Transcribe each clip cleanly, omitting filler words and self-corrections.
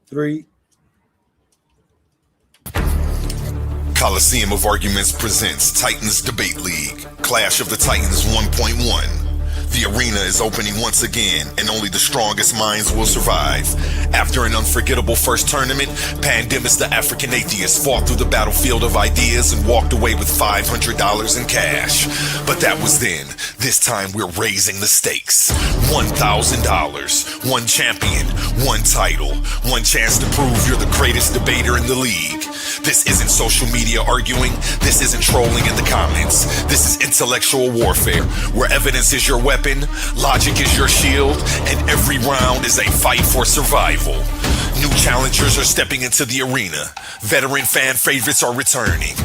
Three. Coliseum of Arguments presents Titans Debate League, Clash of the Titans 1.1. The arena is opening once again, and only the strongest minds will survive. After an unforgettable first tournament, Pandemus the African Atheist fought through the battlefield of ideas and walked away with $500 in cash. But that was then. This time we're raising the stakes. $1,000, one champion, one title, one chance to prove you're the greatest debater in the league. This isn't social media arguing. This isn't trolling in the comments. This is intellectual warfare, where evidence is your weapon, logic is your shield, and every round is a fight for survival. New challengers are stepping into the arena. Veteran fan favorites are returning.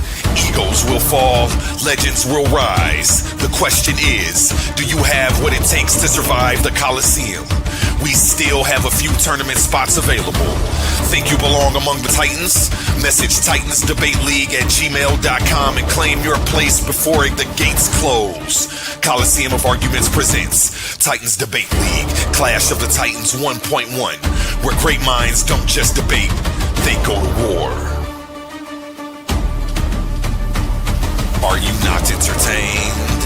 Egos will fall, legends will rise. The question is, do you have what it takes to survive the Coliseum? We still have a few tournament spots available. Think you belong among the Titans? Message titansdebateleague@gmail.com and claim your place before the gates close. Coliseum of Arguments presents Titans Debate League, Clash of the Titans 1.1, where great minds don't just debate, they go to war. Are you not entertained?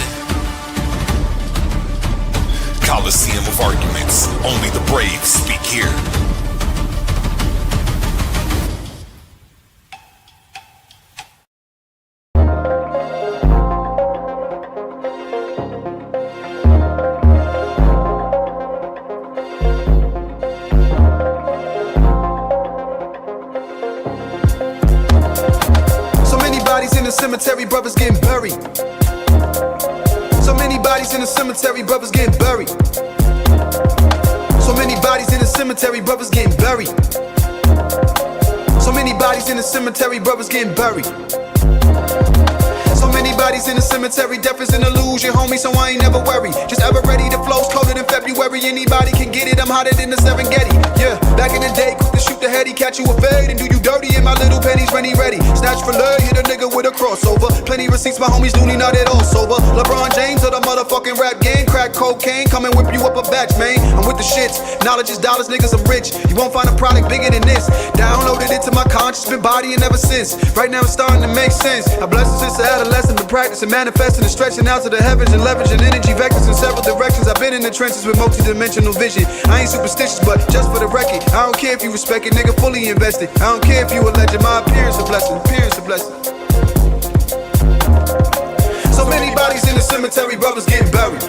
Coliseum of Arguments. Only the brave speak here. So many bodies in the cemetery, brothers getting buried. So many bodies in the cemetery, brothers getting buried. So many bodies in the cemetery, brothers getting buried. So many bodies in the cemetery, brothers getting buried. So many bodies in the cemetery, death is an illusion, homie, so I ain't never worried. Just ever ready, the flow's colder than February, anybody can get it, I'm hotter than the Serengeti. Yeah, back in the day, quick to shoot the heady, catch you a fade and do you dirty in my little pennies, ready. Snatch for love, hit a nigga with a crossover. Plenty receipts, my homies loony, not at all sober. LeBron James of the motherfucking rap game, crack cocaine, come and whip you up a batch, man. I'm with the shits, knowledge is dollars, niggas, I'm rich. You won't find a product bigger than this. Downloaded it to my conscience, been bodying ever since. Right now it's starting to make sense. I blessed since the adolescent, been practicing, manifesting and stretching out to the heavens and leveraging energy vectors in several directions. I've been in the trenches with multi-dimensional vision. I ain't superstitious, but just for the record, I don't care if you respect it, nigga, fully invested. I don't care if you a legend, my appearance a blessing, So many bodies in the cemetery, brothers getting buried.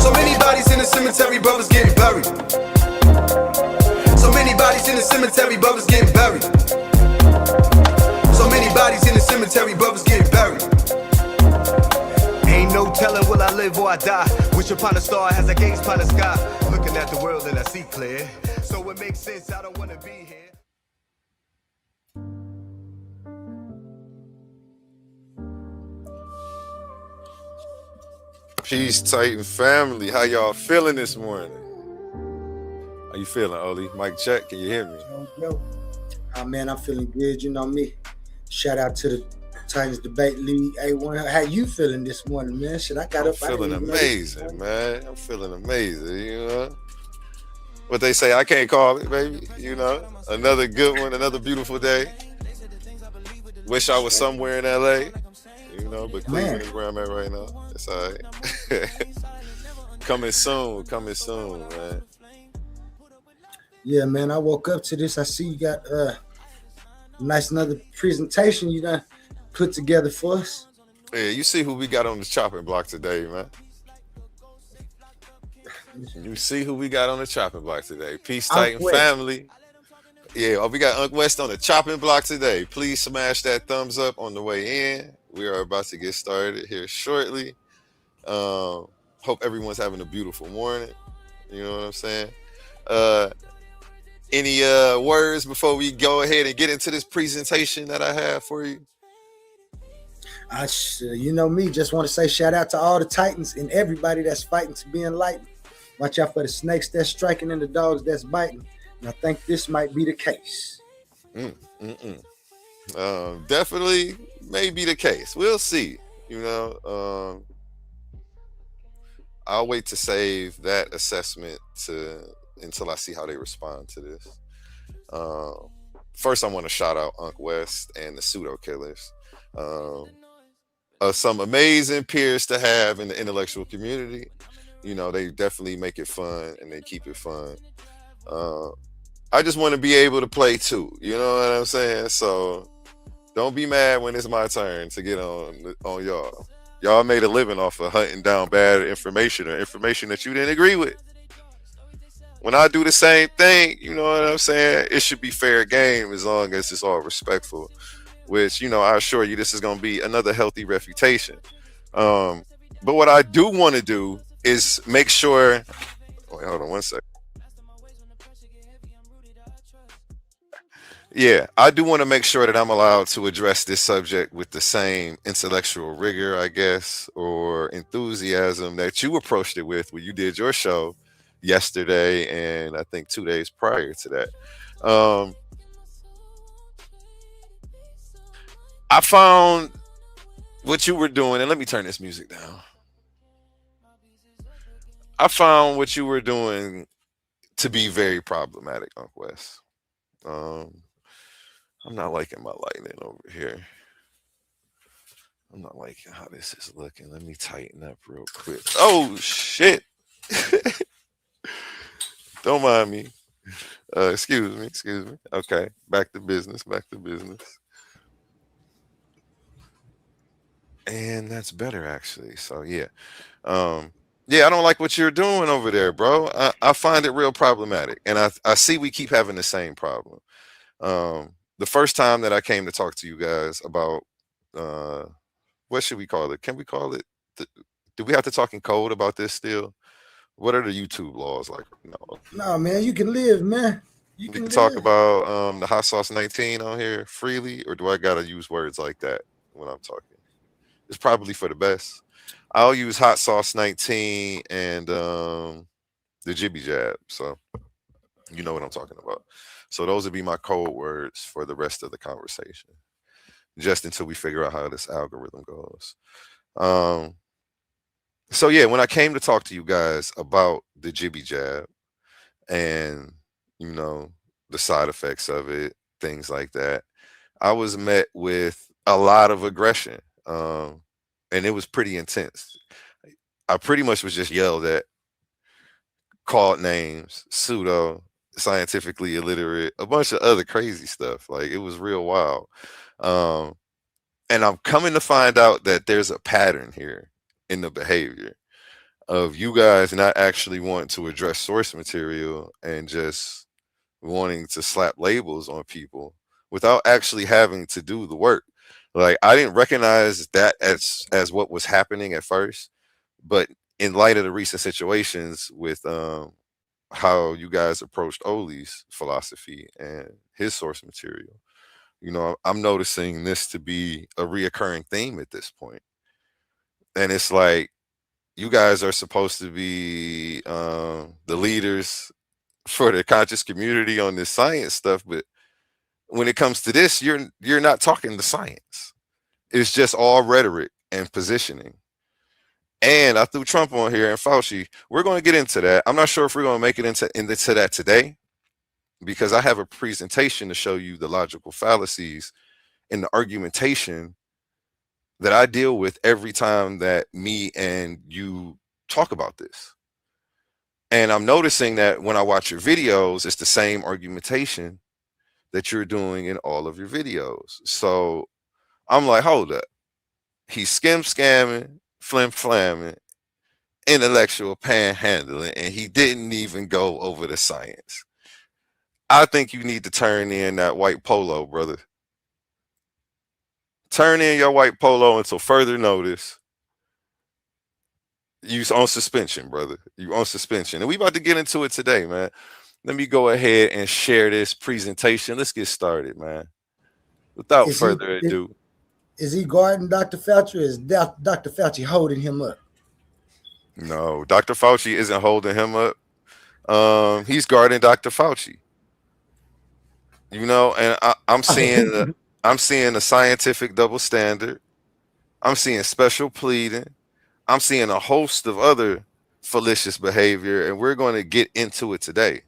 So many bodies in the cemetery, brothers getting buried. So many bodies in the cemetery, brothers getting buried. So many bodies in the cemetery, brothers getting buried. Ain't no telling will I live or I die. Wish upon a star has a gaze upon the sky. Looking at the world and I see clear. So it makes sense, I don't wanna be here. Peace, Titan family. How y'all feeling this morning? How you feeling, Oli? Mic check. Can you hear me? Yo. Oh, man, I'm feeling good. You know me. Shout out to the Titans Debate League A1. How you feeling this morning, man? Shit, I got up. Feeling amazing, man. I'm feeling amazing, you know. What they say, I can't call it, baby. You know, another good one, another beautiful day. Wish I was somewhere in LA, you know, but Cleveland is where I'm at right now. It's all right. Coming soon, man. Yeah, man, I woke up to this. I see you got nice another presentation you done put together for us. Yeah, you see who we got on the chopping block today, man. You see who we got on the chopping block today. Peace, Titan family. Yeah, we got Ankh West on the chopping block today. Please smash that thumbs up on the way in. We are about to get started here shortly. Hope everyone's having a beautiful morning. You know what I'm saying? Any words before we go ahead and get into this presentation that I have for you? You know me, just want to say shout out to all the Titans and everybody that's fighting to be enlightened. Watch out for the snakes that's striking and the dogs that's biting. And I think this might be the case. Definitely may be the case. We'll see. You know, I'll wait to save that assessment to until I see how they respond to this. Um, First, I want to shout out Unc West and the Pseudo Killers. Um, some amazing peers to have in the intellectual community. You know, they definitely make it fun and they keep it fun. Uh, I just want to be able to play too. You know what I'm saying? So don't be mad when it's my turn to get on y'all. Y'all made a living off of hunting down bad information or information that you didn't agree with. When I do the same thing, you know what I'm saying? It should be fair game as long as it's all respectful. Which, you know, I assure you this is going to be another healthy refutation. But what I do want to do is make sure. Wait, hold on one second. Yeah, I do want to make sure that I'm allowed to address this subject with the same intellectual rigor, I guess, or enthusiasm that you approached it with when you did your show yesterday and I think 2 days prior to that. Um, I found what you were doing, and let me turn this music down. I found what you were doing to be very problematic, Uncle West. Um, I'm not liking my lighting over here. I'm not liking how this is looking. Let me tighten up real quick. Oh shit! Don't mind me. Excuse me. Excuse me. Okay, back to business. Back to business. And that's better actually. So yeah. Yeah, I don't like what you're doing over there, bro. I find it real problematic. And I see we keep having the same problem. The first time that I came to talk to you guys about uh what should we call it? Can we call it do we have to talk in code about this still? What are the YouTube laws like? No. No, man, you can live, man. You We can can talk live. about the hot sauce 19 on here freely, or do I gotta use words like that when I'm talking? It's probably for the best. I'll use hot sauce 19 and the jibby jab. So you know what I'm talking about. So those would be my code words for the rest of the conversation, just until we figure out how this algorithm goes. Um, so yeah, when I came to talk to you guys about the jibby jab and you know the side effects of it, things like that, I was met with a lot of aggression, and it was pretty intense. I pretty much was just yelled at, called names, pseudo, scientifically illiterate, a bunch of other crazy stuff. Like it was real wild. Um, and I'm coming to find out that there's a pattern here in the behavior of you guys not actually wanting to address source material and just wanting to slap labels on people without actually having to do the work. Like I didn't recognize that as what was happening at first, but in light of the recent situations with how you guys approached Oli's philosophy and his source material, you know, I'm noticing this to be a reoccurring theme at this point. And it's like you guys are supposed to be the leaders for the conscious community on this science stuff, but when it comes to this, you're not talking the science. It's just all rhetoric and positioning. And I threw Trump on here and Fauci. We're going to get into that. I'm not sure if we're going to make it into that today because I have a presentation to show you the logical fallacies in the argumentation that I deal with every time that me and you talk about this. And I'm noticing that when I watch your videos, it's the same argumentation that you're doing in all of your videos. So I'm like, hold up. He's scamming, flim flamming, intellectual panhandling, and he didn't even go over the science. I think you need to turn in that white polo, brother. Turn in your white polo until further notice. You on suspension, brother. You on suspension. And we about to get into it today, man. Let me go ahead and share this presentation. Let's get started, man. Without Is he further ado. is he guarding Dr. Fauci or is Dr. Fauci holding him up? No, Dr. Fauci isn't holding him up. He's guarding Dr. Fauci. You know, and I'm seeing a scientific double standard. I'm seeing special pleading. I'm seeing a host of other fallacious behavior, and we're going to get into it today.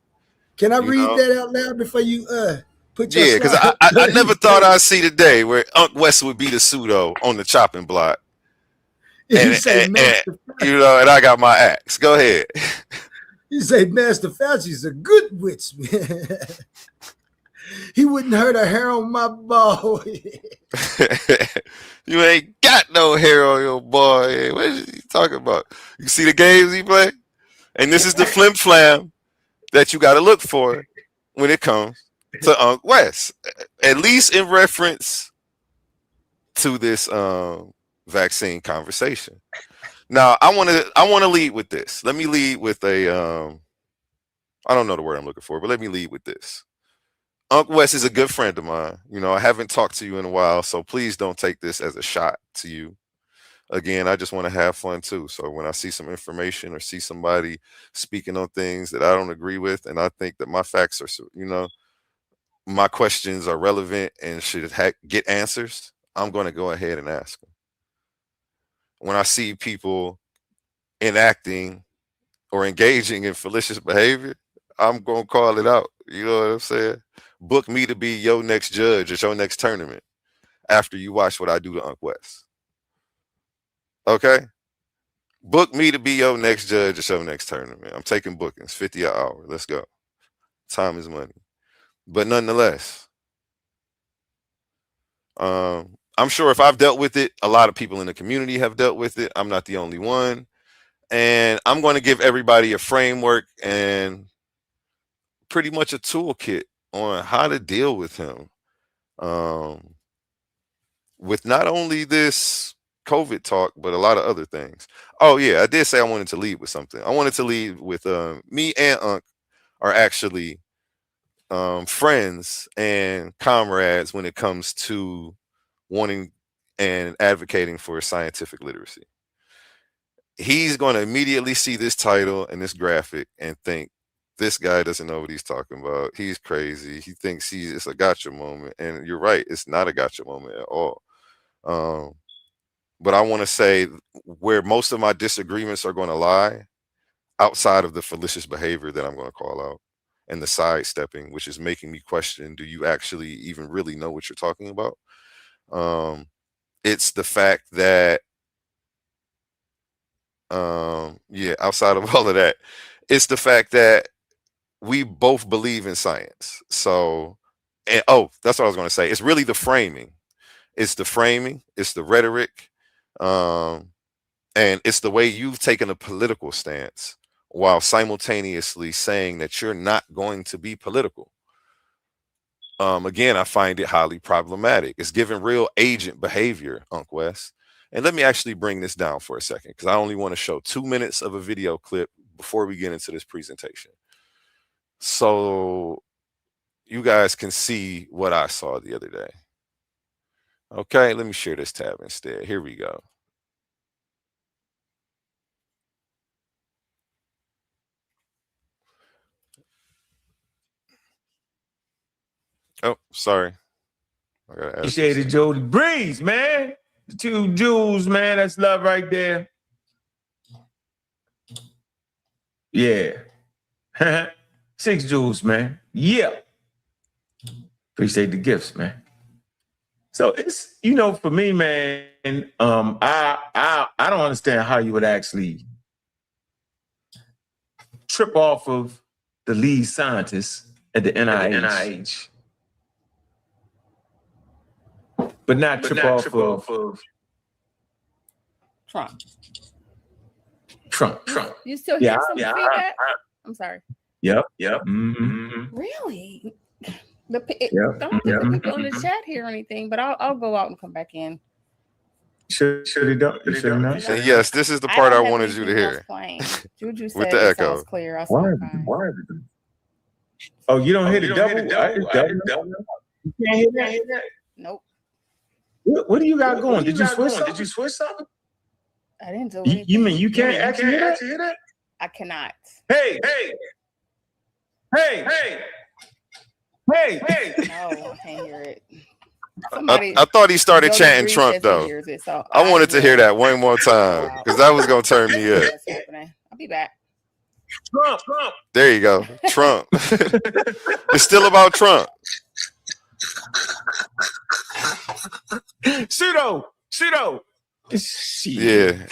Can I You read know? that out loud before you put your Yeah, because slide? I never thought I'd see the day where Unc West would be the pseudo on the chopping block. He And, say and Master. you know, and I got my axe. Go ahead. He say Master Fauci's a good witch, man. He wouldn't hurt a hair on my ball. You ain't got no hair on your boy. What is he talking about? You see the games he play? And this is the flim flam that you got to look for when it comes to Unc West, at least in reference to this vaccine conversation. Now, I want to lead with this. Let me lead with a I don't know the word I'm looking for, but let me lead with this. Unc West is a good friend of mine. You know, I haven't talked to you in a while, so please don't take this as a shot to you. Again, I just want to have fun too. So when I see some information or see somebody speaking on things that I don't agree with, and I think that my facts are, you know, my questions are relevant and should get answers, I'm going to go ahead and ask them. When I see people enacting or engaging in fallacious behavior, I'm going to call it out. You know what I'm saying? Book me to be your next judge at your next tournament after you watch what I do to Unc West. Okay? Book me to be your next judge at your next tournament. I'm taking bookings, 50 an hour. Let's go. Time is money. But nonetheless, I'm sure if I've dealt with it, a lot of people in the community have dealt with it. I'm not the only one. And I'm going to give everybody a framework and pretty much a toolkit on how to deal with him. With not only this COVID talk, but a lot of other things. Oh, yeah, I did say I wanted to lead with something. I wanted to lead with me and Unc are actually friends and comrades when it comes to wanting and advocating for scientific literacy. He's going to immediately see this title and this graphic and think, this guy doesn't know what he's talking about. He's crazy. He thinks it's a gotcha moment. And you're right. It's not a gotcha moment at all. But I want to say where most of my disagreements are going to lie outside of the fallacious behavior that I'm going to call out and the sidestepping, which is making me question, do you actually even really know what you're talking about? It's the fact that, outside of all of that, it's the fact that we both believe in science. So, and that's what I was going to say. It's really the framing. It's the framing. It's the rhetoric. And it's the way you've taken a political stance while simultaneously saying that you're not going to be political. Again, I find it highly problematic. It's giving real agent behavior, Unc West. And let me actually bring this down for a second, because I only want to show 2 minutes of a video clip before we get into this presentation, so you guys can see what I saw the other day. Okay, let me share this tab instead. Here we go. Oh, sorry. I gotta add Appreciate it, Jody Breeze, man. The 2 jewels, man. That's love right there. Yeah. 6 jewels, man. Yeah. Appreciate the gifts, man. So it's, you know, for me, man, I don't understand how you would actually trip off of the lead scientist at the NIH. But not trip off of Trump. You still hear some feedback? I'm sorry. Yep. Mm-hmm. Really? Don't think the people in the chat hear anything, but I'll go out and come back in. Should he don't? Yes, this is the part I wanted you to hear. Juju said With the it echo. sounds clear. I Why? Oh, you don't hear the double? You can't hear that? Nope. What do you got going? Did you switch something? I didn't do anything. You mean you can't actually hear that? I cannot. Hey! No, I can't hear it. I thought he started chanting Trump, though. I wanted to hear that one more time, because that was going to turn me up. I'll be back. Trump. There you go. Trump. It's still about Trump. Pseudo. Yeah.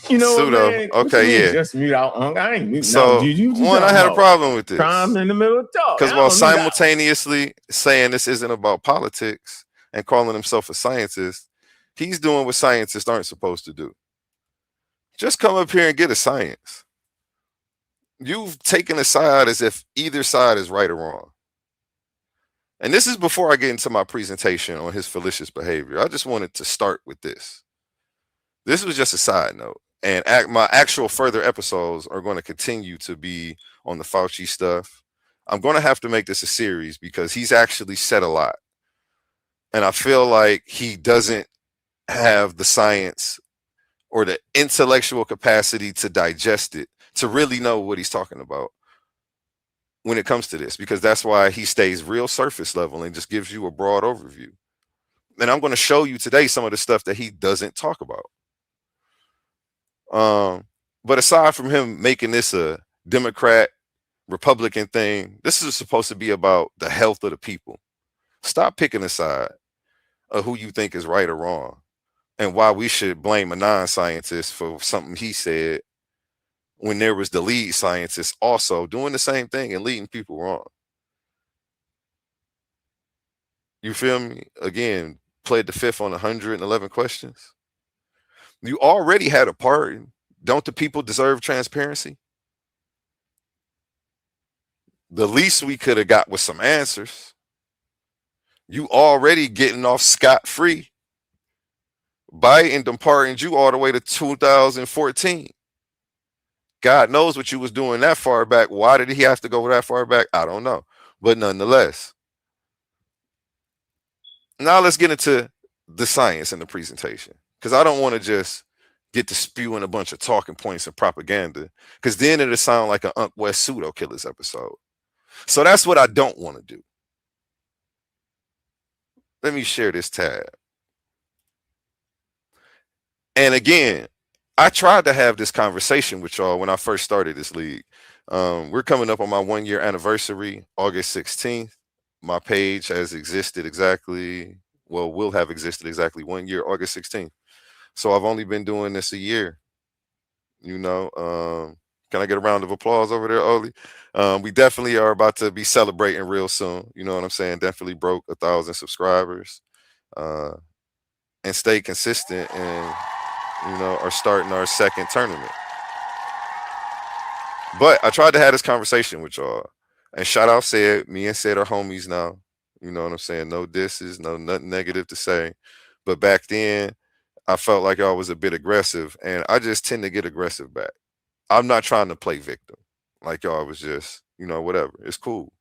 You know what, Pseudo. man? Okay, yeah. Just mute out. I ain't mute. So, one, I had a problem with this. Crime in the middle of talk. Because while simultaneously saying this isn't about politics and calling himself a scientist, he's doing what scientists aren't supposed to do. Just come up here and get a science. You've taken a side as if either side is right or wrong. And this is before I get into my presentation on his fallacious behavior. I just wanted to start with this. This was just a side note. And my actual further episodes are going to continue to be on the Fauci stuff. I'm going to have to make this a series because he's actually said a lot. And I feel like he doesn't have the science or the intellectual capacity to digest it, to really know what he's talking about when it comes to this, because that's why he stays real surface level and just gives you a broad overview. And I'm going to show you today some of the stuff that he doesn't talk about. But aside from him making this a Democrat Republican thing, this is supposed to be about the health of the people. Stop picking a side of who you think is right or wrong and why we should blame a non-scientist for something he said when there was the lead scientist also doing the same thing and leading people wrong. You feel me? Again, played the fifth on 111 questions. You already had a pardon. Don't the people deserve transparency? The least we could have got was some answers. You already getting off scot-free. Biden done pardoned you all the way to 2014. God knows what you was doing that far back. Why did he have to go that far back? I don't know. But nonetheless. Now let's get into the science in the presentation. Because I don't want to just get to spewing a bunch of talking points and propaganda. Because then it'll sound like an Ankh West pseudo killers episode. So that's what I don't want to do. Let me share this tab. And again, I tried to have this conversation with y'all when I first started this league. We're coming up on my 1 year anniversary, August 16th. My page has existed exactly, well, will have existed exactly 1 year, August 16th. So I've only been doing this a year. You know, can I get a round of applause over there, Oli? We definitely are about to be celebrating real soon. You know what I'm saying? Definitely broke 1,000 subscribers and stay consistent and, you know, are starting our second tournament. But I tried to have this conversation with y'all. And shout out Sid. Me and Sid are homies now. You know what I'm saying? No disses, nothing negative to say. But back then, I felt like y'all was a bit aggressive. And I just tend to get aggressive back. I'm not trying to play victim. Like y'all was just, you know, whatever. It's cool.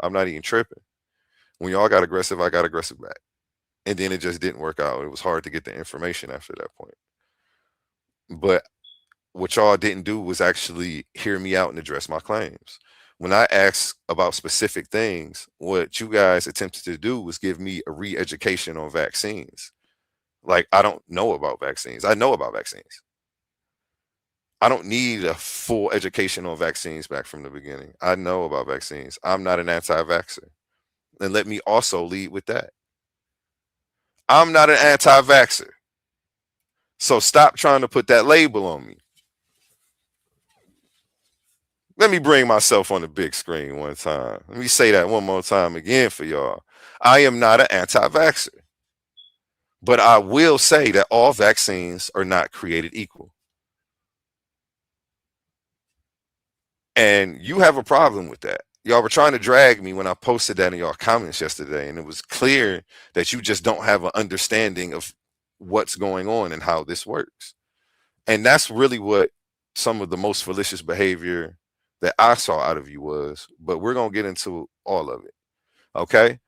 I'm not even tripping. When y'all got aggressive, I got aggressive back. And then it just didn't work out. It was hard to get the information after that point. But what y'all didn't do was actually hear me out and address my claims. When I asked about specific things, what you guys attempted to do was give me a re-education on vaccines. Like, I don't know about vaccines. I know about vaccines. I don't need a full education on vaccines back from the beginning. I know about vaccines. I'm not an anti-vaxxer. And let me also lead with that. I'm not an anti-vaxxer. So stop trying to put that label on me. Let me bring myself on the big screen one time. Let me say that one more time again for y'all. I am not an anti-vaxxer. But I will say that all vaccines are not created equal. And you have a problem with that. Y'all were trying to drag me when I posted that in y'all comments yesterday. And it was clear that you just don't have an understanding of what's going on and how this works. And that's really what some of the most fallacious behavior that I saw out of you was. But we're going to get into all of it. Okay?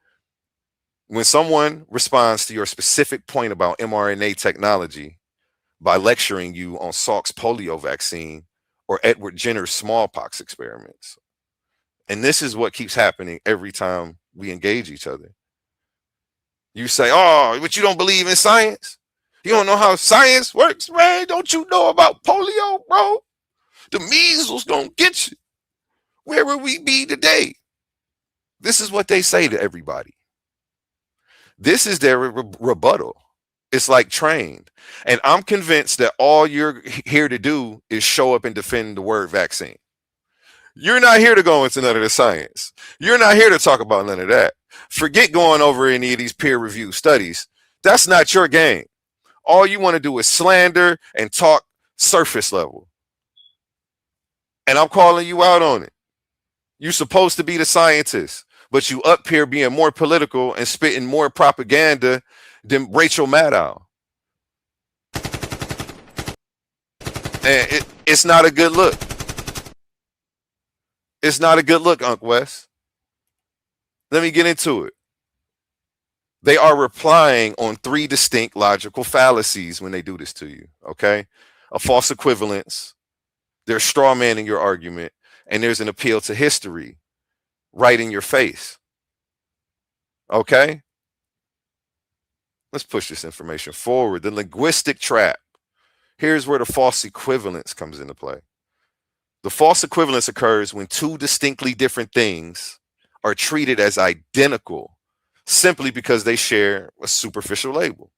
When someone responds to your specific point about mRNA technology by lecturing you on Salk's polio vaccine or Edward Jenner's smallpox experiments, and this is what keeps happening every time we engage each other. You say, oh, but you don't believe in science? You don't know how science works, man? Don't you know about polio, bro? The measles gonna get you. Where would we be today? This is what they say to everybody. This is their rebuttal. It's like trained. And I'm convinced that all you're here to do is show up and defend the word vaccine. You're not here to go into none of the science. You're not here to talk about none of that. Forget going over any of these peer-reviewed studies. That's not your game. All you want to do is slander and talk surface level. And I'm calling you out on it. You're supposed to be the scientist, but you up here being more political and spitting more propaganda than Rachel Maddow. And it's not a good look. It's not a good look, Unc West. Let me get into it. They are replying on 3 distinct logical fallacies when they do this to you, okay? A false equivalence, they're straw manning your argument, and there's an appeal to history right in your face, okay? Let's push this information forward. The linguistic trap. Here's where the false equivalence comes into play. The false equivalence occurs when 2 distinctly different things are treated as identical simply because they share a superficial label.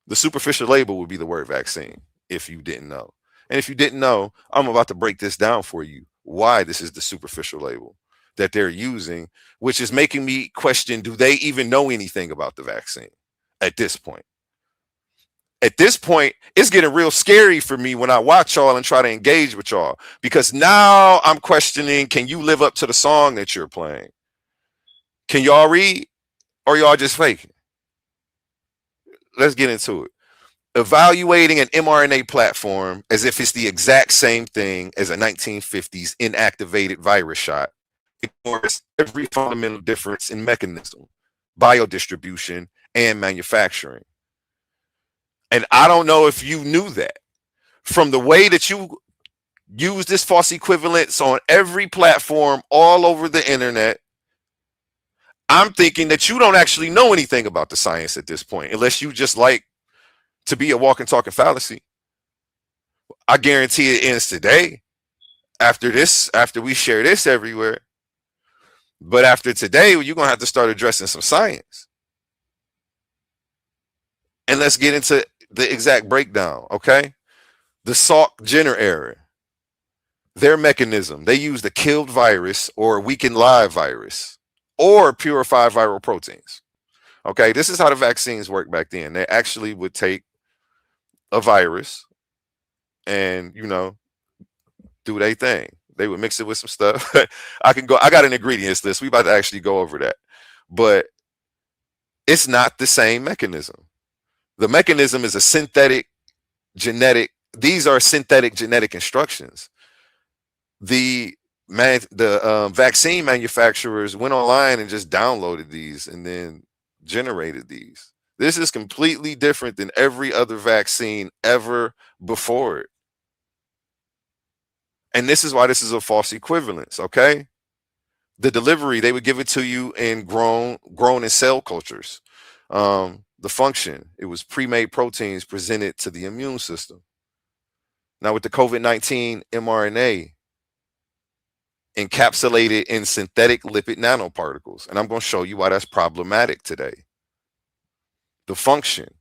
The superficial label would be the word vaccine, if you didn't know. And if you didn't know, I'm about to break this down for you, why this is the superficial label that they're using, which is making me question, do they even know anything about the vaccine at this point? At this point, it's getting real scary for me when I watch y'all and try to engage with y'all, because now I'm questioning, can you live up to the song that you're playing? Can y'all read, or y'all just faking? Let's get into it. Evaluating an mRNA platform as if it's the exact same thing as a 1950s inactivated virus shot ignores every fundamental difference in mechanism, biodistribution, and manufacturing. And I don't know if you knew that. From the way that you use this false equivalence on every platform all over the internet, I'm thinking that you don't actually know anything about the science at this point, unless you just like to be a walking, talking fallacy. I guarantee it ends today. After we share this everywhere. But after today, you're going to have to start addressing some science. And let's get into the exact breakdown, okay? The Salk-Jenner error. Their mechanism, they used a killed virus or a weakened live virus or purified viral proteins. Okay, this is how the vaccines worked back then. They actually would take a virus and, do their thing. They would mix it with some stuff. I got an ingredients list. We about to actually go over that. But it's not the same mechanism. The mechanism is a synthetic genetic. These are synthetic genetic instructions. The vaccine manufacturers went online and just downloaded these and then generated these. This is completely different than every other vaccine ever before it. And this is why this is a false equivalence, okay? The delivery, they would give it to you in grown in cell cultures. The function, it was pre-made proteins presented to the immune system. Now with the COVID-19 mRNA, encapsulated in synthetic lipid nanoparticles. And I'm going to show you why that's problematic today. The function,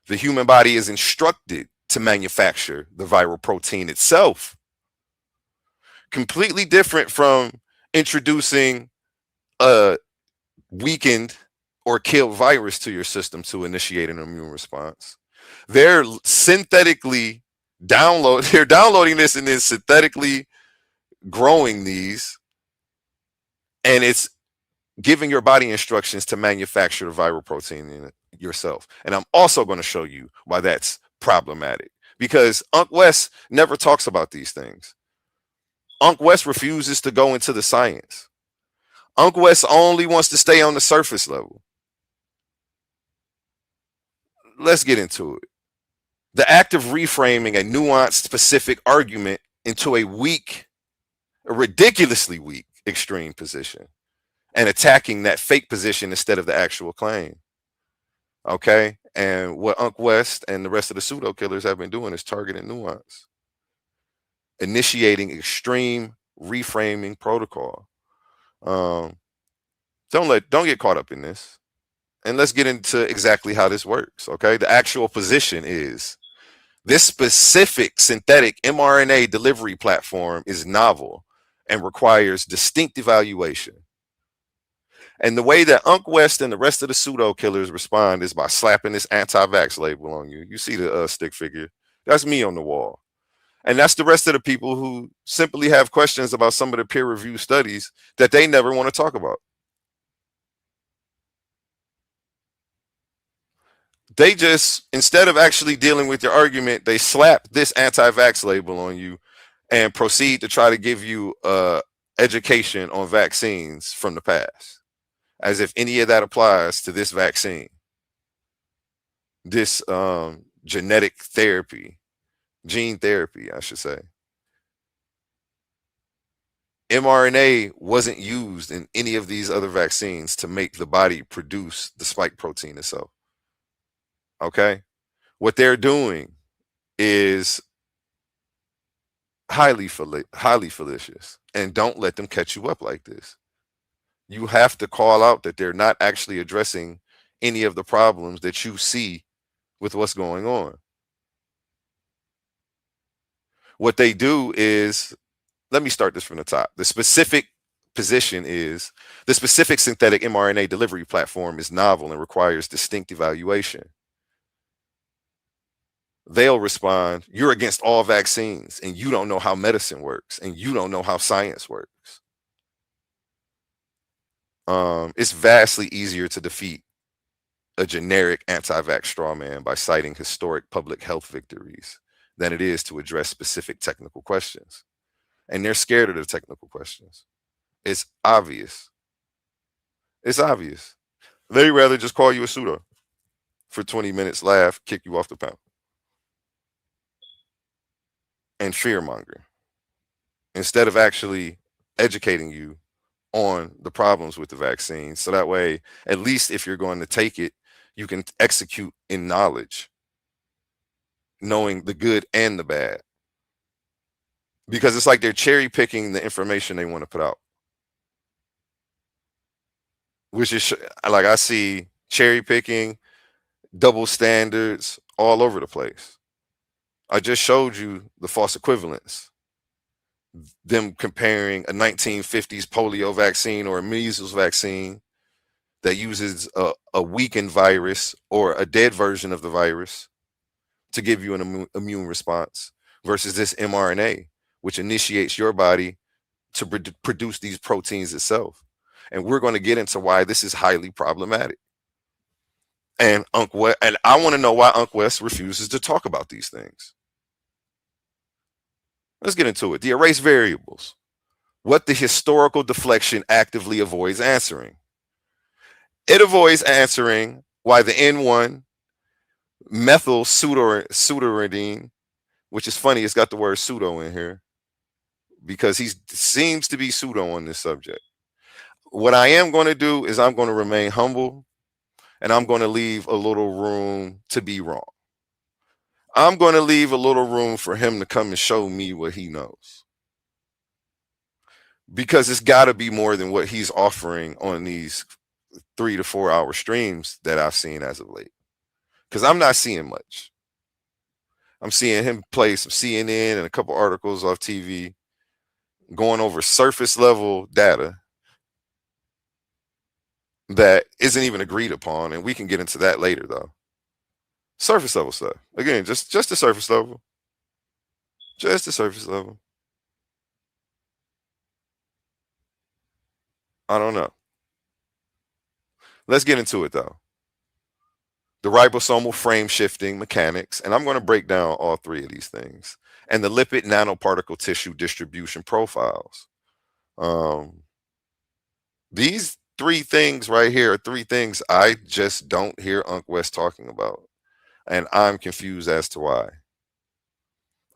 the human body is instructed to manufacture the viral protein itself. Completely different from introducing a weakened or killed virus to your system to initiate an immune response. They're synthetically they're downloading this and then synthetically growing these, and it's giving your body instructions to manufacture the viral protein in it yourself. And I'm also going to show you why that's problematic, because Unc West never talks about these things. Unc West refuses to go into the science. Unc West only wants to stay on the surface level. Let's get into it. The act of reframing a nuanced, specific argument into a ridiculously weak, extreme position and attacking that fake position instead of the actual claim. Okay? And what Unc West and the rest of the pseudo killers have been doing is targeting nuance. initiating extreme reframing protocol. Don't get caught up in this. And let's get into exactly how this works. Okay. The actual position is this specific synthetic mRNA delivery platform is novel and requires distinct evaluation. And the way that Unc West and the rest of the pseudo killers respond is by slapping this anti-vax label on you. You see the stick figure? That's me on the wall. And that's the rest of the people who simply have questions about some of the peer-reviewed studies that they never want to talk about. They just, instead of actually dealing with your argument, they slap this anti-vax label on you and proceed to try to give you education on vaccines from the past, as if any of that applies to this vaccine, this genetic therapy, gene therapy, I should say. mRNA wasn't used in any of these other vaccines to make the body produce the spike protein itself. Okay? What they're doing is highly fallacious, and don't let them catch you up like this. You have to call out that they're not actually addressing any of the problems that you see with what's going on. What they do is, let me start this from the top. The specific position is the specific synthetic mRNA delivery platform is novel and requires distinct evaluation. They'll respond, you're against all vaccines and you don't know how medicine works and you don't know how science works. It's vastly easier to defeat a generic anti-vax straw man by citing historic public health victories than it is to address specific technical questions. And they're scared of the technical questions. It's obvious. It's obvious. They'd rather just call you a pseudo for 20 minutes, laugh, kick you off the panel. And fear-mongering instead of actually educating you on the problems with the vaccine. So that way, at least if you're going to take it, you can execute in knowledge, knowing the good and the bad. Because it's like they're cherry picking the information they want to put out. Which is like, I see cherry picking, double standards all over the place. I just showed you the false equivalence. Them comparing a 1950s polio vaccine or a measles vaccine that uses a weakened virus or a dead version of the virus to give you an immune response versus this mRNA, which initiates your body to produce these proteins itself. And we're going to get into why this is highly problematic. And I want to know why Unc West refuses to talk about these things. Let's get into it. The erase variables. What the historical deflection actively avoids answering. It avoids answering why the N1 methyl pseudoridine, which is funny, it's got the word pseudo in here because he seems to be pseudo on this subject. What I am going to do is I'm going to remain humble and I'm going to leave a little room to be wrong. I'm going to leave a little room for him to come and show me what he knows. Because it's got to be more than what he's offering on these 3 to 4 hour streams that I've seen as of late. Because I'm not seeing much. I'm seeing him play some CNN and a couple articles off TV, going over surface level data that isn't even agreed upon. And we can get into that later, though. Surface level stuff. Again, just the surface level. Just the surface level. I don't know. Let's get into it, though. The ribosomal frame shifting mechanics, and I'm going to break down all three of these things, and the lipid nanoparticle tissue distribution profiles. These three things right here are three things I just don't hear Unc West talking about. And I'm confused as to why.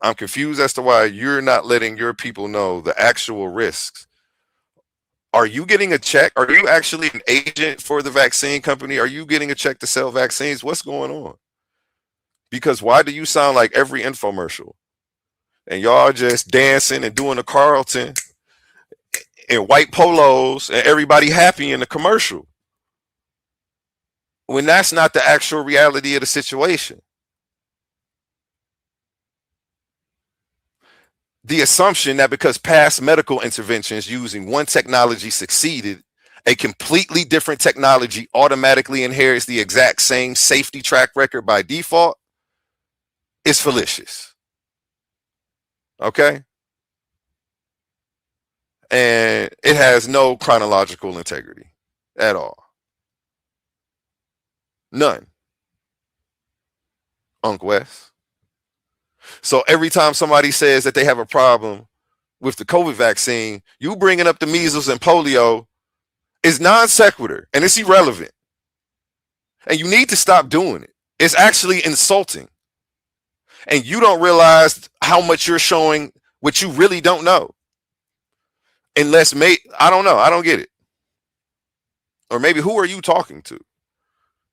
I'm confused as to why you're not letting your people know the actual risks. Are you getting a check? Are you actually an agent for the vaccine company? Are you getting a check to sell vaccines? What's going on? Because why do you sound like every infomercial? and y'all just dancing and doing a Carlton in white polos and everybody happy in the commercial, when that's not the actual reality of the situation. The assumption that because past medical interventions using one technology succeeded, a completely different technology automatically inherits the exact same safety track record by default is fallacious. Okay? And it has no chronological integrity at all. None. Unc West. So every time somebody says that they have a problem with the COVID vaccine, you bringing up the measles and polio is non sequitur and it's irrelevant. And you need to stop doing it. It's actually insulting. And you don't realize how much you're showing what you really don't know. Unless, I don't know. I don't get it. Or maybe who are you talking to?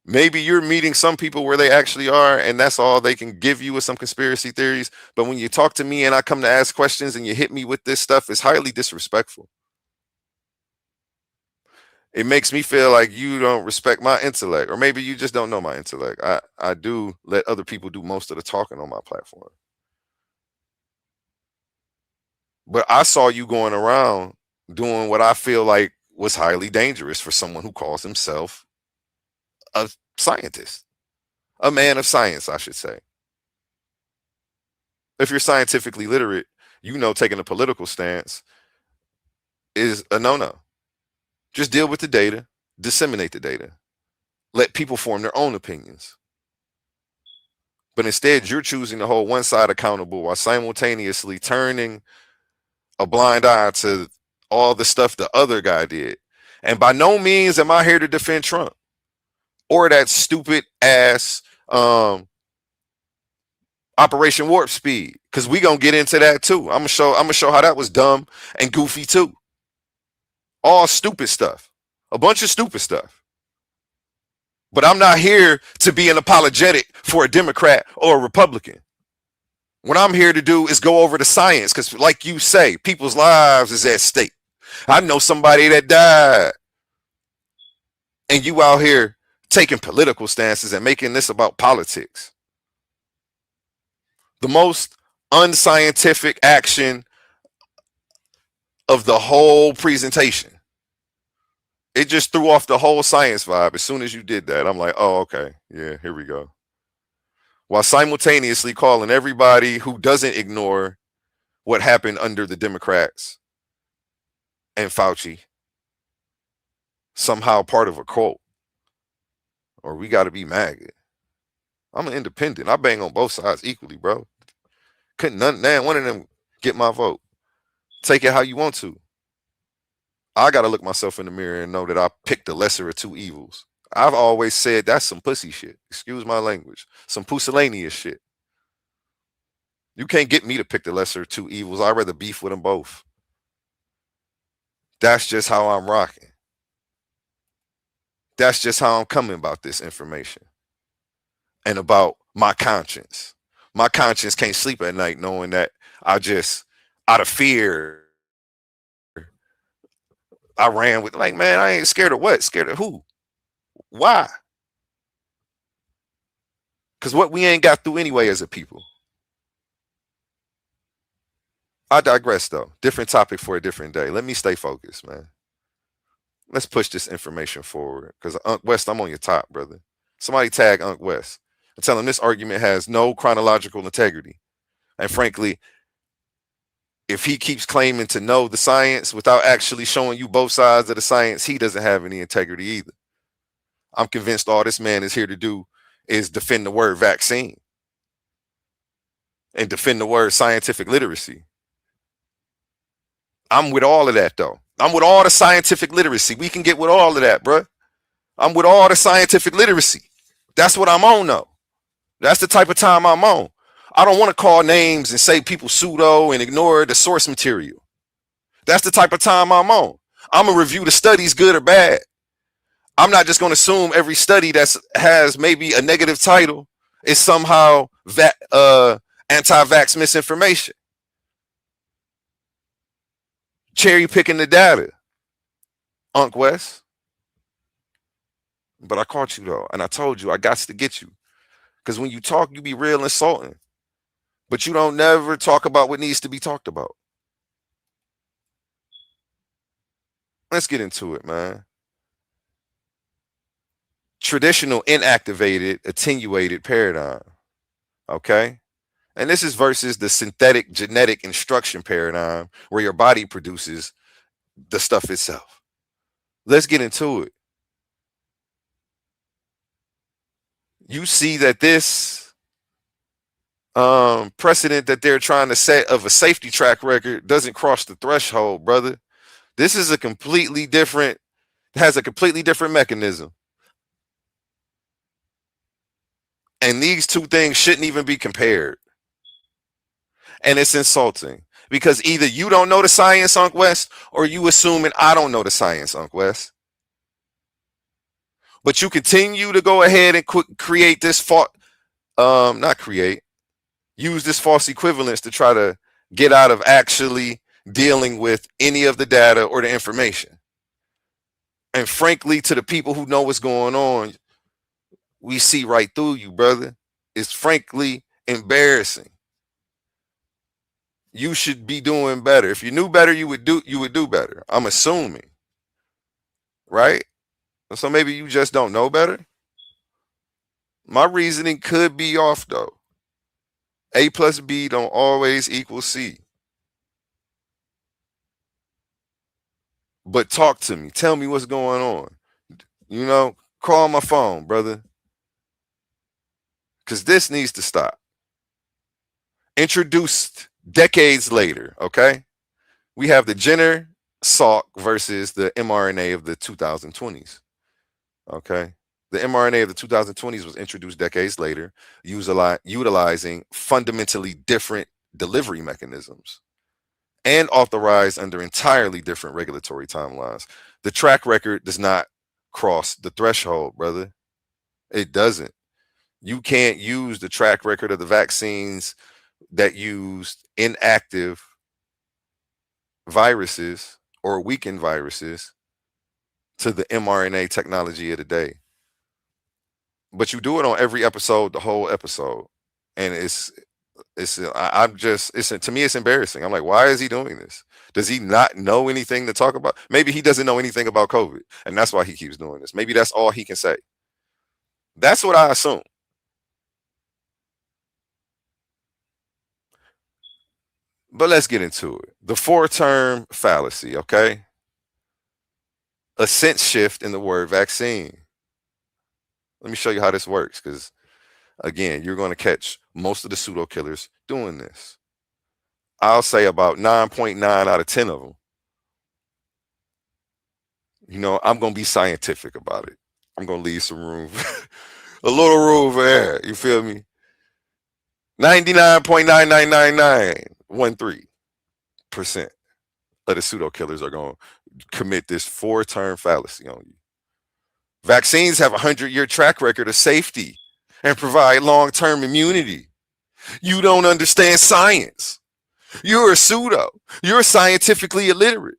Maybe you're meeting some people where they actually are, and that's all they can give you with some conspiracy theories. But when you talk to me and I come to ask questions and you hit me with this stuff, it's highly disrespectful. It makes me feel like you don't respect my intellect, or maybe you just don't know my intellect. I do let other people do most of the talking on my platform. But I saw you going around doing what I feel like was highly dangerous for someone who calls himself a scientist, a man of science, I should say. If you're scientifically literate, you know taking a political stance is a no-no. Just deal with the data, disseminate the data, let people form their own opinions. But instead, you're choosing to hold one side accountable while simultaneously turning a blind eye to all the stuff the other guy did. And by no means am I here to defend Trump or that stupid ass Operation Warp Speed, because we gonna get into that too. I'm gonna show how that was dumb and goofy too. All stupid stuff, a bunch of stupid stuff. But I'm not here to be an apologetic for a Democrat or a Republican. What I'm here to do is go over the science, because like you say, people's lives is at stake. I know somebody that died, and you out here taking political stances and making this about politics. The most unscientific action of the whole presentation. It just threw off the whole science vibe. As soon as you did that, I'm like, oh, okay. Yeah, here we go. While simultaneously calling everybody who doesn't ignore what happened under the Democrats and Fauci somehow part of a cult. Or we got to be MAGA. I'm an independent. I bang on both sides equally, bro. Couldn't one of them get my vote. Take it how you want to. I got to look myself in the mirror and know that I picked the lesser of two evils. I've always said that's some pussy shit. Excuse my language. Some pusillanimous shit. You can't get me to pick the lesser of two evils. I'd rather beef with them both. That's just how I'm rocking. That's just how I'm coming about this information. And about my conscience. My conscience can't sleep at night knowing that I just, out of fear, I ran with, like, man, I ain't scared of what? Scared of who? Why? Because what we ain't got through anyway as a people. I digress, though. Different topic for a different day. Let me stay focused, man. Let's push this information forward. Because Unc West, I'm on your top, brother. Somebody tag Unc West and tell him this argument has no chronological integrity. And frankly, if he keeps claiming to know the science without actually showing you both sides of the science, he doesn't have any integrity either. I'm convinced all this man is here to do is defend the word vaccine and defend the word scientific literacy. I'm with all of that, though. I'm with all the scientific literacy. We can get with all of that, bro. I'm with all the scientific literacy. That's what I'm on, though. That's the type of time I'm on. I don't want to call names and say people pseudo and ignore the source material. That's the type of time I'm on. I'm going to review the studies, good or bad. I'm not just going to assume every study that has maybe a negative title is somehow anti-vax misinformation. cherry picking the data, Unc West. But I caught you though, and I told you I got to get you. Because when you talk, you be real insulting. But you don't never talk about what needs to be talked about. Let's get into it, man. Traditional inactivated, attenuated paradigm. Okay? And this is versus the synthetic genetic instruction paradigm where your body produces the stuff itself. Let's get into it. You see that this precedent that they're trying to set of a safety track record doesn't cross the threshold, brother. This is a completely different, has a completely different mechanism. And these two things shouldn't even be compared. And it's insulting because either you don't know the science, Unc West, or you assuming I don't know the science, Unc West. But you continue to go ahead and create this use this false equivalence to try to get out of actually dealing with any of the data or the information. And frankly, to the people who know what's going on, we see right through you, brother. It's frankly embarrassing. You should be doing better. If you knew better, you would do better. I'm assuming. Right? So maybe you just don't know better. My reasoning could be off though. A plus B don't always equal C. But talk to me. Tell me what's going on. You know, call my phone, brother. Because this needs to stop. Introduced decades later, okay? We have the Jenner Salk versus the mRNA of the 2020s, okay? The mRNA of the 2020s was introduced decades later, utilizing fundamentally different delivery mechanisms and authorized under entirely different regulatory timelines. The track record does not cross the threshold, brother. It doesn't. You can't use the track record of the vaccines that used inactive viruses or weakened viruses to the mRNA technology of the day. But you do it on every episode, the whole episode. And to me, it's embarrassing. I'm like, why is he doing this? Does he not know anything to talk about? Maybe he doesn't know anything about COVID, and that's why he keeps doing this. Maybe that's all he can say. That's what I assume. But let's get into it. The 4-term fallacy, okay? A sense shift in the word vaccine. Let me show you how this works, because again, you're going to catch most of the pseudo killers doing this. I'll say about 9.9 out of 10 of them. You know, I'm going to be scientific about it. I'm going to leave some room, a little room for error. You feel me? 99.99991.3% of the pseudo killers are going to commit this 4-term fallacy on you. Vaccines have a 100-year track record of safety and provide long-term immunity. You don't understand science. You're a pseudo. You're scientifically illiterate.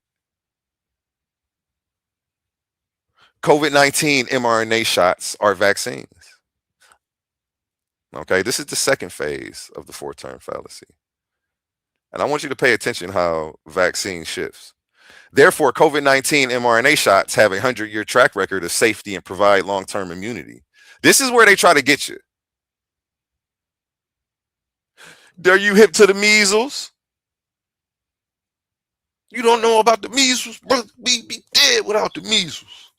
COVID-19 mRNA shots are vaccines. Okay, this is the second phase of the 4-term fallacy. And I want you to pay attention how vaccine shifts. Therefore, COVID-19 mRNA shots have a 100-year track record of safety and provide long-term immunity. This is where they try to get you. Are you hip to the measles? You don't know about the measles, brother. Be dead without the measles.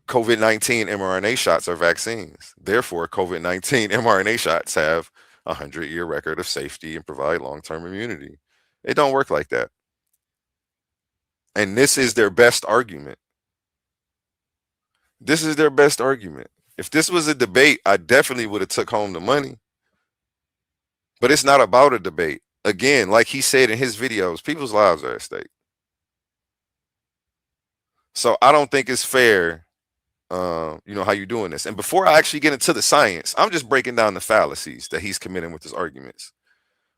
COVID-19 mRNA shots are vaccines. Therefore, COVID-19 mRNA shots have a 100-year record of safety and provide long-term immunity. It don't work like that. And this is their best argument. This is their best argument. If this was a debate, I definitely would have took home the money. But it's not about a debate. Again, like he said in his videos, people's lives are at stake. So I don't think it's fair, you know, how you're doing this. And before I actually get into the science, I'm just breaking down the fallacies that he's committing with his arguments.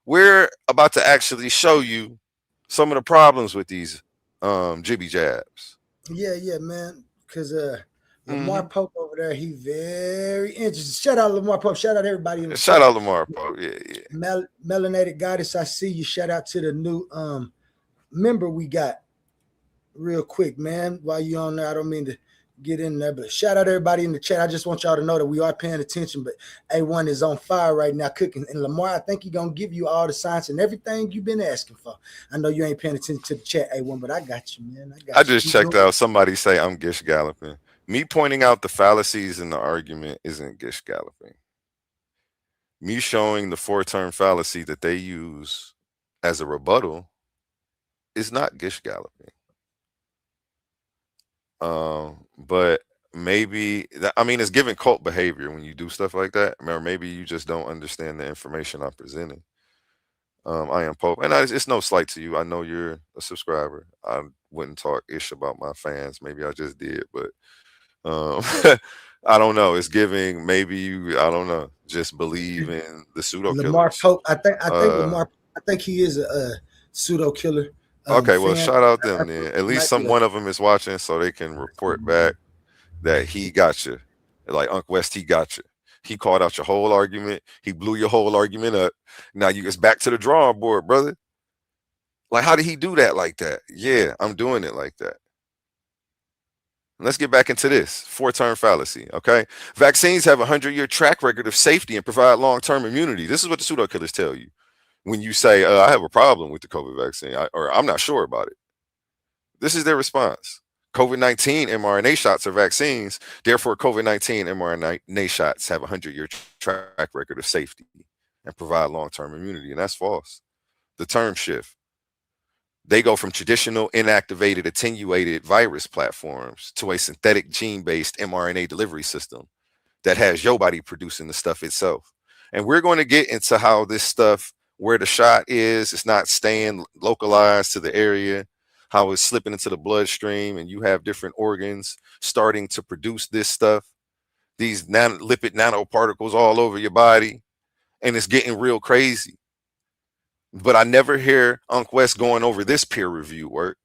we're about to actually show you some of the problems with these jibby jabs. Yeah, man. Because Lamar Mm-hmm. Pope over there, he very interesting. Shout out Lamar Pope. Shout out everybody in the Shout chat. out Lamar Pope. Yeah, yeah. Melanated Goddess, I see you. Shout out to the new member we got. Real quick, man. While you on there, I don't mean to get in there, but shout out everybody in the chat. I just want y'all to know that we are paying attention, but A1 is on fire right now cooking. And Lamar, I think he's gonna give you all the science and everything you've been asking for. I know you ain't paying attention to the chat, A1, but I got you, man. I I got you. just Keep checked doing out somebody say I'm gish galloping. Me pointing out the fallacies in the argument isn't gish galloping. Me showing the four-term fallacy that they use as a rebuttal is not gish galloping. But maybe I mean it's giving cult behavior when you do stuff like that. Or maybe you just don't understand the information I'm presenting. I am Pope, and it's no slight to you. I know you're a subscriber. I wouldn't talk ish about my fans. Maybe I just did, but um, I don't know. It's giving. Maybe you. I don't know. Just believe in the pseudo Lamar killers. Pope. I think Lamar. I think he is a pseudo killer Okay, well, fan. shout out I them think then. At he least might be some one of them is watching, so they can report back that he got you. Like Unc West, he got you. He called out your whole argument. He blew your whole argument up. Now you just back to the drawing board, brother. Like, how did he do that like that? Yeah, I'm doing it like that. Let's get back into this four-term fallacy. Okay, vaccines have a 100-year track record of safety and provide long-term immunity. This is what the pseudo killers tell you when you say, "I have a problem with the COVID vaccine," or "I'm not sure about it." This is their response. COVID-19 mRNA shots are vaccines. Therefore, COVID-19 mRNA shots have a 100-year track record of safety and provide long-term immunity. And that's false. The term shift. They go from traditional inactivated attenuated virus platforms to a synthetic gene-based mRNA delivery system that has your body producing the stuff itself. And we're going to get into how this stuff, where the shot is, it's not staying localized to the area, how it's slipping into the bloodstream, and you have different organs starting to produce this stuff, these lipid nanoparticles all over your body, and it's getting real crazy. But I never hear Unc West going over this peer review work.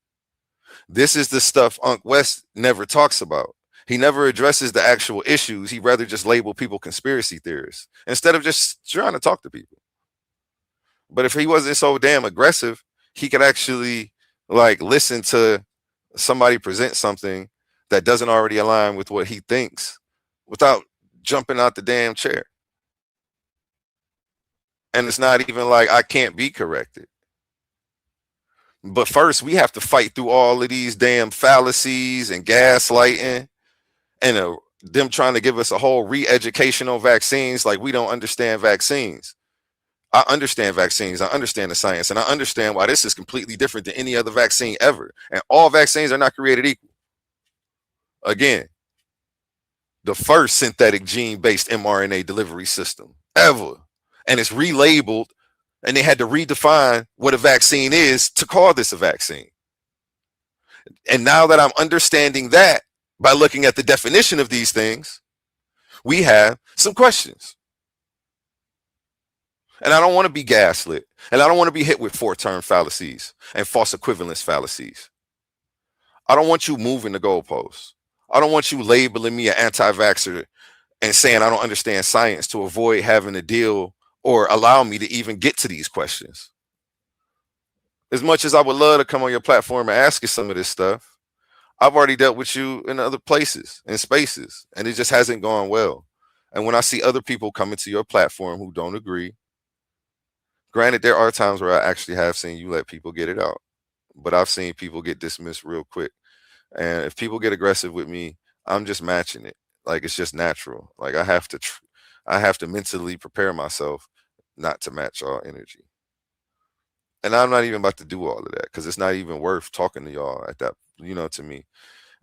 This is the stuff Unc West never talks about. He never addresses the actual issues. He rather just label people conspiracy theorists instead of just trying to talk to people. But if he wasn't so damn aggressive, he could actually like listen to somebody present something that doesn't already align with what he thinks without jumping out the damn chair. And it's not even like I can't be corrected. But first, we have to fight through all of these damn fallacies and gaslighting and them trying to give us a whole re-education on vaccines like we don't understand vaccines. I understand vaccines. I understand the science, and I understand why this is completely different than any other vaccine ever. And all vaccines are not created equal. Again, the first synthetic gene-based mRNA delivery system ever. And it's relabeled, and they had to redefine what a vaccine is to call this a vaccine. And now that I'm understanding that by looking at the definition of these things, we have some questions. And I don't want to be gaslit. And I don't want to be hit with four-term fallacies and false equivalence fallacies. I don't want you moving the goalposts. I don't want you labeling me an anti-vaxxer and saying I don't understand science to avoid having to deal or allow me to even get to these questions. As much as I would love to come on your platform and ask you some of this stuff, I've already dealt with you in other places and spaces, and it just hasn't gone well. And when I see other people coming to your platform who don't agree, granted, there are times where I actually have seen you let people get it out, but I've seen people get dismissed real quick. And if people get aggressive with me, I'm just matching it. Like it's just natural. Like I have to mentally prepare myself not to match all energy. And I'm not even about to do all of that because it's not even worth talking to y'all at that, to me.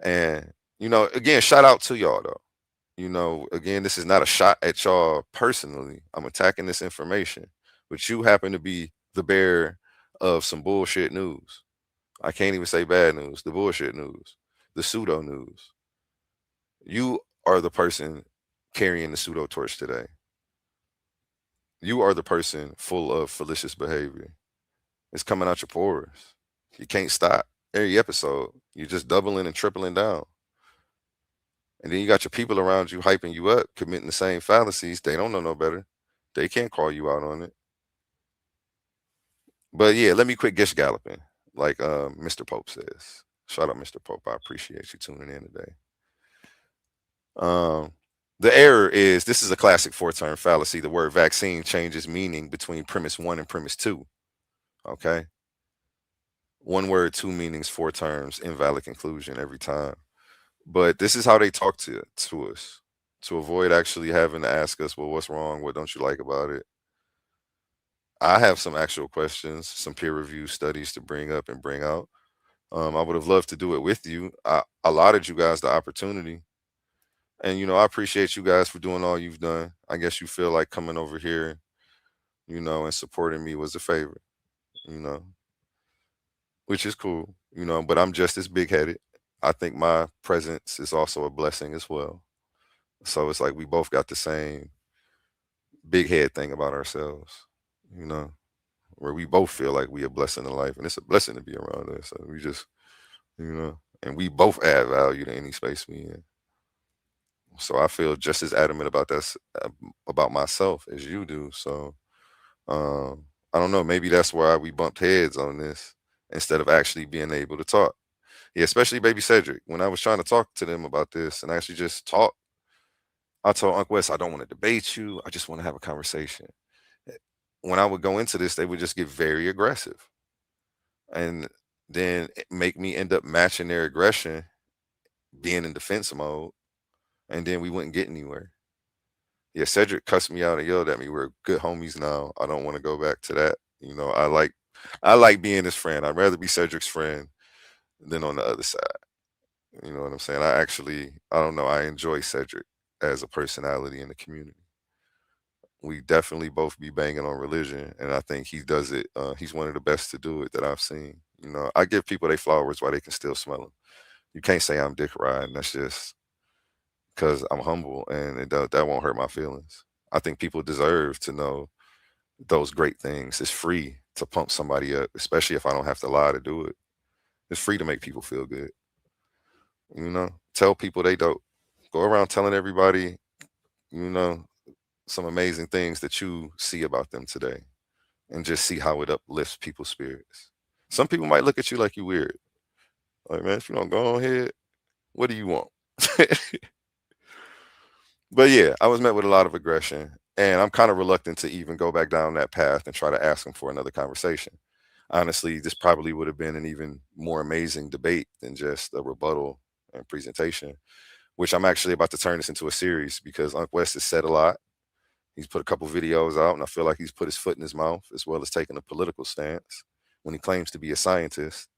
And, again, shout out to y'all though. Again, this is not a shot at y'all personally. I'm attacking this information, but you happen to be the bearer of some bullshit news. I can't even say bad news, the bullshit news, the pseudo news. You are the person carrying the pseudo torch today. You are the person full of fallacious behavior. It's coming out your pores. You can't stop. Every episode, you're just doubling and tripling down. And then you got your people around you hyping you up, committing the same fallacies. They don't know no better. They can't call you out on it. But yeah, let me quit gish galloping, like Mr. Pope says. Shout out, Mr. Pope. I appreciate you tuning in today. The error is this is a classic 4-term fallacy. The word vaccine changes meaning between premise 1 and premise 2. Okay. 1 word, 2 meanings, 4 terms, invalid conclusion every time. But this is how they talk to us to avoid actually having to ask us, well, what's wrong? What don't you like about it? I have some actual questions, some peer review studies to bring up and bring out. I would have loved to do it with you. I allotted you guys the opportunity. And, I appreciate you guys for doing all you've done. I guess you feel like coming over here, and supporting me was a favor, which is cool, but I'm just as big headed. I think my presence is also a blessing as well. So it's like we both got the same big head thing about ourselves, where we both feel like we a blessing in life, and it's a blessing to be around us. So we just, and we both add value to any space we in. So I feel just as adamant about that about myself as you do. So I don't know, maybe that's why we bumped heads on this instead of actually being able to talk. Yeah, especially baby Cedric. When I was trying to talk to them about this and actually just talk, I told Uncle Wes, I don't want to debate you. I just want to have a conversation. When I would go into this, they would just get very aggressive and then make me end up matching their aggression, being in defense mode, and then we wouldn't get anywhere. Yeah, Cedric cussed me out and yelled at me. We're good homies now. I don't want to go back to that. I like being his friend. I'd rather be Cedric's friend than on the other side. You know what I'm saying? I don't know. I enjoy Cedric as a personality in the community. We definitely both be banging on religion, and I think he does it. He's one of the best to do it that I've seen. I give people their flowers while they can still smell them. You can't say I'm dick riding. That's just because I'm humble, and that won't hurt my feelings. I think people deserve to know those great things. It's free to pump somebody up, especially if I don't have to lie to do it. It's free to make people feel good. Tell people they dope. Go around telling everybody, some amazing things that you see about them today and just see how it uplifts people's spirits. Some people might look at you like you weird. Like, man, if you don't go on ahead, what do you want? But yeah, I was met with a lot of aggression, and I'm kind of reluctant to even go back down that path and try to ask them for another conversation. Honestly, this probably would have been an even more amazing debate than just a rebuttal and presentation, which I'm actually about to turn this into a series because Unc West has said a lot. He's put a couple videos out, and I feel like he's put his foot in his mouth as well as taking a political stance when he claims to be a scientist.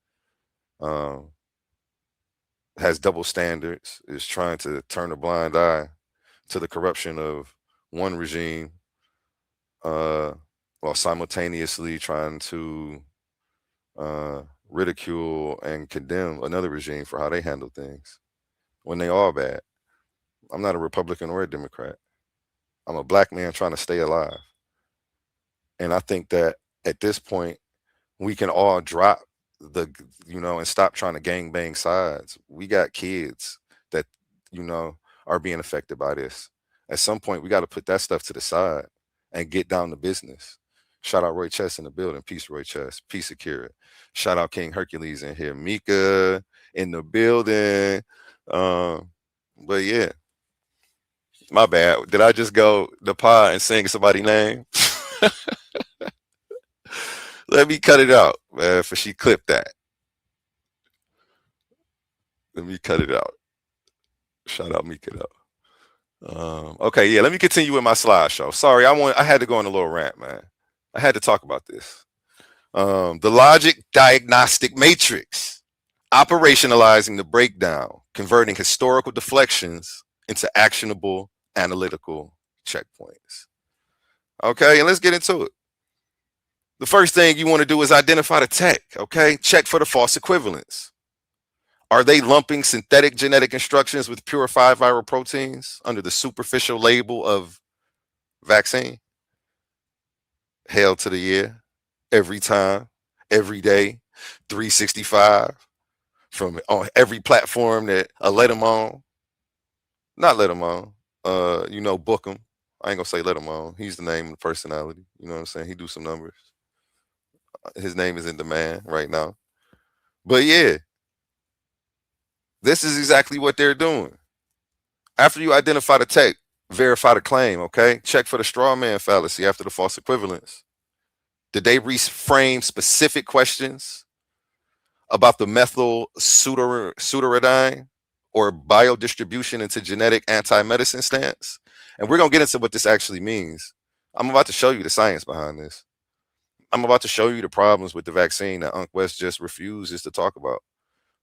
Has double standards, is trying to turn a blind eye to the corruption of one regime, while simultaneously trying to ridicule and condemn another regime for how they handle things when they all bad. I'm not a Republican or a Democrat. I'm a black man trying to stay alive. And I think that at this point, we can all drop and stop trying to gang bang sides. We got kids that, are being affected by this. At some point, we got to put that stuff to the side and get down to business. Shout out Roy Chess in the building. Peace, Roy Chess. Peace, Akira. Shout out King Hercules in here. Mika in the building. But yeah, my bad. Did I just go the pod and sing somebody's name? Let me cut it out, man, for she clipped that. Let me cut it out. Shout out Mika though. Okay, yeah, let me continue with my slideshow. Sorry, I had to go on a little rant, man. I had to talk about this. The logic diagnostic matrix, operationalizing the breakdown, converting historical deflections into actionable analytical checkpoints. Okay, and let's get into it. The first thing you want to do is identify the tech, okay? Check for the false equivalence. Are they lumping synthetic genetic instructions with purified viral proteins under the superficial label of vaccine? hell to the year, every time, every day, 365, from on every platform that let him on. Not let him on. Book him. I ain't gonna say let him on. He's the name of the personality. You know what I'm saying? He do some numbers. His name is in demand right now. But yeah, this is exactly what they're doing. After you identify the tech, verify the claim, okay? Check for the straw man fallacy after the false equivalence. Did they reframe specific questions about the methyl pseudoridine or biodistribution into genetic anti-medicine stance? And we're going to get into what this actually means. I'm about to show you the science behind this. I'm about to show you the problems with the vaccine that Ankh West just refuses to talk about.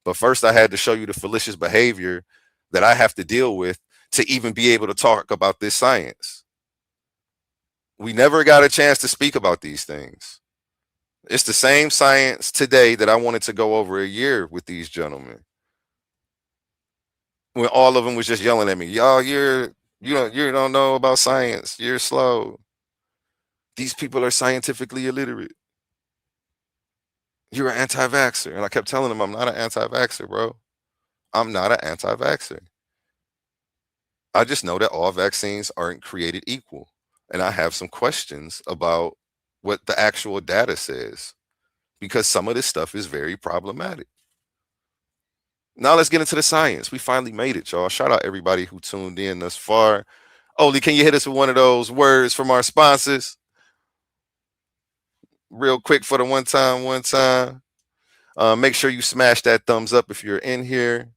But first, I had to show you the fallacious behavior that I have to deal with to even be able to talk about this science. We never got a chance to speak about these things. It's the same science today that I wanted to go over a year with these gentlemen, when all of them was just yelling at me, y'all, you don't know about science. You're slow. These people are scientifically illiterate. You're an anti-vaxxer. And I kept telling them, I'm not an anti-vaxxer, bro. I'm not an anti-vaxxer. I just know that all vaccines aren't created equal. And I have some questions about what the actual data says, because some of this stuff is very problematic. Now let's get into the science. We finally made it, y'all. Shout out everybody who tuned in thus far. Oli, can you hit us with one of those words from our sponsors? Real quick for the one time. Make sure you smash that thumbs up if you're in here.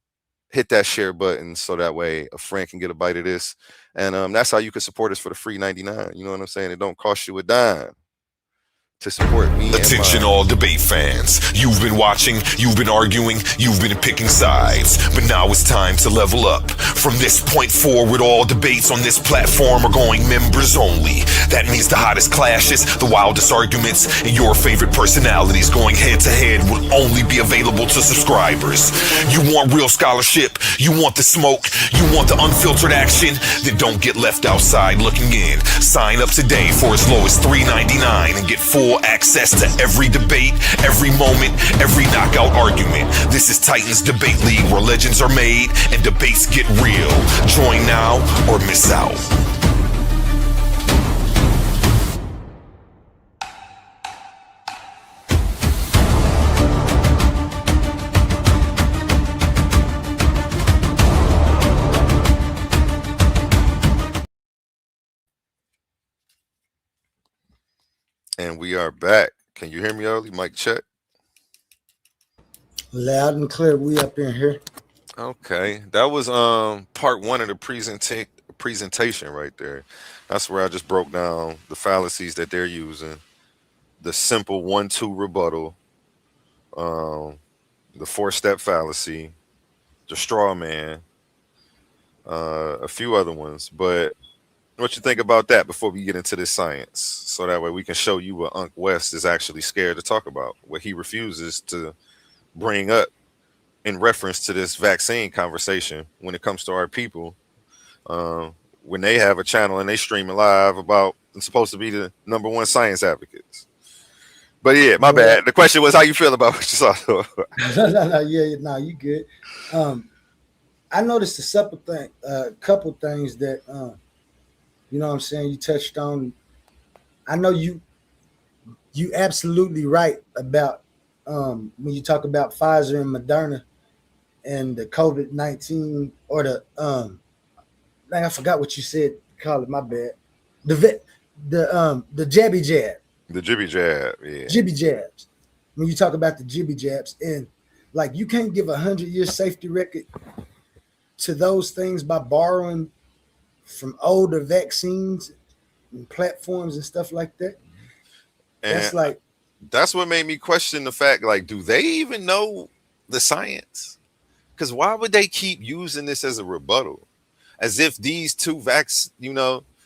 Hit that share button so that way a friend can get a bite of this. And that's how you can support us for the free 99. You know what I'm saying? It don't cost you a dime to support me. Attention all debate fans. You've been watching, you've been arguing, you've been picking sides. But now it's time to level up. From this point forward, all debates on this platform are going members only. That means the hottest clashes, the wildest arguments, and your favorite personalities going head to head will only be available to subscribers. You want real scholarship, you want the smoke, you want the unfiltered action, then don't get left outside looking in. Sign up today for as low as $3.99 and get full access to every debate, every moment, every knockout argument. This is Titans Debate League, where legends are made and debates get real. Join now or miss out. And we are back. Can you hear me, Oli? Mic check. Loud and clear. We up in here. Okay, that was part one of the presentation right there. That's where I just broke down the fallacies that they're using, the simple 1-2 rebuttal, the 4-step fallacy, the straw man, a few other ones. But what you think about that before we get into this science, so that way we can show you what Ankh West is actually scared to talk about, what he refuses to bring up in reference to this vaccine conversation when it comes to our people, when they have a channel and they streaming live about, it's supposed to be the #1 science advocates. But yeah, my bad. The question was, how you feel about what you saw? No, you good. I noticed a couple things that you know what I'm saying, you touched on. I know you absolutely right about when you talk about Pfizer and Moderna and the COVID-19, or the I forgot what you said. Call it, my bad. The jabby jab. The jibby jab, yeah. Jibby jabs. When you talk about the jibby jabs, and like, you can't give 100-year safety record to those things by borrowing from older vaccines and platforms and stuff like that. And that's what made me question the fact, like, do they even know the science? Because why would they keep using this as a rebuttal, as if these two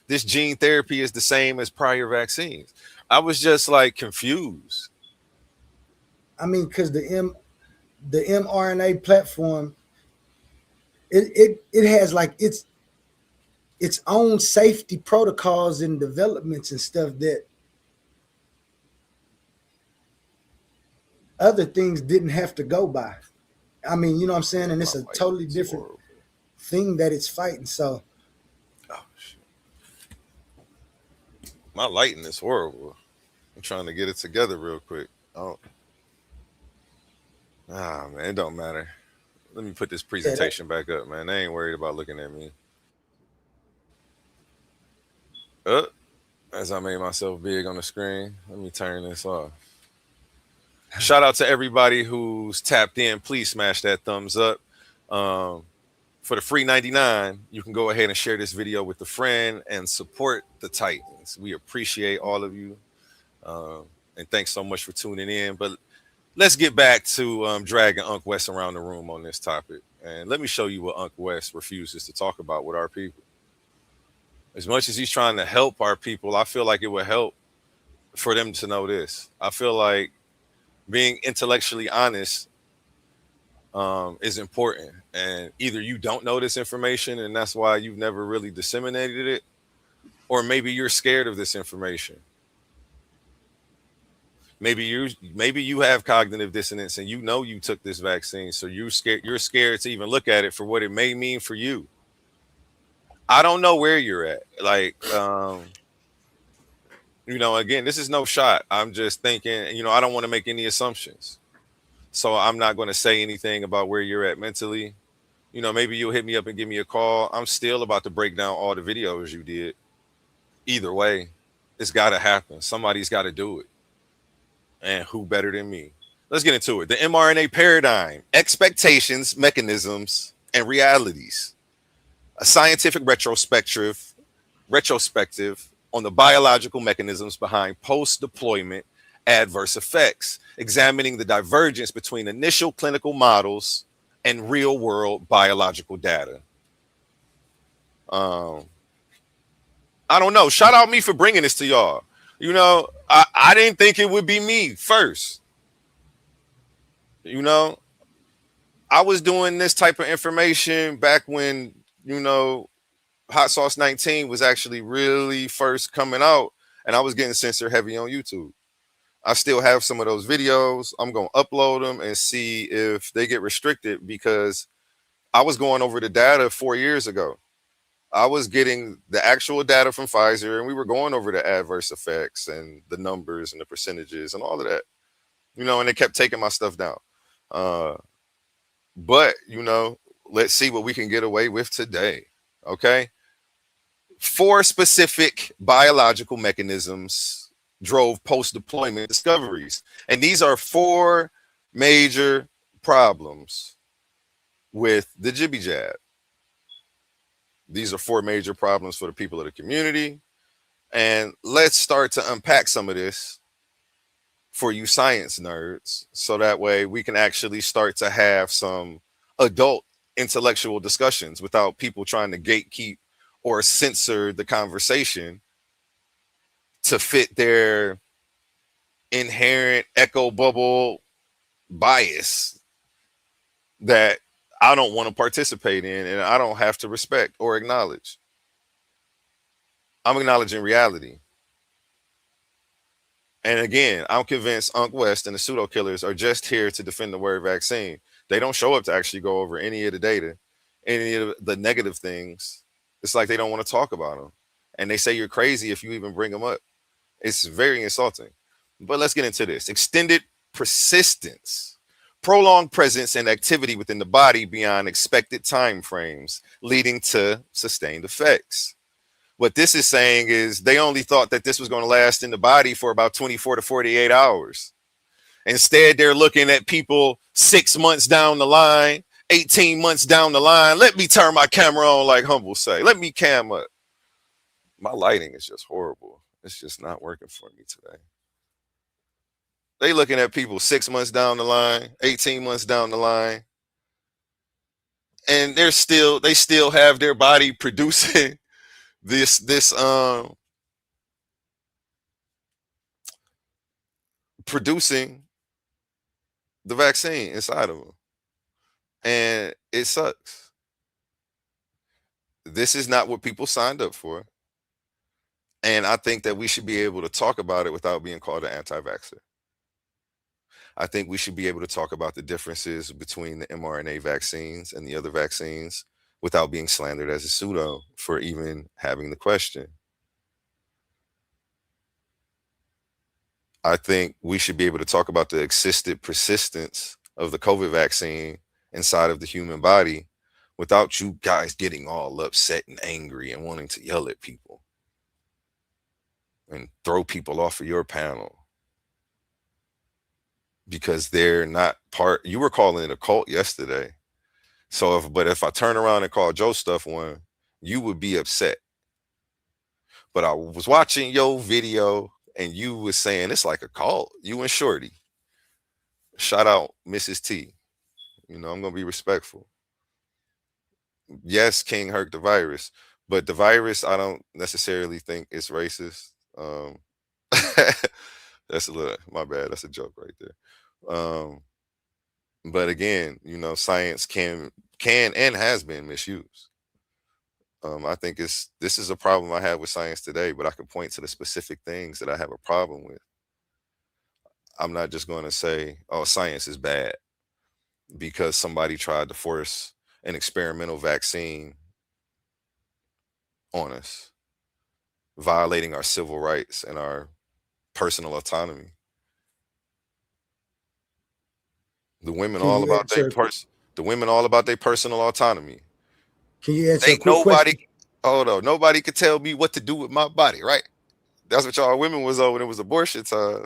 this gene therapy is the same as prior vaccines? I was just like confused. I mean, because the mRNA platform, it has like its own safety protocols and developments and stuff that other things didn't have to go by. I mean, you know what I'm saying? And it's a totally different thing that it's fighting. So Oh, shit. My lighting is horrible. I'm trying to get it together real quick. Oh, man, it don't matter. Let me put this yeah, presentation back up, man. They ain't worried about looking at me. Uh, as I made myself big on the screen, let me turn this off. Shout out to everybody who's tapped in. Please smash that thumbs up. For the free 99, you can go ahead and share this video with a friend and support the Titans. We appreciate all of you. And thanks so much for tuning in. But let's get back to dragging Unc West around the room on this topic. And let me show you what Unc West refuses to talk about with our people. As much as he's trying to help our people, I feel like it would help for them to know this. I feel like being intellectually honest is important. And either you don't know this information and that's why you've never really disseminated it, or maybe you're scared of this information. Maybe you have cognitive dissonance and you know you took this vaccine, so you're scared to even look at it for what it may mean for you. I don't know where you're at. Like, again, this is no shot. I'm just thinking, I don't want to make any assumptions. So I'm not going to say anything about where you're at mentally. Maybe you'll hit me up and give me a call. I'm still about to break down all the videos you did. Either way, it's got to happen. Somebody's got to do it. And who better than me? Let's get into it. The mRNA paradigm, expectations, mechanisms, and realities. A scientific retrospective on the biological mechanisms behind post-deployment adverse effects, examining the divergence between initial clinical models and real-world biological data. I don't know. Shout out me for bringing this to y'all. I didn't think it would be me first. I was doing this type of information back when, Hot Sauce 19 was actually really first coming out, and I was getting censored heavy on YouTube. I still have some of those videos. I'm going to upload them and see if they get restricted, because I was going over the data 4 years ago. I was getting the actual data from Pfizer, and we were going over the adverse effects and the numbers and the percentages and all of that, and they kept taking my stuff down. But, let's see what we can get away with today. Okay. 4 specific biological mechanisms drove post-deployment discoveries. And these are 4 major problems with the jibby jab. These are 4 major problems for the people of the community. And let's start to unpack some of this for you science nerds, so that way we can actually start to have some adult intellectual discussions without people trying to gatekeep or censor the conversation to fit their inherent echo bubble bias that I don't want to participate in and I don't have to respect or acknowledge. I'm acknowledging reality. And again, I'm convinced Unc West and the pseudo killers are just here to defend the word vaccine. They don't show up to actually go over any of the data, any of the negative things. It's like they don't want to talk about them. And they say you're crazy if you even bring them up. It's very insulting. But let's get into this. Extended persistence, prolonged presence and activity within the body beyond expected time frames, leading to sustained effects. What this is saying is they only thought that this was going to last in the body for about 24 to 48 hours. Instead, they're looking at people 6 months down the line, 18 months down the line. Let me turn my camera on, like Humble say. Let me cam up. My lighting is just horrible. It's just not working for me today. They looking at people 6 months down the line, 18 months down the line. And they still have their body producing producing the vaccine inside of them. And it sucks. This is not what people signed up for. And I think that we should be able to talk about it without being called an anti-vaxxer. I think we should be able to talk about the differences between the mRNA vaccines and the other vaccines without being slandered as a pseudo for even having the question. I think we should be able to talk about the existed persistence of the COVID vaccine inside of the human body without you guys getting all upset and angry and wanting to yell at people and throw people off of your panel because they're not part. You were calling it a cult yesterday. So if I turn around and call Joe Stuff one, you would be upset. But I was watching your video and you was saying it's like a cult. You and Shorty. Shout out Mrs. T. You know, I'm gonna be respectful. Yes, King Herc the virus, but the virus I don't necessarily think it's racist. That's a little, my bad. That's a joke right there. But again, you know, science can and has been misused. I think this is a problem I have with science today, but I can point to the specific things that I have a problem with. I'm not just going to say, oh, science is bad because somebody tried to force an experimental vaccine on us, violating our civil rights and our personal autonomy. The women Can all you about answer? the women all about their personal autonomy. Can you answer a Ain't quick nobody question? hold on, nobody could tell me what to do with my body, right? That's what y'all women was on when it was abortion time.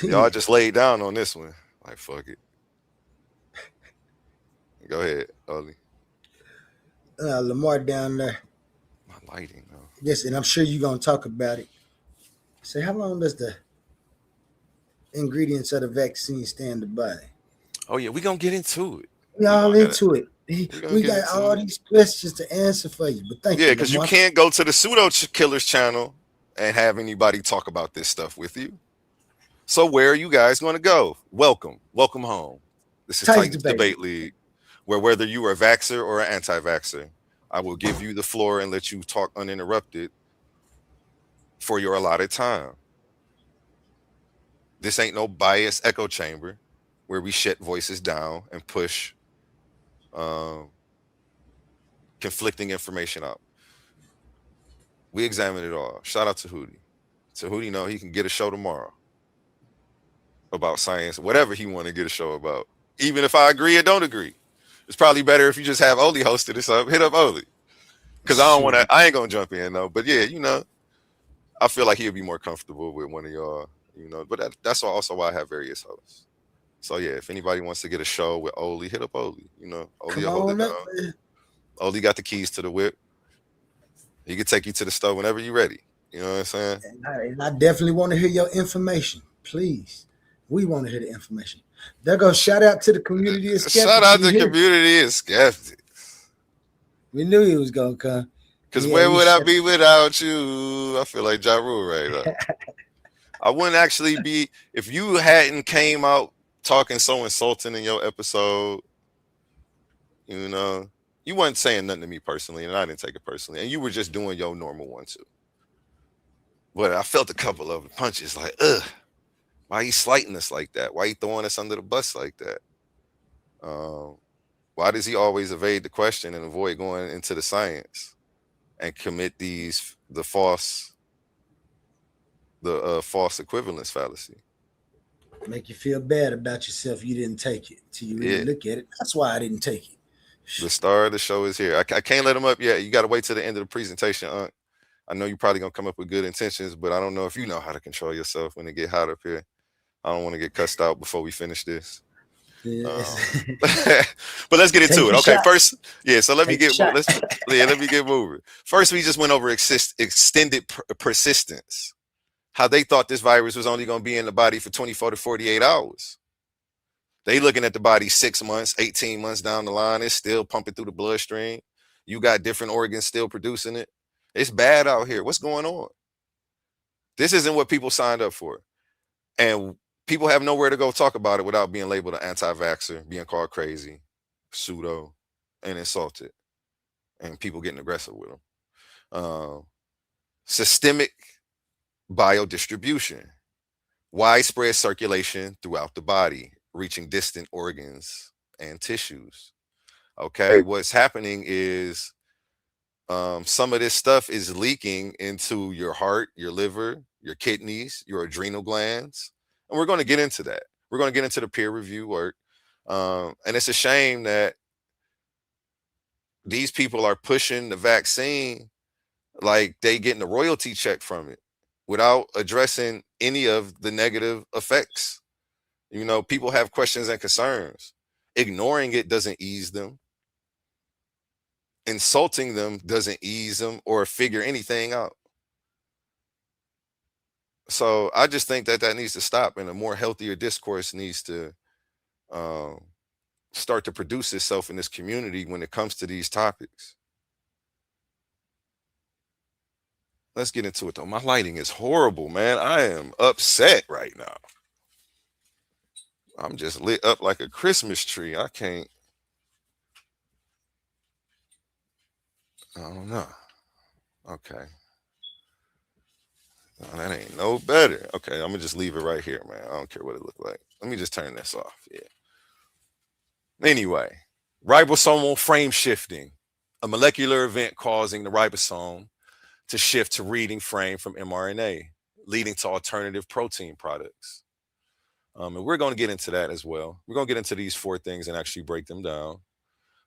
Y'all just laid down on this one. Like fuck it. Go ahead, Oli. Lamar down there. My lighting though. Yes, and I'm sure you're gonna talk about it. Say, how long does the ingredients of the vaccine stay in the body? Oh yeah, we gonna get into it. We We all gonna get into it. we gonna We get got into all it. these questions to answer for you. But thank Yeah, you, because you Lamar. can't go to the pseudo killers channel and have anybody talk about this stuff with you. So where are you guys going to go? Welcome home. This is Titans Titans debate. Debate League, where whether you are a vaxxer or an anti-vaxxer, I will give you the floor and let you talk uninterrupted for your allotted time. This ain't no biased echo chamber where we shut voices down and push um, conflicting information out. We examine it all. Shout out to Hootie. So Hootie know he can get a show tomorrow about science, whatever he want to get a show about. Even if I agree or don't agree. It's probably better if you just have Oli hosted this up. Hit up Oli. Because Shoot. I ain't gonna jump in though. But yeah, you know, I feel like he'll be more comfortable with one of y'all, you know. But that's also why I have various hosts. So yeah, if anybody wants to get a show with Oli, hit up Oli. You know, Oli Come will hold it on down. up, man. Oli got the keys to the whip. He can take you to the stove whenever you're ready. You know what I'm saying? And I definitely want to hear your information. Please. We want to hear the information. There goes shout out to the community of Shout skeptics. out We to here. community and skeptics. We knew he was gonna come. Because Yeah, where we would I shut. be without you? I feel like Ja Rule right now. I wouldn't actually be if you hadn't came out talking so insulting in your episode. You know, you weren't saying nothing to me personally, and I didn't take it personally. And you were just doing your normal one too. But I felt a couple of punches like, ugh, why he slighting us like that? Why he throwing us under the bus like that? Why does he always evade the question and avoid going into the science and commit the false equivalence fallacy? Make you feel bad about yourself. You didn't take it till you really Yeah. look at it. That's why I didn't take it. The star of the show is here. I can't let him up yet. You got to wait till the end of the presentation, Unc. I know you're probably going to come up with good intentions, but I don't know if you know how to control yourself when it get hot up here. I don't want to get cussed out before we finish this. Yes. But let's get into Take it. your Okay, shot. first, yeah. So let me Take your get shot. let me get moving. First, we just went over extended persistence. How they thought this virus was only going to be in the body for 24 to 48 hours. They looking at the body 6 months, 18 months down the line. It's still pumping through the bloodstream. You got different organs still producing it. It's bad out here. What's going on? This isn't what people signed up for. And people have nowhere to go talk about it without being labeled an anti-vaxxer, being called crazy, pseudo, and insulted. And people getting aggressive with them. Systemic biodistribution. widespread circulation throughout the body, reaching distant organs and tissues. Okay, what's happening is some of this stuff is leaking into your heart, your liver, your kidneys, your adrenal glands. And we're going to get into that. We're going to get into the peer review work. And it's a shame that these people are pushing the vaccine like they getting a royalty check from it without addressing any of the negative effects. You know, people have questions and concerns. Ignoring it doesn't ease them. Insulting them doesn't ease them or figure anything out. So I just think that that needs to stop, and a more healthier discourse needs to start to produce itself in this community when it comes to these topics. Let's get into it though. My lighting is horrible, man. I am upset right now. I'm just lit up like a Christmas tree. I can't. I don't know. Okay. No, that ain't no better. Okay, I'm gonna just leave it right here, man. I don't care what it look like. Let me just turn this off. Yeah. Anyway, ribosomal frame shifting, a molecular event causing the ribosome to shift to reading frame from mRNA, leading to alternative protein products. And we're going to get into that as well. We're going to get into these 4 things and actually break them down.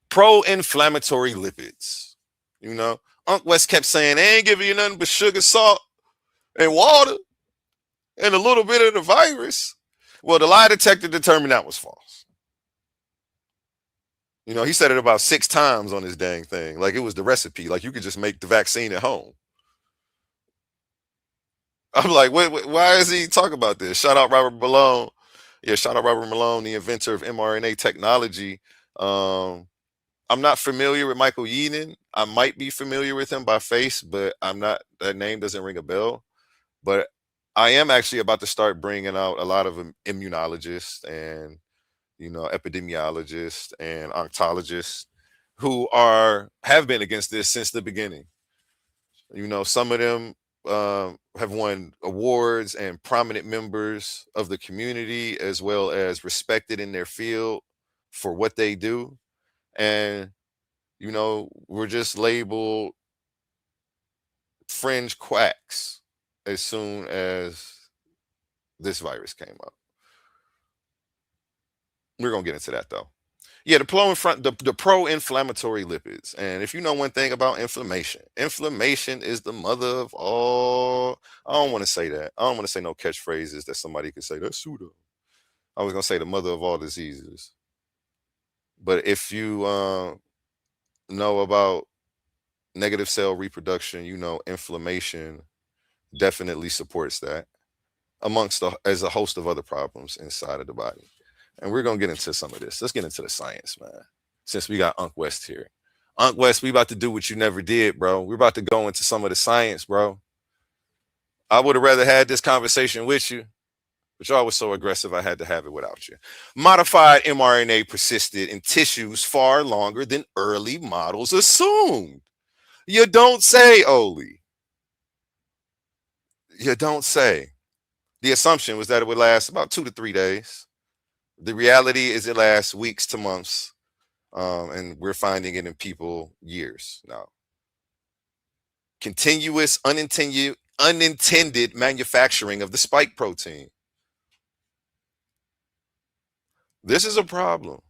Pro-inflammatory lipids. You know, Unc West kept saying, they ain't giving you nothing but sugar, salt, and water, and a little bit of the virus. Well, the lie detector determined that was false. You know, he said it about 6 times on this dang thing. Like it was the recipe. Like you could just make the vaccine at home. I'm like, why is he talking about this? Shout out Robert Malone. Yeah, shout out Robert Malone, the inventor of mRNA technology. I'm not familiar with Michael Yeadon. I might be familiar with him by face, but I'm not. That name doesn't ring a bell. But I am actually about to start bringing out a lot of immunologists and, you know, epidemiologists and oncologists who have been against this since the beginning. You know, some of them have won awards and prominent members of the community, as well as respected in their field for what they do. And, you know, we're just labeled fringe quacks as soon as this virus came up. We're going to get into that though. Yeah, the pro-inflammatory lipids. And if you know one thing about inflammation is the mother of all. I don't want to say that. I don't want to say no catchphrases that somebody could say. That's pseudo. I was going to say the mother of all diseases. But if you know about negative cell reproduction, you know inflammation definitely supports that, amongst as a host of other problems inside of the body. And we're going to get into some of this. Let's get into the science, man. Since we got Unc West here. Unc West, we about to do what you never did, bro. We're about to go into some of the science, bro. I would have rather had this conversation with you, but y'all was so aggressive, I had to have it without you. Modified mRNA persisted in tissues far longer than early models assumed. You don't say, Oli. You don't say. The assumption was that it would last about 2 to 3 days. The reality is it lasts weeks to months, and we're finding it in people years now. Continuous unintended manufacturing of the spike protein. This is a problem,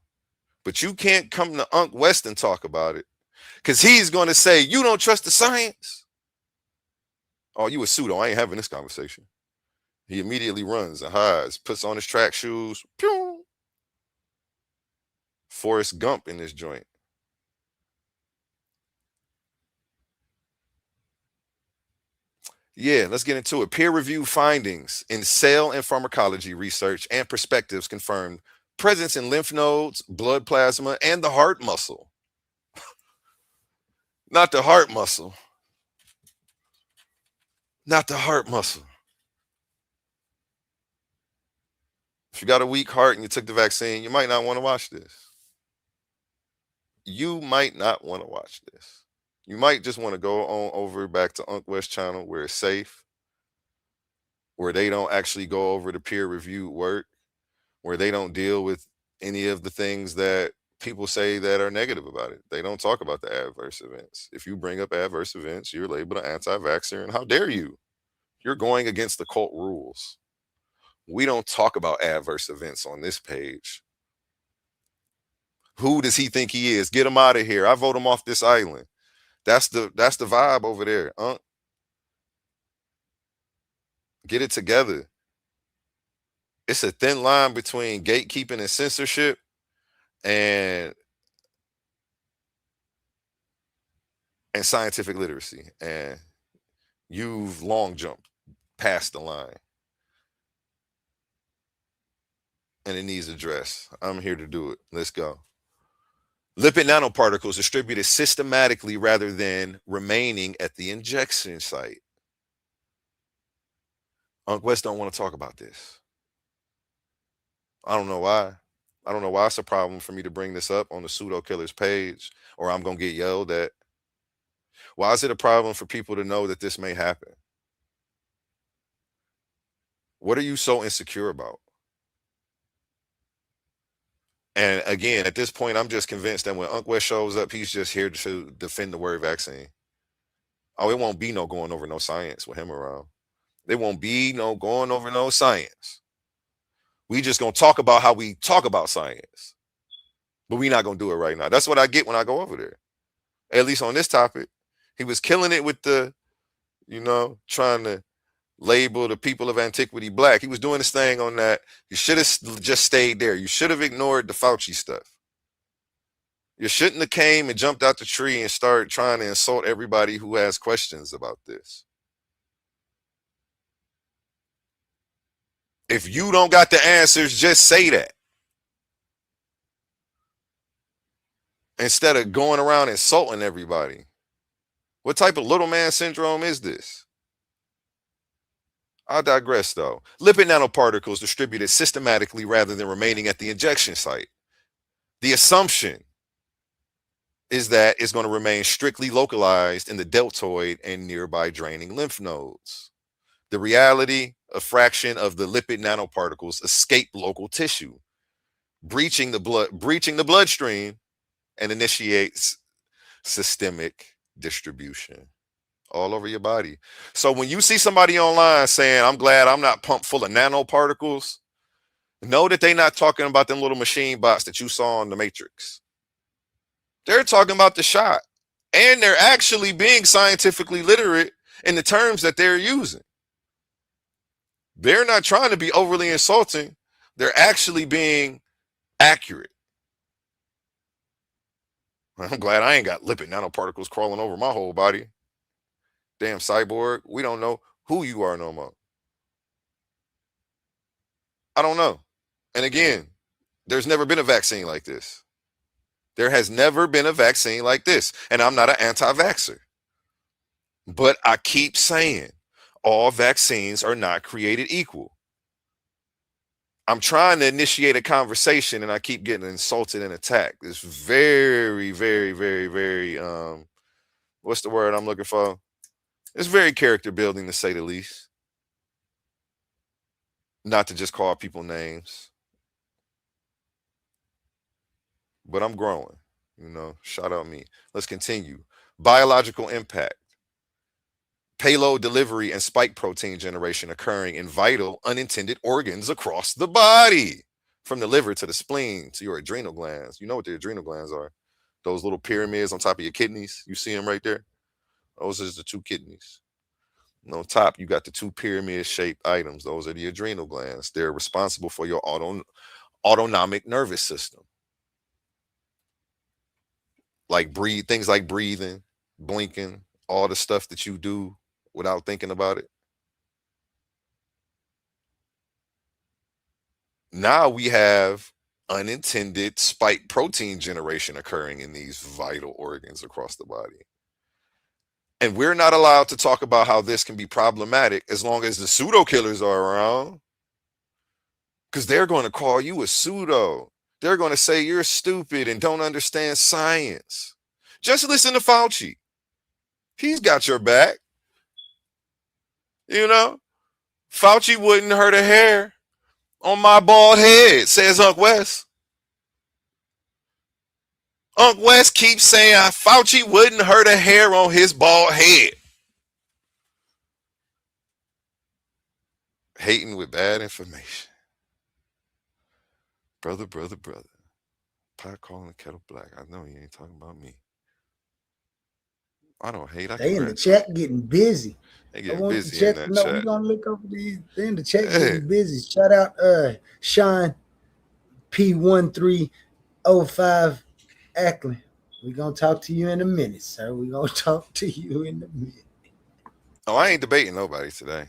but you can't come to Unc West and talk about it because he's going to say, you don't trust the science. Oh, you a pseudo. I ain't having this conversation. He immediately runs and hides, puts on his track shoes. Pew! Forrest Gump in this joint. Yeah, let's get into it. Peer-reviewed findings in cell and pharmacology research and perspectives confirmed presence in lymph nodes, blood plasma, and the heart muscle. Not the heart muscle. Not the heart muscle. If you got a weak heart and you took the vaccine, you might not want to watch this. You might not want to watch this. You might just want to go on over back to Unc West channel where it's safe. where they don't actually go over the peer-reviewed work, where they don't deal with any of the things that people say that are negative about it. They don't talk about the adverse events. If you bring up adverse events, you're labeled an anti-vaxxer, and how dare you? You're going against the cult rules. We don't talk about adverse events on this page. Who does he think he is? Get him out of here. I vote him off this island. That's the vibe over there. Get it together. It's a thin line between gatekeeping and censorship and scientific literacy. And you've long jumped past the line. And it needs address. I'm here to do it. Let's go. Lipid nanoparticles distributed systematically rather than remaining at the injection site. Unc West don't want to talk about this. I don't know why. I don't know why it's a problem for me to bring this up on the pseudo killers page, or I'm going to get yelled at. Why is it a problem for people to know that this may happen? What are you so insecure about? And again, at this point, I'm just convinced that when Unc West shows up, he's just here to defend the word vaccine. Oh, it won't be no going over no science with him around. There won't be no going over no science. We just going to talk about how we talk about science. But we're not going to do it right now. That's what I get when I go over there. At least on this topic. He was killing it with the, trying to label the people of antiquity black. He was doing this thing on that. You should have just stayed there. You should have ignored the Fauci stuff. You shouldn't have came and jumped out the tree and started trying to insult everybody who has questions about this. If you don't got the answers, just say that. Instead of going around insulting everybody. What type of little man syndrome is this? I digress, though. Lipid nanoparticles distributed systematically rather than remaining at the injection site. The assumption is that it's going to remain strictly localized in the deltoid and nearby draining lymph nodes. The reality, a fraction of the lipid nanoparticles escape local tissue, breaching the bloodstream, and initiates systemic distribution all over your body. So when you see somebody online saying, I'm glad I'm not pumped full of nanoparticles, know that they're not talking about them little machine bots that you saw on the Matrix. They're talking about the shot. And they're actually being scientifically literate in the terms that they're using. They're not trying to be overly insulting. They're actually being accurate. I'm glad I ain't got lipid nanoparticles crawling over my whole body. Damn cyborg, we don't know who you are no more. I don't know. And again, there's never been a vaccine like this. There has never been a vaccine like this. And I'm not an anti-vaxxer. But I keep saying all vaccines are not created equal. I'm trying to initiate a conversation and I keep getting insulted and attacked. It's very, very, very, very, what's the word I'm looking for? It's very character building, to say the least. Not to just call people names. But I'm growing, shout out me. Let's continue. Biological impact. Payload delivery and spike protein generation occurring in vital unintended organs across the body, from the liver to the spleen to your adrenal glands. You know what the adrenal glands are? Those little pyramids on top of your kidneys. You see them right there? Those are the two kidneys. And on top, you got the two pyramid-shaped items. Those are the adrenal glands. They're responsible for your autonomic nervous system. Like things like breathing, blinking, all the stuff that you do without thinking about it. Now we have unintended spike protein generation occurring in these vital organs across the body. And we're not allowed to talk about how this can be problematic as long as the pseudo killers are around. Because they're going to call you a pseudo. They're going to say you're stupid and don't understand science. Just listen to Fauci. He's got your back. Fauci wouldn't hurt a hair on my bald head, says Unc West. Unc West keeps saying Fauci wouldn't hurt a hair on his bald head. Hating with bad information. Brother. Pot calling the kettle black. I know you ain't talking about me. I don't hate. They in the chat getting busy. They I getting want the busy chat in to that know chat. we're gonna look over these. They in the chat getting busy. Shout out Sean P1305 Ackland. We're gonna talk to you in a minute, sir. We're gonna talk to you in a minute. Oh, I ain't debating nobody today.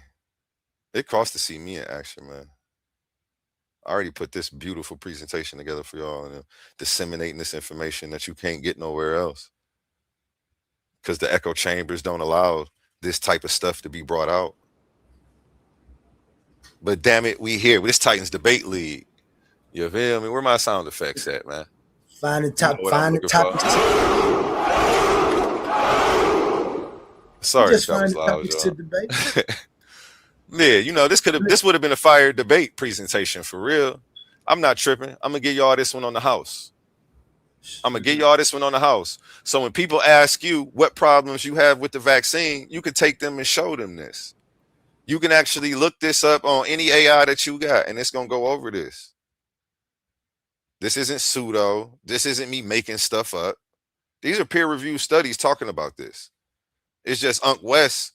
It costs to see me in action, man. I already put this beautiful presentation together for y'all and disseminating this information that you can't get nowhere else. Because the echo chambers don't allow this type of stuff to be brought out. But damn it, we here. This Titans Debate League. You feel me? Where my sound effects at, man? Find the top. You know Find the topics. Sorry, just that find was the loud, topics y'all. to debate. Yeah, you know, this would have been a fire debate presentation for real. I'm not tripping. I'm gonna give y'all this one on the house. So when people ask you what problems you have with the vaccine, you can take them and show them this. You can actually look this up on any AI that you got, and it's gonna go over this. This isn't pseudo. This isn't me making stuff up. These are peer-reviewed studies talking about this. It's just Unc West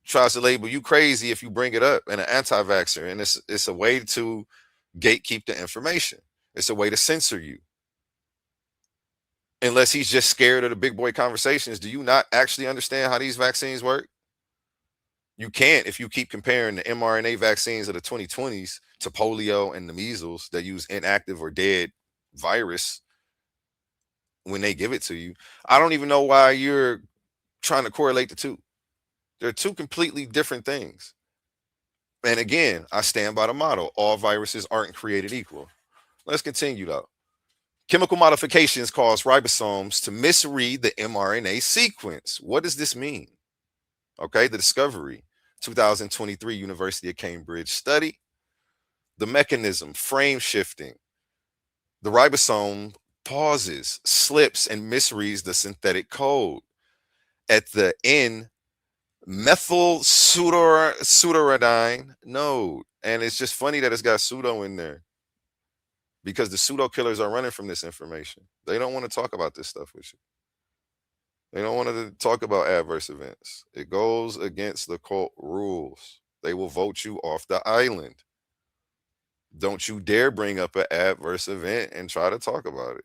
tries to label you crazy if you bring it up, and an anti-vaxxer, and it's a way to gatekeep the information. It's a way to censor you. Unless he's just scared of the big boy conversations. Do you not actually understand how these vaccines work? You can't if you keep comparing the mRNA vaccines of the 2020s to polio and the measles that use inactive or dead virus when they give it to you. I don't even know why you're trying to correlate the two. They're two completely different things. And again, I stand by the motto: all viruses aren't created equal. Let's continue though. Chemical modifications cause ribosomes to misread the mRNA sequence. What does this mean? Okay, the discovery, 2023 University of Cambridge study. The mechanism, frame shifting. The ribosome pauses, slips, and misreads the synthetic code at the N methyl pseudoradine node. And it's just funny that it's got pseudo in there because the pseudo killers are running from this information. They don't want to talk about this stuff with you. They don't want to talk about adverse events. It goes against the cult rules. They will vote you off the island. Don't you dare bring up an adverse event and try to talk about it.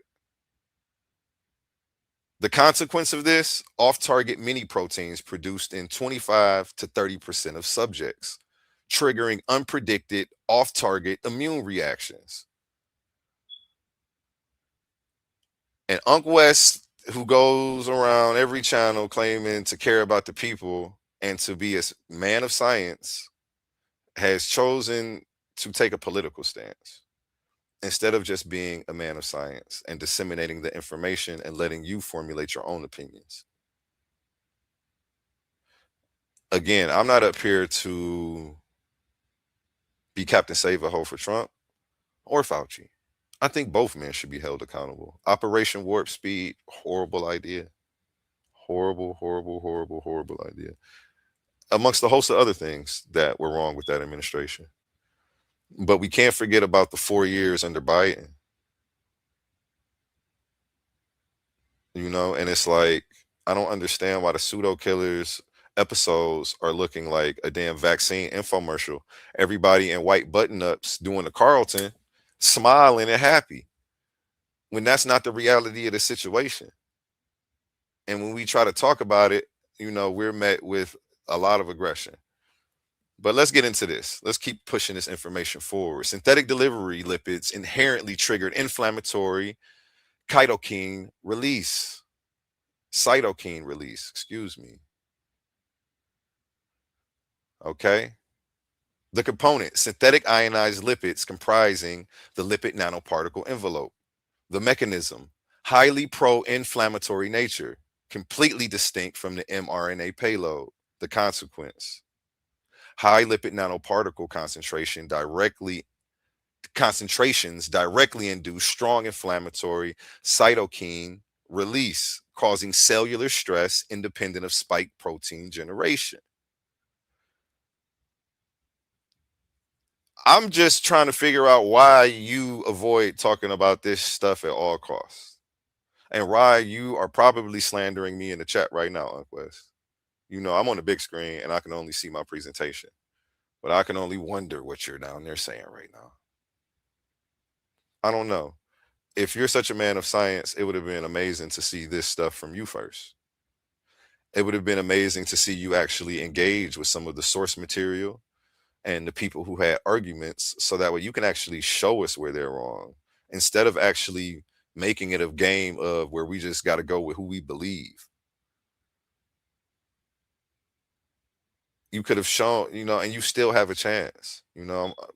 The consequence of this, off-target mini proteins produced in 25 to 30% of subjects, triggering unpredicted off-target immune reactions. And Unc West, who goes around every channel claiming to care about the people and to be a man of science, has chosen to take a political stance instead of just being a man of science and disseminating the information and letting you formulate your own opinions. Again, I'm not up here to be Captain Save-A-Ho for Trump or Fauci. I think both men should be held accountable. Operation Warp Speed, horrible idea. Horrible idea. Amongst a host of other things that were wrong with that administration. But we can't forget about the 4 years under Biden. You know, and it's like, I don't understand why the pseudo killers episodes are looking like a damn vaccine infomercial. Everybody in white button-ups doing the Carlton, smiling and happy, when that's not the reality of the situation. And when we try to talk about it, you know, we're met with a lot of aggression. But let's get into this. Let's keep pushing this information forward. Synthetic delivery lipids inherently triggered inflammatory cytokine release. Excuse me. Okay. The component, synthetic ionized lipids comprising the lipid nanoparticle envelope. The mechanism, highly pro-inflammatory nature, completely distinct from the mRNA payload. The consequence, High lipid nanoparticle concentrations directly induce strong inflammatory cytokine release, causing cellular stress independent of spike protein generation. I'm just trying to figure out why you avoid talking about this stuff at all costs, and why you are probably slandering me in the chat right now, Unc West. I'm on the big screen and I can only see my presentation, but I can only wonder what you're down there saying right now. I don't know. If you're such a man of science, it would have been amazing to see this stuff from you first. It would have been amazing to see you actually engage with some of the source material and the people who had arguments, so that way you can actually show us where they're wrong, instead of actually making it a game of where we just got to go with who we believe. You could have shown, and you still have a chance.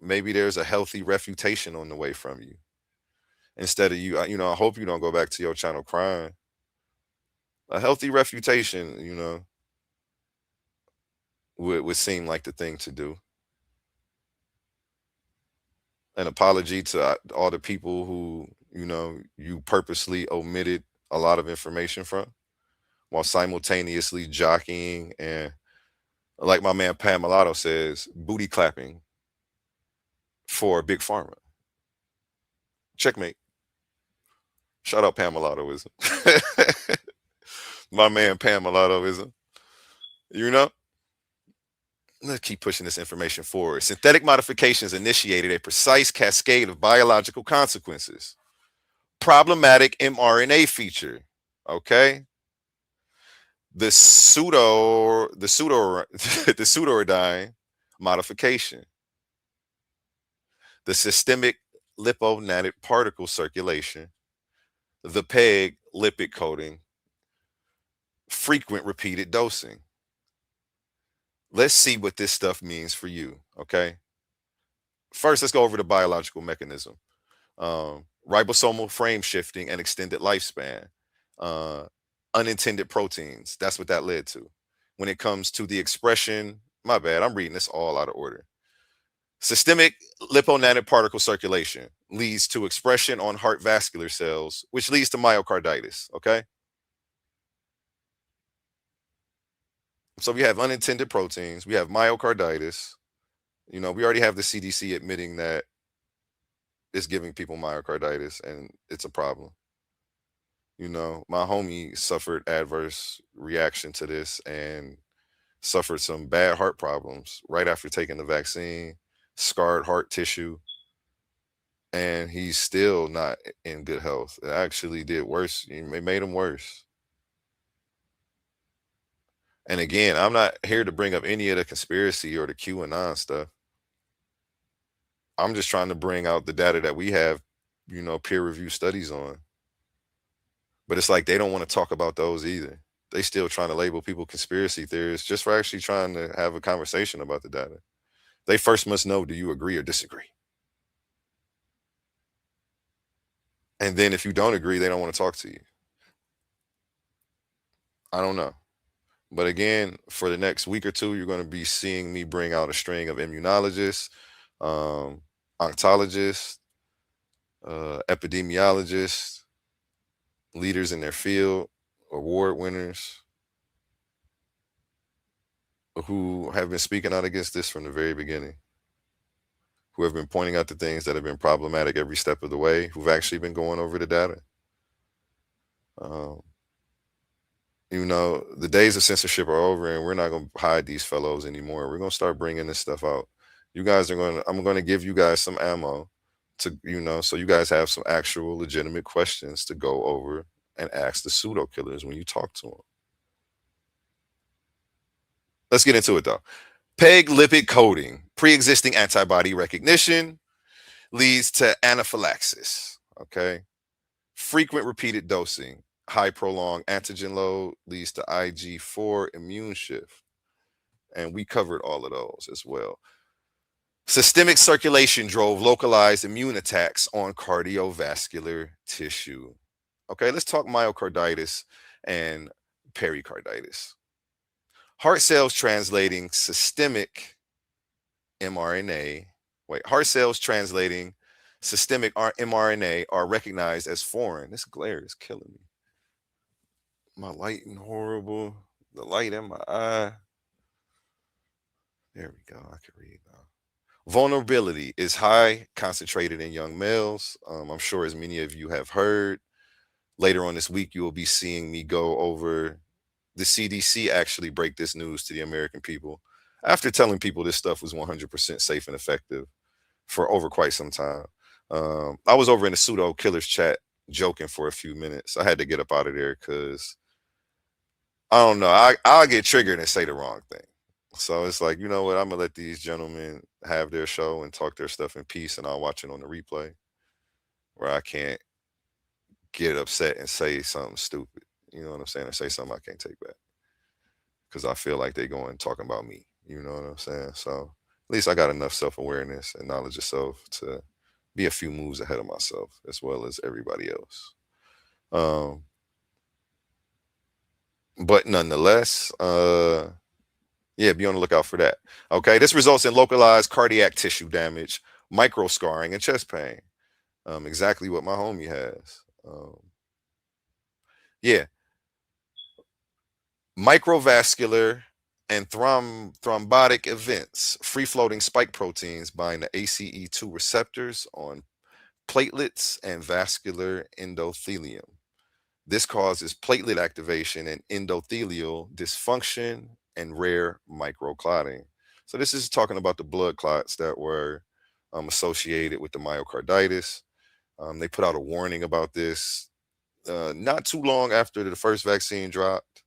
Maybe there's a healthy refutation on the way from you. Instead of you, I hope you don't go back to your channel crying. A healthy refutation, would seem like the thing to do. An apology to all the people who, you purposely omitted a lot of information from, while simultaneously jockeying and, like my man Pam Mulatto says, booty clapping for Big Pharma. Checkmate. Shout out Pam Mulattoism. My man Pam Mulattoism. Let's keep pushing this information forward. Synthetic modifications initiated a precise cascade of biological consequences. Problematic mRNA feature. Okay. The pseudouridine modification. The systemic lipid circulation. The PEG lipid coating. Frequent repeated dosing. Let's see what this stuff means for you, okay? First, let's go over the biological mechanism. Ribosomal frame shifting and extended lifespan. Unintended proteins, that's what that led to. When it comes to the expression, my bad, I'm reading this all out of order. Systemic lipid circulation leads to expression on heart vascular cells, which leads to myocarditis, okay? So we have unintended proteins, we have myocarditis. We already have the CDC admitting that it's giving people myocarditis and it's a problem. My homie suffered adverse reaction to this and suffered some bad heart problems right after taking the vaccine, scarred heart tissue, and he's still not in good health. It actually did worse. It made him worse. And again, I'm not here to bring up any of the conspiracy or the QAnon stuff. I'm just trying to bring out the data that we have, peer-reviewed studies on. But it's like they don't want to talk about those either. They still trying to label people conspiracy theorists just for actually trying to have a conversation about the data. They first must know, do you agree or disagree? And then if you don't agree, they don't want to talk to you. I don't know. But again, for the next week or two, you're going to be seeing me bring out a string of immunologists, oncologists, epidemiologists, leaders in their field, award winners, who have been speaking out against this from the very beginning, who have been pointing out the things that have been problematic every step of the way, who've actually been going over the data. The days of censorship are over, and we're not going to hide these fellows anymore. We're going to start bringing this stuff out. I'm going to give you guys some ammo to, so you guys have some actual legitimate questions to go over and ask the pseudo killers when you talk to them. Let's get into it though. PEG lipid coating, pre-existing antibody recognition, leads to anaphylaxis. Okay. Frequent repeated dosing, high prolonged antigen load leads to IG4 immune shift. And we covered all of those as well. Systemic circulation drove localized immune attacks on cardiovascular tissue. Okay, let's talk myocarditis and pericarditis. Heart cells translating systemic mRNA. Wait, heart cells translating systemic mRNA are recognized as foreign. This glare is killing me. My lighting horrible. The light in my eye. There we go. I can read now. Vulnerability is high, concentrated in young males. I'm sure as many of you have heard. Later on this week, you will be seeing me go over the CDC actually break this news to the American people after telling people this stuff was 100% safe and effective for over quite some time. I was over in the pseudo killers chat joking for a few minutes. I had to get up out of there because I don't know. I'll get triggered and say the wrong thing. So it's like, you know what? I'm gonna let these gentlemen have their show and talk their stuff in peace, and I'll watch it on the replay where I can't get upset and say something stupid. You know what I'm saying? Or say something I can't take back because I feel like they going talking about me. You know what I'm saying? So at least I got enough self-awareness and knowledge of self to be a few moves ahead of myself as well as everybody else. But nonetheless, yeah, be on the lookout for that. Okay, this results in localized cardiac tissue damage, micro scarring, and chest pain. Exactly what my homie has. Yeah, microvascular and thrombotic events, free-floating spike proteins bind the ACE2 receptors on platelets and vascular endothelium. This causes platelet activation and endothelial dysfunction and rare microclotting. So this is talking about the blood clots that were associated with the myocarditis. They put out a warning about this not too long after the first vaccine dropped.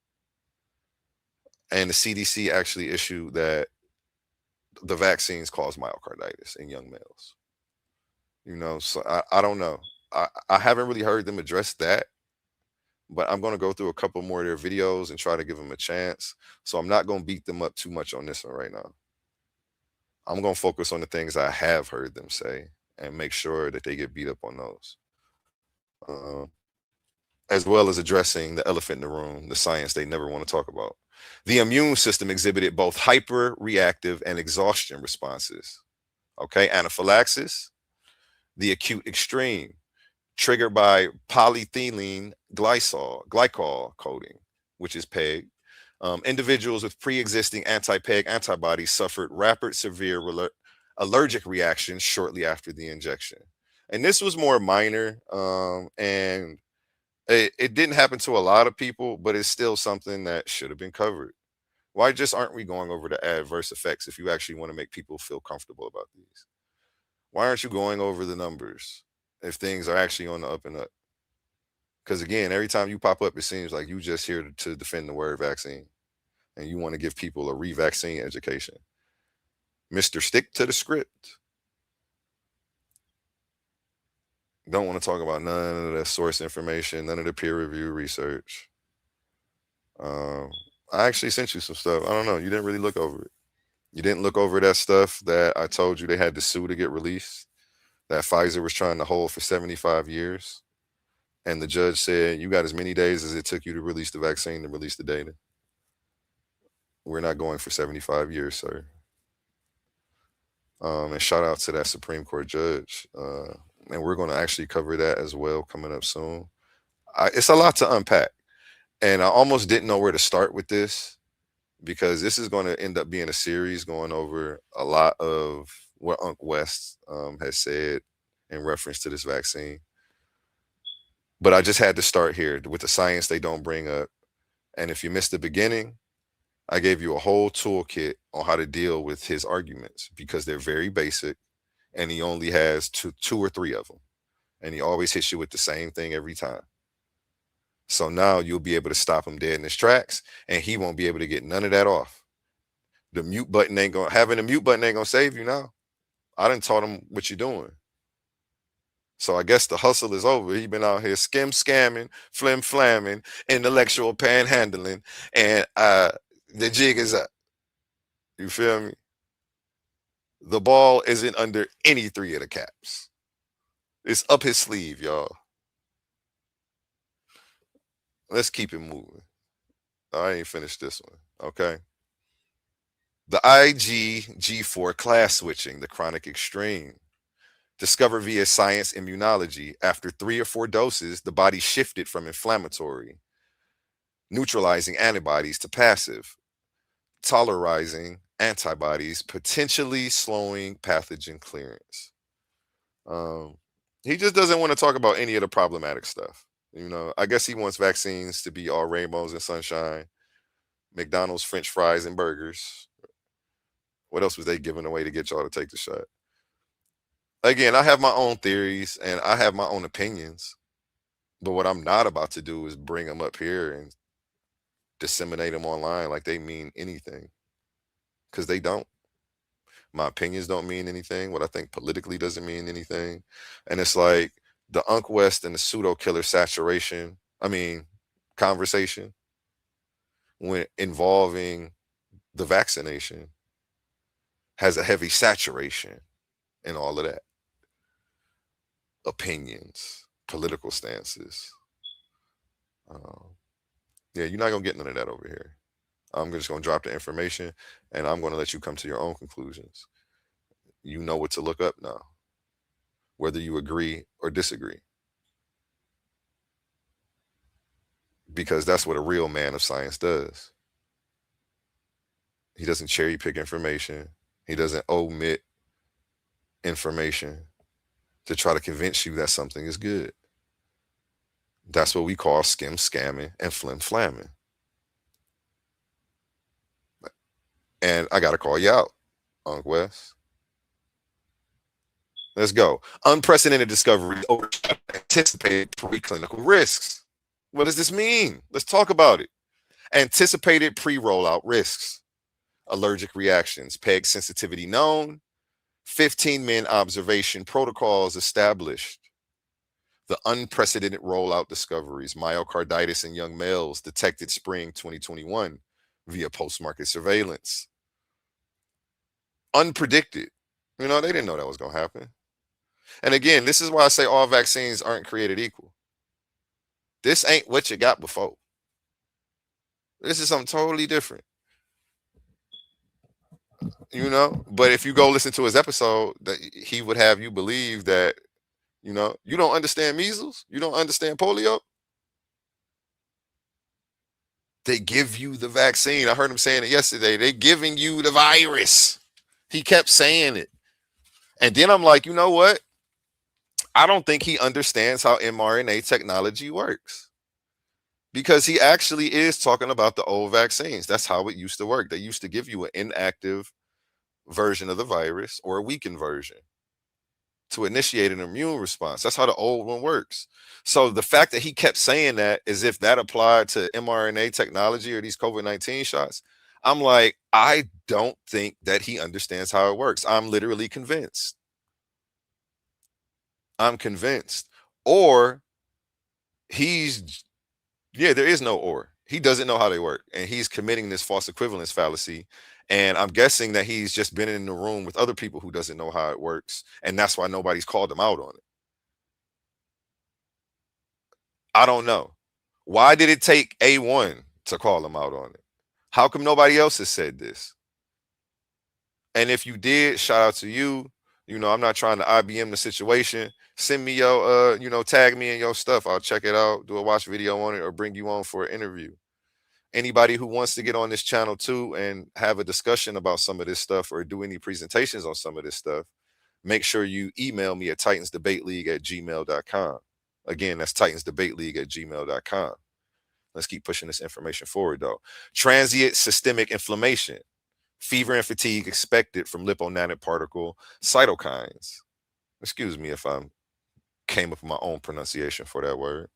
And the CDC actually issued that the vaccines cause myocarditis in young males. You know, so I don't know. I haven't really heard them address that, but I'm going to go through a couple more of their videos and try to give them a chance. So I'm not going to beat them up too much on this one right now. I'm going to focus on the things I have heard them say and make sure that they get beat up on those. As well as addressing the elephant in the room, the science they never want to talk about. The immune system exhibited both hyper-reactive and exhaustion responses. Okay, anaphylaxis, the acute extreme, triggered by polyethylene glycol coating, which is PEG. Individuals with pre-existing anti-PEG antibodies suffered rapid, severe allergic reactions shortly after the injection. And this was more minor, and it didn't happen to a lot of people, but it's still something that should have been covered. Why just aren't we going over the adverse effects if you actually want to make people feel comfortable about these? Why aren't you going over the numbers if things are actually on the up and up? Because again, every time you pop up, it seems like you just here to defend the word vaccine and you want to give people a re-vaccine education. Mr. Stick to the script. Don't want to talk about none of the source information, none of the peer review research. I actually sent you some stuff. I don't know. You didn't really look over it. You didn't look over that stuff that I told you they had to sue to get released, that Pfizer was trying to hold for 75 years. And the judge said, you got as many days as it took you to release the vaccine to release the data. We're not going for 75 years, sir. And shout out to that Supreme Court judge. And we're going to actually cover that as well coming up soon. It's a lot to unpack. And I almost didn't know where to start with this because this is going to end up being a series going over a lot of what Unc West has said in reference to this vaccine. But I just had to start here with the science they don't bring up. And if you missed the beginning, I gave you a whole toolkit on how to deal with his arguments because they're very basic and he only has two or three of them. And he always hits you with the same thing every time. So now you'll be able to stop him dead in his tracks and he won't be able to get none of that off. The mute button ain't going, having a mute button ain't going to save you now. I done taught him what you're doing. So I guess the hustle is over. He been out here scamming, flamming, intellectual panhandling, and the jig is up. You feel me? The ball isn't under any three of the caps. It's up his sleeve, y'all. Let's keep it moving. I ain't finished this one, okay? The IgG4 class switching, the chronic extreme. Discovered via science immunology. After 3 or 4 doses, the body shifted from inflammatory, neutralizing antibodies to passive, tolerizing antibodies, potentially slowing pathogen clearance. He just doesn't want to talk about any of the problematic stuff. I guess he wants vaccines to be all rainbows and sunshine, McDonald's, French fries, and burgers. What else was they giving away to get y'all to take the shot? Again, I have my own theories and I have my own opinions, but what I'm not about to do is bring them up here and disseminate them online like they mean anything, because they don't. My opinions don't mean anything. What I think politically doesn't mean anything. And it's like the Unk West and the pseudo killer conversation when involving the vaccination has a heavy saturation in all of that. Opinions, political stances. Yeah, you're not going to get none of that over here. I'm just going to drop the information and I'm going to let you come to your own conclusions. You know what to look up now, whether you agree or disagree. Because that's what a real man of science does. He doesn't cherry pick information. He doesn't omit information to try to convince you that something is good. That's what we call skim scamming and flim flamming. And I got to call you out, Unc West. Let's go. Unprecedented discovery over anticipated preclinical risks. What does this mean? Let's talk about it. Anticipated pre-rollout risks. Allergic reactions, PEG sensitivity known, 15-min observation protocols established. The unprecedented rollout discoveries, myocarditis in young males detected spring 2021 via post-market surveillance. Unpredicted. They didn't know that was going to happen. And again, this is why I say all vaccines aren't created equal. This ain't what you got before. This is something totally different. But if you go listen to his episode, that he would have you believe that, you don't understand measles, you don't understand polio. They give you the vaccine. I heard him saying it yesterday. They're giving you the virus. He kept saying it. And then I'm like, you know what? I don't think he understands how mRNA technology works, because he actually is talking about the old vaccines. That's how it used to work. They used to give you an inactive version of the virus or a weakened version to initiate an immune response. That's how the old one works. So the fact that he kept saying that as if that applied to mRNA technology or these COVID-19 shots, I'm like, I don't think that he understands how it works. I'm literally convinced. I'm convinced. Or there is no or. He doesn't know how they work, and he's committing this false equivalence fallacy. And I'm guessing that he's just been in the room with other people who doesn't know how it works, and that's why nobody's called him out on it. I don't know. Why did it take A1 to call him out on it? How come nobody else has said this? And if you did, shout out to you. I'm not trying to IBM the situation. Send me your, tag me in your stuff. I'll check it out, do a watch video on it, or bring you on for an interview. Anybody who wants to get on this channel too and have a discussion about some of this stuff or do any presentations on some of this stuff, make sure you email me at titansdebateleague@gmail.com. Again, that's titansdebateleague@gmail.com. Let's keep pushing this information forward, though. Transient systemic inflammation. Fever and fatigue expected from liponanoparticle cytokines. Excuse me if I came up with my own pronunciation for that word.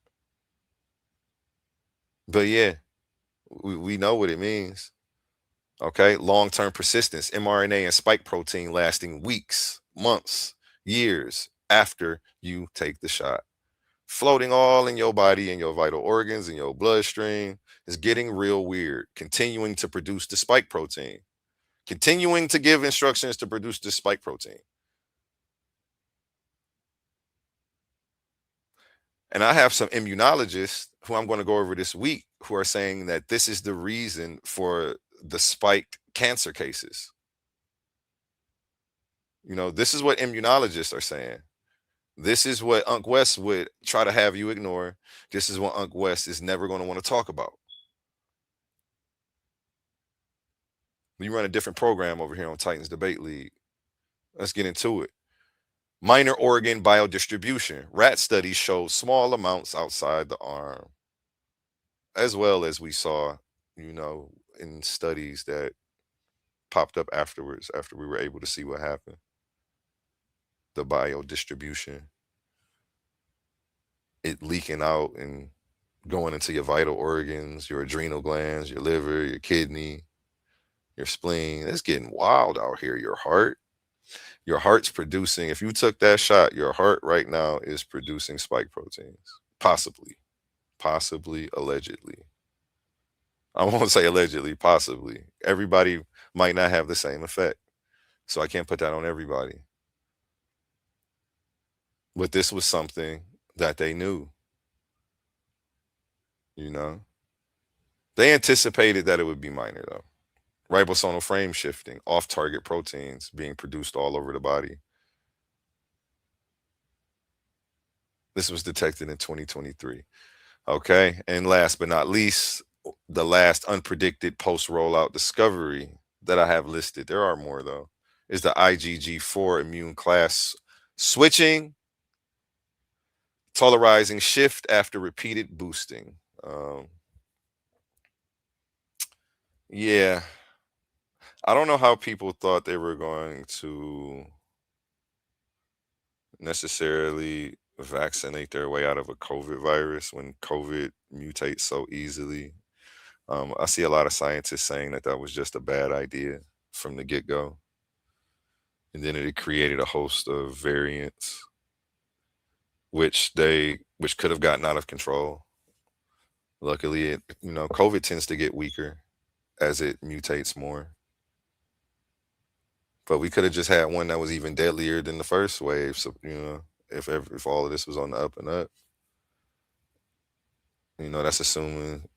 But yeah, we know what it means. Okay, long-term persistence, mRNA and spike protein lasting weeks, months, years after you take the shot. Floating all in your body and your vital organs and your bloodstream is getting real weird. Continuing to produce the spike protein. Continuing to give instructions to produce the spike protein. And I have some immunologists who I'm going to go over this week who are saying that this is the reason for the spiked cancer cases. This is what immunologists are saying. This is what Unc West would try to have you ignore. This is what Unc West is never going to want to talk about. You run a different program over here on Titans Debate League. Let's get into it. Minor organ biodistribution. Rat studies show small amounts outside the arm, as well as we saw, in studies that popped up afterwards, after we were able to see what happened. The biodistribution, it leaking out and going into your vital organs, your adrenal glands, your liver, your kidney, your spleen. It's getting wild out here. Your heart's producing, if you took that shot, your heart right now is producing spike proteins. Possibly, allegedly. I won't say allegedly, possibly. Everybody might not have the same effect. So I can't put that on everybody. But this was something that they knew. They anticipated that it would be minor, though. Ribosomal frame shifting, off-target proteins being produced all over the body. This was detected in 2023. Okay, and last but not least, the last unpredicted post-rollout discovery that I have listed, there are more though, is the IgG4 immune class switching, tolerizing shift after repeated boosting. Yeah, I don't know how people thought they were going to necessarily vaccinate their way out of a COVID virus when COVID mutates so easily. I see a lot of scientists saying that was just a bad idea from the get-go. And then it created a host of variants, which could have gotten out of control. Luckily, COVID tends to get weaker as it mutates more. But we could have just had one that was even deadlier than the first wave. So, if all of this was on the up and up, that's assuming,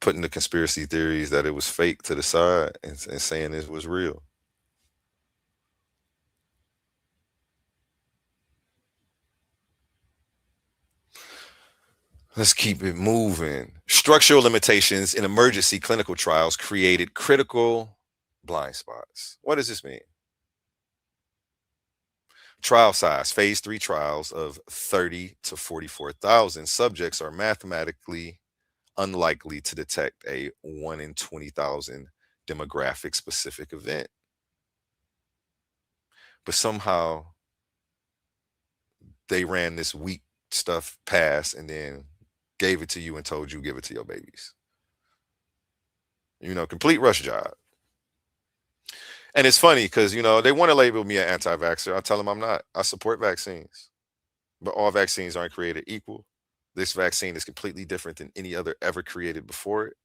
putting the conspiracy theories that it was fake to the side and saying it was real. Let's keep it moving. Structural limitations in emergency clinical trials created critical blind spots. What does this mean? Trial size, phase 3 trials of 30 to 44,000 subjects are mathematically unlikely to detect a 1 in 20,000 demographic specific event. But somehow they ran this weak stuff past and then gave it to you and told you give it to your babies. Complete rush job. And it's funny because, they want to label me an anti-vaxxer. I tell them I'm not. I support vaccines. But all vaccines aren't created equal. This vaccine is completely different than any other ever created before it.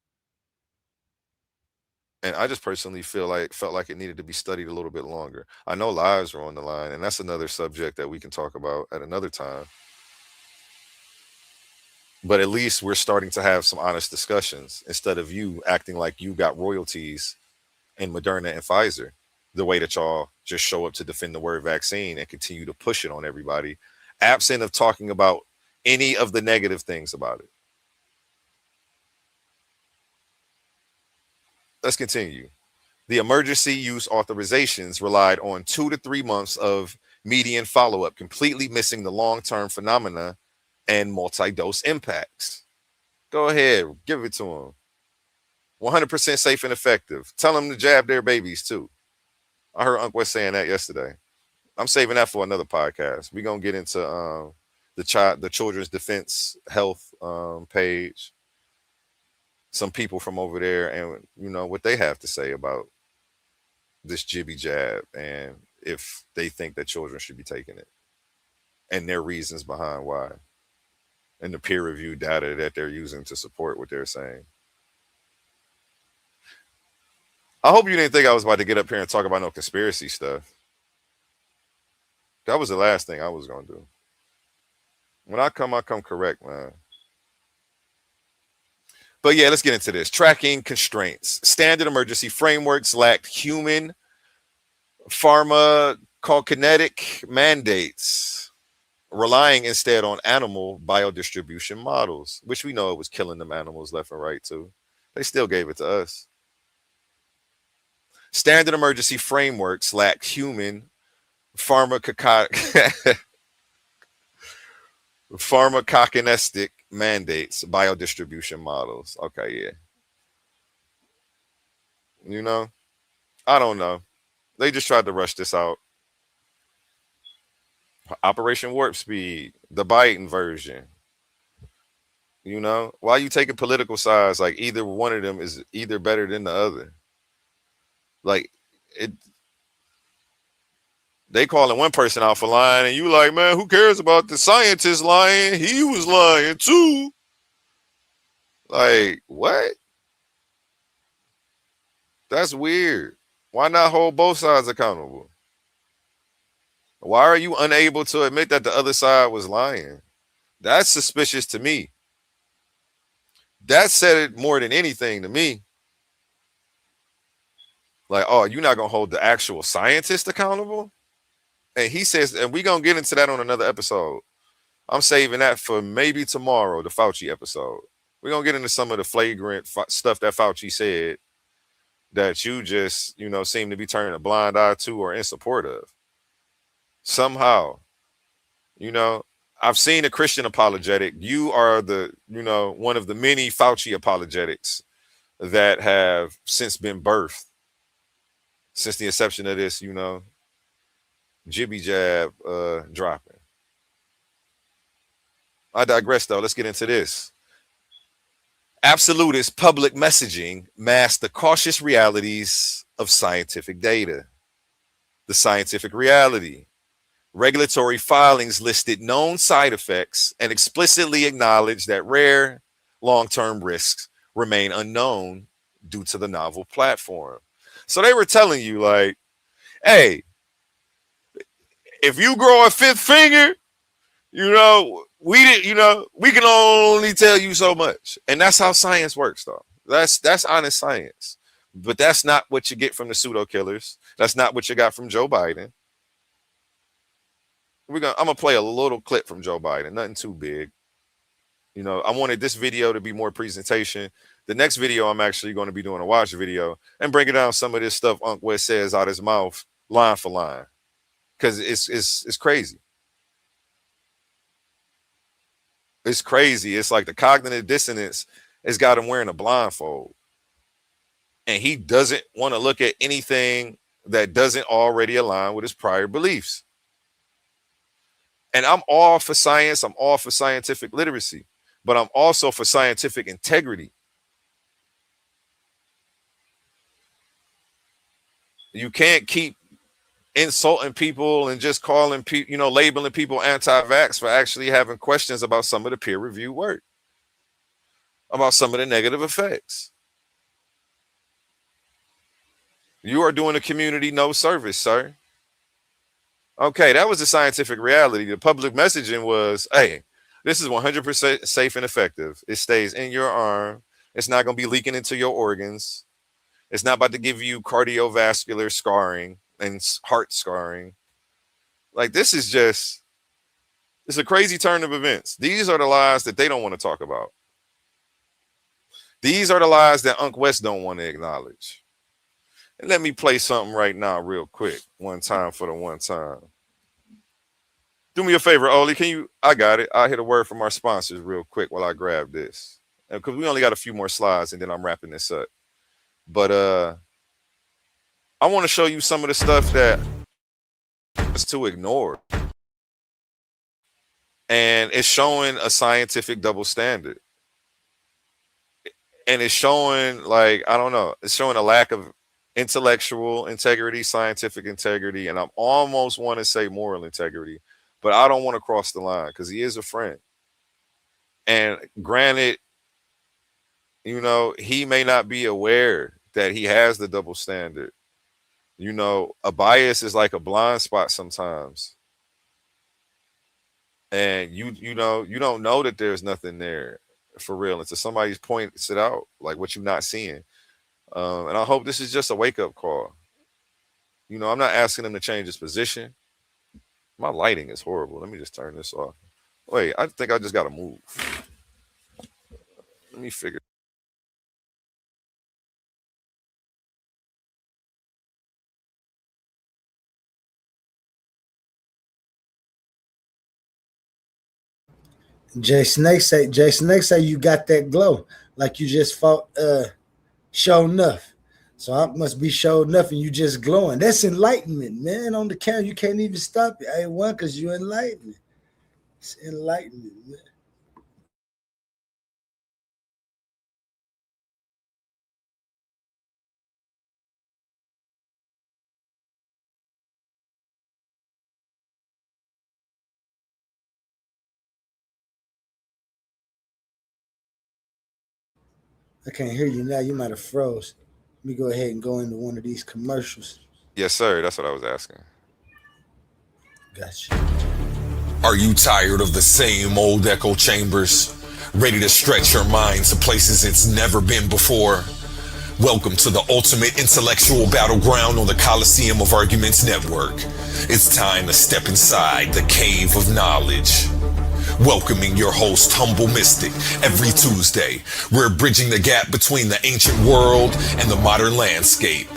And I just personally felt like it needed to be studied a little bit longer. I know lives are on the line, and that's another subject that we can talk about at another time. But at least we're starting to have some honest discussions instead of you acting like you got royalties in Moderna and Pfizer, the way that y'all just show up to defend the word vaccine and continue to push it on everybody, absent of talking about any of the negative things about it. Let's continue. The emergency use authorizations relied on 2 to 3 months of median follow-up, completely missing the long-term phenomena and multi-dose impacts. Go ahead, give it to them. 100% safe and effective. Tell them to jab their babies too. I heard Uncle West saying that yesterday. I'm saving that for another podcast. We're gonna get into the Children's Defense Health page. Some people from over there and what they have to say about this jibby jab and if they think that children should be taking it and their reasons behind why and the peer-reviewed data that they're using to support what they're saying. I hope you didn't think I was about to get up here and talk about no conspiracy stuff. That was the last thing I was going to do. When I come correct, man. But yeah, let's get into this. Tracking constraints. Standard emergency frameworks lacked human pharmacokinetic mandates, relying instead on animal biodistribution models, which we know it was killing them animals left and right too. They still gave it to us. Standard emergency frameworks lack human pharmacokinetic mandates, biodistribution models. Okay, yeah. You know, I don't know. They just tried to rush this out. Operation Warp Speed, the Biden version. You know, why are you taking political sides? Like either one of them is either better than the other. Like it, they calling one person out for lying, and you like, man, who cares about the scientist lying? He was lying too. Like what? That's weird. Why not hold both sides accountable? Why are you unable to admit that the other side was lying? That's suspicious to me. That said it more than anything to me. Like, oh, you're not gonna hold the actual scientist accountable? And he says, and we're gonna get into that on another episode. I'm saving that for maybe tomorrow, the Fauci episode. We're gonna get into some of the flagrant stuff that Fauci said that you just, you know, seem to be turning a blind eye to or in support of. Somehow, you know, I've seen a Christian apologetic. You are the, you know, one of the many Fauci apologetics that have since been birthed since the inception of this, you know, jibby jab dropping. I digress though. Let's get into this. Absolutist public messaging masks the cautious realities of scientific data. The scientific reality. Regulatory filings listed known side effects and explicitly acknowledged that rare long-term risks remain unknown due to the novel platform. So they were telling you like, hey, if you grow a fifth finger, you know, we can only tell you so much. And that's how science works though. That's honest science. But that's not what you get from the pseudo killers. That's not what you got from Joe Biden. I'm gonna play a little clip from Joe Biden, nothing too big. You know, I wanted this video to be more presentation. The next video, I'm actually going to be doing a watch video and breaking down some of this stuff Ankh West says out his mouth, line for line, because it's crazy. It's crazy. It's like the cognitive dissonance has got him wearing a blindfold, and he doesn't want to look at anything that doesn't already align with his prior beliefs. And I'm all for science. I'm all for scientific literacy, but I'm also for scientific integrity. You can't keep insulting people and just calling people, you know, labeling people anti-vax for actually having questions about some of the peer review work, about some of the negative effects. You are doing the community no service, sir. Okay, that was the scientific reality. The public messaging was, hey, this is 100% safe and effective. It stays in your arm. It's not going to be leaking into your organs. It's not about to give you cardiovascular scarring and heart scarring. Like, this is just, it's a crazy turn of events. These are the lies that they don't want to talk about. These are the lies that Ankh West don't want to acknowledge. And let me play something right now real quick. One time for the one time. Do me a favor, Oli. Can you? I got it. I'll hit a word from our sponsors real quick while I grab this. Because we only got a few more slides and then I'm wrapping this up. But I want to show you some of the stuff that is to ignore. And it's showing a scientific double standard. And it's showing, like, I don't know, it's showing a lack of intellectual integrity, scientific integrity, and I almost want to say moral integrity, but I don't want to cross the line because he is a friend. And granted, you know, he may not be aware that he has the double standard. You know, a bias is like a blind spot sometimes. And you know, you don't know that there's nothing there for real, until somebody points it out, like what you're not seeing. And I hope this is just a wake-up call. You know, I'm not asking him to change his position. My lighting is horrible. Let me just turn this off. Wait, I think I just got to move. Let me figure. Jay Snake say you got that glow, like you just fought show enough. So I must be show enough and you just glowing. That's enlightenment, man. On the camera, you can't even stop it. I ain't one because you enlightenment. It's enlightenment, man. I can't hear you now. You might have froze. Let me go ahead and go into one of these commercials. Yes, sir. That's what I was asking. Gotcha. Are you tired of the same old echo chambers? Ready to stretch your mind to places it's never been before? Welcome to the ultimate intellectual battleground on the Coliseum of Arguments Network. It's time to step inside the cave of knowledge. Welcoming your host, Humble Mystic, every Tuesday. We're bridging the gap between the ancient world and the modern landscape.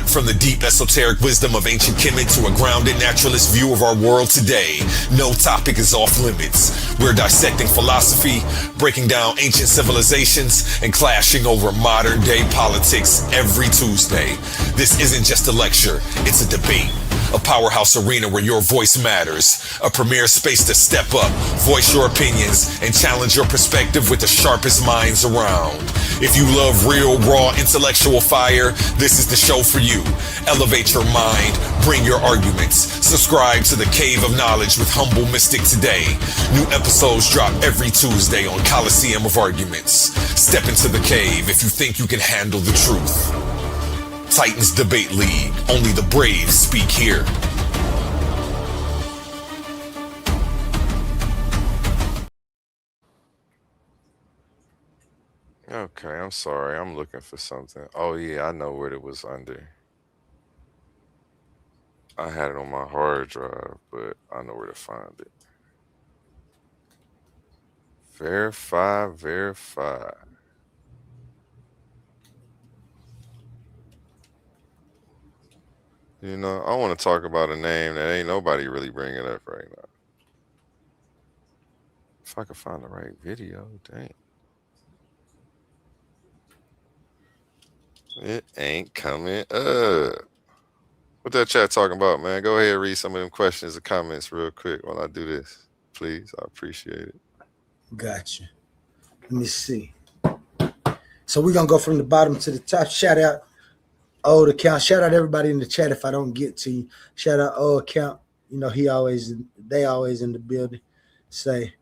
From the deep esoteric wisdom of ancient Kemet to a grounded naturalist view of our world today, no topic is off limits. We're dissecting philosophy, breaking down ancient civilizations, and clashing over modern day politics every Tuesday. This isn't just a lecture, it's a debate. A powerhouse arena where your voice matters. A premier space to step up, voice your opinions, and challenge your perspective with the sharpest minds around. If you love real, raw, intellectual fire, this is the show for you. Elevate your mind, bring your arguments. Subscribe to the Cave of Knowledge with Humble Mystic today. New episodes drop every Tuesday on Coliseum of Arguments. Step into the cave if you think you can handle the truth. Titans Debate League. Only the brave speak here. Okay, I'm sorry. I'm looking for something. Oh, yeah, I know what it was under. I had it on my hard drive, but I know where to find it. Verify. You know, I want to talk about a name that ain't nobody really bringing up right now. If I could find the right video, dang. It ain't coming up. What that chat talking about, man? Go ahead and read some of them questions or comments real quick while I do this. Please, I appreciate it. Gotcha. Let me see. So we're going to go from the bottom to the top. Shout out old account. Shout out everybody in the chat if I don't get to you. Shout out old account. You know, they always in the building. Say,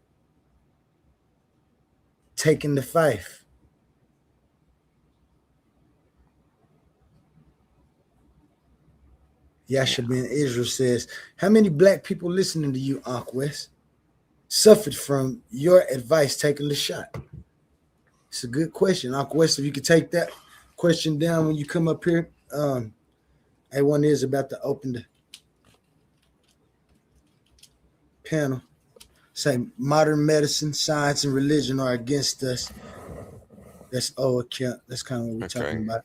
taking the fife. Yasha bin Israel says, how many black people listening to you, Ankh West, suffered from your advice taking the shot? It's a good question, Ankh West. If you could take that question down when you come up here. A1 is about to open the panel. Say modern medicine, science, and religion are against us. That's old account. That's kind of what we're talking about.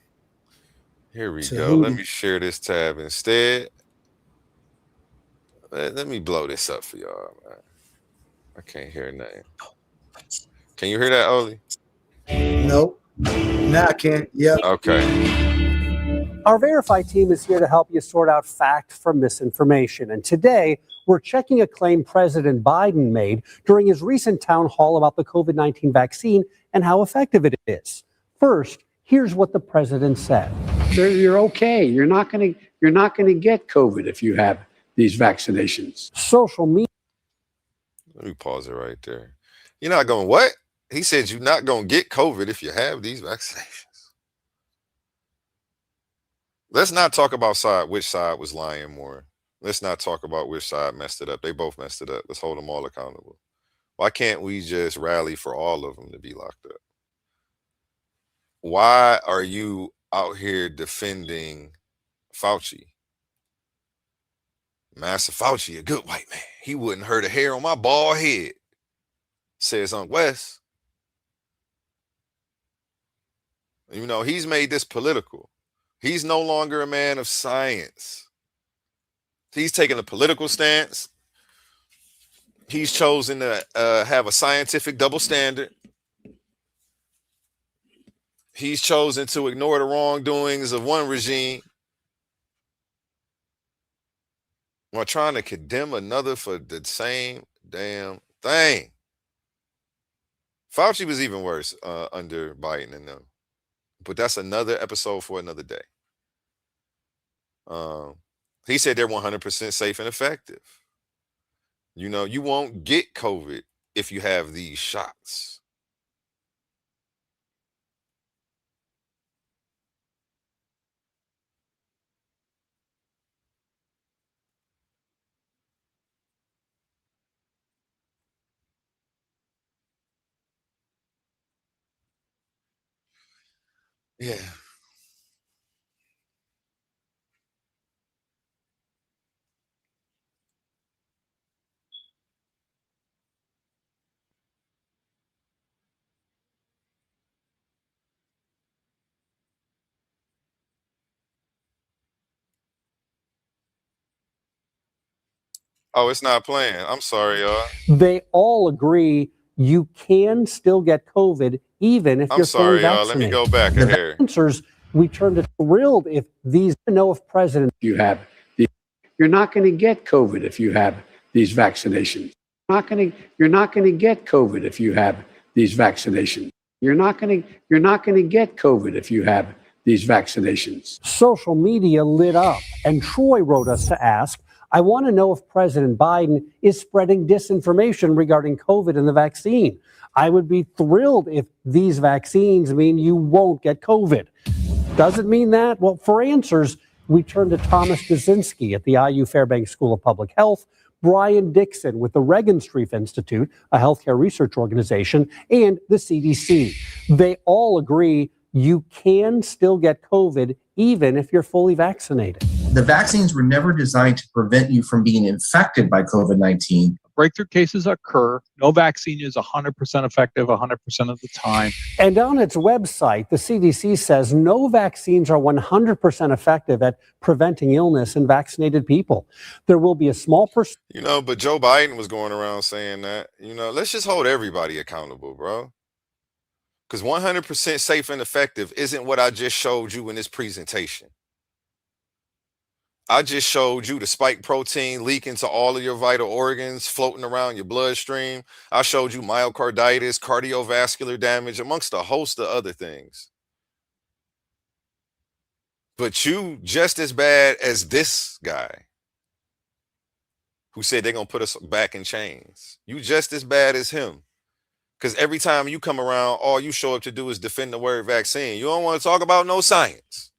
Here we go. Let me share this tab instead. Let me blow this up for y'all, man. I can't hear nothing. Can you hear that, Oli? No. Now I can. Yeah. Okay. Our Verify team is here to help you sort out fact from misinformation. And today, we're checking a claim President Biden made during his recent town hall about the COVID-19 vaccine and how effective it is. First, here's what the president said. You're okay. You're not going to get COVID if you have these vaccinations. Social media. Let me pause it right there. You're not going what? He said you're not going to get COVID if you have these vaccinations. Let's not talk about which side was lying more. Let's not talk about which side messed it up. They both messed it up. Let's hold them all accountable. Why can't we just rally for all of them to be locked up? Why are you out here defending Fauci? Master Fauci, a good white man. He wouldn't hurt a hair on my bald head, says Unc West. You know, he's made this political. He's no longer a man of science. He's taken a political stance. He's chosen to have a scientific double standard. He's chosen to ignore the wrongdoings of one regime while trying to condemn another for the same damn thing. Fauci was even worse under Biden and them. But that's another episode for another day. He said they're 100% safe and effective. You know, you won't get COVID if you have these shots. Yeah. Oh, it's not playing. I'm sorry, y'all. They all agree you can still get COVID even if I'm you're fully sorry, y'all. Let me vaccinated. go back The here. answers, we turned to thrilled if these know if President You have you're not going to get COVID if you have these vaccinations. You're not going to get COVID if you have these vaccinations. You're not going to get COVID if you have these vaccinations. social media lit up, and Troy wrote us to ask, I want to know if President Biden is spreading disinformation regarding COVID and the vaccine. I would be thrilled if these vaccines mean you won't get COVID. Does it mean that? Well, for answers, we turn to Thomas Jasinski at the IU Fairbanks School of Public Health, Brian Dixon with the Regenstrief Institute, a healthcare research organization, and the CDC. They all agree you can still get COVID even if you're fully vaccinated. The vaccines were never designed to prevent you from being infected by COVID-19. Breakthrough cases occur. No vaccine is 100% effective 100% of the time. And on its website, the CDC says no vaccines are 100% effective at preventing illness in vaccinated people. There will be a small percentage. You know, but Joe Biden was going around saying that, you know, let's just hold everybody accountable, bro. Because 100% safe and effective isn't what I just showed you in this presentation. I just showed you the spike protein leaking to all of your vital organs, floating around your bloodstream. I showed you myocarditis, cardiovascular damage, amongst a host of other things. But you just as bad as this guy who said they're going to put us back in chains. You just as bad as him. Because every time you come around, all you show up to do is defend the word vaccine. You don't want to talk about no science.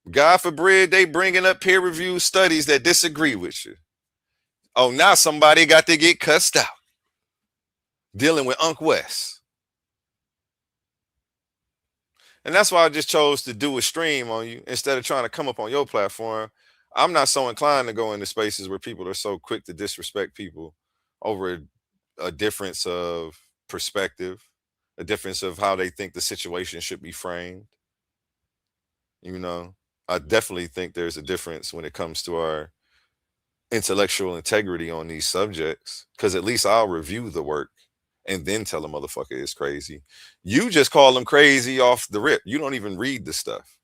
God forbid they bringing up peer-reviewed studies that disagree with you. Oh, now somebody got to get cussed out. Dealing with Unc West. And that's why I just chose to do a stream on you instead of trying to come up on your platform. I'm not so inclined to go into spaces where people are so quick to disrespect people over a difference of perspective, a difference of how they think the situation should be framed. You know, I definitely think there's a difference when it comes to our intellectual integrity on these subjects, because at least I'll review the work and then tell a motherfucker it's crazy. You just call them crazy off the rip. You don't even read the stuff.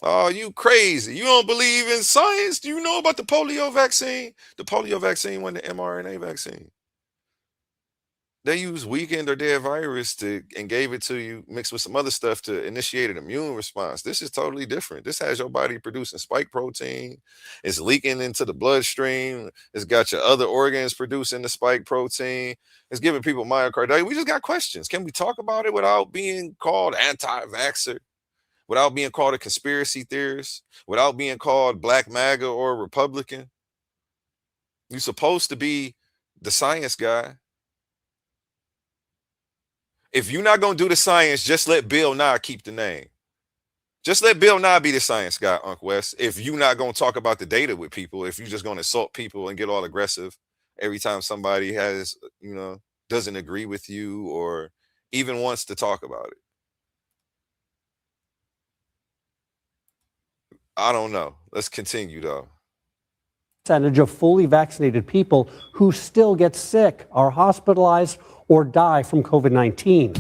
Oh, you crazy. You don't believe in science? Do you know about the polio vaccine? The polio vaccine wasn't the mRNA vaccine. They used weakened or dead virus and gave it to you mixed with some other stuff to initiate an immune response. This is totally different. This has your body producing spike protein. It's leaking into the bloodstream. It's got your other organs producing the spike protein. It's giving people myocarditis. We just got questions. Can we talk about it without being called anti-vaxxer? Without being called a conspiracy theorist? Without being called Black MAGA or Republican? You're supposed to be the science guy. If you're not going to do the science, just let Bill Nye keep the name. Just let Bill Nye be the science guy, Unc West. If you're not going to talk about the data with people, if you're just going to insult people and get all aggressive every time somebody has, doesn't agree with you or even wants to talk about it. I don't know. Let's continue, though. Percentage of fully vaccinated people who still get sick, are hospitalized, or die from COVID-19.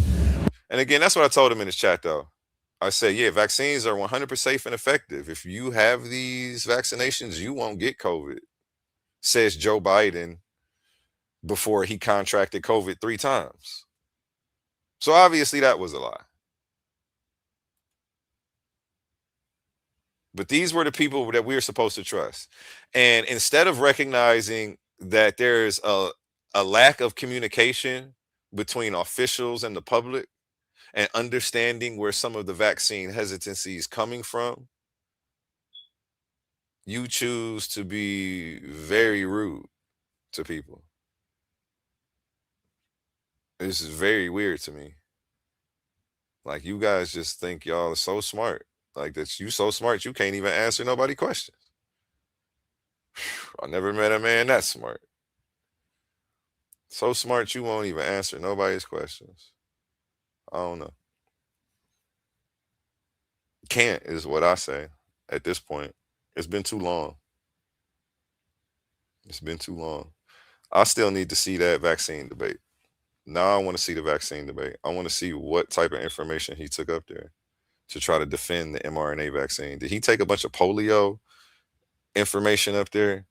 And again, that's what I told him in his chat, though. I said, yeah, vaccines are 100% safe and effective. If you have these vaccinations, you won't get COVID, says Joe Biden before he contracted COVID 3 times. So obviously that was a lie. But these were the people that we were supposed to trust. And instead of recognizing that there's a lack of communication between officials and the public, and understanding where some of the vaccine hesitancy is coming from, you choose to be very rude to people. This is very weird to me. Like, you guys just think y'all are so smart. Like, that you so smart you can't even answer nobody questions. I never met a man that smart. So smart you won't even answer nobody's questions. I don't know. Can't is what I say at this point. It's been too long. It's been too long. I still need to see that vaccine debate. Now I want to see the vaccine debate. I want to see what type of information he took up there to try to defend the mRNA vaccine. Did he take a bunch of polio information up there?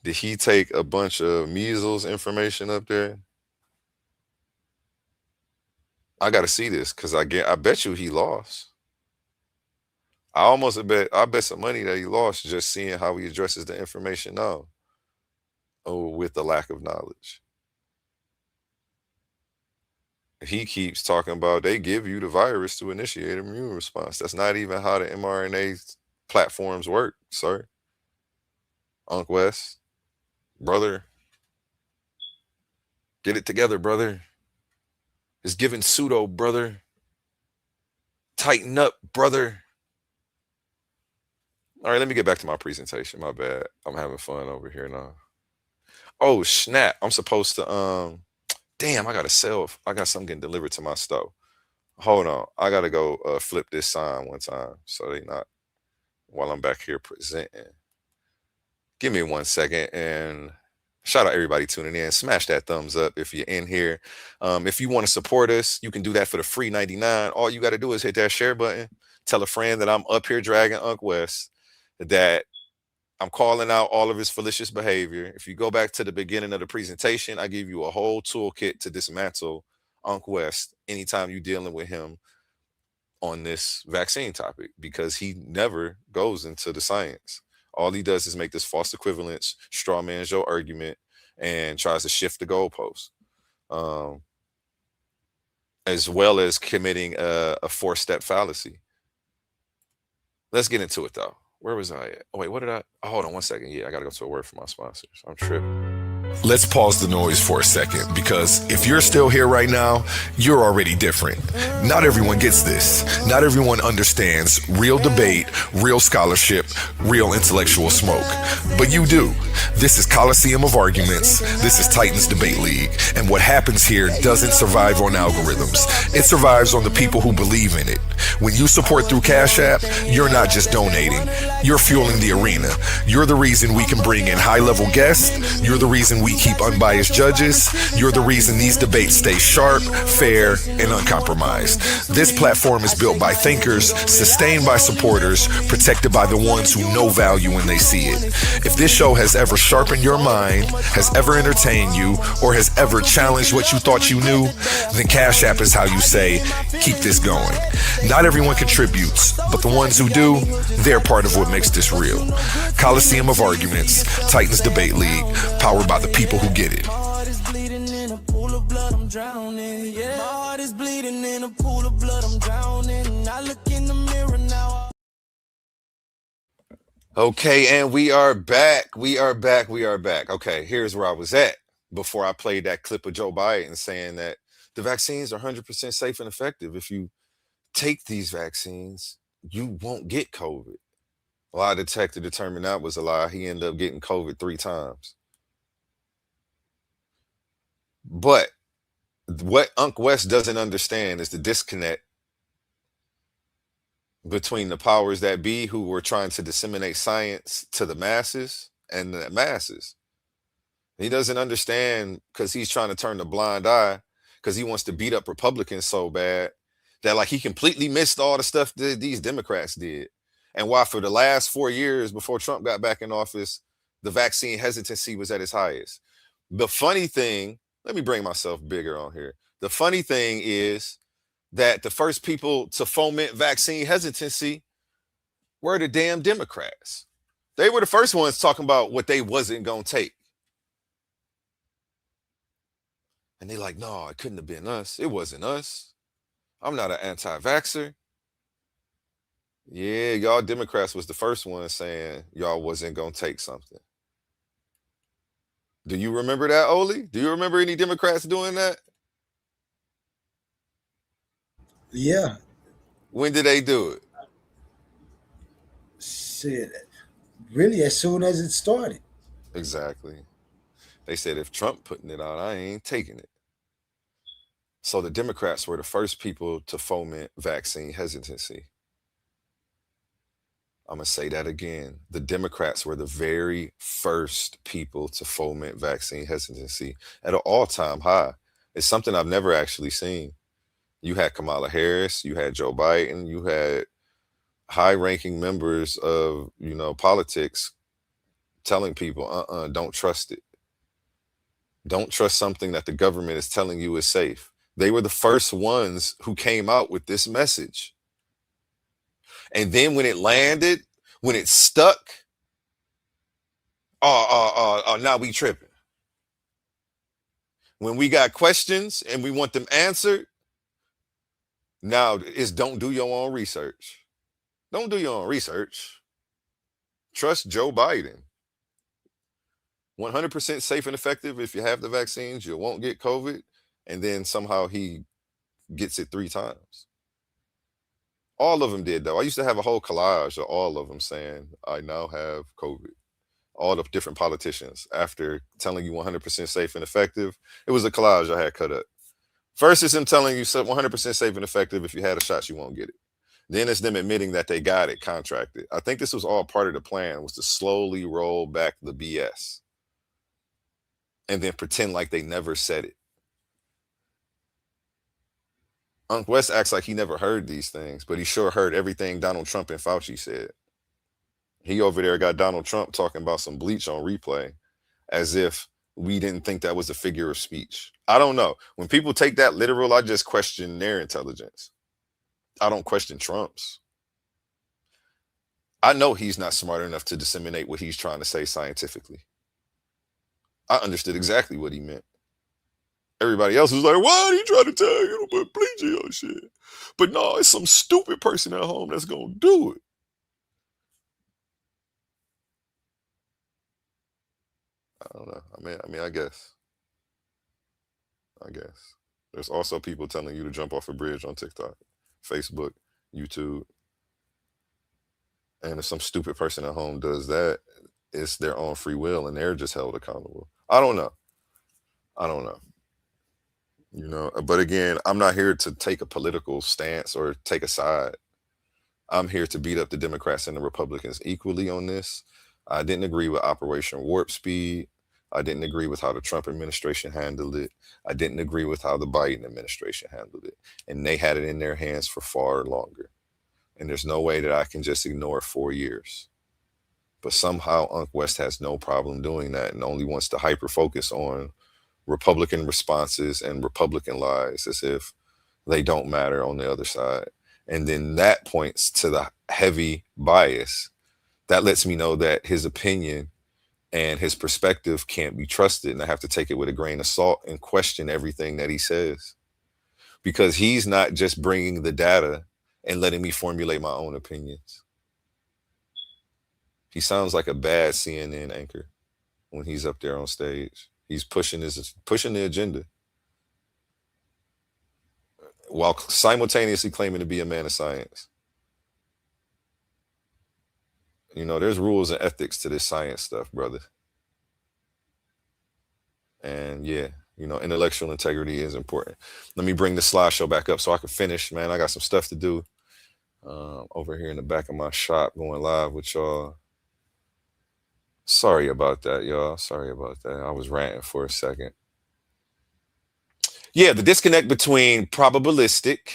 Did he take a bunch of measles information up there? I got to see this because I bet you he lost. I bet some money that he lost just seeing how he addresses the information now. Oh, with the lack of knowledge. He keeps talking about they give you the virus to initiate an immune response. That's not even how the mRNA platforms work, sir. Unc West, brother, get it together, brother. It's giving pseudo, brother. Tighten up, brother. All right, let me get back to my presentation. My bad. I'm having fun over here now. Oh, snap. I'm supposed to, damn, I got something getting delivered to my stove. Hold on. I got to go flip this sign one time so they not, while I'm back here presenting. Give me 1 second and shout out everybody tuning in. Smash that thumbs up if you're in here. If you want to support us, you can do that for the free 99. All you got to do is hit that share button. Tell a friend that I'm up here dragging Unc West, that I'm calling out all of his fallacious behavior. If you go back to the beginning of the presentation, I give you a whole toolkit to dismantle Unc West anytime you're dealing with him on this vaccine topic, because he never goes into the science. All he does is make this false equivalence, straw man Joe argument, and tries to shift the goalpost, as well as committing a 4-step fallacy. Let's get into it, though. Where was I at? Oh, wait, what did I? Oh, hold on 1 second. Yeah, I got to go to a word for my sponsors. I'm tripping. Let's pause the noise for a second, because if you're still here right now, you're already different. Not everyone gets this. Not everyone understands real debate, real scholarship, real intellectual smoke. But you do. This is Coliseum of Arguments. This is Titans Debate League. And what happens here doesn't survive on algorithms. It survives on the people who believe in it. When you support through Cash App, you're not just donating. You're fueling the arena. You're the reason we can bring in high-level guests. You're the reason we keep unbiased judges. You're the reason these debates stay sharp, fair, and uncompromised. This platform is built by thinkers, sustained by supporters, protected by the ones who know value when they see it. If this show has ever sharpened your mind, has ever entertained you, or has ever challenged what you thought you knew, then Cash App is how you say, keep this going. Not everyone contributes, but the ones who do, they're part of what makes this real. Coliseum of Arguments, Titans Debate League, powered by the people who get it. My heart is bleeding in a pool of blood, I'm drowning. Yeah. My heart is bleeding in a pool of blood, I'm drowning. I look in the mirror now. Okay, and we are back. We are back. We are back. Okay, here's where I was at before I played that clip of Joe Biden saying that the vaccines are 100% safe and effective. If you take these vaccines, you won't get COVID. Well, I detected determined that was a lie. He ended up getting COVID 3 times. But what Unc West doesn't understand is the disconnect between the powers that be who were trying to disseminate science to the masses and the masses. He doesn't understand because he's trying to turn a blind eye because he wants to beat up Republicans so bad that like he completely missed all the stuff that these Democrats did. And why for the last 4 years before Trump got back in office, the vaccine hesitancy was at its highest. The funny thing, let me bring myself bigger on here. The funny thing is that the first people to foment vaccine hesitancy were the damn Democrats. They were the first ones talking about what they wasn't going to take. And they like, no, it couldn't have been us. It wasn't us. I'm not an anti-vaxxer. Yeah, y'all Democrats was the first one saying y'all wasn't going to take something. Do you remember that, Oli? Do you remember any Democrats doing that? Yeah. When did they do it? Shit. Really, as soon as it started. Exactly. They said if Trump putting it out, I ain't taking it. So the Democrats were the first people to foment vaccine hesitancy. I'm going to say that again. The Democrats were the very first people to foment vaccine hesitancy at an all-time high. It's something I've never actually seen. You had Kamala Harris, you had Joe Biden, you had high-ranking members of, politics telling people, don't trust it. Don't trust something that the government is telling you is safe. They were the first ones who came out with this message. And then when it landed, when it stuck, now we tripping. When we got questions and we want them answered, now it's don't do your own research. Don't do your own research. Trust Joe Biden. 100% safe and effective. If you have the vaccines, you won't get COVID. And then somehow he gets it 3 times. All of them did, though. I used to have a whole collage of all of them saying, I now have COVID. All the different politicians, after telling you 100% safe and effective, it was a collage I had cut up. First, it's them telling you 100% safe and effective. If you had a shot, you won't get it. Then it's them admitting that they got it, contracted. I think this was all part of the plan, was to slowly roll back the BS and then pretend like they never said it. Unc West acts like he never heard these things, but he sure heard everything Donald Trump and Fauci said. He over there got Donald Trump talking about some bleach on replay as if we didn't think that was a figure of speech. I don't know. When people take that literal, I just question their intelligence. I don't question Trump's. I know he's not smart enough to disseminate what he's trying to say scientifically. I understood exactly what he meant. Everybody else was like, why are you trying to tell you to put bleach in your shit? But no, it's some stupid person at home that's going to do it. I don't know. I mean, I guess. There's also people telling you to jump off a bridge on TikTok, Facebook, YouTube. And if some stupid person at home does that, it's their own free will and they're just held accountable. I don't know. But again, I'm not here to take a political stance or take a side. I'm here to beat up the Democrats and the Republicans equally on this. I didn't agree with Operation Warp Speed. I didn't agree with how the Trump administration handled it. I didn't agree with how the Biden administration handled it. And they had it in their hands for far longer. And there's no way that I can just ignore 4 years. But somehow Unc West has no problem doing that and only wants to hyper focus on Republican responses and Republican lies as if they don't matter on the other side. And then that points to the heavy bias. That lets me know that his opinion and his perspective can't be trusted. And I have to take it with a grain of salt and question everything that he says. Because he's not just bringing the data and letting me formulate my own opinions. He sounds like a bad CNN anchor when he's up there on stage. He's pushing the agenda while simultaneously claiming to be a man of science. You know, there's rules and ethics to this science stuff, brother. And yeah, you know, intellectual integrity is important. Let me bring the slideshow back up so I can finish, man. I got some stuff to do over here in the back of my shop going live with y'all. Sorry about that, y'all. Sorry about that. I was ranting for a second. Yeah, the disconnect between probabilistic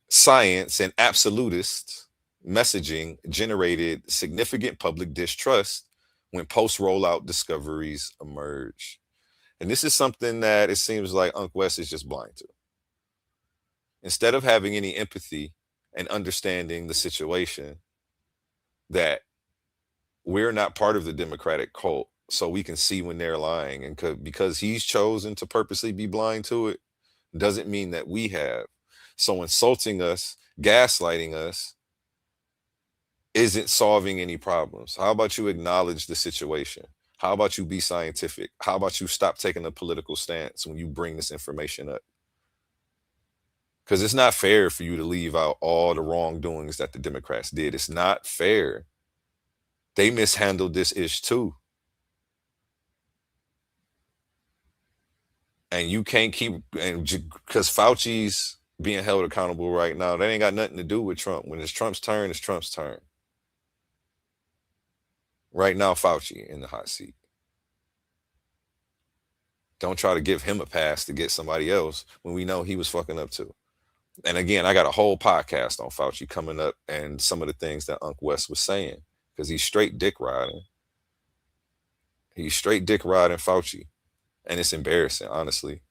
science and absolutist messaging generated significant public distrust when post-rollout discoveries emerged. And this is something that it seems like Unc West is just blind to. Instead of having any empathy and understanding the situation, that we're not part of the Democratic cult, so we can see when they're lying. And because he's chosen to purposely be blind to it, doesn't mean that we have. So insulting us, gaslighting us, isn't solving any problems. How about you acknowledge the situation? How about you be scientific? How about you stop taking a political stance when you bring this information up? Because it's not fair for you to leave out all the wrongdoings that the Democrats did. It's not fair. They mishandled this issue too. And you can't keep, and because Fauci's being held accountable right now, that ain't got nothing to do with Trump. When it's Trump's turn, it's Trump's turn. Right now, Fauci in the hot seat. Don't try to give him a pass to get somebody else when we know he was fucking up too. And again, I got a whole podcast on Fauci coming up and some of the things that Unc West was saying, because he's straight dick riding. He's straight dick riding Fauci. And it's embarrassing, honestly.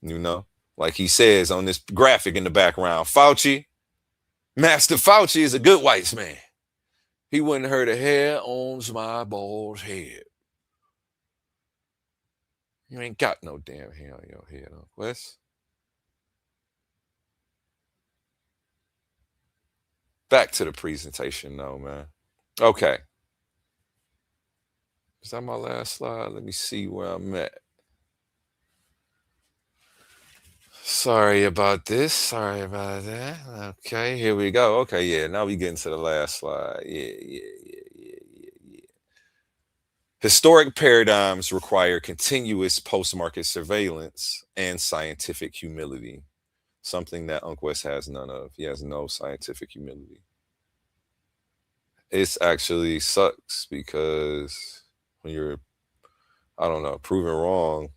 You know, like he says on this graphic in the background, Fauci, Master Fauci is a good white man. He wouldn't hurt a hair on my bald head. You ain't got no damn hair on your head, Unc West. Back to the presentation, though, man. Okay. Is that my last slide? Let me see where I'm at. Sorry about this. Sorry about that. Okay, here we go. Okay, yeah, now we get into the last slide. Yeah. Historic paradigms require continuous post-market surveillance and scientific humility, something that Unc West has none of. He has no scientific humility. It actually sucks because when you're, I don't know, proven wrong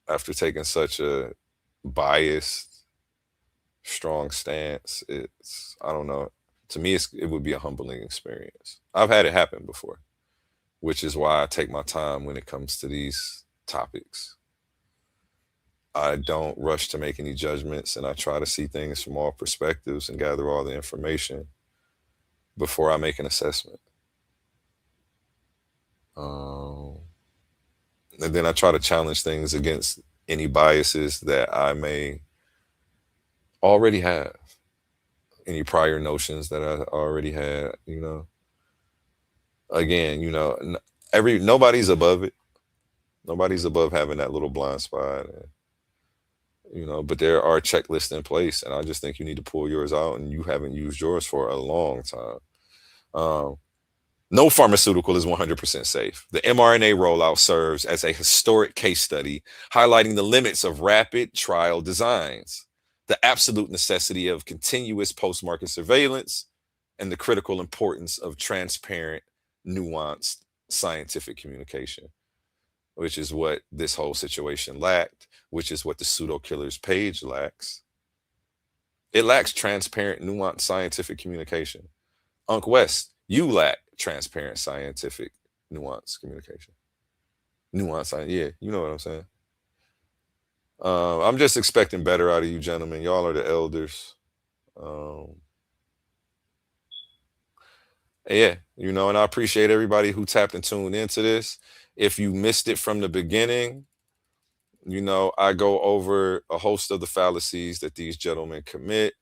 after taking such a biased, strong stance, it's, I don't know, to me it would be a humbling experience. I've had it happen before, which is why I take my time when it comes to these topics. I don't rush to make any judgments, and I try to see things from all perspectives and gather all the information before I make an assessment. And then I try to challenge things against any biases that I may already have, any prior notions that I already had, you know. Again, you know, nobody's above it. Nobody's above having that little blind spot, and, you know, but there are checklists in place, and I just think you need to pull yours out, and you haven't used yours for a long time. No pharmaceutical is 100% safe. The mRNA rollout serves as a historic case study, highlighting the limits of rapid trial designs, the absolute necessity of continuous post-market surveillance, and the critical importance of transparent, nuanced scientific communication, which is what this whole situation lacked, which is what the pseudo killers page lacks. It lacks transparent, nuanced scientific communication. Unc West, you lack transparent, scientific, nuanced communication. Yeah, you know what I'm saying. I'm just expecting better out of you, gentlemen. Y'all are the elders. Yeah, you know, and I appreciate everybody who tapped and tuned into this. If you missed it from the beginning, you know, I go over a host of the fallacies that these gentlemen commit.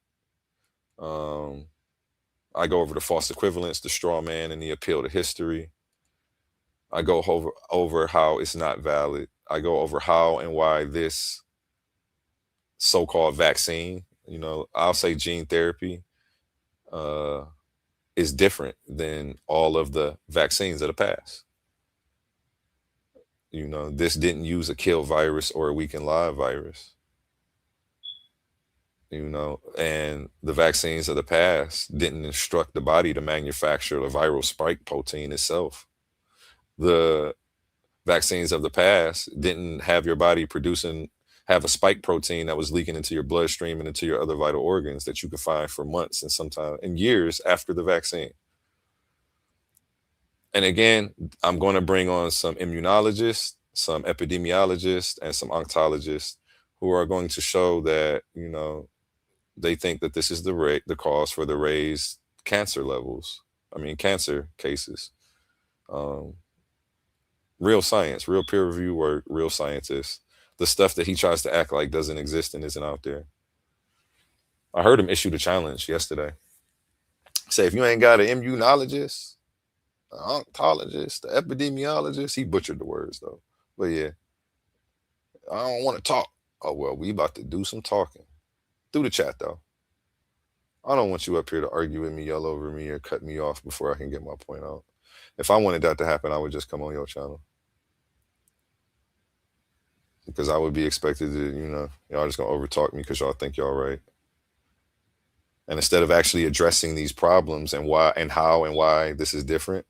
I go over the false equivalence, the straw man, and the appeal to history. I go over how it's not valid. I go over how and why this so-called vaccine, I'll say gene therapy, is different than all of the vaccines of the past. This didn't use a kill virus or a weakened live virus. And the vaccines of the past didn't instruct the body to manufacture the viral spike protein itself. The vaccines of the past didn't have your body have a spike protein that was leaking into your bloodstream and into your other vital organs that you could find for months and sometimes in years after the vaccine. And again, I'm going to bring on some immunologists, some epidemiologists, and some oncologist who are going to show that, they think that this is the cause for the raised cancer levels. Cancer cases. Real science, real peer review work, real scientists. The stuff that he tries to act like doesn't exist and isn't out there. I heard him issue the challenge yesterday. Say, if you ain't got an immunologist, an oncologist, the epidemiologist, he butchered the words though. But yeah, I don't want to talk. Oh, well, we about to do some talking. Through the chat though. I don't want you up here to argue with me, yell over me, or cut me off before I can get my point out. If I wanted that to happen, I would just come on your channel. Because I would be expected to, y'all just gonna overtalk me because y'all think y'all right. And instead of actually addressing these problems and why and how and why this is different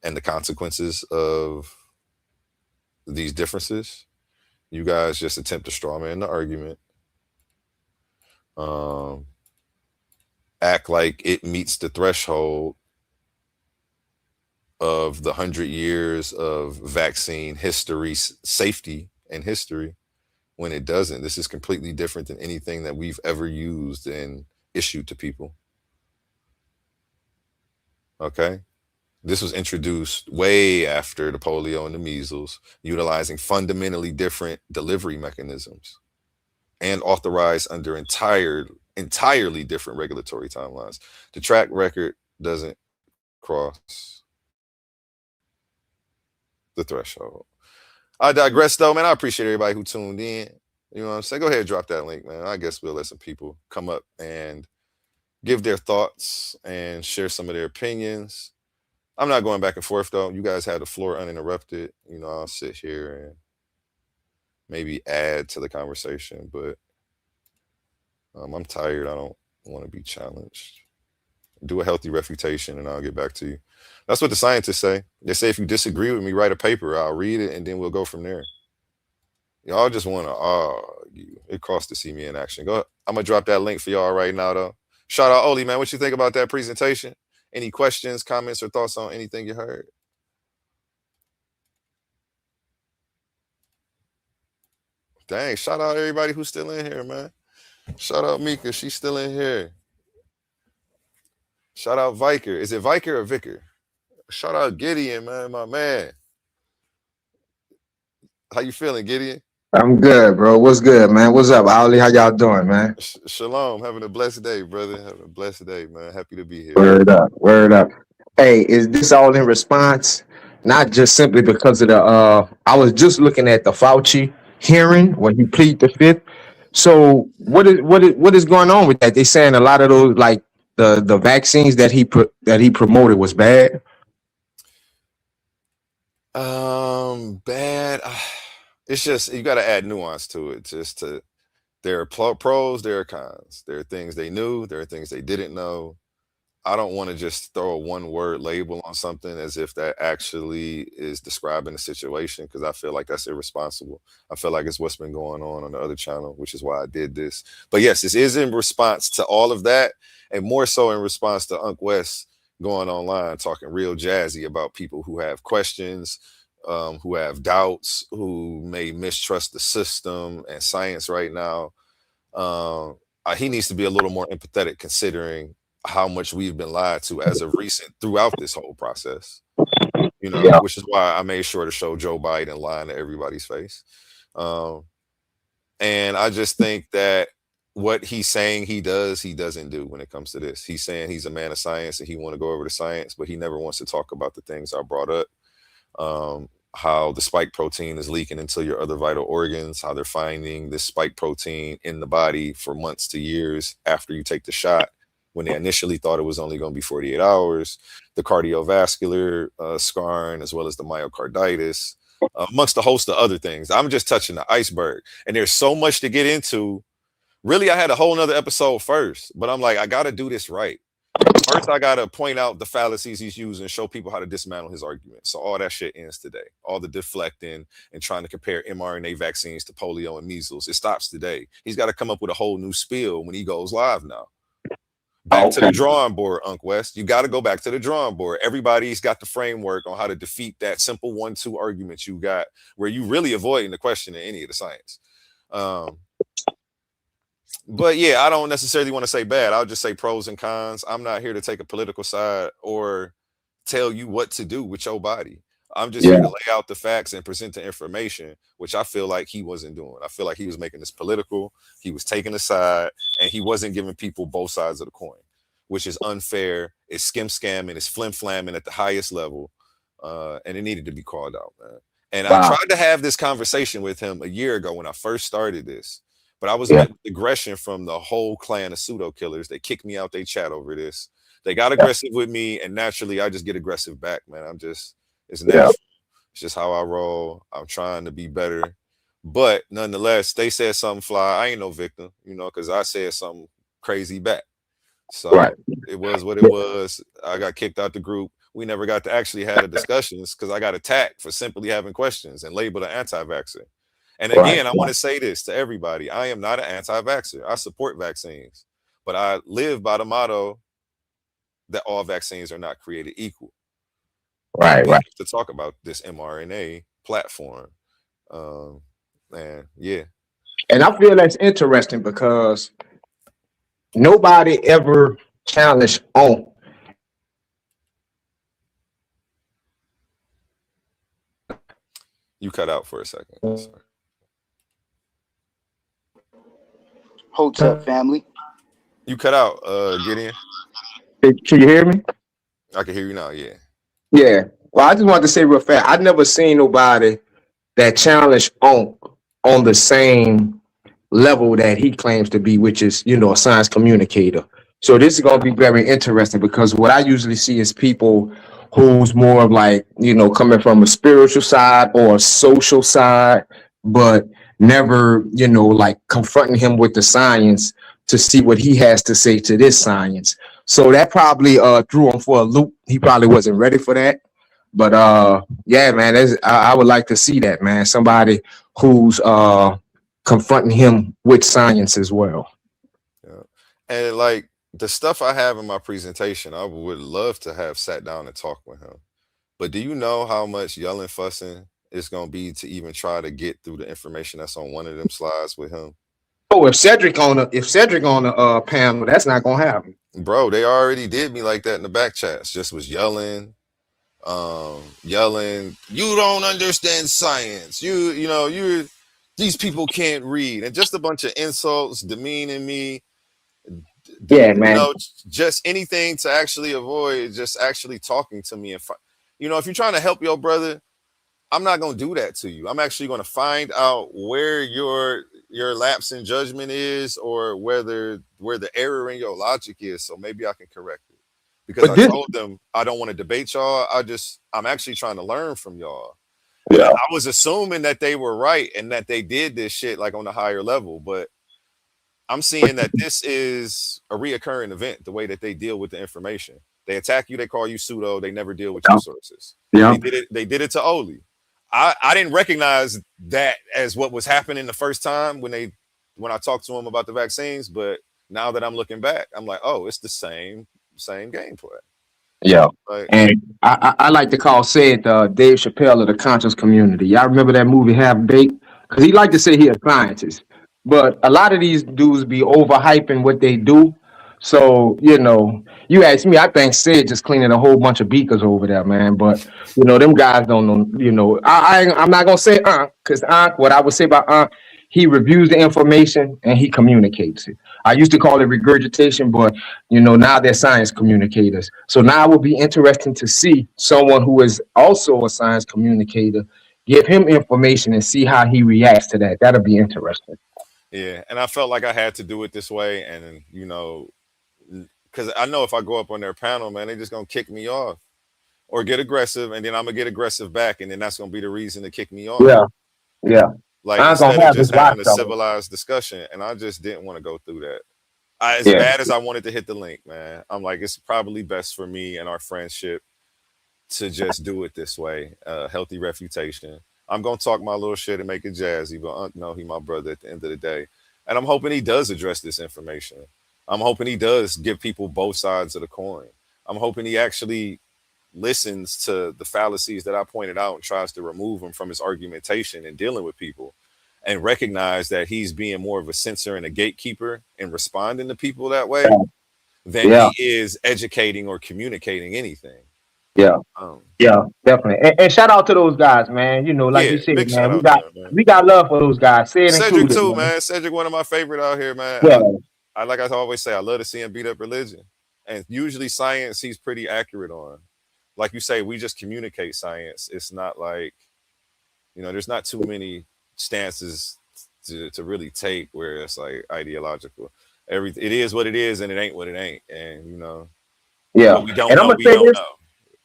and the consequences of these differences, you guys just attempt to straw man the argument. Act like it meets the threshold of the 100 years of vaccine history, safety and history, when it doesn't. This is completely different than anything that we've ever used and issued to people. Okay? This was introduced way after the polio and the measles, utilizing fundamentally different delivery mechanisms and authorized under entirely different regulatory timelines. The track record doesn't cross the threshold. I digress though, man. I appreciate everybody who tuned in. You know what I'm saying? Go ahead and drop that link, man. I guess we'll let some people come up and give their thoughts and share some of their opinions. I'm not going back and forth though. You guys have the floor uninterrupted. I'll sit here and maybe add to the conversation, but I'm tired. I don't want to be challenged. Do a healthy refutation and I'll get back to you. That's what the scientists say. They say if you disagree with me, write a paper. I'll read it and then we'll go from there. Y'all just want to argue. It costs to see me in action. Go ahead. I'm going to drop that link for y'all right now, though. Shout out Oli, man. What you think about that presentation? Any questions, comments, or thoughts on anything you heard? Dang, shout out everybody who's still in here, man. Shout out Mika. She's still in here. Shout out Viker. Is it Viker or Vicker? Shout out Gideon, man, my man. How you feeling, Gideon? I'm good, bro. What's good, man? What's up, Ollie? How y'all doing, man? Shalom. Having a blessed day, brother. Having a blessed day, man. Happy to be here. Word up. Word up. Hey, is this all in response? Not just simply because of the I was just looking at the Fauci hearing when he pleaded the fifth. So what is going on with that? They saying a lot of those, like the vaccines that he promoted was bad. Bad. It's just you got to add nuance to it. There are pros, there are cons. There are things they knew, there are things they didn't know. I don't want to just throw a one-word label on something as if that actually is describing the situation, because I feel like that's irresponsible. I feel like it's what's been going on the other channel, which is why I did this. But yes, this is in response to all of that, and more so in response to Unc West going online talking real jazzy about people who have questions, who have doubts, who may mistrust the system and science right now. He needs to be a little more empathetic, considering how much we've been lied to as of recent throughout this whole process. Which is why I made sure to show Joe Biden lying to everybody's face. And I just think that what he's saying he doesn't do when it comes to this. He's saying he's a man of science and he want to go over the science, but he never wants to talk about the things I brought up. How the spike protein is leaking into your other vital organs, how they're finding this spike protein in the body for months to years after you take the shot, when they initially thought it was only going to be 48 hours, the cardiovascular scarring, as well as the myocarditis, amongst a host of other things. I'm just touching the iceberg. And there's so much to get into. Really, I had a whole nother episode first, but I'm like, I got to do this right. First, I got to point out the fallacies he's using and show people how to dismantle his argument. So all that shit ends today. All the deflecting and trying to compare mRNA vaccines to polio and measles, it stops today. He's got to come up with a whole new spiel when he goes live now. Back to the drawing board, Unc West. You got to go back to the drawing board. Everybody's got the framework on how to defeat that simple 1-2 argument you got, where you really avoiding the question in any of the science. But yeah, I don't necessarily want to say bad. I'll just say pros and cons. I'm not here to take a political side or tell you what to do with your body. I'm just here to lay out the facts and present the information, which I feel like he wasn't doing. I feel like he was making this political. He was taking a side, and he wasn't giving people both sides of the coin, which is unfair. It's scamming. It's flim-flamming at the highest level, and it needed to be called out, man. And I tried to have this conversation with him a year ago when I first started this. But I was met with aggression from the whole clan of pseudo killers. They kicked me out they chat over this. They got aggressive with me, and naturally I just get aggressive back, man. It's natural. It's just how I roll. I'm trying to be better. But nonetheless, they said something fly. I ain't no victim, because I said something crazy back. So it was what it was. I got kicked out the group. We never got to actually have the discussions because I got attacked for simply having questions and labeled an anti-vaxxer. And again, I want to say this to everybody. I am not an anti-vaxxer. I support vaccines, but I live by the motto that all vaccines are not created equal. Right. To talk about this mRNA platform. And yeah. And I feel that's interesting because nobody ever challenged on. You cut out for a second. Sorry. Hold up, family. You cut out, Gideon. Can you hear me? I can hear you now, yeah. Yeah. Well, I just wanted to say real fast, I've never seen nobody that challenged on the same level that he claims to be, which is, a science communicator. So this is going to be very interesting because what I usually see is people who's more of like, coming from a spiritual side or a social side, but never, like confronting him with the science to see what he has to say to this science. So that probably threw him for a loop. He probably wasn't ready for that. But yeah, man, I would like to see that, man. Somebody who's confronting him with science as well. Yeah. And like the stuff I have in my presentation, I would love to have sat down and talked with him. But do you know how much yelling, fussing it's gonna be to even try to get through the information that's on one of them slides with him? Oh, if Cedric on the panel, that's not gonna happen. Bro, they already did me like that in the back chats. Just was yelling, you don't understand science. You're these people can't read, and just a bunch of insults, demeaning me. Yeah, man. Just anything to actually avoid just actually talking to me. And if you're trying to help your brother, I'm not going to do that to you. I'm actually going to find out where your lapse in judgment is, or where the error in your logic is, so maybe I can correct it. Because I told them I don't want to debate y'all. I'm actually trying to learn from y'all. Yeah. I was assuming that they were right and that they did this shit like on a higher level, but I'm seeing that this is a reoccurring event, the way that they deal with the information. They attack you, they call you pseudo, they never deal with your sources. Yeah. They did it to Oli. I didn't recognize that as what was happening the first time when I talked to him about the vaccines, but now that I'm looking back, I'm like, oh, it's the same gameplay. Yeah. And I like to call Dave Chappelle of the conscious community. Y'all remember that movie Half Baked? Because he liked to say he a scientist, but a lot of these dudes be overhyping what they do. So, you ask me, I think Sid just cleaning a whole bunch of beakers over there, man. But, them guys don't know, I'm not going to say because what I would say about he reviews the information and he communicates it. I used to call it regurgitation, but now they're science communicators. So now it will be interesting to see someone who is also a science communicator, give him information and see how he reacts to that. That'll be interesting. Yeah, and I felt like I had to do it this way, and because I know if I go up on their panel, man, they're just gonna kick me off or get aggressive, and then I'm gonna get aggressive back, and then that's gonna be the reason to kick me off. Yeah, yeah. Like I'm instead gonna of have just this having a watchtower. civilized discussion, and I just didn't want to go through that. As Yeah. bad as I wanted to hit the link, man, I'm like, it's probably best for me and our friendship to just do it this way. Healthy refutation. I'm gonna talk my little shit and make it jazzy, but no, he my brother at the end of the day, and I'm hoping he does address this information. I'm hoping he does give people both sides of the coin. I'm hoping he actually listens to the fallacies that I pointed out and tries to remove them from his argumentation and dealing with people, and recognize that he's being more of a censor and a gatekeeper and responding to people that way than Yeah. he is educating or communicating anything. Yeah, yeah, definitely. And shout out to those guys, man. Like you said, Big shout man, out to him, man. we got love for those guys. Say it Cedric included, too, man. man. Cedric, one of my favorite out here, man. Yeah. I like I always say, I love to see him beat up religion, and usually science he's pretty accurate on. Like you say, we just communicate science. It's not like, there's not too many stances to really take where it's like ideological. It is what it is, and it ain't what it ain't, and Yeah. what we don't And I'm know, gonna we say don't this, know.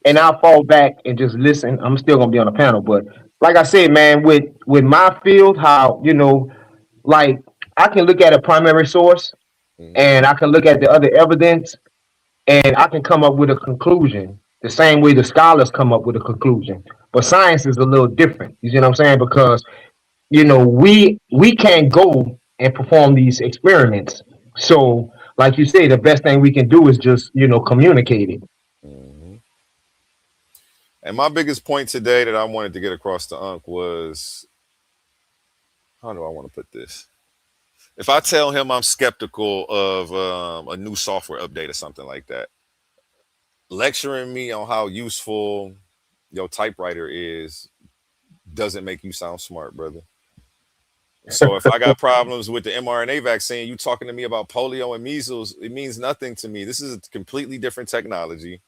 and I'll fall back and just listen. I'm still gonna be on the panel, but like I said, man, with my field, how like I can look at a primary source, and I can look at the other evidence, and I can come up with a conclusion the same way the scholars come up with a conclusion. But science is a little different. You see what I'm saying? Because we can't go and perform these experiments. So, like you say, the best thing we can do is just communicate it. And my biggest point today that I wanted to get across to Ankh was, how do I want to put this? If I tell him I'm skeptical of a new software update or something like that, lecturing me on how useful your typewriter is doesn't make you sound smart, brother. So if I got problems with the mRNA vaccine, you talking to me about polio and measles, it means nothing to me. This is a completely different technology.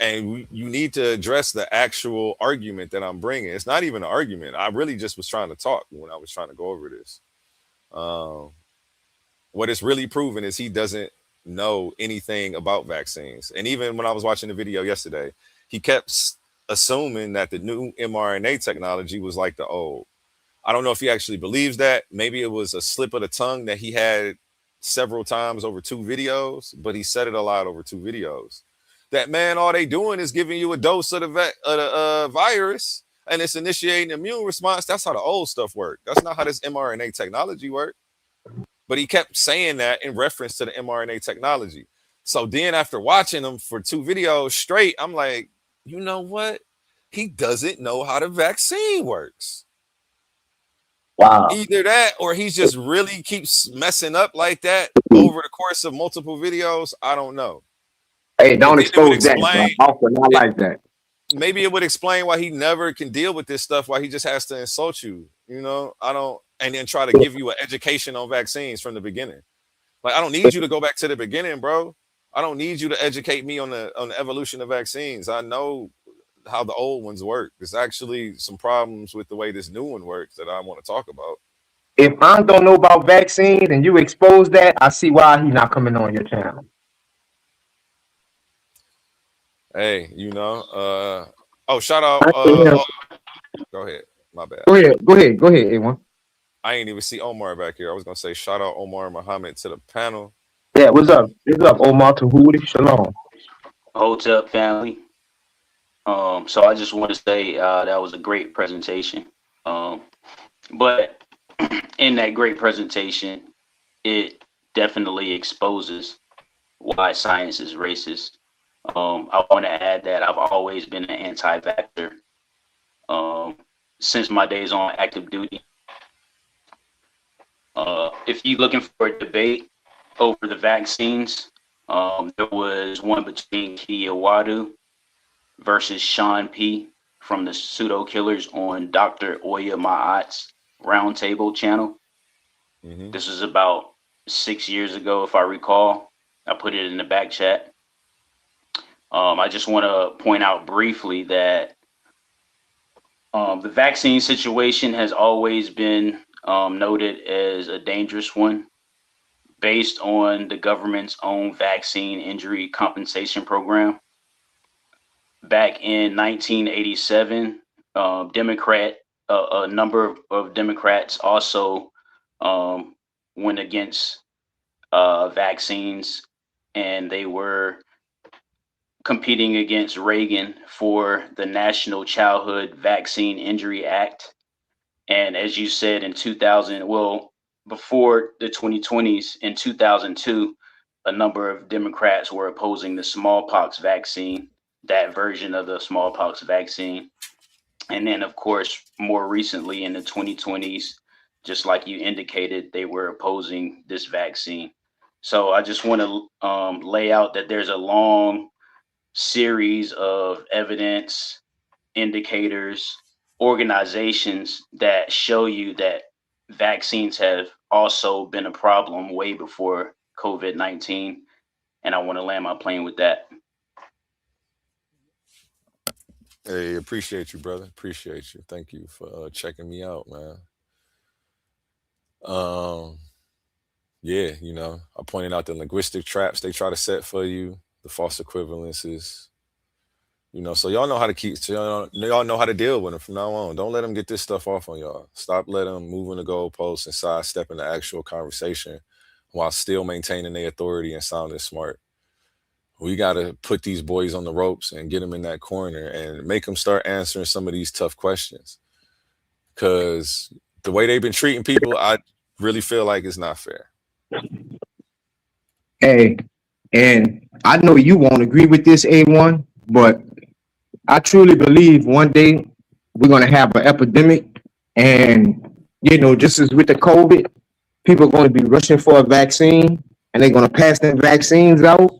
And you need to address the actual argument that I'm bringing. It's not even an argument. I really just was trying to talk when I was trying to go over this. What it's really proven is he doesn't know anything about vaccines. And even when I was watching the video yesterday, he kept assuming that the new mRNA technology was like the old. I don't know if he actually believes that. Maybe it was a slip of the tongue that he had several times over 2 videos, but he said it a lot over 2 videos. That, man, all they doing is giving you a dose of the virus, and it's initiating immune response. That's how the old stuff worked. That's not how this mRNA technology worked. But he kept saying that in reference to the mRNA technology. So then after watching him for 2 videos straight, I'm like, you know what? He doesn't know how the vaccine works. Wow. Either that or he just really keeps messing up like that over the course of multiple videos. I don't know. Hey, don't expose that. I like that. Maybe it would explain why he never can deal with this stuff, why he just has to insult you. And then try to give you an education on vaccines from the beginning. Like, I don't need you to go back to the beginning, bro. I don't need you to educate me on the evolution of vaccines. I know how the old ones work. There's actually some problems with the way this new one works that I want to talk about. If I don't know about vaccines and you expose that, I see why he's not coming on your channel. Hey, shout out. Go ahead. My bad. Go ahead, A1. I ain't even see Omar back here. I was gonna say shout out Omar Muhammad to the panel. Yeah, what's up? What's up, Omar Tahuti? Shalom. Hold up, family. So I just want to say that was a great presentation. But in that great presentation, it definitely exposes why science is racist. I want to add that I've always been an anti-vaxxer since my days on active duty. If you're looking for a debate over the vaccines, there was one between Kiyawadu versus Sean P. from the Pseudo Killers on Dr. Oya Ma'at's Roundtable channel. This was about 6 years ago, if I recall. I put it in the back chat. I just want to point out briefly that the vaccine situation has always been noted as a dangerous one based on the government's own vaccine injury compensation program. Back in 1987, a number of Democrats also went against vaccines, and they were competing against Reagan for the National Childhood Vaccine Injury Act. And as you said, in 2000, well, before the 2020s, in 2002, a number of Democrats were opposing the smallpox vaccine, that version of the smallpox vaccine. And then, of course, more recently in the 2020s, just like you indicated, they were opposing this vaccine. So I just want to lay out that there's a long series of evidence, indicators, organizations that show you that vaccines have also been a problem way before COVID-19. And I want to land my plane with that. Hey, appreciate you, brother. Appreciate you. Thank you for checking me out, man. Yeah, you know, I pointed out the linguistic traps they try to set for you, the false equivalences, you know, so y'all know how to y'all know how to deal with them from now on. Don't let them get this stuff off on y'all. Stop letting them move in the goalposts and sidestepping the actual conversation while still maintaining their authority and sounding smart. We got to put these boys on the ropes and get them in that corner and make them start answering some of these tough questions. Because the way they've been treating people, I really feel like it's not fair. Hey, and I know you won't agree with this, A1, but I truly believe one day we're going to have an epidemic. And, you know, just as with the COVID, people are going to be rushing for a vaccine and they're going to pass them vaccines out.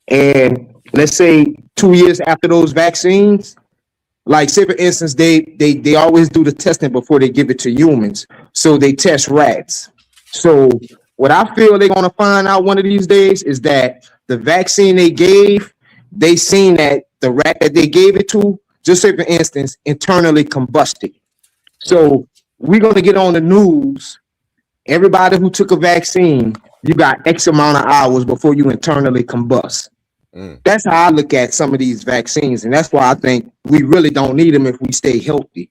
And let's say 2 years after those vaccines, like say for instance, they always do the testing before they give it to humans. So they test rats. So what I feel they're going to find out one of these days is that the vaccine they gave, they seen that the rat that they gave it to, just say for instance, internally combusted. So we're going to get on the news. Everybody who took a vaccine, you got X amount of hours before you internally combust. That's how I look at some of these vaccines. And that's why I think we really don't need them if we stay healthy.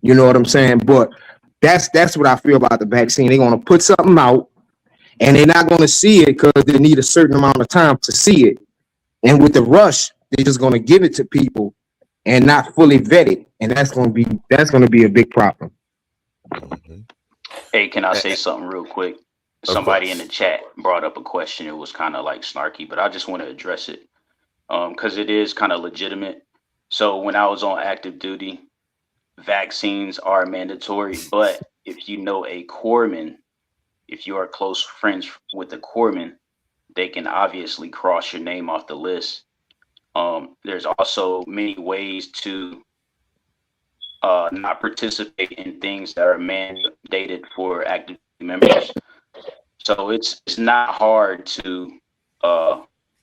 You know what I'm saying? But that's what I feel about the vaccine. They're going to put something out and they're not going to see it because they need a certain amount of time to see it. And with the rush, they're just going to give it to people and not fully vet it. And that's going to be a big problem. Hey, can I say something real quick? Somebody in the chat brought up a question. It was kind of like snarky, but I just want to address it because it is kind of legitimate. So when I was on active duty, vaccines are mandatory, but if you know a corpsman, if you are close friends with a corpsman, they can obviously cross your name off the list. There's also many ways to not participate in things that are mandated for active duty members. So it's not hard to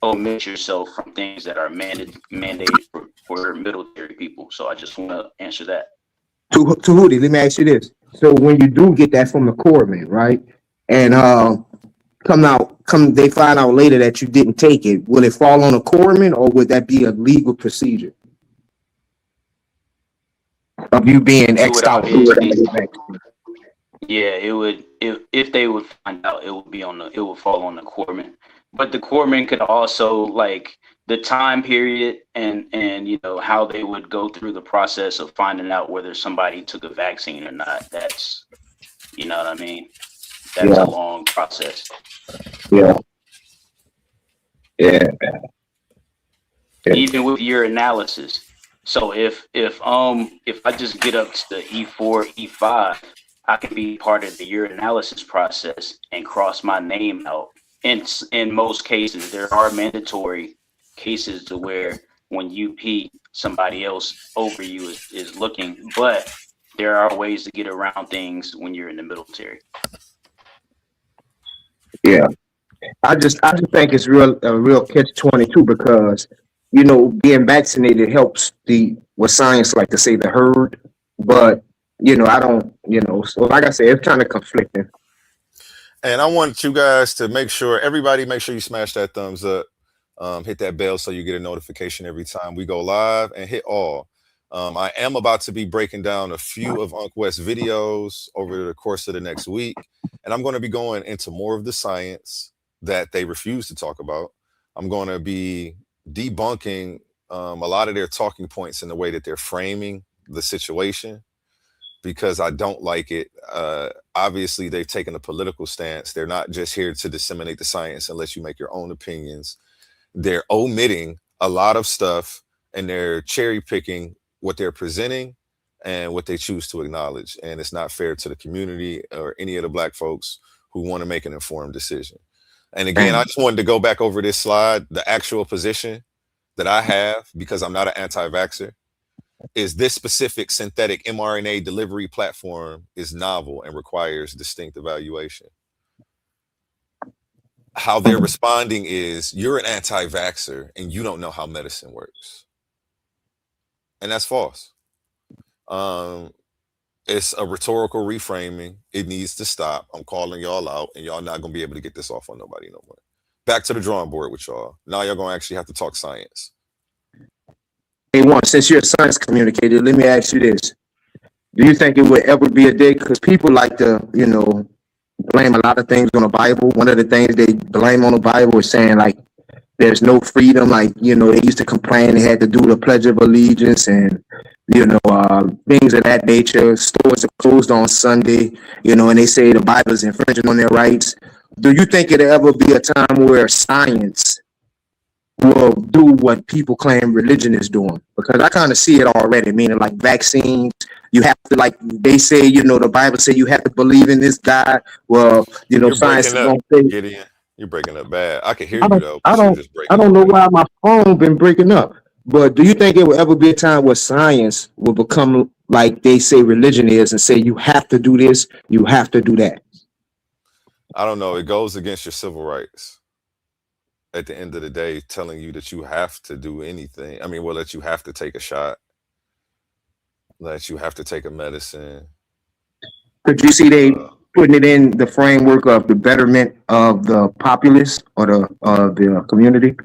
omit yourself from things that are mandated for military people. So I just want to answer that. To Hootie, let me ask you this. So when you do get that from the corpsman, right? And they find out later that you didn't take it, will it fall on a corpsman or would that be a legal procedure of you being X'd out? Yeah, it would. If they would find out, it would fall on the corpsman. But the corpsman could also, like, the time period and you know how they would go through the process of finding out whether somebody took a vaccine or not. That's, you know what I mean. That's a long process. Yeah. Even with urinalysis. So if I just get up to the E4, E5, I can be part of the urinalysis process and cross my name out. In most cases, there are mandatory cases to where when you pee, somebody else over you is looking. But there are ways to get around things when you're in the military. Yeah. I just think it's a real catch-22 because being vaccinated helps the what science like to say the herd, but I don't so like I said, it's kind of conflicting. And I want you guys to make sure you smash that thumbs up, hit that bell so you get a notification every time we go live, and hit all. I am about to be breaking down a few of Ankh West's videos over the course of the next week, and I'm going to be going into more of the science that they refuse to talk about. I'm going to be debunking a lot of their talking points in the way that they're framing the situation, because I don't like it. Obviously, they've taken a political stance. They're not just here to disseminate the science and let you make your own opinions. They're omitting a lot of stuff, and they're cherry picking what they're presenting and what they choose to acknowledge. And it's not fair to the community or any of the Black folks who want to make an informed decision. And again, I just wanted to go back over this slide. The actual position that I have, because I'm not an anti-vaxxer, is this specific synthetic mRNA delivery platform is novel and requires distinct evaluation. How they're responding is, you're an anti-vaxxer and you don't know how medicine works. And that's false. It's a rhetorical reframing. It needs to stop. I'm calling y'all out, and y'all not gonna be able to get this off on nobody no more. Back to the drawing board with y'all. Now y'all gonna actually have to talk science. Hey, since you're a science communicator, let me ask you this. Do you think it would ever be a day, because people like to, blame a lot of things on the Bible. One of the things they blame on the Bible is saying, like, there's no freedom. Like, they used to complain they had to do the Pledge of Allegiance and, things of that nature. Stores are closed on Sunday, and they say the Bible is infringing on their rights. Do you think it'll ever be a time where science will do what people claim religion is doing? Because I kind of see it already, meaning like vaccines. You have to, like they say, the Bible say you have to believe in this God. Well, science is going to say, Gideon, you're breaking up bad. I can hear you though. I don't know why my phone been breaking up. But do you think it will ever be a time where science will become like they say religion is, and say you have to do this, you have to do that? I don't know. It goes against your civil rights. At the end of the day, telling you that you have to do anything. I mean, well, that you have to take a shot, that you have to take a medicine. Could you see they putting it in the framework of the betterment of the populace or the community?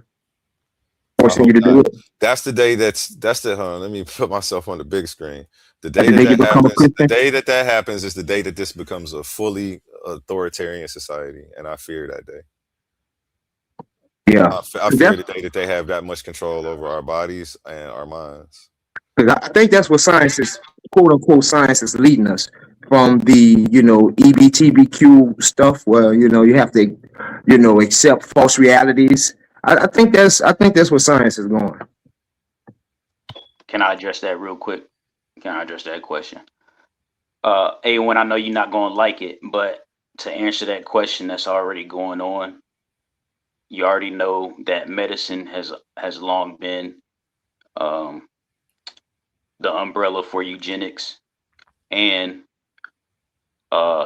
Forcing you to do it? That's the day that's the let me put myself on the big screen. The day that happens is the day that this becomes a fully authoritarian society, and I fear that day. Yeah, I fear the day that they have that much control over our bodies and our minds. I think that's what science is, quote unquote, science is leading us from the, EBTBQ stuff where, you have to, accept false realities. I think that's where science is going. Can I address that real quick? Can I address that question? A1, I know you're not going to like it, but to answer that question that's already going on, you already know that medicine has long been the umbrella for eugenics and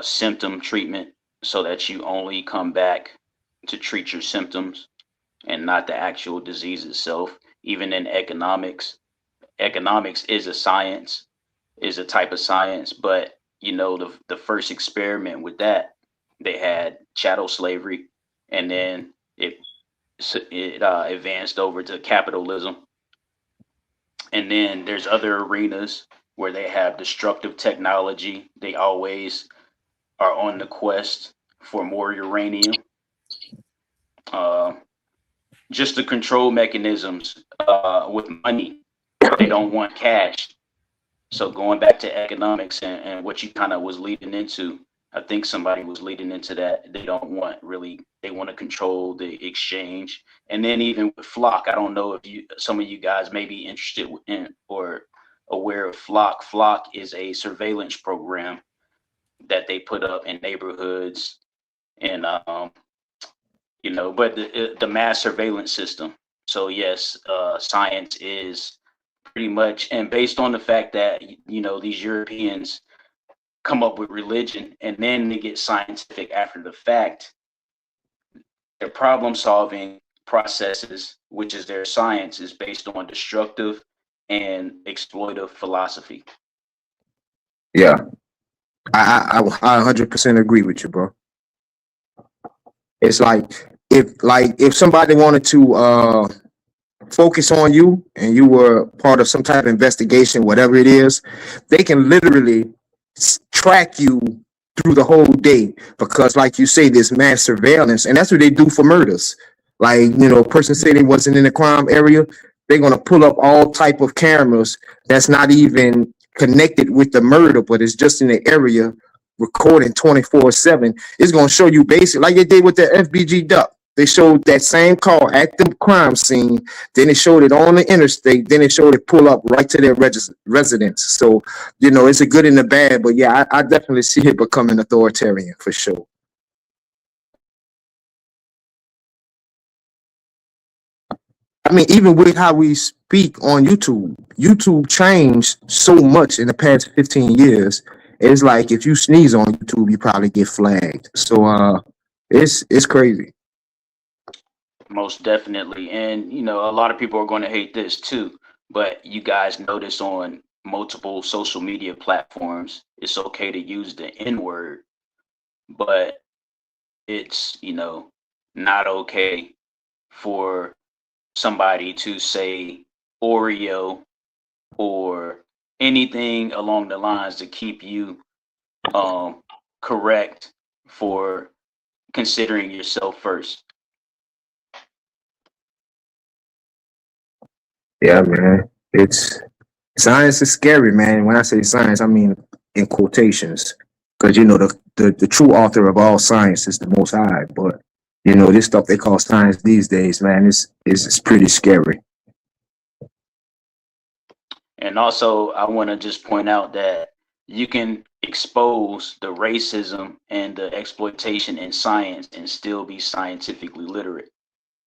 symptom treatment, so that you only come back to treat your symptoms and not the actual disease itself. Even in economics is a science, is a type of science, but the first experiment with that, they had chattel slavery, and then it advanced over to capitalism. And then there's other arenas where they have destructive technology. They always are on the quest for more uranium. Just the control mechanisms with money. They don't want cash. So going back to economics and what you kind of was leading into, I think somebody was leading into that. They don't want they want to control the exchange. And then even with Flock, I don't know if some of you guys may be interested in or aware of Flock. Flock is a surveillance program that they put up in neighborhoods and, but the mass surveillance system. So yes, science is pretty much. And based on the fact that, these Europeans come up with religion and then they get scientific after the fact, their problem solving processes, which is their science, is based on destructive and exploitive philosophy. Yeah, I 100% agree with you, bro. It's like if somebody wanted to focus on you and you were part of some type of investigation, whatever it is, they can literally track you through the whole day because, like you say, there's mass surveillance, and that's what they do for murders. Like, a person say they wasn't in the crime area, they're gonna pull up all type of cameras that's not even connected with the murder, but it's just in the area recording 24/7. It's gonna show you basically like they did with the FBG duck. They showed that same car at the crime scene, then they showed it on the interstate, then they showed it pull up right to their residence. So, it's a good and a bad, but yeah, I definitely see it becoming authoritarian for sure. I mean, even with how we speak on YouTube changed so much in the past 15 years. It's like if you sneeze on YouTube, you probably get flagged. So it's crazy. Most definitely. And, a lot of people are going to hate this too, but you guys notice on multiple social media platforms, it's okay to use the N-word, but it's, not okay for somebody to say Oreo or anything along the lines to keep you correct for considering yourself first. Yeah, man. Science is scary, man. When I say science, I mean in quotations, because the true author of all science is the Most High. But this stuff they call science these days, man, is pretty scary. And also, I want to just point out that you can expose the racism and the exploitation in science and still be scientifically literate.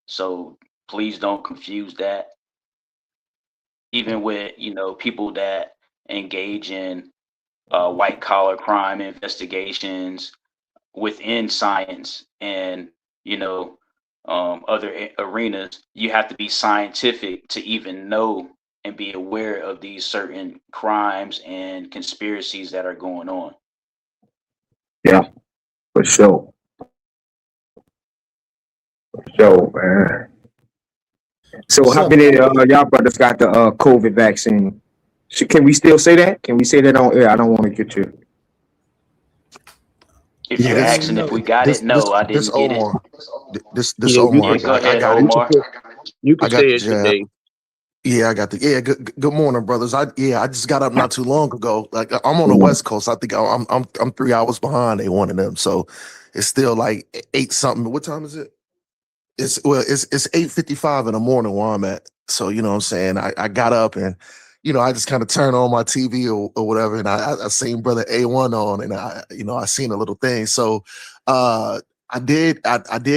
So please don't confuse that. Even with, people that engage in white collar crime investigations within science and, other arenas, you have to be scientific to even know and be aware of these certain crimes and conspiracies that are going on. Yeah, for sure. For sure, man. So how many y'all brothers got the COVID vaccine? Can we still say that? Can we say that on air? I don't want to get you. If you're asking if we got it, no, I didn't get Omar. it. This Omar. Go ahead, I got Omar. You can say it today. Yeah, I got the Good morning, brothers. I just got up not too long ago. Like I'm on the West Coast. I think I'm 3 hours behind one of them. So it's still like 8 something. What time is it? It's 8:55 in the morning where I'm at. So you know what I'm saying. I got up and I just kind of turned on my TV or whatever, and I seen Brother A1 on, and I seen a little thing. So I did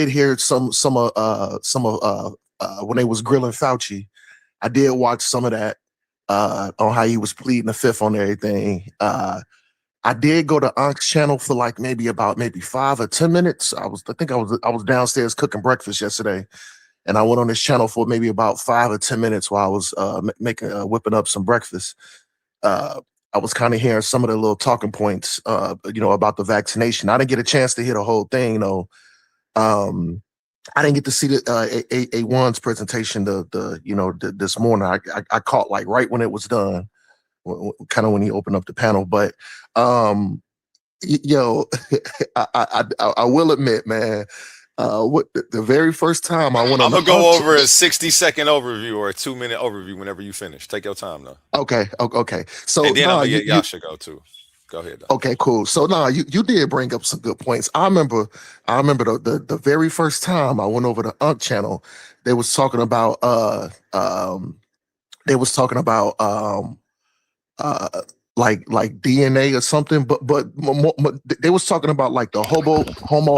hear some of when they was grilling Fauci. I did watch some of that on how he was pleading the fifth on everything. I did go to Ankh's channel for like maybe 5 or 10 minutes. I was downstairs cooking breakfast yesterday, and I went on his channel for maybe about 5 or 10 minutes while I was whipping up some breakfast. I was kind of hearing some of the little talking points, about the vaccination. I didn't get a chance to hear the whole thing though. I didn't get to see the A1's presentation this morning. I caught like right when it was done, kind of when he opened up the panel. But I will admit, man, the very first time I went on, I'm gonna go over a 60-second overview or a 2-minute overview whenever you finish. Take your time though. Okay. So and then I'm gonna get Yasha go too. Go ahead. Though. Okay, cool. So you did bring up some good points. I remember the very first time I went over to Ankh channel, they was talking about like DNA or something, but they was talking about like the Homo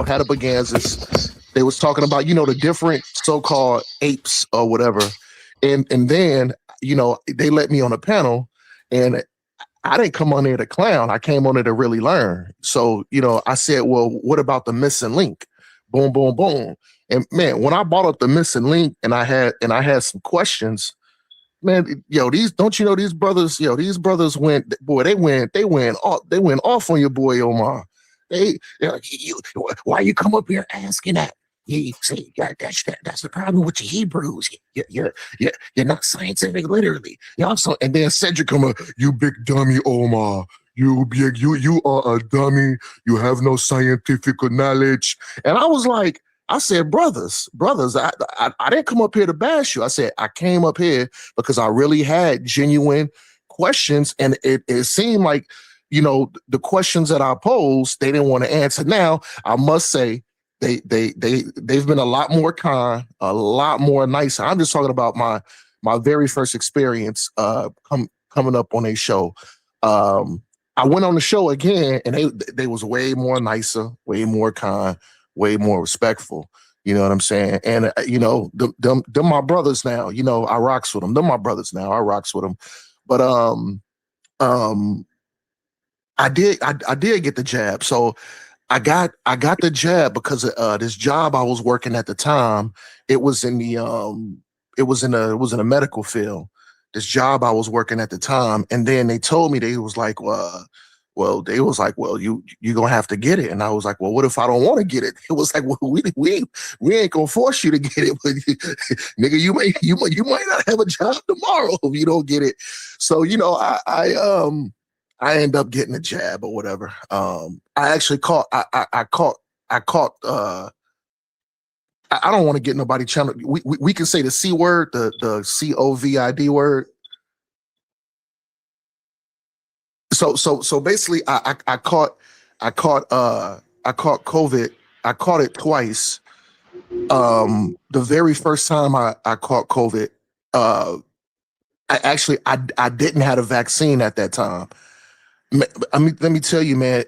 habilis. They was talking about the different so-called apes or whatever, and then they let me on a panel, and I didn't come on there to clown. I came on there to really learn. So, I said, well, what about the missing link? Boom, boom, boom. And man, when I brought up the missing link and I had some questions, man, these brothers went, boy, they went off on your boy Omar. They're like, why you come up here asking that? You see, that's the problem with your Hebrews. You're not scientific, literally. You also, and then Cedric come up, you big dummy, Omar. You are a dummy. You have no scientific knowledge. And I said, brothers, I didn't come up here to bash you. I said, I came up here because I really had genuine questions, and it seemed like, the questions that I posed, they didn't want to answer. Now, I must say, they've been a lot more kind, a lot more nicer. I'm just talking about my very first experience coming up on a show. I went on the show again, and they was way more nicer, way more kind, way more respectful. You know what I'm saying? And them my brothers now. I rocks with them. Them my brothers now. I rocks with them. But I did get the jab. So I got the jab because of this job I was working at the time. It was in the medical field. This job I was working at the time, and then they told me, they was like, well, you gonna have to get it. And I was like, well, what if I don't want to get it? It was like, well, we ain't gonna force you to get it, but nigga, you might not have a job tomorrow if you don't get it. So I end up getting a jab or whatever. I actually caught. I caught. I don't want to get nobody channel. We can say the C word, the COVID word. So basically, I caught COVID. I caught it twice. The very first time I caught COVID, I didn't have a vaccine at that time. I mean, let me tell you, man,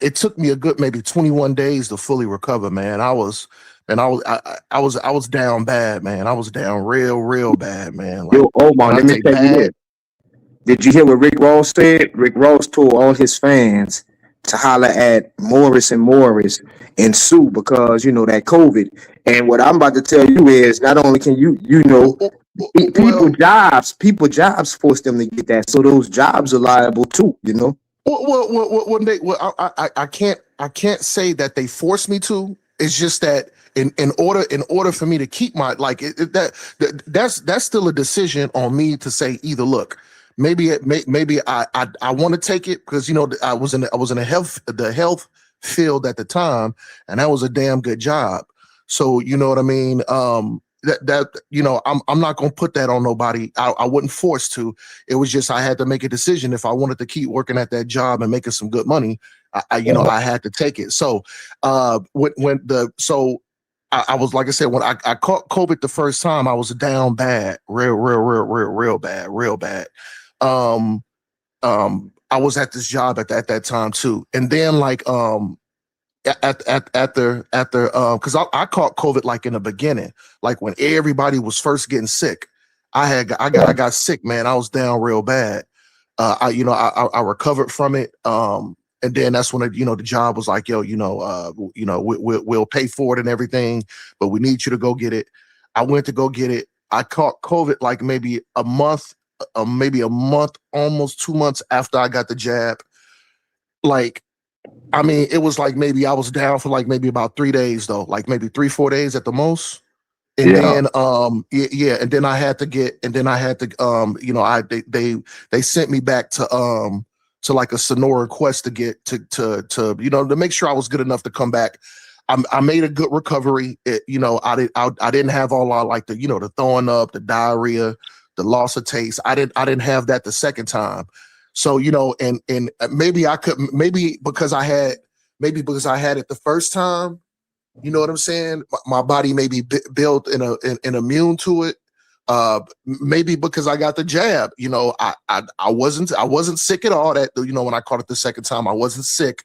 it took me a good maybe 21 days to fully recover, man. I was down bad, man. I was down real bad, man. Like, Yo, Omar, let me tell you this. Did you hear what Rick Ross said? Rick Ross told all his fans to holler at Morris and Morris and sue because, that COVID. And what I'm about to tell you is not only can people jobs force them to get that. So those jobs are liable too, I can't say that they forced me to. It's just that in order for me to keep my that's still a decision on me to say either look, maybe I want to take it because I was in the health field at the time, and that was a damn good job. So you know what I mean. I'm not gonna put that on nobody. I wasn't forced to. It was just I had to make a decision if I wanted to keep working at that job and making some good money. I had to take it. So I was, like I said, when I caught COVID the first time, I was down bad, real bad. I was at this job at that time too, and then after because I caught COVID like in the beginning, like when everybody was first getting sick. I got sick, man. I was down real bad. I recovered from it. And then that's when the job was like, yo, we'll pay for it and everything, but we need you to go get it. I went to go get it. I caught COVID like maybe a month, almost 2 months after I got the jab. Like, I mean, it was like maybe I was down for like maybe about 3 days though, like maybe 3-4 days at the most. And then and then I had to they sent me back to like a Sonora request to get to make sure I was good enough to come back. I made a good recovery. I didn't have all like the throwing up, the diarrhea, the loss of taste. I didn't have that the second time. So and maybe because I had it the first time. You know what I'm saying? My body may be built and immune to it. Maybe because I got the jab. I wasn't sick at all. That when I caught it the second time, I wasn't sick.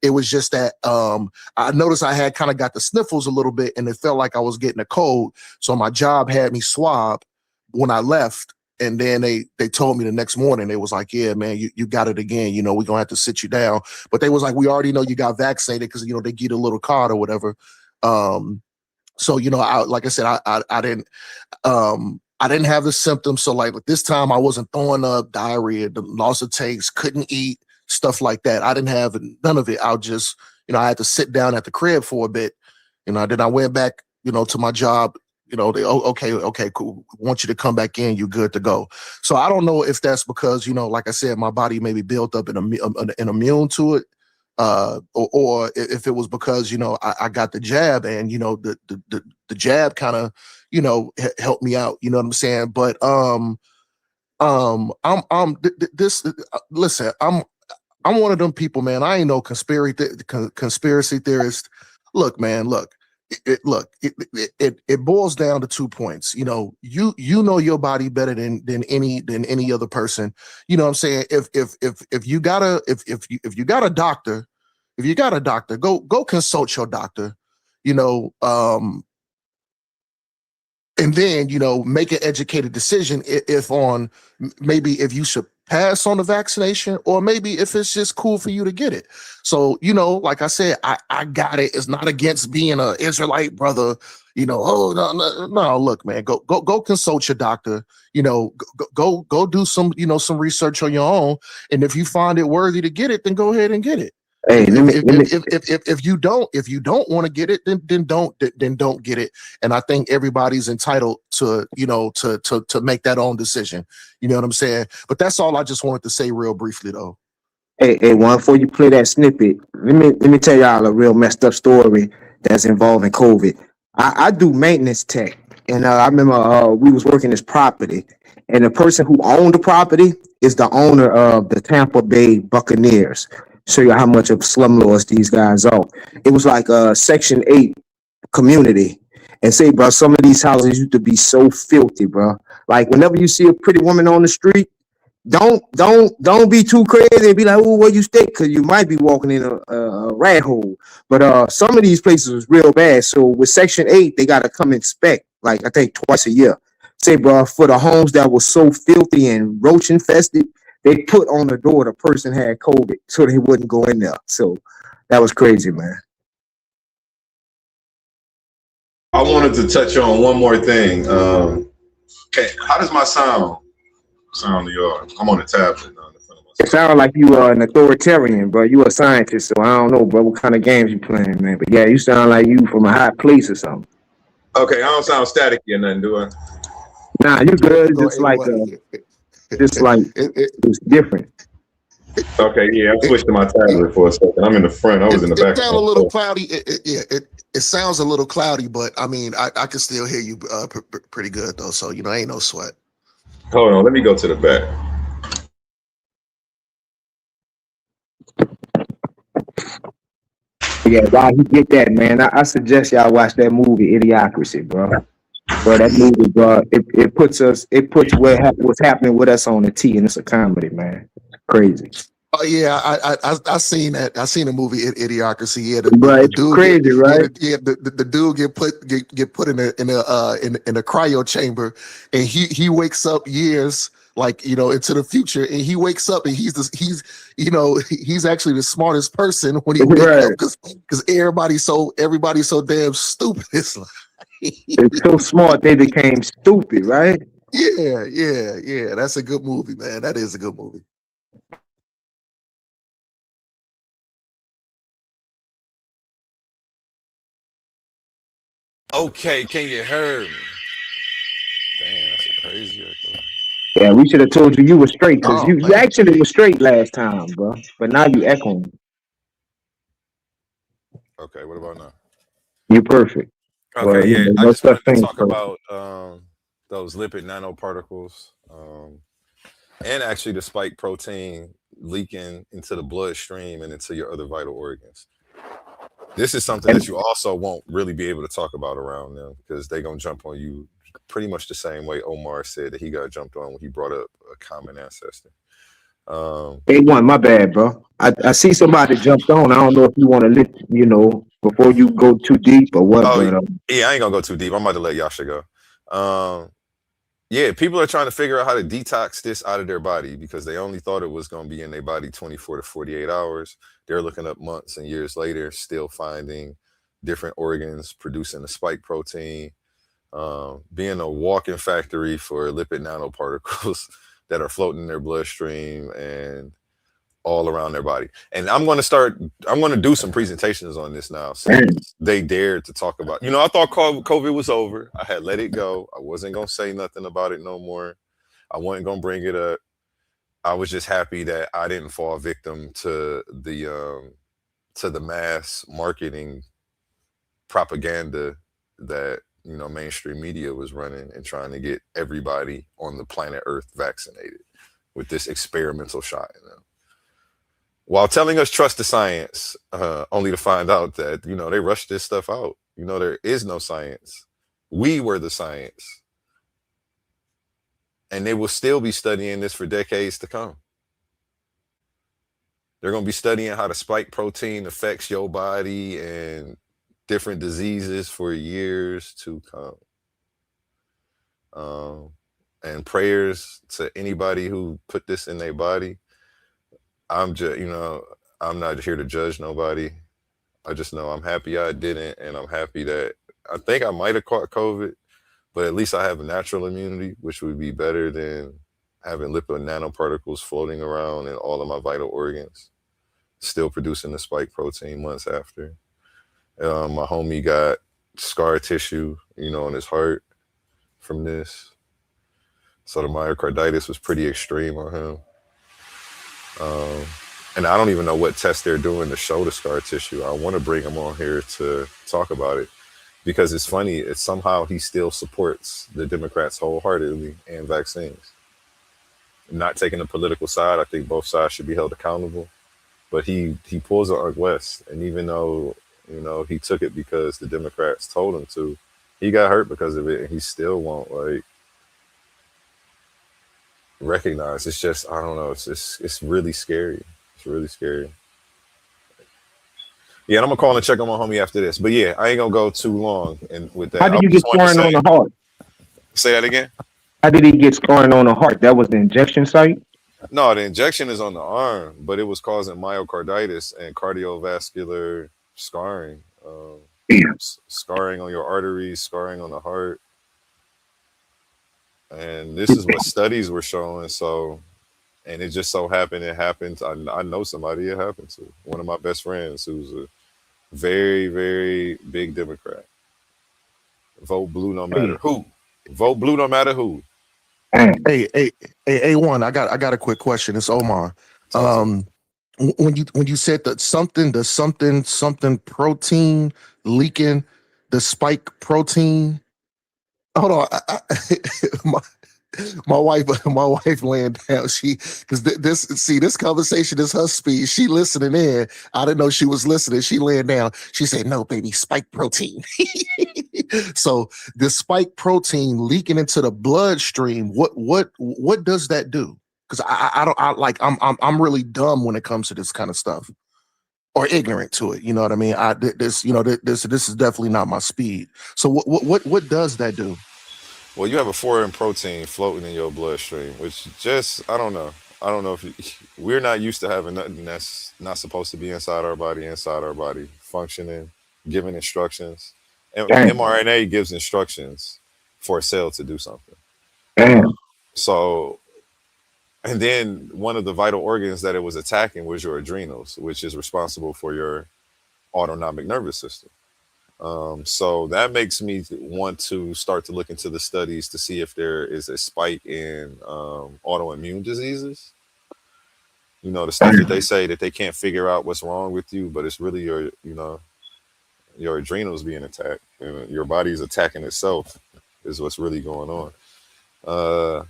It was just that I noticed I had kind of got the sniffles a little bit, and it felt like I was getting a cold. So my job had me swab when I left. And then they told me the next morning, they was like, yeah, man, you got it again. We're going to have to sit you down. But they was like, we already know you got vaccinated because, they get a little card or whatever. So, like I said, I didn't have the symptoms. So like this time I wasn't throwing up, diarrhea, the loss of taste, couldn't eat, stuff like that. I didn't have none of it. I just, I had to sit down at the crib for a bit. Then I went back, to my job. They, okay, cool. Want you to come back in. You're good to go. So I don't know if that's because, like I said, my body maybe built up an immune to it. Or if it was because, I got the jab and, the jab kind of, helped me out, you know what I'm saying? But, listen, I'm one of them people, man. I ain't no conspiracy theorist. Look, man, it boils down to 2 points. You know your body better than any other person. You know what I'm saying? If you got a doctor, go consult your doctor. And then, make an educated decision if you should pass on the vaccination or maybe if it's just cool for you to get it. So, like I said, I got it. It's not against being an Israelite brother, no, look, man, go consult your doctor, go do some research on your own. And if you find it worthy to get it, then go ahead and get it. Hey, if you don't want to get it, then don't get it. And I think everybody's entitled to to make that own decision. You know what I'm saying? But that's all I just wanted to say real briefly, though. Hey, Juan, before you play that snippet, let me tell y'all a real messed up story that's involving COVID. I do maintenance tech, and I remember we was working this property, and the person who owned the property is the owner of the Tampa Bay Buccaneers. Show you how much of slumlords these guys are. It was like a Section 8 community. And say, bro, some of these houses used to be so filthy, bro. Like whenever you see a pretty woman on the street, don't be too crazy and be like, oh, where you stay? Because you might be walking in a rat hole. But some of these places was real bad. So with Section 8, they got to come inspect, like I think twice a year. Say, bro, for the homes that were so filthy and roach infested, they put on the door the person had COVID so they wouldn't go in there. So that was crazy, man. I wanted to touch on one more thing. Okay, how does my sound to y'all? I'm on the tablet now. It sounds like you are an authoritarian, bro. You a scientist, so I don't know, bro, what kind of games you playing, man. But yeah, you sound like you from a high place or something. Okay, I don't sound staticky or nothing, do I? Nah, you good. Just like it's different. Okay, yeah, I switched to my tablet for a second. I'm in the front. I was in the back. It sounds a little cloudy. It sounds a little cloudy, but I mean, I can still hear you pretty good though. So ain't no sweat. Hold on, let me go to the back. Yeah, while you get that, man, I suggest y'all watch that movie Idiocracy, bro. Bro, that movie, bro, it puts what's happening with us on the T, and it's a comedy, man. Crazy. Oh yeah, I seen that. I seen the movie Idiocracy. Yeah, the dude crazy, right? The dude get put in a cryo chamber, and he wakes up years into the future, and he wakes up and he's actually the smartest person when he wakes up because everybody's so damn stupid. It's like it's so smart they became stupid, right? Yeah. That's a good movie, man. That is a good movie. Okay, can you hear me? Damn, that's a crazy. Yeah, we should have told you were straight because you actually were straight last time, bro. But now you echoing. Okay, what about now? You're perfect. Okay, well, yeah. I just wanted to talk perfect. about those lipid nanoparticles, and actually the spike protein leaking into the bloodstream and into your other vital organs. This is something that you also won't really be able to talk about around them because they're going to jump on you pretty much the same way Omar said that he got jumped on when he brought up a common ancestor. A1, my bad, bro. I see somebody jumped on. I don't know if you want to lift, before you go too deep or what. Yeah, I ain't going to go too deep. I'm about to let Yasha go. Yeah, people are trying to figure out how to detox this out of their body because they only thought it was going to be in their body 24 to 48 hours. They're looking up months and years later, still finding different organs producing the spike protein, being a walking factory for lipid nanoparticles that are floating in their bloodstream and all around their body. And I'm going to do some presentations on this now since they dared to talk about, I thought COVID was over. I had let it go. I wasn't going to say nothing about it no more. I wasn't going to bring it up. I was just happy that I didn't fall victim to the mass marketing propaganda that, mainstream media was running and trying to get everybody on the planet Earth vaccinated with this experimental shot in them, while telling us trust the science, only to find out that, they rushed this stuff out. There is no science. We were the science. And they will still be studying this for decades to come. They're going to be studying how the spike protein affects your body and different diseases for years to come. And prayers to anybody who put this in their body. I'm just, I'm not here to judge nobody. I just know I'm happy I didn't, and I'm happy that I think I might have caught COVID, but at least I have a natural immunity, which would be better than having lipid nanoparticles floating around in all of my vital organs, still producing the spike protein months after. My homie got scar tissue, in his heart from this. So the myocarditis was pretty extreme on him. And I don't even know what test they're doing to show the scar tissue. I want to bring him on here to talk about it because it's funny. It's somehow he still supports the Democrats wholeheartedly and vaccines. Not taking a political side. I think both sides should be held accountable. But he pulls an Ankh West, and even though he took it because the Democrats told him to, he got hurt because of it, and he still won't recognize. It's just, I don't know. It's really scary. It's really scary. Yeah, and I'm gonna call and check on my homie after this. But yeah, I ain't gonna go too long. And with that, How did you get scarring on the heart? Say that again. How did he get scarring on the heart? That was the injection site? No, the injection is on the arm, but it was causing myocarditis and cardiovascular scarring. Scarring on your arteries, scarring on the heart. And this is what studies were showing. So, and it just so happened it happened. I know somebody it happened to. One of my best friends who's a very, very big Democrat. Vote blue no matter who. Vote blue no matter who. Hey, A1, I got a quick question. It's Omar. When you said that something protein leaking, the spike protein. Hold on, my wife laying down. Because this conversation is her speed. She listening in. I didn't know she was listening. She laying down. She said, "No, baby, spike protein." So the spike protein leaking into the bloodstream. What does that do? Because I'm really dumb when it comes to this kind of stuff, or ignorant to it. You know what I mean? This is definitely not my speed. So what does that do? Well, you have a foreign protein floating in your bloodstream, which just, I don't know. I don't know we're not used to having nothing that's not supposed to be inside our body, functioning, giving instructions. And mRNA gives instructions for a cell to do something. So, and then one of the vital organs that it was attacking was your adrenals, which is responsible for your autonomic nervous system. So that makes me want to start to look into the studies to see if there is a spike in autoimmune diseases. The stuff that they say that they can't figure out what's wrong with you, but it's really your adrenals being attacked, and your body's attacking itself is what's really going on.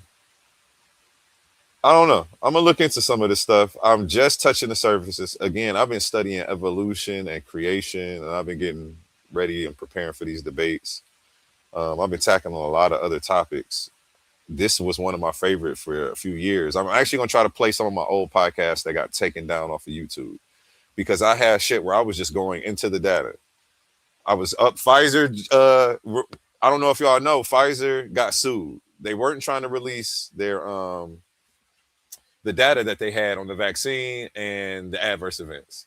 I don't know. I'm gonna look into some of this stuff. I'm just touching the surfaces. Again, I've been studying evolution and creation, and I've been getting ready and preparing for these debates. I've been tackling a lot of other topics. This was one of my favorite for a few years. I'm actually gonna try to play some of my old podcasts that got taken down off of YouTube because I had shit where I was just going into the data. I was up Pfizer. I don't know if y'all know, Pfizer got sued. they weren't trying to release their the data that they had on the vaccine and the adverse events.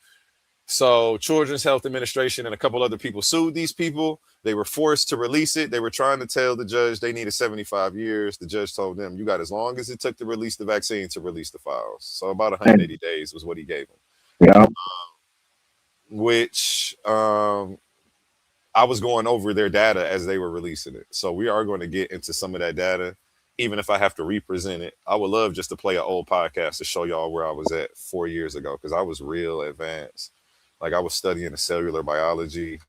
So Children's Health Administration and a couple other people sued these people. They were forced to release it. They were trying to tell the judge they needed 75 years. The judge told them, you got as long as it took to release the vaccine to release the files. So about 180 days was what he gave them. Yeah. Which I was going over their data as they were releasing it. So we are going to get into some of that data, even if I have to represent it. I would love just to play an old podcast to show y'all where I was at 4 years ago, because I was real advanced. Like I was studying the cellular biology,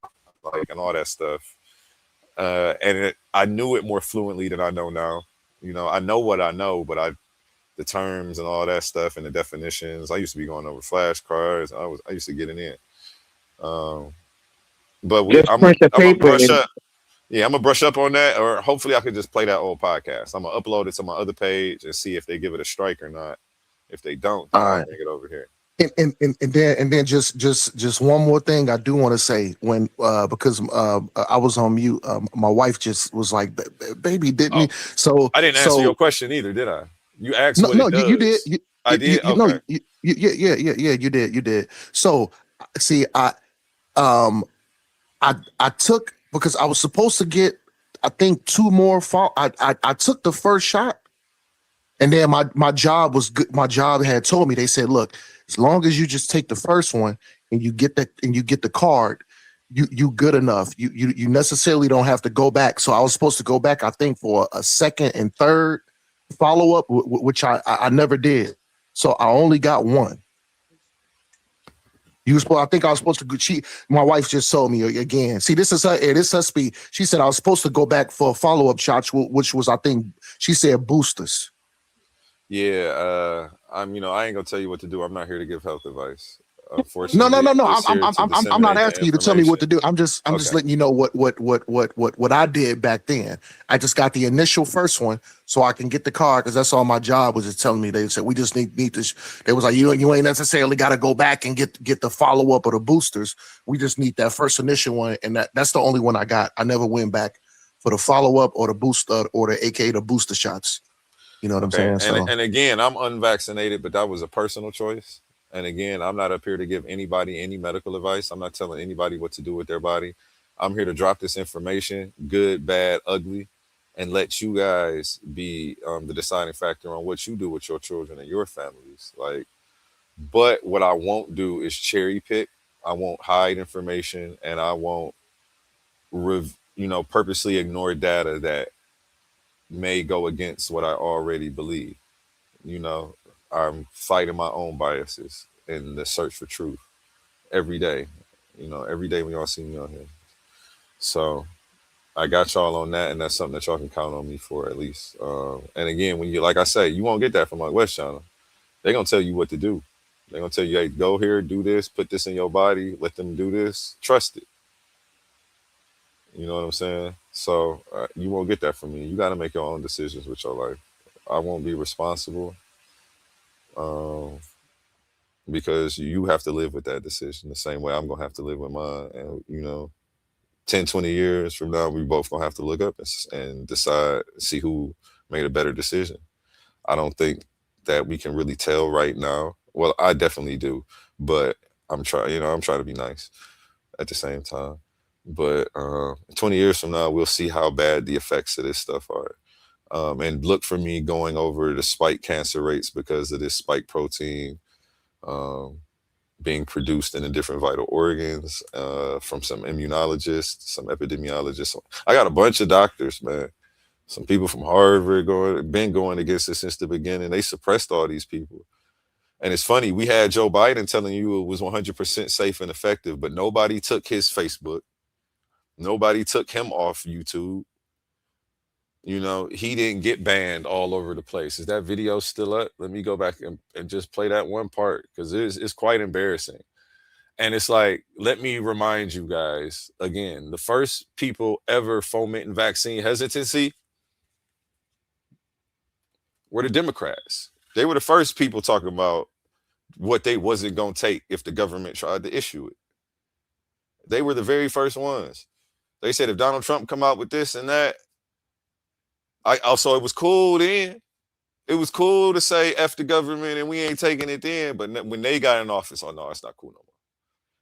like, and all that stuff. I knew it more fluently than I know now. You know, I know what I know, but the terms and all that stuff and the definitions, I used to be going over flashcards. I used to get it in. But I'm gonna brush up. Yeah, I'm gonna brush up on that, or hopefully I could just play that old podcast. I'm gonna upload it to my other page and see if they give it a strike or not. If they don't, then I'll bring it over here. And then just one more thing I do want to say, when because I was on mute, my wife just was like, baby, didn't he? So I didn't answer your question either, did I? You asked no, what it does. you did. I did. No, okay. Yeah, you did. So see, I took, because I was supposed to get, I think, 2 more I took the first shot, and then my job was good. My job had told me, they said, look, as long as you just take the first one and you get the card, you good enough. You necessarily don't have to go back. So I was supposed to go back, I think, for a second and third follow-up, which I never did. So I only got one. I think I was supposed to. My wife just told me again. See, this is her speed. She said I was supposed to go back for a follow-up shot, which was, I think, she said boosters. Yeah, I ain't gonna tell you what to do. I'm not here to give health advice. Unfortunately, No. I'm not asking you to tell me what to do. I'm just letting you know what I did back then. I just got the initial first one so I can get the card, because that's all my job was, just telling me. They said we just need this. They was like, you ain't necessarily got to go back and get the follow up or the boosters. We just need that first initial one, and that's the only one I got. I never went back for the follow up or the booster or the AKA the booster shots. You know what I'm saying? So. And again, I'm unvaccinated, but that was a personal choice. And again, I'm not up here to give anybody any medical advice. I'm not telling anybody what to do with their body. I'm here to drop this information, good, bad, ugly, and let you guys be the deciding factor on what you do with your children and your families. But what I won't do is cherry pick. I won't hide information, and I won't, purposely ignore data that may go against what I already believe. I'm fighting my own biases in the search for truth every day. Every day when y'all see me on here. So I got y'all on that, and that's something that y'all can count on me for, at least. And again, when like I say, you won't get that from my West channel. They're gonna tell you what to do. They're gonna tell you, hey, go here, do this, put this in your body, let them do this, trust it. You know what I'm saying? So you won't get that from me. You got to make your own decisions with your life. I won't be responsible. Because you have to live with that decision the same way I'm going to have to live with mine. And, 10, 20 years from now, we both going to have to look up and decide, see who made a better decision. I don't think that we can really tell right now. Well, I definitely do, but I'm trying to be nice at the same time. But 20 years from now, we'll see how bad the effects of this stuff are. And look for me going over the spike cancer rates because of this spike protein being produced in the different vital organs from some immunologists, some epidemiologists. I got a bunch of doctors, man. Some people from Harvard been going against this since the beginning. They suppressed all these people. And it's funny, we had Joe Biden telling you it was 100% safe and effective, but nobody took his Facebook. Nobody took him off YouTube. He didn't get banned all over the place. Is that video still up? Let me go back and just play that one part, because it's quite embarrassing. And it's like, let me remind you guys again, the first people ever fomenting vaccine hesitancy were the Democrats. They were the first people talking about what they wasn't going to take if the government tried to issue it. They were the very first ones. They said if Donald Trump come out with this and that, Also, it was cool then. It was cool to say F the government and we ain't taking it then. But when they got in office, oh no, it's not cool no more.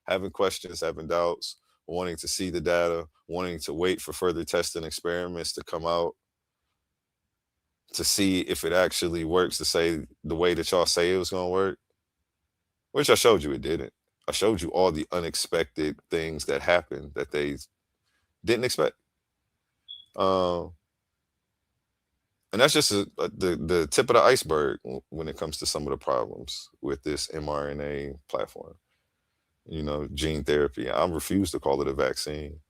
Having questions, having doubts, wanting to see the data, wanting to wait for further testing experiments to come out to see if it actually works, to say the way that y'all say it was going to work, which I showed you it didn't. I showed you all the unexpected things that happened that they didn't expect. And that's just the tip of the iceberg when it comes to some of the problems with this mRNA platform. You know, gene therapy. I refuse to call it a vaccine.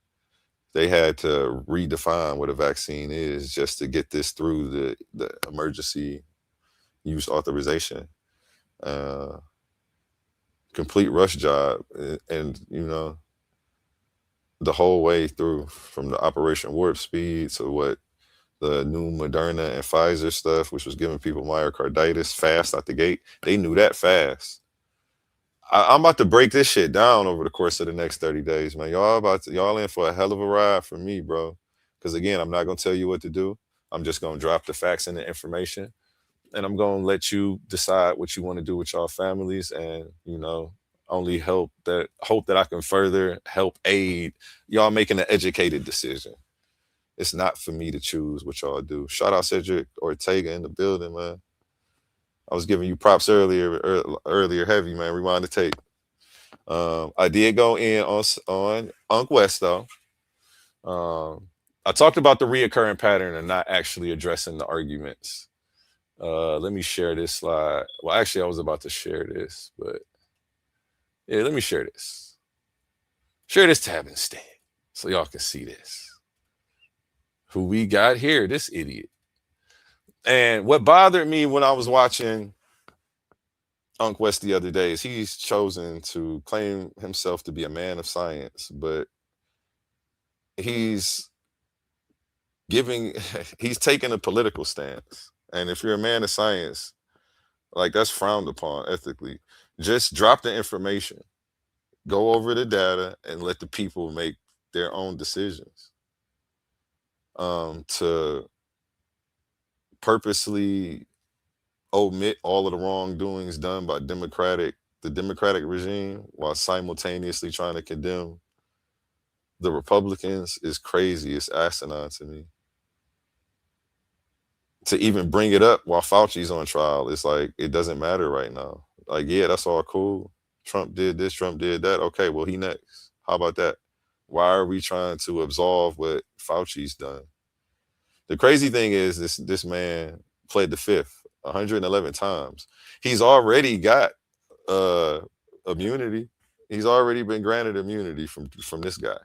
They had to redefine what a vaccine is just to get this through the emergency use authorization. Complete rush job. And, you know, the whole way through from the Operation Warp Speed to what the new Moderna and Pfizer stuff, which was giving people myocarditis fast out the gate. They knew that fast. I'm about to break this shit down over the course of the next 30 days, man. Y'all in for a hell of a ride for me, bro. Because again, I'm not gonna tell you what to do. I'm just gonna drop the facts and the information, and I'm gonna let you decide what you want to do with y'all families, and you know, only hope that I can further help aid y'all making an educated decision. It's not for me to choose what y'all do. Shout out Cedric Ortega in the building, man. I was giving you props earlier heavy, man. Rewind the tape. I did go in on Ankh West, though. I talked about the reoccurring pattern and not actually addressing the arguments. Let me share this slide. Well, actually, I was about to share this, but yeah, let me share this. Share this tab instead so y'all can see this. Who we got here, this idiot. And what bothered me when I was watching Ankh West the other day is he's chosen to claim himself to be a man of science, but he's taking a political stance. And if you're a man of science, like that's frowned upon ethically. Just drop the information, go over the data, and let the people make their own decisions. To purposely omit all of the wrongdoings done by the Democratic regime while simultaneously trying to condemn the Republicans is crazy. It's asinine to me. To even bring it up while Fauci's on trial, it's like it doesn't matter right now. Like, yeah, that's all cool. Trump did this, Trump did that. Okay, well, he next. How about that? Why are we trying to absolve what Fauci's done? The crazy thing is this man pled the fifth 111 times. He's already got immunity. He's already been granted immunity from this guy.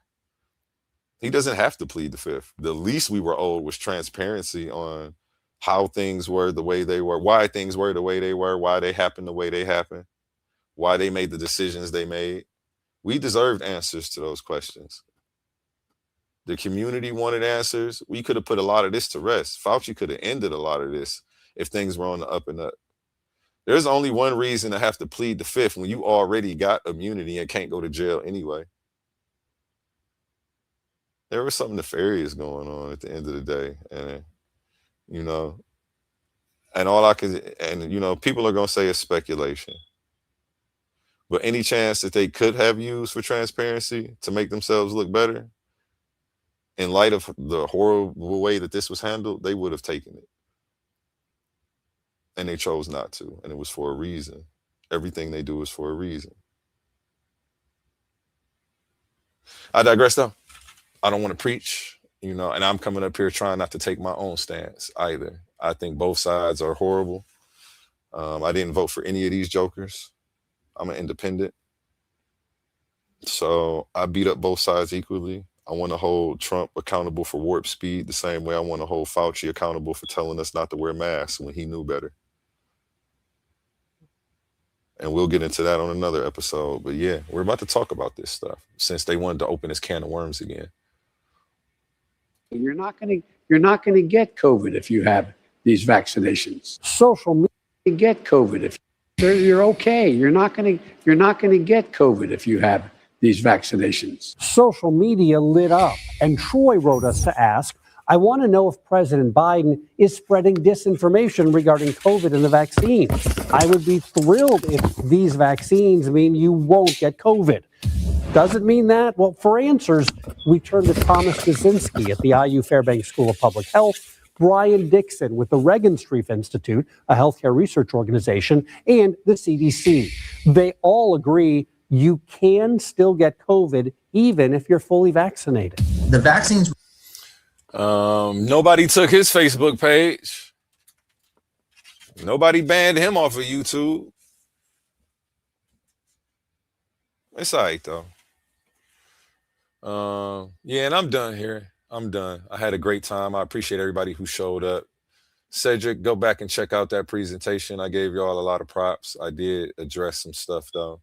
He doesn't have to plead the fifth. The least we were owed was transparency on how things were the way they were, why things were the way they were, why they happened the way they happened, why they made the decisions they made. We deserved answers to those questions. The community wanted answers. We could have put a lot of this to rest. Fauci could have ended a lot of this if things were on the up and up. There's only one reason to have to plead the fifth when you already got immunity and can't go to jail anyway. There was something nefarious going on at the end of the day. And, you know, and all I could, and, you know, people are going to say it's speculation. But any chance that they could have used for transparency to make themselves look better, in light of the horrible way that this was handled, they would have taken it. And they chose not to. And it was for a reason. Everything they do is for a reason. I digress, though. I don't want to preach, you know, and I'm coming up here trying not to take my own stance either. I think both sides are horrible. I didn't vote for any of these jokers. I'm an independent. So I beat up both sides equally. I want to hold Trump accountable for warp speed the same way I want to hold Fauci accountable for telling us not to wear masks when he knew better. And we'll get into that on another episode. But yeah, we're about to talk about this stuff since they wanted to open this can of worms again. You're not going to get COVID if you have these vaccinations. Social media, you get COVID if you're okay. You're not going to get COVID if you have these vaccinations. Social media lit up, and Troy wrote us to ask, I want to know if President Biden is spreading disinformation regarding COVID and the vaccine. I would be thrilled if these vaccines mean you won't get COVID. Does it mean that? Well, for answers, we turn to Thomas Kaczynski at the IU Fairbanks School of Public Health, Brian Dixon with the Regenstrief Institute, a healthcare research organization, and the CDC. They all agree you can still get COVID even if you're fully vaccinated. The vaccines. Nobody took his Facebook page. Nobody banned him off of YouTube. It's all right, though. Yeah, and I'm done here. I'm done. I had a great time. I appreciate everybody who showed up. Cedric, go back and check out that presentation. I gave y'all a lot of props. I did address some stuff, though.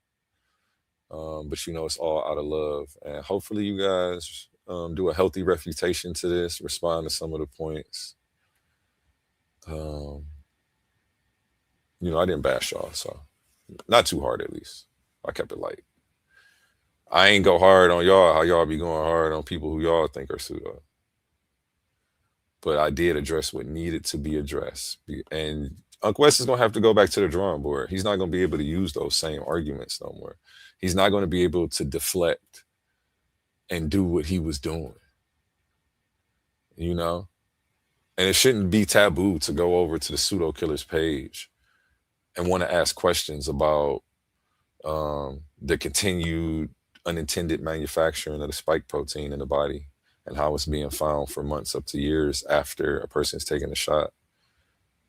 But, you know, it's all out of love. And hopefully you guys do a healthy refutation to this, respond to some of the points. You know, I didn't bash y'all, so not too hard at least. I kept it light. I ain't go hard on y'all how y'all be going hard on people who y'all think are pseudo. But I did address what needed to be addressed. And Uncle West is going to have to go back to the drawing board. He's not going to be able to use those same arguments no more. He's not going to be able to deflect and do what he was doing. You know? And it shouldn't be taboo to go over to the pseudo killer's page and want to ask questions about the continued unintended manufacturing of the spike protein in the body and how it's being found for months up to years after a person's taken a shot.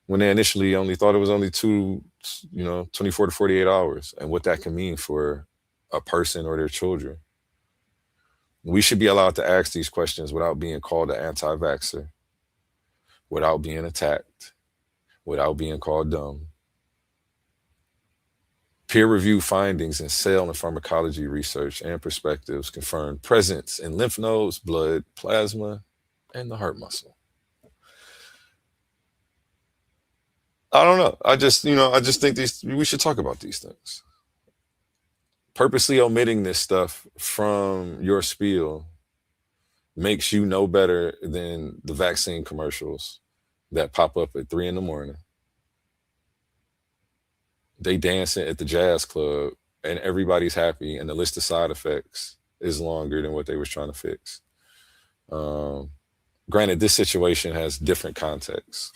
When they initially only thought it was only 24 to 48 hours, and what that can mean for a person or their children. We should be allowed to ask these questions without being called an anti-vaxxer, without being attacked, without being called dumb. Peer-reviewed findings in cell and pharmacology research and perspectives confirm presence in lymph nodes, blood, plasma, and the heart muscle. I don't know. I just think we should talk about these things. Purposely omitting this stuff from your spiel makes you no better than the vaccine commercials that pop up at 3 a.m. They dancing at the jazz club and everybody's happy and the list of side effects is longer than what they was trying to fix. Granted, this situation has different contexts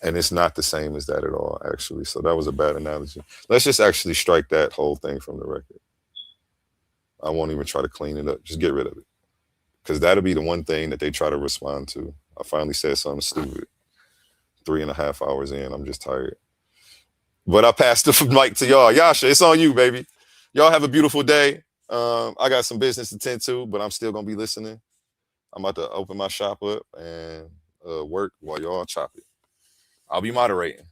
and it's not the same as that at all, actually. So that was a bad analogy. Let's just actually strike that whole thing from the record. I won't even try to clean it up. Just get rid of it. Because that'll be the one thing that they try to respond to. I finally said something stupid. 3.5 hours in, I'm just tired. But I passed the mic to y'all. Yasha, it's on you, baby. Y'all have a beautiful day. I got some business to tend to, but I'm still going to be listening. I'm about to open my shop up and work while y'all chop it. I'll be moderating.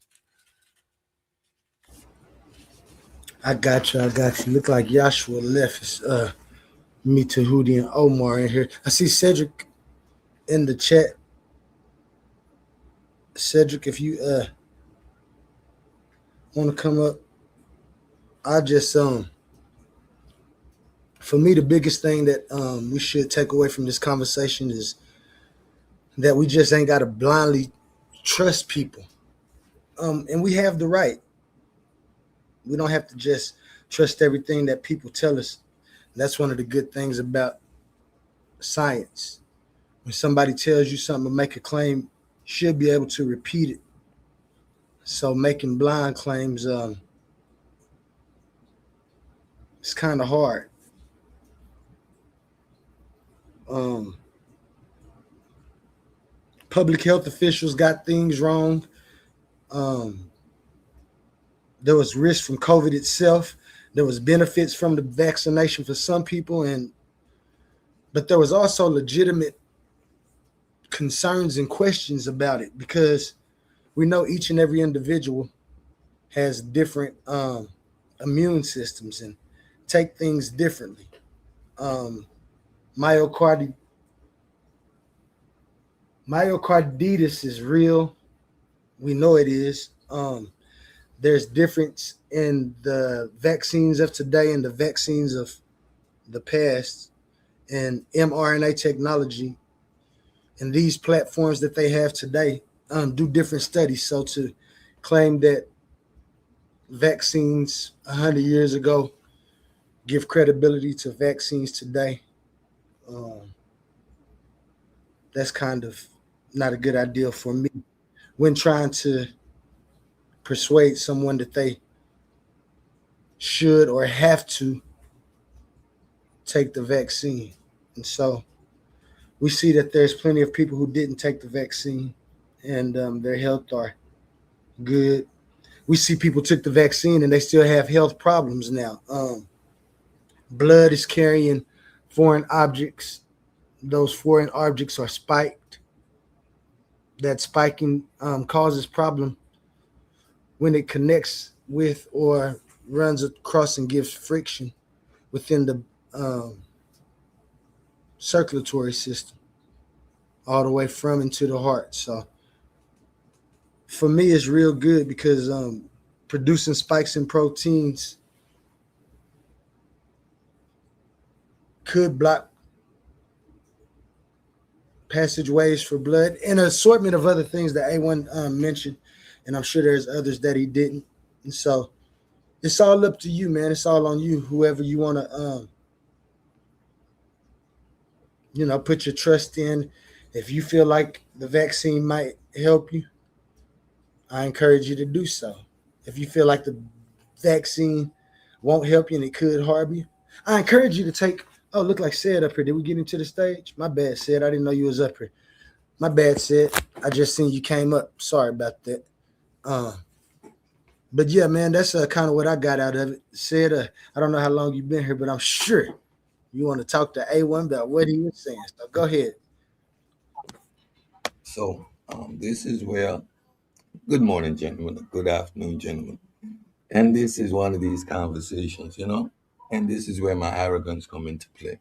I got you. Look like Joshua left. It's me, Tahuti, and Omar in here. I see Cedric in the chat. Cedric, if you want to come up, I just for me, the biggest thing that we should take away from this conversation is that we just ain't got to blindly trust people. And we have the right. We don't have to just trust everything that people tell us. That's one of the good things about science. When somebody tells you something or make a claim, you should be able to repeat it. So making blind claims, it's kind of hard. Public health officials got things wrong. There was risk from COVID itself. There was benefits from the vaccination for some people, but there was also legitimate concerns and questions about it because we know each and every individual has different immune systems and take things differently. Myocarditis is real. We know it is. There's difference in the vaccines of today and the vaccines of the past. And mRNA technology And these platforms that they have today do different studies. So to claim that vaccines 100 years ago give credibility to vaccines today, that's kind of not a good idea for me when trying to persuade someone that they should or have to take the vaccine. And so we see that there's plenty of people who didn't take the vaccine and their health are good. We see people took the vaccine and they still have health problems now. Blood is carrying foreign objects. Those foreign objects are spiked. That spiking causes problem when it connects with or runs across and gives friction within the circulatory system all the way from into the heart. So for me, it's real good because producing spikes in proteins could block passageways for blood and an assortment of other things that A1 mentioned. And I'm sure there's others that he didn't. And so it's all up to you, man. It's all on you, whoever you want to, put your trust in. If you feel like the vaccine might help you, I encourage you to do so. If you feel like the vaccine won't help you and it could harm you, I encourage you to take. Oh, look like Sid up here. Did we get him to the stage? My bad, Sid. I didn't know you was up here. My bad, Sid. I just seen you came up. Sorry about that. But yeah, man, that's kind of what I got out of it. Sid, I don't know how long you've been here, but I'm sure you want to talk to A1 about what he was saying. So go ahead. So this is where, good morning, gentlemen. Good afternoon, gentlemen. And this is one of these conversations, and this is where my arrogance come into play.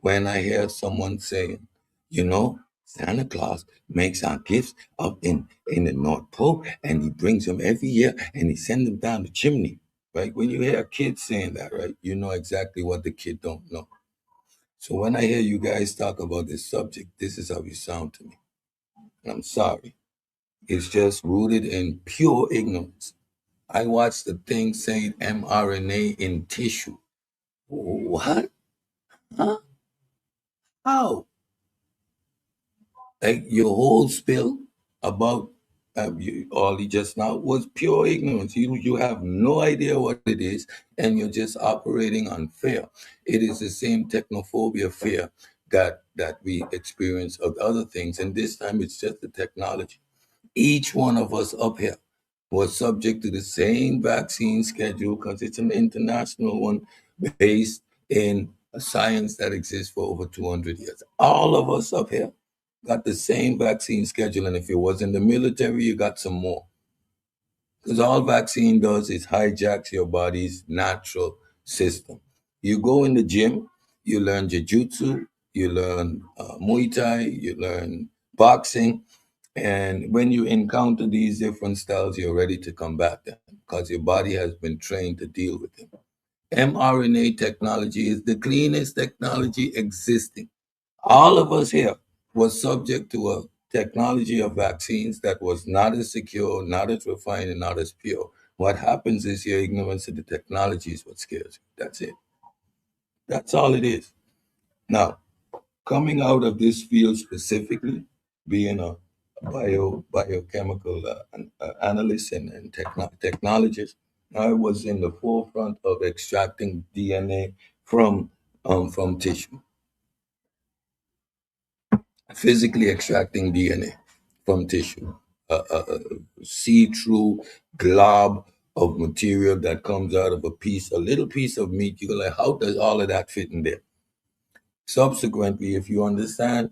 When I hear someone saying, Santa Claus makes our gifts up in the North Pole and he brings them every year and he sends them down the chimney, right? When you hear a kid saying that, right, you know exactly what the kid don't know. So when I hear you guys talk about this subject, this is how you sound to me. And I'm sorry. It's just rooted in pure ignorance. I watched the thing saying mRNA in tissue. What? Huh? How? Like your whole spill about Ollie just now was pure ignorance. You have no idea what it is, and you're just operating on fear. It is the same technophobia fear that we experience of other things, and this time it's just the technology. Each one of us up here was subject to the same vaccine schedule because it's an international one based in a science that exists for over 200 years. All of us up here got the same vaccine schedule, and if you was in the military, you got some more. Because all vaccine does is hijacks your body's natural system. You go in the gym, you learn jiu-jitsu, you learn Muay Thai, you learn boxing, and when you encounter these different styles, you're ready to combat them because your body has been trained to deal with them. mRNA technology is the cleanest technology existing. All of us here was subject to a technology of vaccines that was not as secure, not as refined, and not as pure. What happens is your ignorance of the technology is what scares you. That's it. That's all it is. Now, coming out of this field specifically, being a biochemical analyst and technologist, I was in the forefront of extracting DNA from tissue, physically extracting DNA from tissue, a see-through glob of material that comes out of a little piece of meat. You go like, how does all of that fit in there? Subsequently, if you understand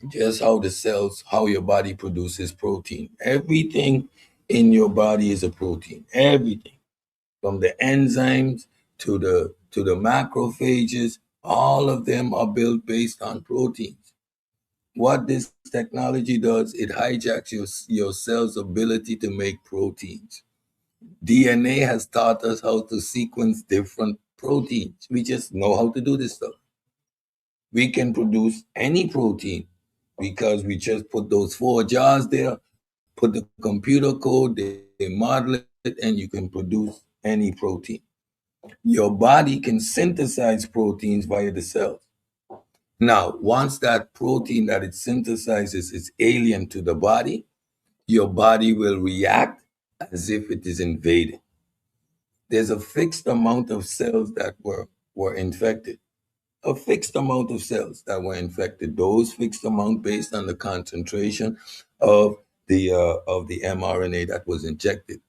just how the cells, how your body produces protein. Everything in your body is a protein. Everything, from the enzymes to the macrophages, all of them are built based on proteins. What this technology does, it hijacks your cell's ability to make proteins. DNA has taught us how to sequence different proteins. We just know how to do this stuff. We can produce any protein because we just put those 4 jars there, put the computer code, they model it, and you can produce any protein. Your body can synthesize proteins via the cells. Now, once that protein that it synthesizes is alien to the body, your body will react as if it is invaded. There's a fixed amount of cells that were infected. A fixed amount of cells that were infected. Those fixed amount based on the concentration of the mRNA that was injected.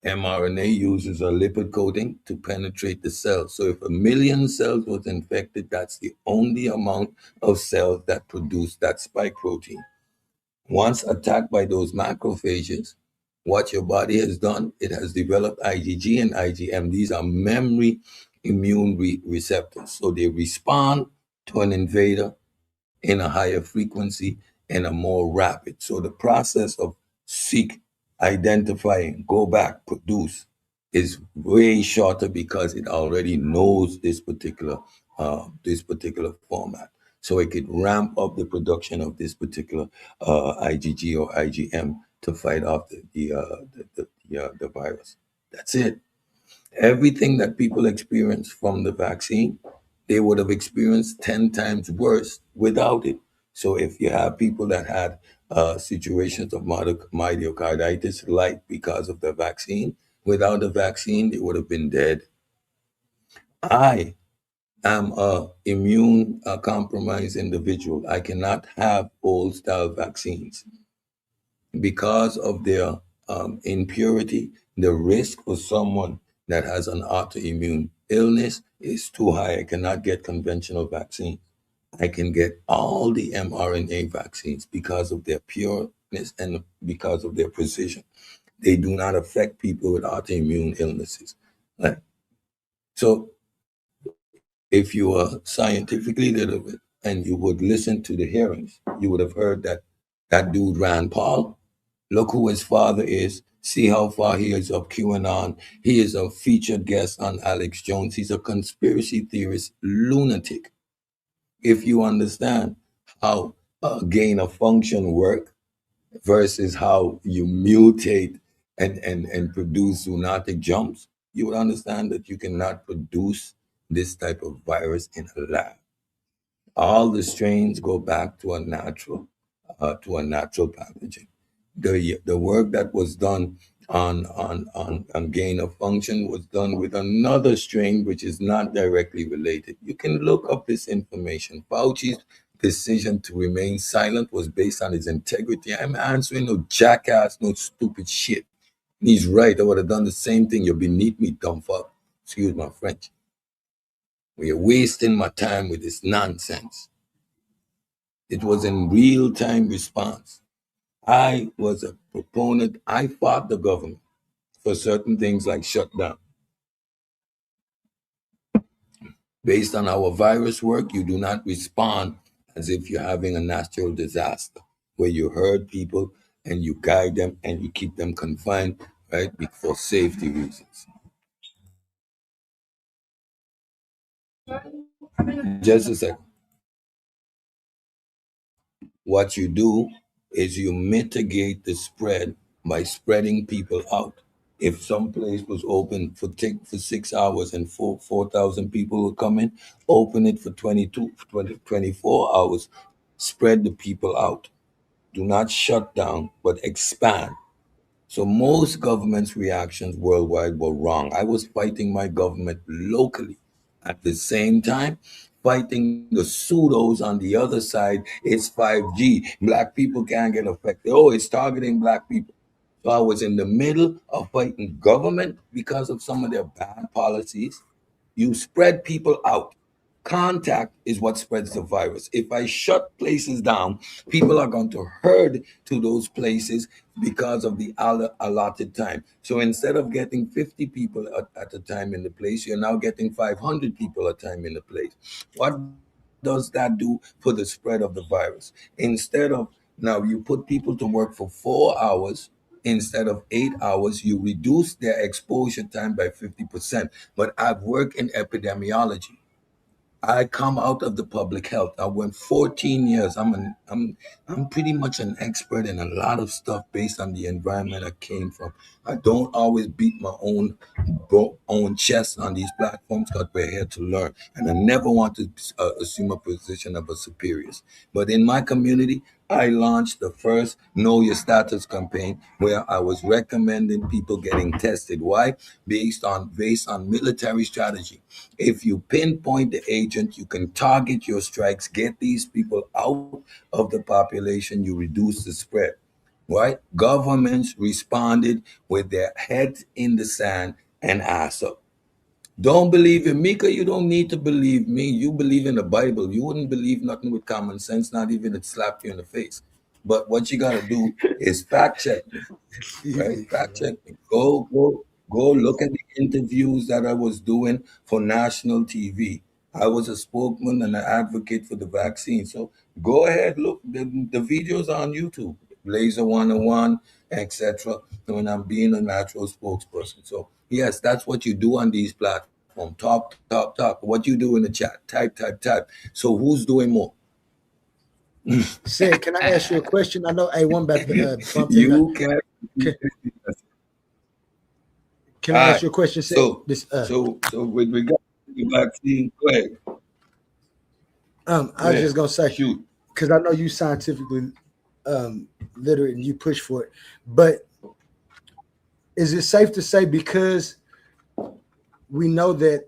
mRNA uses a lipid coating to penetrate the cells. So if 1,000,000 cells was infected, that's the only amount of cells that produce that spike protein. Once attacked by those macrophages, what your body has done, it has developed IgG and IgM. These are memory immune receptors. So they respond to an invader in a higher frequency and a more rapid. So the process of seek, identifying, go back, produce is way shorter because it already knows this particular format. So it could ramp up the production of this particular IgG or IgM to fight off the virus. That's it. Everything that people experience from the vaccine, they would have experienced 10 times worse without it. So if you have people that had situations of myocarditis, like because of the vaccine, without the vaccine, they would have been dead. I am a immune compromised individual. I cannot have old style vaccines because of their impurity. The risk for someone that has an autoimmune illness is too high. I cannot get conventional vaccines. I can get all the mRNA vaccines because of their pureness and because of their precision. They do not affect people with autoimmune illnesses. Right? So if you are scientifically literate and you would listen to the hearings, you would have heard that that dude Rand Paul, look who his father is. See how far he is of QAnon. He is a featured guest on Alex Jones. He's a conspiracy theorist lunatic. If you understand how gain of function work versus how you mutate and produce zoonotic jumps, you would understand that you cannot produce this type of virus in a lab. All the strains go back to a natural pathogen. The work that was done on gain of function was done with another strain which is not directly related. You can look up this information. Fauci's decision to remain silent was based on his integrity. I'm answering no jackass, no stupid shit. And he's right. I would have done the same thing. You're beneath me, dumb fuck. Excuse my French. You're wasting my time with this nonsense. It was in real-time response. I was a proponent. I fought the government for certain things like shutdown. Based on our virus work, you do not respond as if you're having a natural disaster where you herd people and you guide them and you keep them confined, right, for safety reasons. Just a second. What you do is you mitigate the spread by spreading people out. If some place was open for 6 hours and 4,000 people would come in, open it for 24 hours, spread the people out. Do not shut down, but expand. So most governments' reactions worldwide were wrong. I was fighting my government locally. At the same time, fighting the pseudos on the other side, it's 5G. Black people can't get affected. Oh, it's targeting black people. So I was in the middle of fighting government because of some of their bad policies. You spread people out. Contact is what spreads the virus. If I shut places down, people are going to herd to those places because of the allotted time. So instead of getting 50 people at a time in the place, you're now getting 500 people at a time in the place. What does that do for the spread of the virus? Instead of now you put people to work for 4 hours instead of 8 hours, you reduce their exposure time by 50%. But I've worked in epidemiology. I come out of the public health. I went 14 years. I'm pretty much an expert in a lot of stuff based on the environment I came from. I don't always beat my own chest on these platforms because we're here to learn, and I never want to assume a position of a superiors. But in my community, I launched the first Know Your Status campaign where I was recommending people getting tested. Why? Based on military strategy. If you pinpoint the agent, you can target your strikes, get these people out of the population, you reduce the spread. Right? Governments responded with their heads in the sand and ass up. Don't believe in Mika. You don't need to believe me. You believe in the Bible. You wouldn't believe nothing with common sense, not even it slap you in the face. But what you gotta do is fact check me, right? Fact check me. Go look at the interviews that I was doing for national TV. I was a spokesman and an advocate for the vaccine. So go ahead, look. The videos are on YouTube, Laser 101, etc. When I'm being a natural spokesperson. So yes, that's what you do on these platforms. Talk, talk, talk. What you do in the chat. Type, type, type. So who's doing more? Said, can I ask you a question? I know A1 about to bump in. You can. Can I ask you a question? So with regard to the vaccine, go ahead. I was just gonna say, because I know you scientifically literate and you push for it, but is it safe to say, because we know that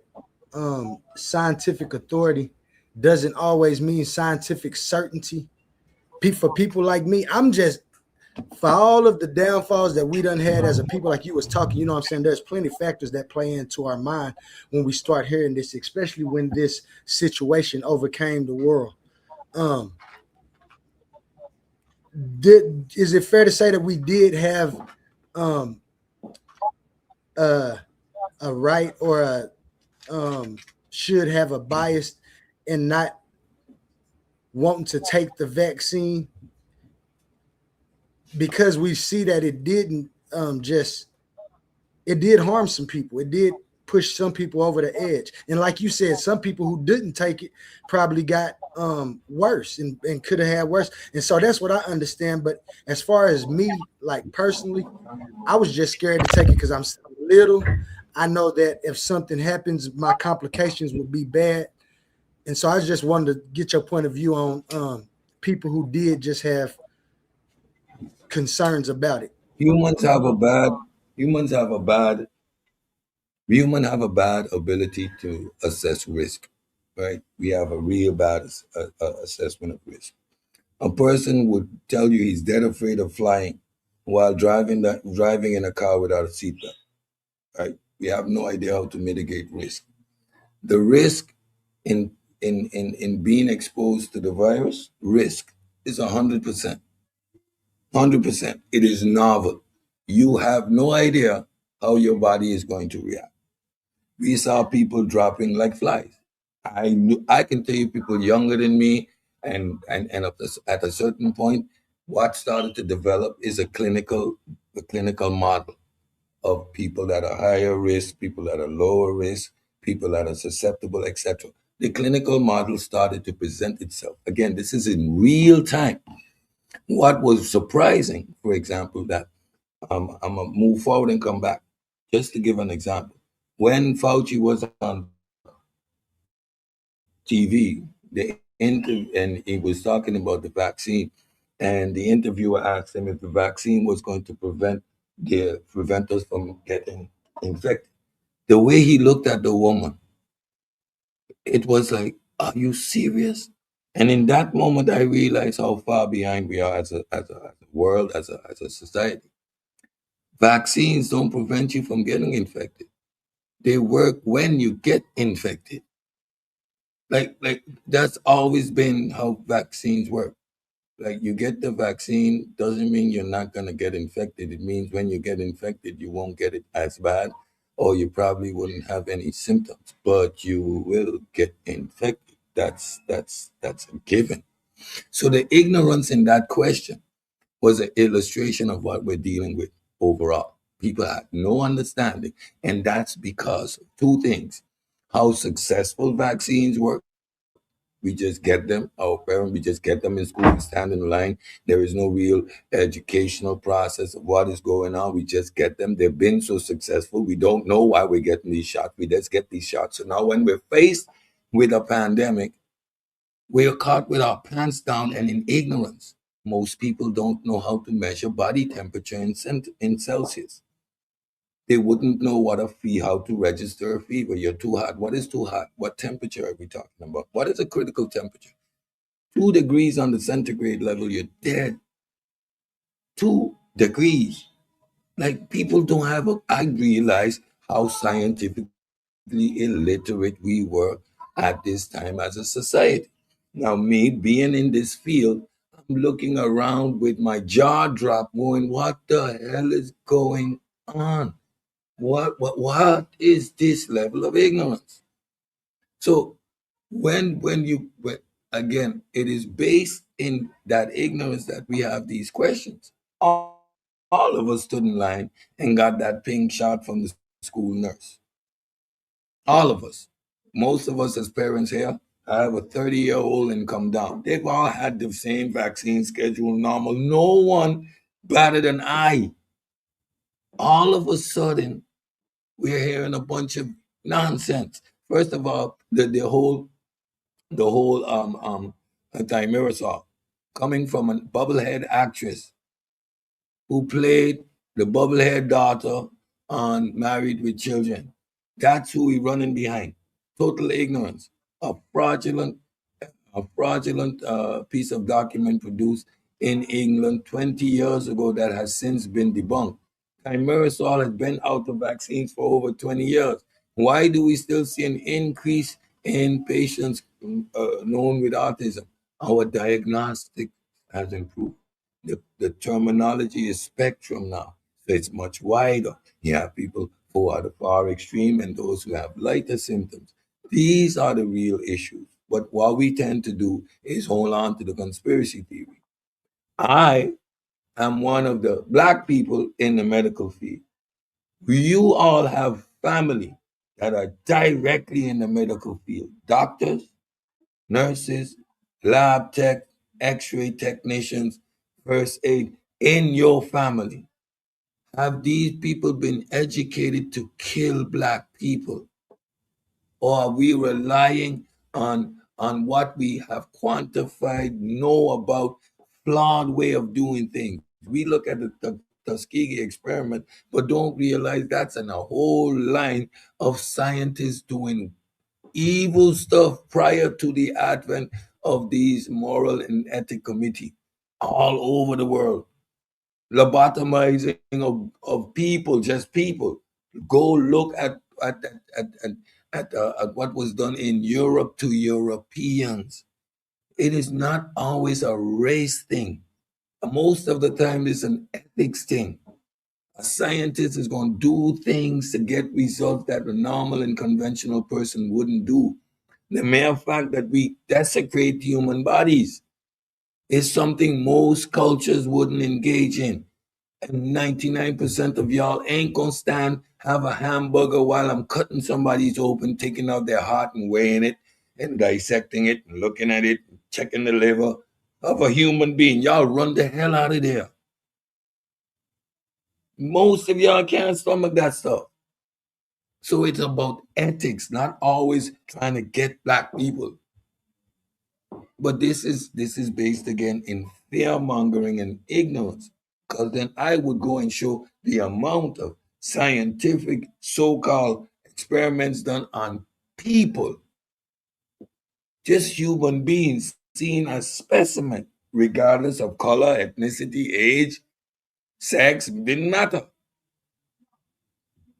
scientific authority doesn't always mean scientific certainty? For people like me, I'm just, for all of the downfalls that we done had as a people, like you was talking, you know what I'm saying? There's plenty of factors that play into our mind when we start hearing this, especially when this situation overcame the world. Is it fair to say that we did have a right, or should have a bias in not wanting to take the vaccine, because we see that it didn't it did harm some people. It did push some people over the edge. And like you said, some people who didn't take it probably got worse and could have had worse. And so that's what I understand. But as far as me, like personally, I was just scared to take it because I'm little. I know that if something happens, my complications would be bad. And so I just wanted to get your point of view on people who did just have concerns about it. Humans have a bad ability to assess risk, right? We have a real bad assessment of risk. A person would tell you he's dead afraid of flying while driving in a car without a seatbelt, right? We have no idea how to mitigate risk. The risk in being exposed to the virus, risk is 100%. 100%. It is novel. You have no idea how your body is going to react. We saw people dropping like flies. I can tell you, people younger than me, and at a certain point, what started to develop is a clinical model of people that are higher risk, people that are lower risk, people that are susceptible, etc. The clinical model started to present itself. Again, this is in real time. What was surprising, for example, that I'm gonna move forward and come back. Just to give an example, when Fauci was on TV, and he was talking about the vaccine, and the interviewer asked him if the vaccine was going to prevent us from getting infected. The way he looked at the woman, it was like, "Are you serious?" And in that moment, I realized how far behind we are as a world, as a society. Vaccines don't prevent you from getting infected. They work when you get infected. Like that's always been how vaccines work. Like, you get the vaccine doesn't mean you're not gonna get infected. It means when you get infected, you won't get it as bad, or you probably wouldn't have any symptoms, but you will get infected. That's a given. So the ignorance in that question was an illustration of what we're dealing with overall. People had no understanding, and that's because of two things: how successful vaccines work We just get them, our parents, we just get them in school, we stand in line. There is no real educational process of what is going on. We just get them. They've been so successful. We don't know why we're getting these shots. We just get these shots. So now when we're faced with a pandemic, we are caught with our pants down and in ignorance. Most people don't know how to measure body temperature in Celsius. They wouldn't know how to register a fever. You're too hot. What is too hot? What temperature are we talking about? What is a critical temperature? 2 degrees on the centigrade level, you're dead. 2 degrees. Like, people don't have I realize how scientifically illiterate we were at this time as a society. Now, me being in this field, I'm looking around with my jaw drop going, what the hell is going on? What is this level of ignorance? So again, it is based in that ignorance that we have these questions. All of us stood in line and got that pink shot from the school nurse. All of us. Most of us as parents here, I have a 30-year-old and come down. They've all had the same vaccine schedule, normal. No one batted an eye. All of a sudden, we're hearing a bunch of nonsense. First of all, the whole thimerosal coming from a bubblehead actress who played the bubblehead daughter on Married with Children. That's who we're running behind. Total ignorance. A fraudulent piece of document produced in England 20 years ago that has since been debunked. Thimerosal has been out of vaccines for over 20 years. Why do we still see an increase in patients known with autism? Our diagnostic has improved. The terminology is spectrum now, so it's much wider. You have people who are the far extreme and those who have lighter symptoms. These are the real issues. But what we tend to do is hold on to the conspiracy theory. I am one of the Black people in the medical field. You all have family that are directly in the medical field. Doctors, nurses, lab tech, x-ray technicians, first aid in your family. Have these people been educated to kill Black people? Or are we relying on what we have quantified, know about, flawed way of doing things? We look at the Tuskegee experiment, but don't realize that's in a whole line of scientists doing evil stuff prior to the advent of these moral and ethic committee all over the world. Lobotomizing of people, just people. Go look at what was done in Europe to Europeans. It is not always a race thing. Most of the time, it's an ethics thing. A scientist is going to do things to get results that a normal and conventional person wouldn't do. The mere fact that we desecrate human bodies is something most cultures wouldn't engage in. And 99% of y'all ain't gonna stand, have a hamburger while I'm cutting somebody's open, taking out their heart and weighing it and dissecting it and looking at it, checking the liver of a human being. Y'all run the hell out of there. Most of y'all can't stomach that stuff. So it's about ethics, not always trying to get Black people. But this is based again in fear mongering and ignorance. Because then I would go and show the amount of scientific so-called experiments done on people, just human beings seen as specimen, regardless of color, ethnicity, age, sex, didn't matter.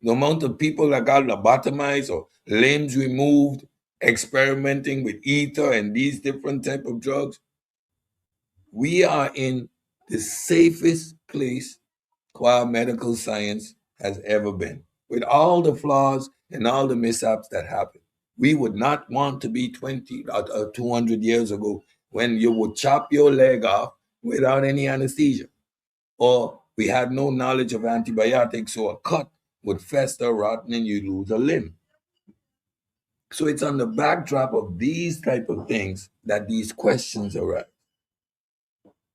The amount of people that got lobotomized or limbs removed, experimenting with ether and these different type of drugs. We are in the safest place qua medical science has ever been. With all the flaws and all the mishaps that happen, we would not want to be 20 or 200 years ago when you would chop your leg off without any anesthesia. Or we had no knowledge of antibiotics, so a cut would fester, rotten, and you lose a limb. So it's on the backdrop of these type of things that these questions arise.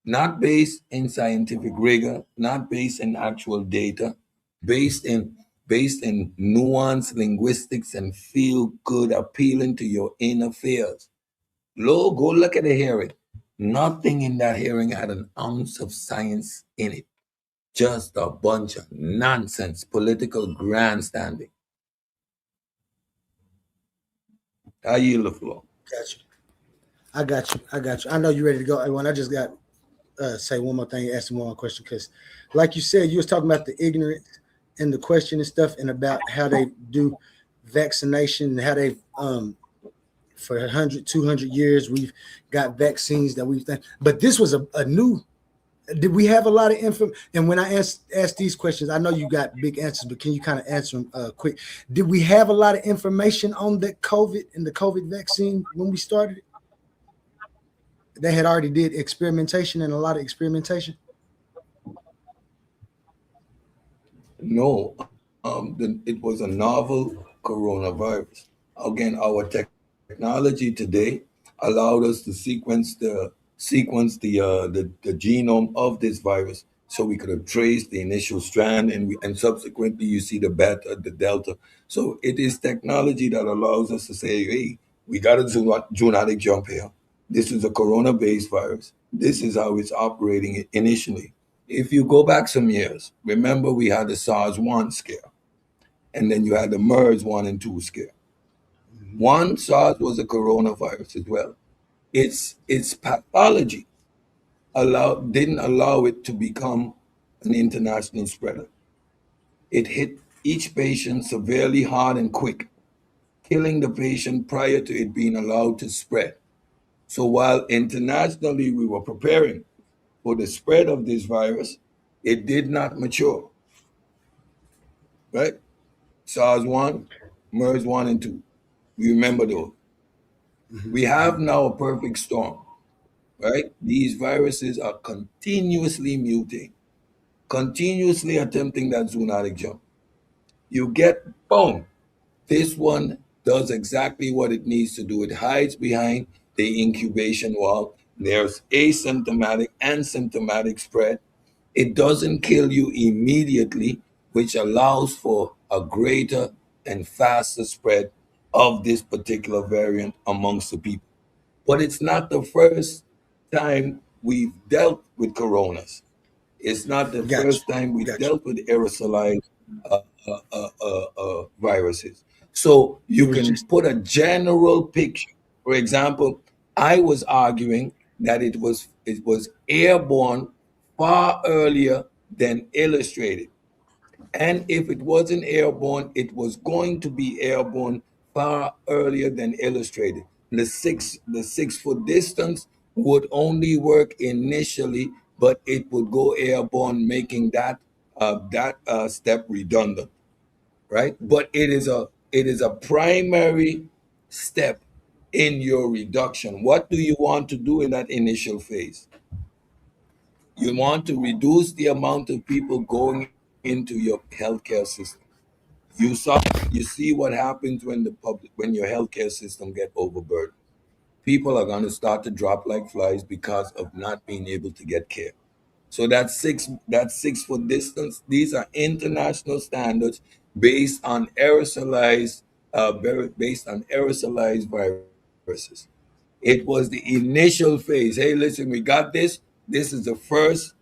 Not based in scientific rigor, not based in actual data, based in nuanced linguistics and feel good, appealing to your inner fears. Go look at the hearing. Nothing in that hearing had an ounce of science in it. Just a bunch of nonsense, political grandstanding. I yield the floor. Gotcha. I got you. I got you. I know you're ready to go. Everyone, I just got say one more thing, ask you one more question, because like you said, you was talking about the ignorance and the question and stuff, and about how they do vaccination and how they for 100, 200 years we've got vaccines that we've done. But this was a new. Did we have a lot of info? And when I ask these questions, I know you got big answers, but can you kind of answer them quick? Did we have a lot of information on the COVID and the COVID vaccine when we started it? They had already did experimentation and a lot of experimentation. No, it was a novel coronavirus. Again, our technology today allowed us to sequence the genome of this virus, so we could have traced the initial strand, and subsequently you see the beta, the delta. So it is technology that allows us to say, hey, we got a zoonotic jump here. This is a corona-based virus. This is how it's operating initially. If you go back some years, remember we had the SARS-1 scare, and then you had the MERS-1 and 2 scare. One, SARS was a coronavirus as well. Its pathology didn't allow it to become an international spreader. It hit each patient severely hard and quick, killing the patient prior to it being allowed to spread. So while internationally we were preparing for the spread of this virus, it did not mature. Right? SARS 1, MERS 1 and 2. We remember those. We have now a perfect storm, right? These viruses are continuously mutating, continuously attempting that zoonotic jump. You get, boom, this one does exactly what it needs to do. It hides behind the incubation wall. There's asymptomatic and symptomatic spread. It doesn't kill you immediately, which allows for a greater and faster spread of this particular variant amongst the people. But it's not the first time we've dealt with coronas. It's not the first time we've dealt with aerosolized viruses. So you can put a general picture. For example, I was arguing that it was airborne far earlier than illustrated. And if it wasn't airborne, it was going to be airborne far earlier than illustrated. The 6 foot distance would only work initially, but it would go airborne, making that step redundant, right? But it is a primary step in your reduction. What do you want to do in that initial phase? You want to reduce the amount of people going into your healthcare system. You see what happens when your healthcare system get overburdened. People are going to start to drop like flies because of not being able to get care. So that 6 foot distance, these are international standards based on aerosolized viruses. It was the initial phase. Hey, listen, we got this. This is the first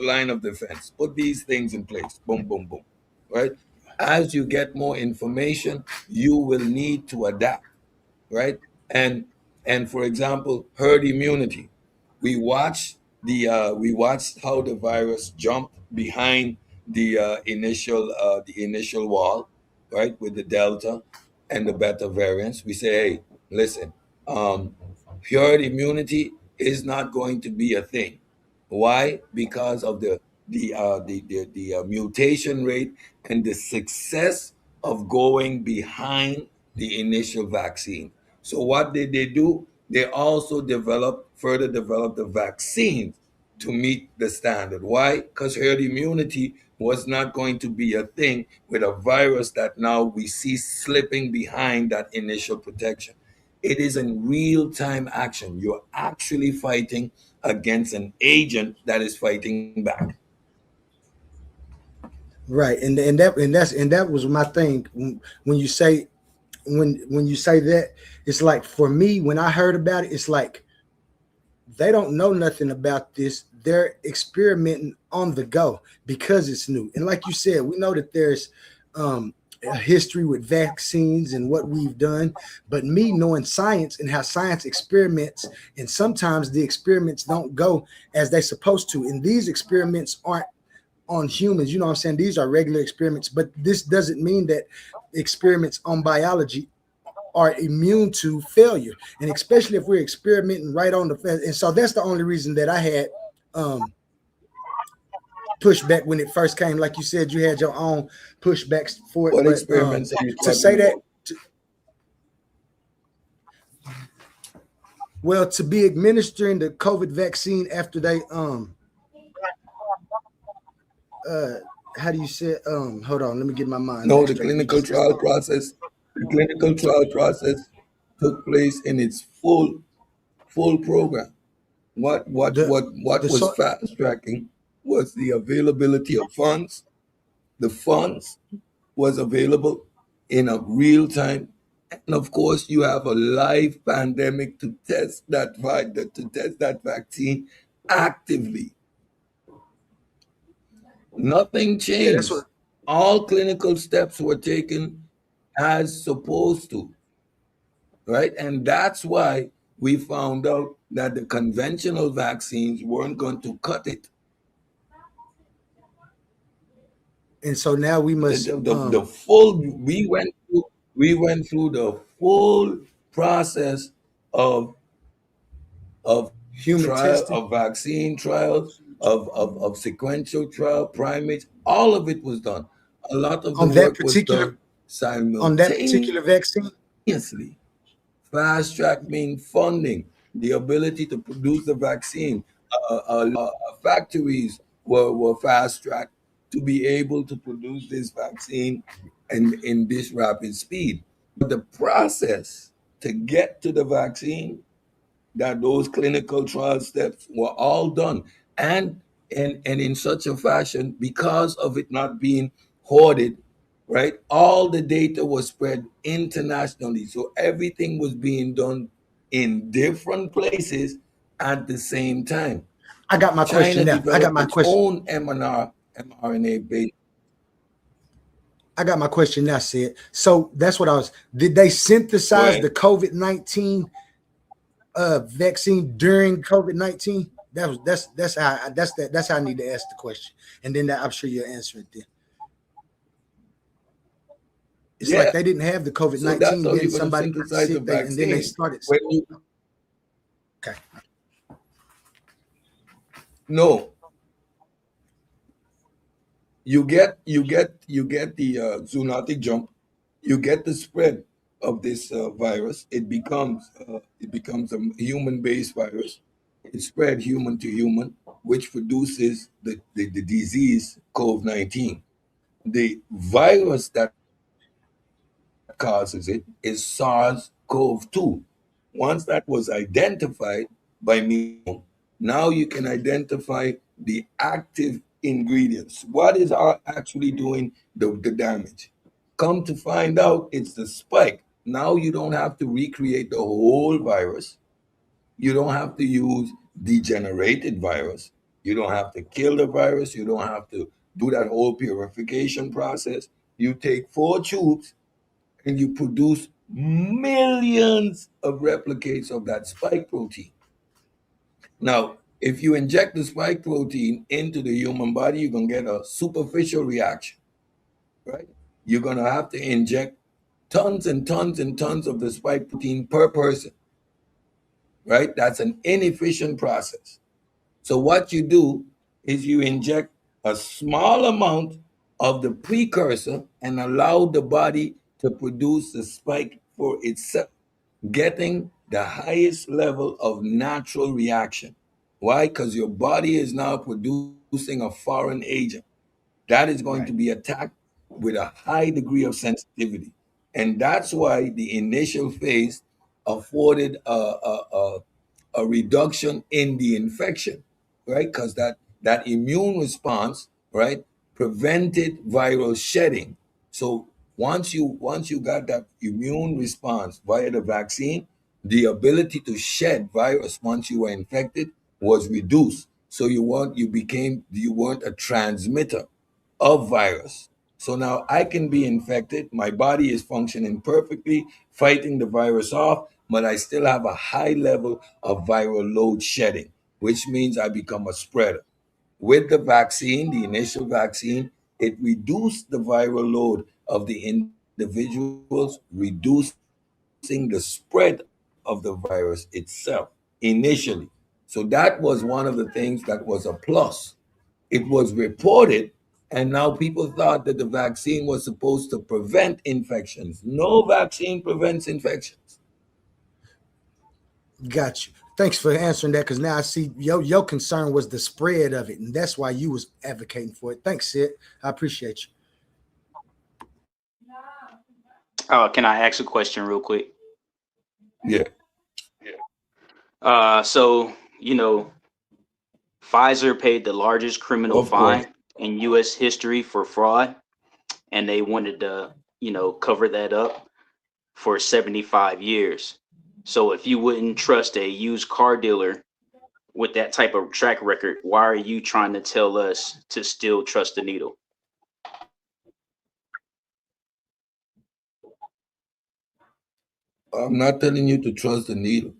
line of defense. Put these things in place. Boom, boom, boom. Right? As you get more information, you will need to adapt. Right? And for example, herd immunity. We watched how the virus jumped behind the initial wall, right, with the Delta and the Beta variants. We say, hey, listen, herd immunity is not going to be a thing. Why? Because of the mutation rate and the success of going behind the initial vaccine. So what did they do? They also further developed the vaccines to meet the standard. Why? Because herd immunity was not going to be a thing with a virus that now we see slipping behind that initial protection. It is in real time action. You're actually fighting against an agent that is fighting back. Right, and that was my thing. When you say when you say that, it's like for me when I heard about it, it's like they don't know nothing about this. They're experimenting on the go because it's new. And like you said, we know that there's a history with vaccines and what we've done. But me knowing science and how science experiments, and sometimes the experiments don't go as they're supposed to. And these experiments aren't on humans. You know what I'm saying? These are regular experiments, but this doesn't mean that experiments on biology are immune to failure, and especially if we're experimenting right on the fence. And so that's the only reason that I had pushback when it first came. Like you said, you had your own pushbacks for it. What But experiments are you to say talking that, well, to be administering the COVID vaccine after they how do you say hold on, let me get my mind No, back the straight. clinical trial process. The clinical trial process took place in its full program. What the was so fast tracking was the availability of funds. The funds was available in a real time, and of course, you have a live pandemic to test that vaccine actively. Nothing yeah, that's changed. what. All clinical steps were taken as supposed to, right? And that's why we found out that the conventional vaccines weren't going to cut it. And so now we The, must the, the, the full we went through the full process of human trial testing of vaccine trials of sequential trial primates. All of it was done. A lot of the on that work was particular done simultaneously. vaccine. Fast track means funding, the ability to produce the vaccine. Factories were fast tracked to be able to produce this vaccine in this rapid speed. But the process to get to the vaccine, that those clinical trial steps were all done, and in such a fashion, because of it not being hoarded, right? All the data was spread internationally, so everything was being done in different places at the same time. I got my China question now. developed its own mRNA based. I got my question now, Sid. So that's what I was. Did they synthesize the COVID-19 vaccine during COVID-19? That's how I need to ask the question, and then I'm sure you'll answer it then. It's like they didn't have the So that's COVID-19, how then you're going to somebody got synthesize the sick, and then they vaccine. started. Okay. No, you get the zoonotic jump, you get the spread of this virus. It becomes a human-based virus. It spread human to human, which produces the disease COVID-19. The virus that causes it is SARS-CoV-2. Once that was identified by me, now you can identify the active ingredients. What is actually doing the damage? Come to find out, it's the spike. Now you don't have to recreate the whole virus. You don't have to use degenerated virus. You don't have to kill the virus. You don't have to do that whole purification process. You take 4 tubes and you produce millions of replicates of that spike protein. Now, if you inject the spike protein into the human body, you're going to get a superficial reaction, right? You're going to have to inject tons and tons and tons of the spike protein per person, right? That's an inefficient process. So what you do is you inject a small amount of the precursor and allow the body to produce the spike for itself, getting the highest level of natural reaction. Why? Because your body is now producing a foreign agent that is going to be attacked with a high degree of sensitivity. And that's why the initial phase afforded a reduction in the infection, right? Because that immune response, right, prevented viral shedding. So once you got that immune response via the vaccine, the ability to shed virus once you were infected was reduced. So you weren't a transmitter of virus. So now I can be infected. My body is functioning perfectly, fighting the virus off, but I still have a high level of viral load shedding, which means I become a spreader. With the vaccine, the initial vaccine, it reduced the viral load of the individuals, reducing the spread of the virus itself initially. So that was one of the things that was a plus. It was reported, and now people thought that the vaccine was supposed to prevent infections. No vaccine prevents infections. Got you. Thanks for answering that, because now I see your concern was the spread of it, and that's why you was advocating for it. Thanks, Sid. I appreciate you. Can I ask a question real quick? Yeah. So Pfizer paid the largest criminal Of course. fine in U.S. history for fraud, and they wanted to, cover that up for 75 years. So if you wouldn't trust a used car dealer with that type of track record, why are you trying to tell us to still trust the needle? I'm not telling you to trust the needle.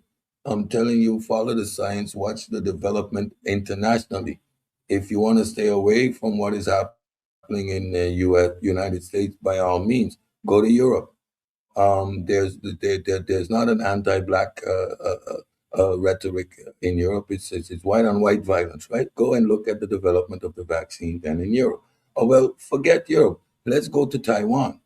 I'm telling you follow the science, watch the development internationally. If you want to stay away from what is happening in the United States, by all means, go to Europe. There's not an anti-black rhetoric in Europe. It's white on white violence, right? Go and look at the development of the vaccine then in Europe. Oh well, forget Europe. Let's go to Taiwan.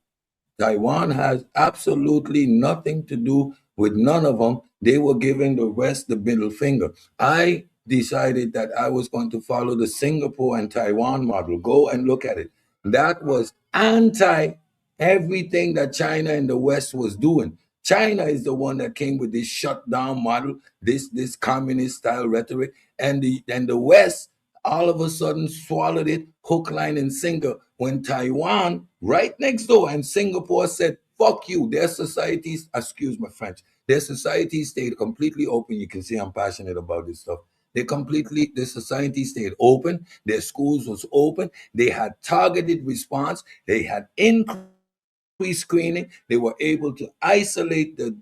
Taiwan has absolutely nothing to do with none of them. They were giving the West the middle finger. I decided that I was going to follow the Singapore and Taiwan model. Go and look at it. That was anti everything that China and the West was doing. China is the one that came with this shutdown model, this communist style rhetoric, and the West all of a sudden swallowed it hook, line, and sinker when Taiwan, right next door, and Singapore said, fuck you. Their societies, excuse my French, their societies stayed completely open. You can see I'm passionate about this stuff. The society stayed open. Their schools was open. They had targeted response. They had increased screening. They were able to isolate the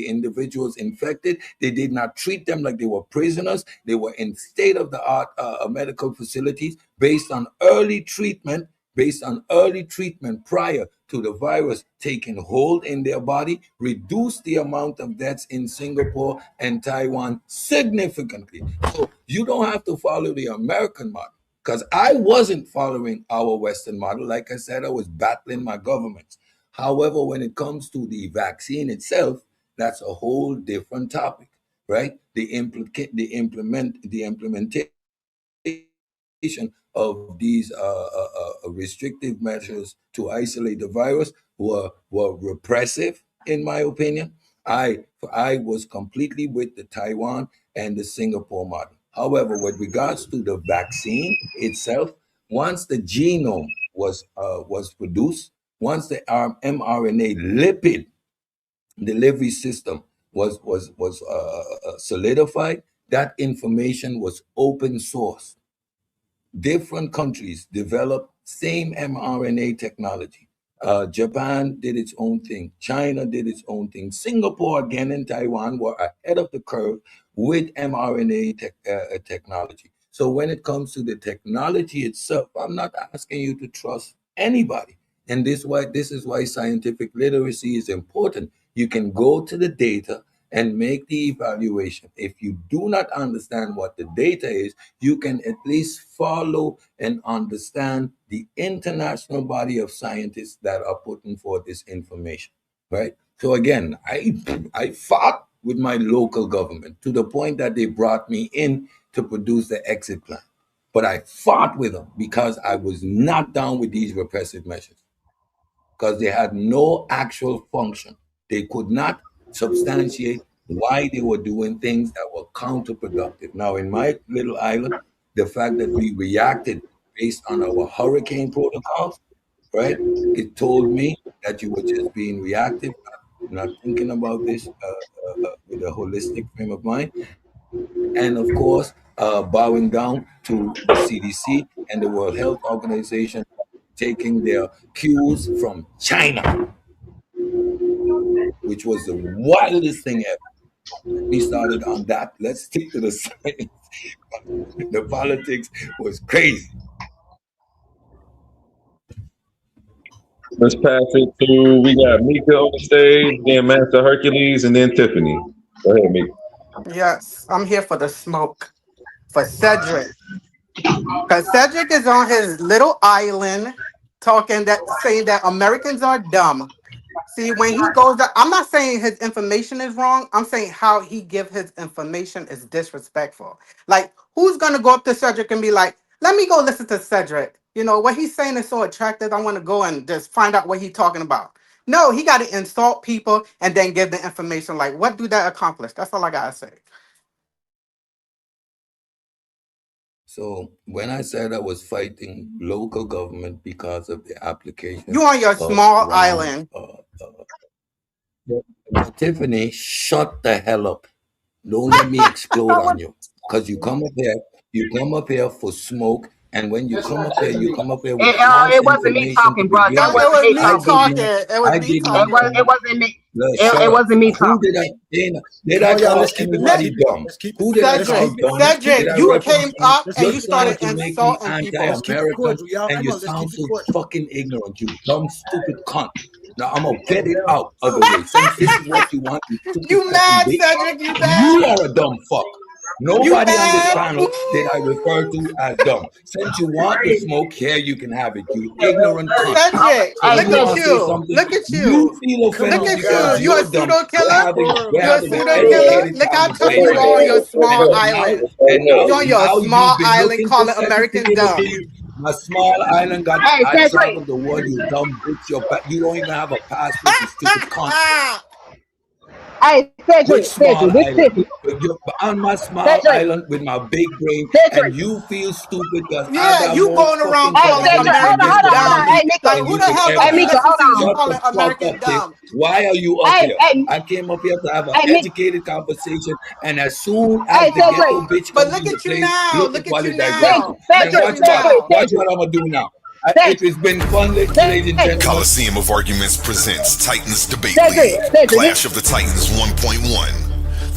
individuals infected. They did not treat them like they were prisoners. They were in state of the art medical facilities based on early treatment prior to the virus taking hold in their body, reduced the amount of deaths in Singapore and Taiwan significantly. So you don't have to follow the American model, because I wasn't following our Western model. Like I said, I was battling my governments. However, when it comes to the vaccine itself, that's a whole different topic, right? The implementation of these restrictive measures to isolate the virus were repressive, in my opinion. I was completely with the Taiwan and the Singapore model. However, with regards to the vaccine itself, once the genome was produced, once the mRNA lipid delivery system was solidified, that information was open source. Different countries developed same mRNA technology. Japan did its own thing. China did its own thing. Singapore, again, and Taiwan were ahead of the curve with mRNA technology. So when it comes to the technology itself, I'm not asking you to trust anybody. And this is why scientific literacy is important. You can go to the data and make the evaluation. If you do not understand what the data is, you can at least follow and understand the international body of scientists that are putting forth this information, right? So again, I fought with my local government to the point that they brought me in to produce the exit plan. But I fought with them because I was not down with these repressive measures because they had no actual function. They could not substantiate why they were doing things that were counterproductive. Now, in my little island, the fact that we reacted based on our hurricane protocols, right? It told me that you were just being reactive, not thinking about this with a holistic frame of mind. And of course, bowing down to the CDC and the World Health Organization, taking their cues from China, which was the wildest thing ever. We started on that. Let's stick to the science. The politics was crazy. Let's pass it to, we got Mika on the stage, then Master Hercules, and then Tiffany. Go ahead, Mika. Yes, I'm here for the smoke for Cedric. Because Cedric is on his little island saying that Americans are dumb. See, when he goes up, I'm not saying his information is wrong. I'm saying how he give his information is disrespectful. Like, who's going to go up to Cedric and be like, let me go listen to Cedric. You know, what he's saying is so attractive. I want to go and just find out what he's talking about. No, he got to insult people and then give the information. Like, what do that accomplish? That's all I got to say. So when I said I was fighting local government because of the application, You on your small island. Tiffany, shut the hell up. Don't let me explode on you. Because you come up here for smoke, and when you come up here, you come up here with false It wasn't me talking, bro. It was me talking. It was me talking. It wasn't me. It wasn't me talking. Did I call anybody dumb? Who did I call dumb? Cedric, you came up and you started to make me insulting people. anti-American, and you sound so fucking ignorant, you dumb, stupid cunt. Now I'm gonna get it out of the way. Since this is what you want, You mad, Cedric? You mad? You are a dumb fuck. Nobody on this panel did I refer to as dumb. Since you want the smoke, here you can have it. You ignorant cunt. Cedric, look at you. Look at you. Feel offended Look at because you. You a you're dumb. pseudo killer? We're You a having pseudo killer? Look how tough you are on your small island. You're on your small island calling Americans dumb. My small island got outside of the world, you dumb bitch. You don't even have a passport, you stupid cunt. Hey, Which small Cedric, island? You're on my small island with my big brain, and you feel stupid because I got you more going around fucking calling time Americans than dumb. Hey, Mika. Like, who the hell Hey, don't you Mika, listen hold to on. you calling Americans dumb? Why are you up here? I came up here to have an educated conversation, and as soon as the ghetto bitch But comes look in the at you place, now. look Look at at you digression. now. And watch what I'm gonna do now. It's been fun, ladies and gentlemen. Coliseum of Arguments presents Titans Debate League, Clash of the Titans 1.1.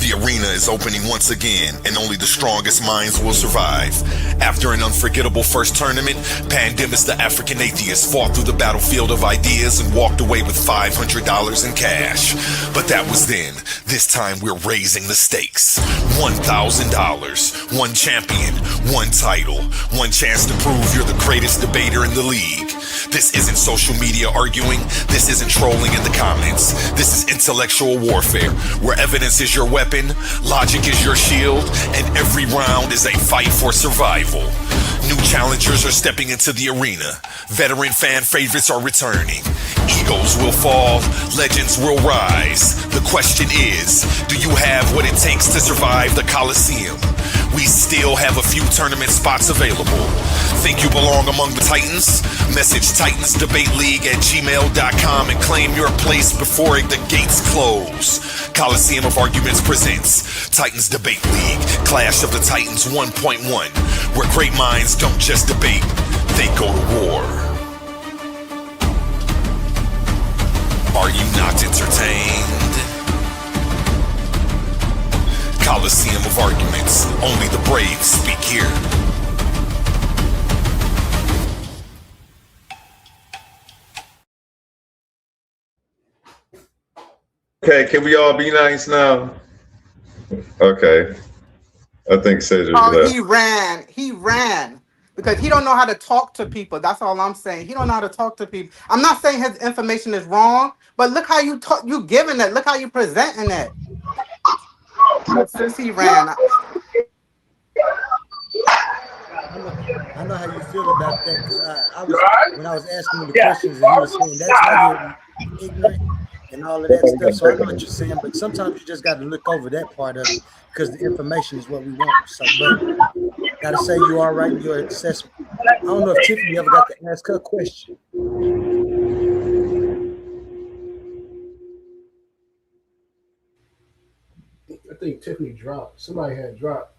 The arena is opening once again, and only the strongest minds will survive. After an unforgettable first tournament, Pandemus the African Atheist fought through the battlefield of ideas and walked away with $500 in cash. But that was then. This time we're raising the stakes. $1,000, one champion, one title, one chance to prove you're the greatest debater in the league. This isn't social media arguing. This isn't trolling in the comments. This is intellectual warfare, where evidence is your weapon, logic is your shield, and every round is a fight for survival. New challengers are stepping into the arena. Veteran fan favorites are returning. Egos will fall, legends will rise. The question is, do you have what it takes to survive the Coliseum? We still have a few tournament spots available. Think you belong among the Titans? Message TitansDebateLeague@gmail.com and claim your place before the gates close. Coliseum of Arguments presents Titans Debate League, Clash of the Titans 1.1, where great minds don't just debate, they go to war. Are you not entertained? Coliseum of Arguments, only the brave speak here. Okay, can we all be nice now? Okay. I think Cedric left. He ran because he don't know how to talk to people. That's all I'm saying. He don't know how to talk to people. I'm not saying his information is wrong, but look how you talk. You giving it. Look how you presenting it. But since he ran, I know how you feel about that because I was when I was asking him the questions and he was saying that's how you're ignorant and all of that stuff. So I know what you're saying, but sometimes you just got to look over that part of it because the information is what we want. So, but gotta say you are right in your assessment. I don't know if Tiffany ever got to ask her question. I think Tiffany dropped. Somebody had dropped.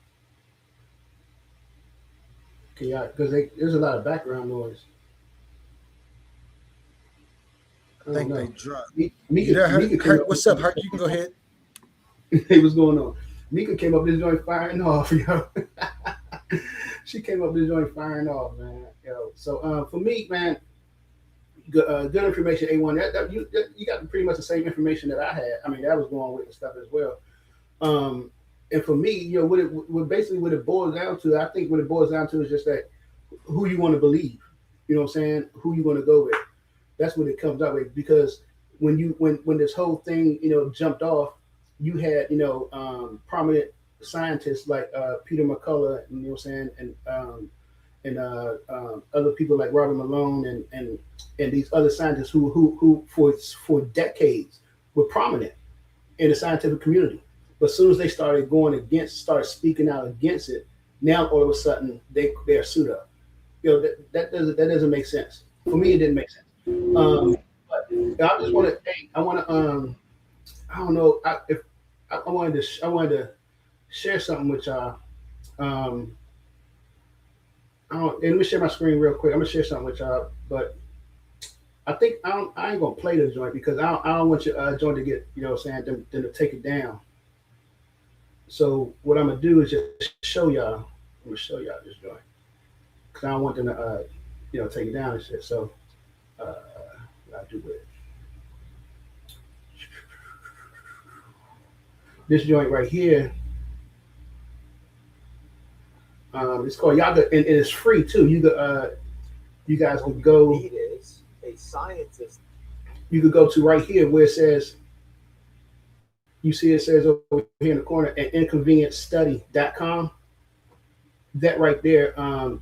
Can y'all? Because there's a lot of background noise. I think they dropped. Mika what's up, Herc? You can go ahead. Hey, what's going on? Mika came up this joint firing off, yo. She came up this joint firing off, man. Yo. So for me, man, good information. A1. You got pretty much the same information that I had. I mean, that was going with the stuff as well. And for me, you know, what it boils down to, I think what it boils down to is just that who you want to believe. You know what I'm saying? Who you want to go with. That's what it comes up with. Because when this whole thing, you know, jumped off, you had, you know, prominent scientists like Peter McCullough, you know what I'm saying, and other people like Robert Malone and these other scientists who for decades were prominent in the scientific community. But as soon as they started speaking out against it, now all of a sudden they're sued up. You know, that doesn't make sense. For me, it didn't make sense. But I just want to, I don't know if I wanted to share something with y'all. Let me share my screen real quick. I'm gonna share something with y'all, but I think I ain't gonna play the joint because I don't want your joint to get, you know what I'm saying, them to take it down. So what I'm gonna do is just show y'all. I'm gonna show y'all this joint because I don't want them to, you know, take it down and shit. So what I do with it. This joint right here. It's called Yaga, and it's free too. You guys will go. He is a scientist. You could go to right here where it says. You see, it says over here in the corner at inconvenientstudy.com. That right there,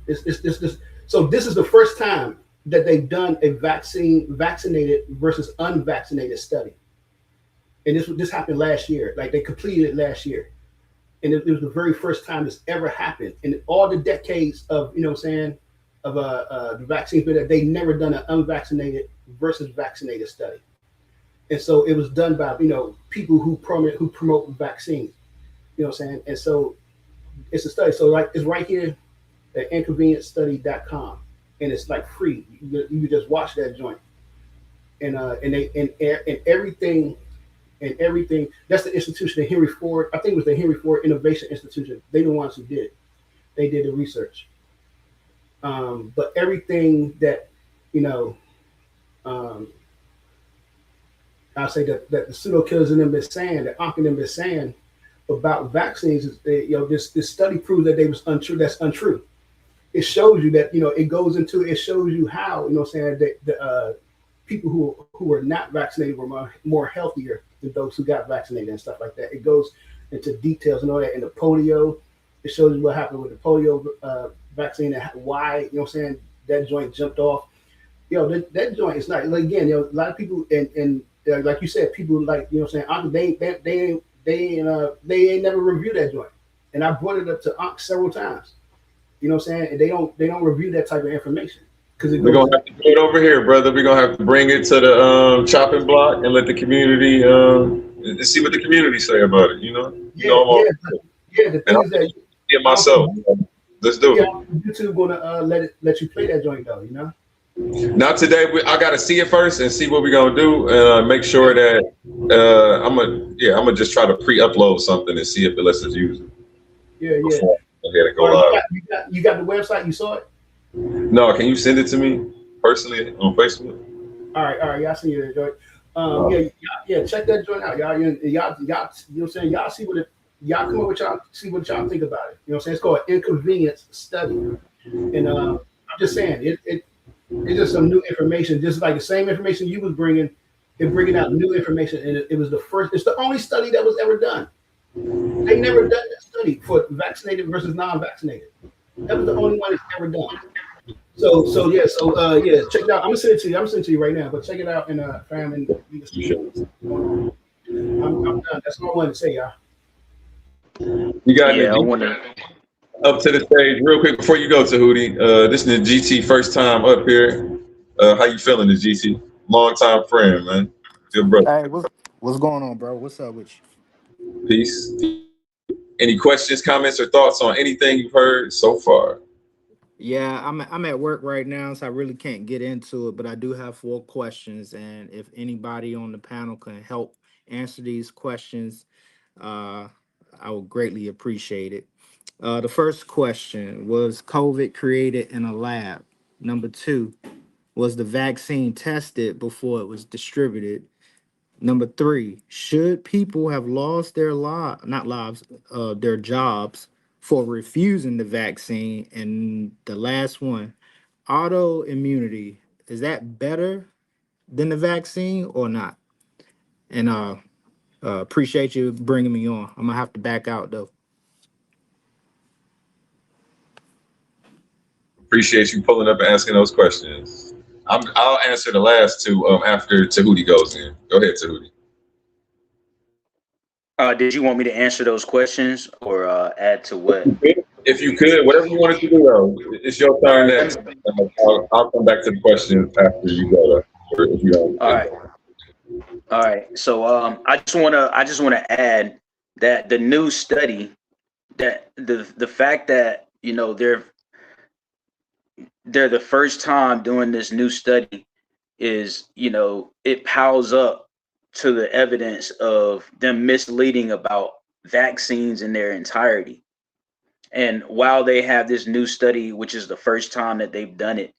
is so this is the first time that they've done a vaccinated versus unvaccinated study, and this happened last year. Like they completed it last year. And it was the very first time this ever happened in all the decades of, you know what I'm saying, of the vaccines, but they never done an unvaccinated versus vaccinated study. And so it was done by, you know, people who promote vaccines, you know what I'm saying? And so it's a study. So like it's right here at inconvenientstudy.com, and it's like free. You just watch that joint. And everything. And everything, that's the institution, the Henry Ford, I think it was the Henry Ford Innovation Institute. They the ones who did it. They did the research. But everything that, you know, I'll say that the pseudo killers in them been saying, that Ankh and them been saying about vaccines, is, you know, this study proves that they was untrue. That's untrue. It shows you that, you know, it shows you how, you know what I'm saying, that the people who were not vaccinated were more healthier than those who got vaccinated and stuff like that. It goes into details and all that. In the polio, it shows you what happened with the polio vaccine and why, you know what I'm saying, that joint jumped off. You know, that joint is not, like, again, you know, a lot of people, and like you said, people like, you know what I'm saying, they ain't never reviewed that joint. And I brought it up to Ankh several times. You know what I'm saying? And they don't review that type of information. We're gonna have to do it over here, brother. We're gonna have to bring it to the chopping block and let the community see what the community say about it. You know, the things that myself. Let's do it. YouTube gonna let you play that joint though. You know. Not today. I gotta see it first and see what we're gonna do, and make sure that I'm gonna just try to pre-upload something and see if it lets us use it. Yeah. Go ahead and go live. You got the website. You saw it. No, can you send it to me personally on Facebook? All right, y'all see that joint. Yeah, check that joint out, y'all. Y'all, you know what I'm saying? Y'all see what y'all come up with, y'all see what y'all think about it. You know what I'm saying? It's called Inconvenience Study, and I'm just saying it's just some new information, just like the same information you was bringing. They're bringing out new information, and it was it's the only study that was ever done. They never done that study for vaccinated versus non-vaccinated. That was the only one that's ever done. So yeah, check it out. I'm gonna send it to you. I'm gonna send it to you right now. But check it out and fam, and you can see what's going on. I'm done. That's all I wanted to say, y'all. You got Yeah, I the want to. up to the stage real quick before you go to Hootie. This is the GT first time up here. How you feeling, the GT? Long time friend, man. Good brother. Hey, what's going on, bro? What's up with you? Peace. Any questions, comments, or thoughts on anything you've heard so far? Yeah, I'm at work right now, so I really can't get into it, but I do have 4 questions, and if anybody on the panel can help answer these questions, uh, I would greatly appreciate it. The first question was COVID created in a lab? Number 2, was the vaccine tested before it was distributed? Number 3, should people have lost their not lives, their jobs for refusing the vaccine? And the last one, autoimmunity, is that better than the vaccine or not? And appreciate you bringing me on. I'm gonna have to back out though. Appreciate you pulling up and asking those questions. I'll answer the last two after Tahuti goes in. Go ahead, Tahuti. Did you want me to answer those questions or add to what? If you could, whatever you wanted to do, though, it's your turn next. I'll come back to the questions after you go. Or if you don't. All right. So I just wanna add that the new study, that the fact that they're the first time doing this new study is, it piles up to the evidence of them misleading about vaccines in their entirety. And while they have this new study, which is the first time that they've done it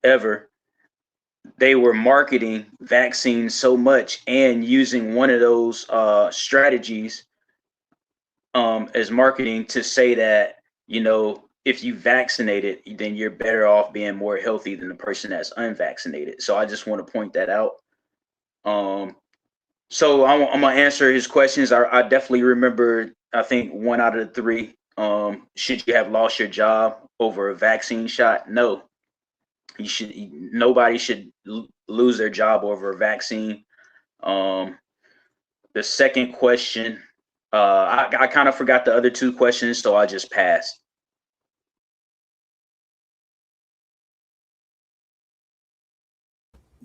ever, they were marketing vaccines so much and using one of those strategies as marketing to say that, if you vaccinated, then you're better off being more healthy than the person that's unvaccinated. So I just want to point that out. So I'm gonna answer his questions. I definitely remember, I think 1 out of the 3. Should you have lost your job over a vaccine shot? No. Nobody should lose their job over a vaccine. The second question, I kind of forgot the other 2 questions, so I just passed.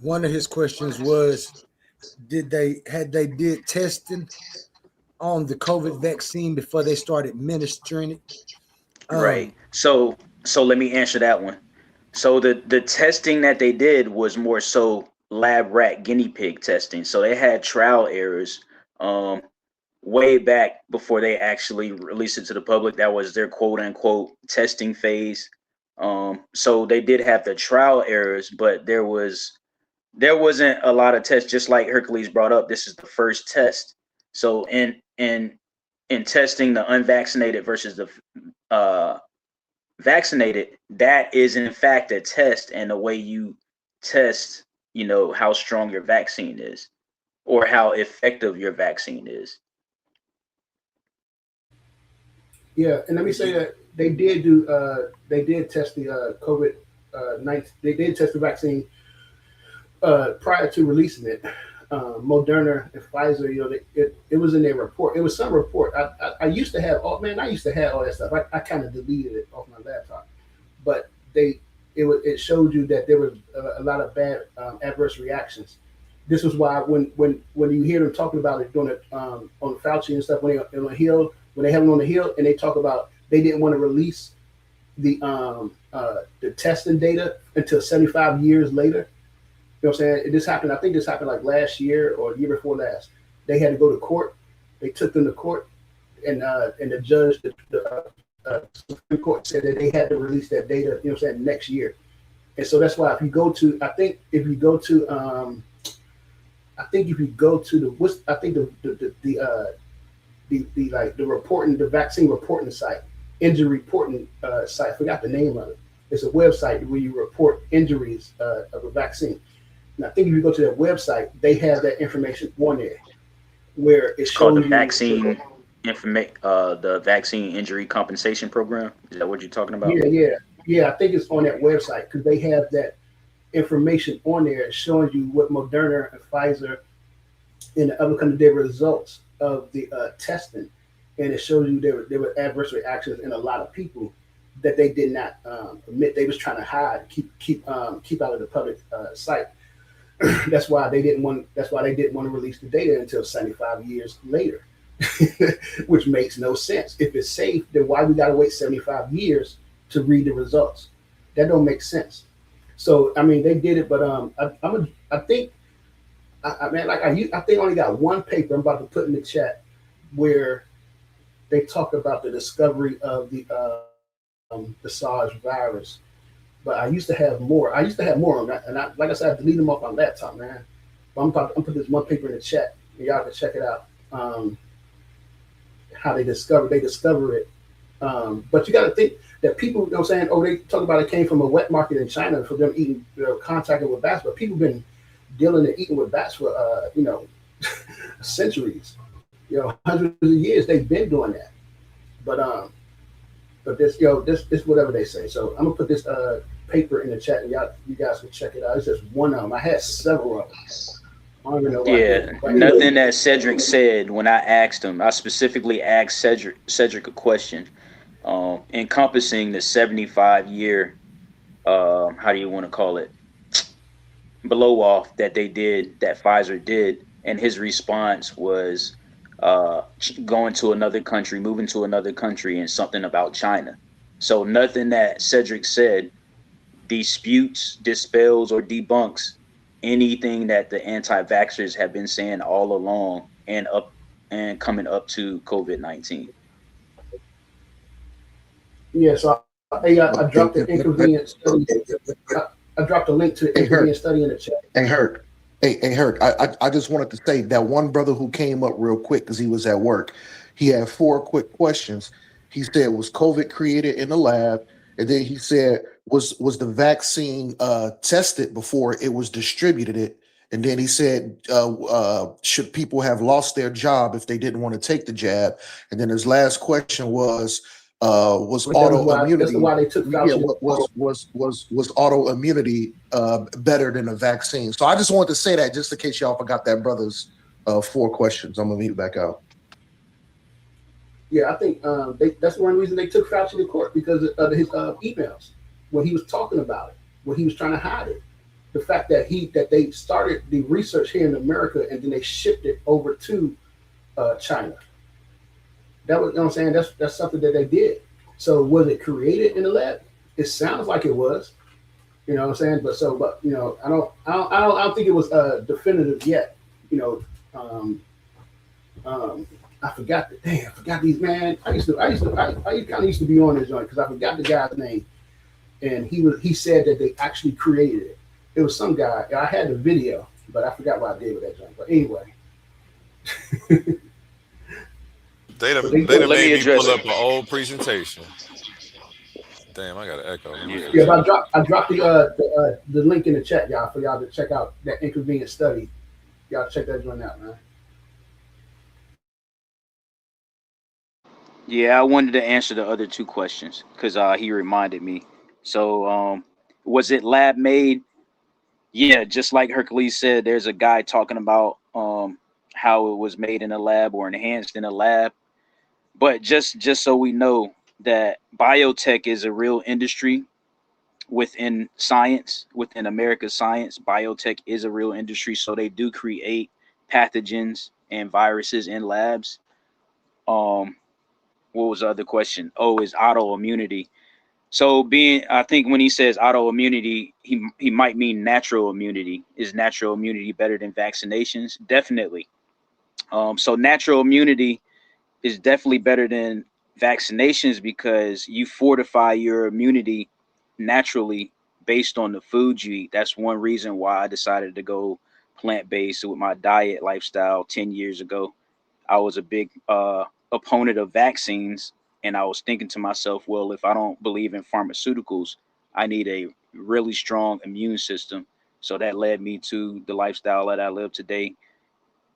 One of his questions was, had they did testing on the COVID vaccine before they started administering it? Right. So let me answer that one. So the testing that they did was more so lab rat guinea pig testing. So they had trial errors way back before they actually released it to the public. That was their quote unquote testing phase. So they did have the trial errors, but there wasn't a lot of tests. Just like Hercules brought up, this is the first test. So in testing the unvaccinated versus the vaccinated, that is in fact a test, and the way you test, how strong your vaccine is or how effective your vaccine is. Yeah, and let me say that they did test the COVID-19. They did test the vaccine prior to releasing it. Moderna and Pfizer, it was in their report. It was some report. I used to have all that stuff. I kind of deleted it off my laptop, but it showed you that there was a lot of bad adverse reactions. This was why when you hear them talking about it doing it on Fauci and stuff, when they on the Hill, when they have them on the Hill, and they talk about they didn't want to release the testing data until 75 years later. You know what I'm saying? This happened. I think this happened like last year or the year before last. They had to go to court. They took them to court, and the judge, the Supreme Court said that they had to release that data. You know what I'm saying? Next year. And so that's why if you go to the vaccine reporting site, injury reporting site. I forgot the name of it. It's a website where you report injuries of a vaccine. And I think if you go to their website, they have that information on there, where it's called the vaccine. The vaccine injury compensation program. Is that what you're talking about? Yeah. I think it's on that website because they have that information on there showing you what Moderna and Pfizer and the other countries their results of the testing, and it shows you there were adverse reactions in a lot of people that they did not admit. They was trying to hide, keep out of the public sight. That's why they didn't want. That's why they didn't want to release the data until 75 years later, which makes no sense. If it's safe, then why we got to wait 75 years to read the results? That don't make sense. So I mean, they did it, but I think I think I only got one paper I'm about to put in the chat where they talk about the discovery of the SARS virus. But I used to have more. I used to have more on that, and like I said, I deleted them off my laptop, man. But I'm put this one paper in the chat, and y'all can check it out. How they discover it. But you got to think that people, you know what I'm saying? Oh, they talk about it came from a wet market in China for them eating, contacting with bats. But people been dealing and eating with bats for, centuries. Hundreds of years they've been doing that. But this whatever they say. So I'm gonna put this paper in the chat, and you guys can check it out. It's just one of them. I had several of them. I don't even know why. Yeah, nothing that Cedric said when I asked him. I specifically asked Cedric a question, encompassing the 75-year, how do you want to call it, blow off that Pfizer did, and his response was going to another country, moving to another country, and something about China. So nothing that Cedric said disputes, dispels, or debunks anything that the anti-vaxxers have been saying all along and coming up to COVID-19. Yeah, so I dropped the inconvenient study. I dropped a link to the inconvenient study in the chat. Hey, Herc, I just wanted to say that one brother who came up real quick because he was at work, he had 4 quick questions. He said, was COVID created in the lab? And then he said, was the vaccine tested before it was distributed? And then he said, should people have lost their job if they didn't want to take the jab? And then his last question was autoimmunity? That's why they took Fauci. Was autoimmunity better than a vaccine? So I just wanted to say that just in case y'all forgot that brother's 4 questions. I'm gonna leave it back out. Yeah, I think that's one reason they took Fauci to court, because of his emails when he was talking about it, when he was trying to hide it. The fact that they started the research here in America and then they shipped it over to China. That was, you know what I'm saying? That's something that they did. So was it created in the lab? It sounds like it was. You know what I'm saying? But I don't think it was definitive yet. I forgot these, man. I kind of used to be on this joint because I forgot the guy's name, and he said that they actually created it. It was some guy. I had the video, but I forgot what I did with that joint. But anyway. They done made me pull up an old presentation. Damn, I got an echo. Yeah, but I dropped the link in the chat, y'all, for y'all to check out that inconvenient study. Y'all check that joint out, man. Yeah, I wanted to answer the other 2 questions because he reminded me. So was it lab made? Yeah, just like Hercules said, there's a guy talking about how it was made in a lab or enhanced in a lab. But just so we know that biotech is a real industry within science, within America's science. Biotech is a real industry, so they do create pathogens and viruses in labs. What was the other question? Oh, is autoimmunity. So I think when he says autoimmunity, he might mean natural immunity. Is natural immunity better than vaccinations? Definitely. So natural immunity is definitely better than vaccinations because you fortify your immunity naturally based on the food you eat. That's one reason why I decided to go plant-based with my diet lifestyle 10 years ago. I was a big opponent of vaccines, and I was thinking to myself, well, if I don't believe in pharmaceuticals, I need a really strong immune system. So that led me to the lifestyle that I live today.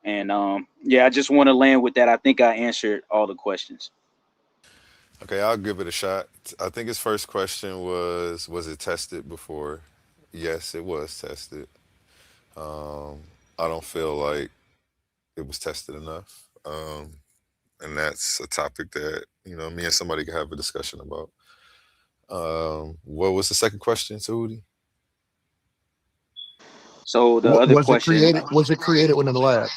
And yeah, I just want to land with that. I think I answered all the questions. Okay, I'll give it a shot. I think his first question was it tested before? Yes, it was tested. Um, I don't feel like it was tested enough. And that's a topic that, me and somebody can have a discussion about. What was the second question, Tahuti? So the other Was it question, created? Was it created within the lab?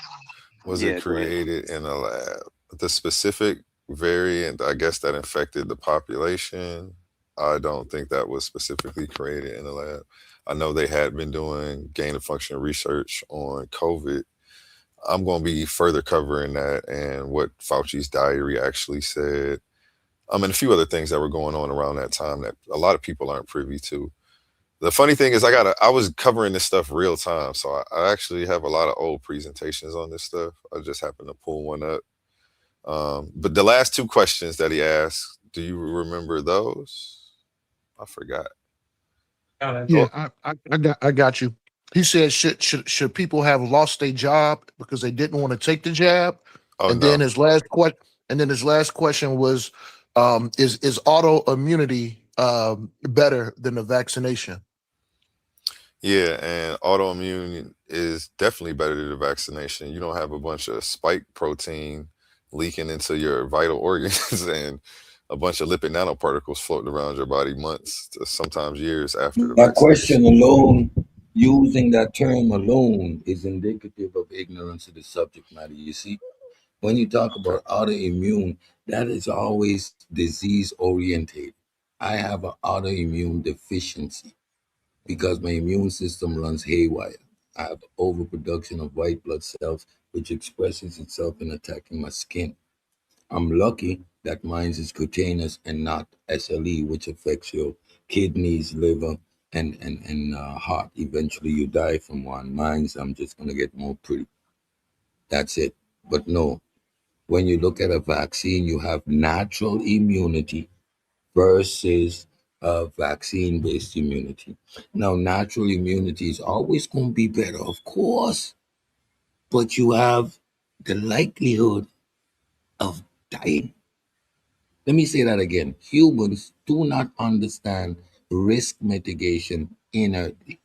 Was it yeah, go ahead. created in a lab? The specific variant, I guess, that infected the population, I don't think that was specifically created in a lab. I know they had been doing gain of function research on COVID. I'm going to be further covering that and what Fauci's diary actually said. And a few other things that were going on around that time that a lot of people aren't privy to. The funny thing is, I was covering this stuff real time, so I actually have a lot of old presentations on this stuff. I just happened to pull one up. But the last two questions that he asked, do you remember those? I forgot. Yeah, I got you. He said, should people have lost their job because they didn't want to take the jab? Oh And no. then his last question was, is autoimmunity better than the vaccination? Yeah, and autoimmune is definitely better than the vaccination. You don't have a bunch of spike protein leaking into your vital organs and a bunch of lipid nanoparticles floating around your body months to sometimes years after the That question vaccination. alone, using that term alone, is indicative of ignorance of the subject matter. You see, when you talk about autoimmune, that is always disease oriented. I have an autoimmune deficiency because my immune system runs haywire. I have overproduction of white blood cells, which expresses itself in attacking my skin. I'm lucky that mine is cutaneous and not SLE, which affects your kidneys, liver, and heart. Eventually, you die from one. Mine's, I'm just gonna get more pretty. That's it. But no, when you look at a vaccine, you have natural immunity versus vaccine-based immunity. Now, natural immunity is always going to be better, of course, but you have the likelihood of dying. Let me say that again. Humans do not understand risk mitigation inertly.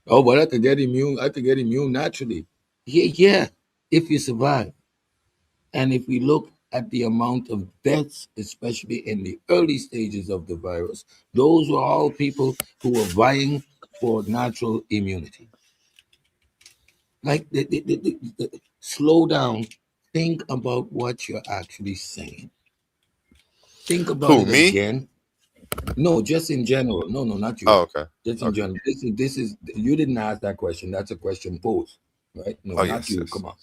Oh, but I could get immune. I could get immune naturally. Yeah, if you survive. And if we look at the amount of deaths, especially in the early stages of the virus, those were all people who were vying for natural immunity. Like, slow down. Think about what you're actually saying. Think about Who, it me? again. No, just in general. No, not you. Oh, okay. Just in Okay. general. This is you didn't ask that question. That's a question posed, right? No, Oh, not yes, you. yes. Come on.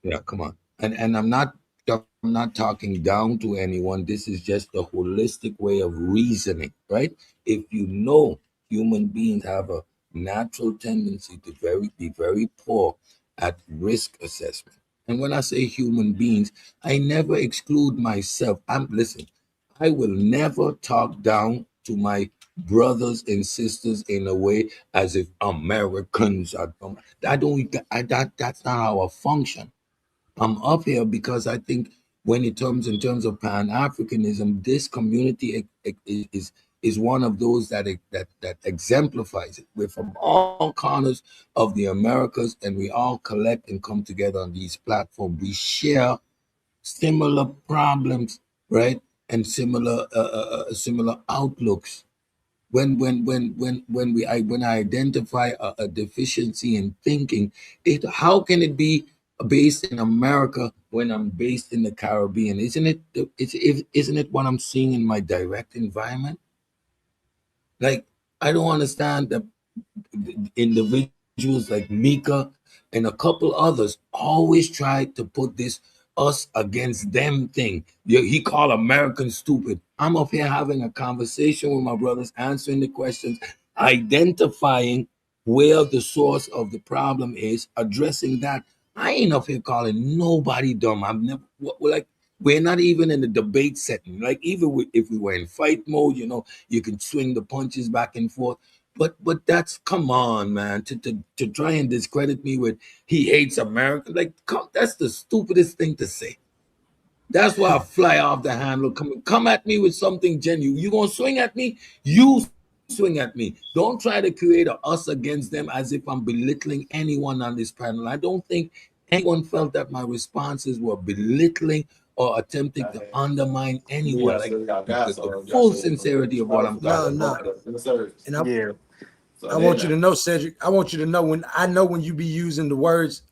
Yeah, come on. And I'm not talking down to anyone. This is just a holistic way of reasoning, right? If you know human beings have a natural tendency to be very poor at risk assessment. And when I say human beings, I never exclude myself. Listen, I will never talk down to my brothers and sisters in a way as if Americans are dumb. That's not how I function. I'm up here because I think in terms of Pan Africanism, this community is one of those that exemplifies it. We're from all corners of the Americas, and we all collect and come together on these platforms. We share similar problems, right, and similar outlooks. When I identify a deficiency in thinking, how can it be based in America when I'm based in the Caribbean? Isn't it what I'm seeing in my direct environment? Like, I don't understand that individuals like Mika and a couple others always try to put this us against them thing. He called Americans stupid. I'm up here having a conversation with my brothers, answering the questions, identifying where the source of the problem is, addressing that. I ain't up here calling nobody dumb. We're not even in a debate setting. Like, even if we were in fight mode, you can swing the punches back and forth. But that's, come on, man, to try and discredit me with he hates America. Like, that's the stupidest thing to say. That's why I fly off the handle. Come at me with something genuine. You gonna swing at me? You swing at me. Don't try to create a us against them as if I'm belittling anyone on this panel. I don't think anyone felt that my responses were belittling or attempting to undermine anyone. Like, the full sincerity of what I'm talking No. about. And I want you to know, Cedric. I want you to know when you be using the words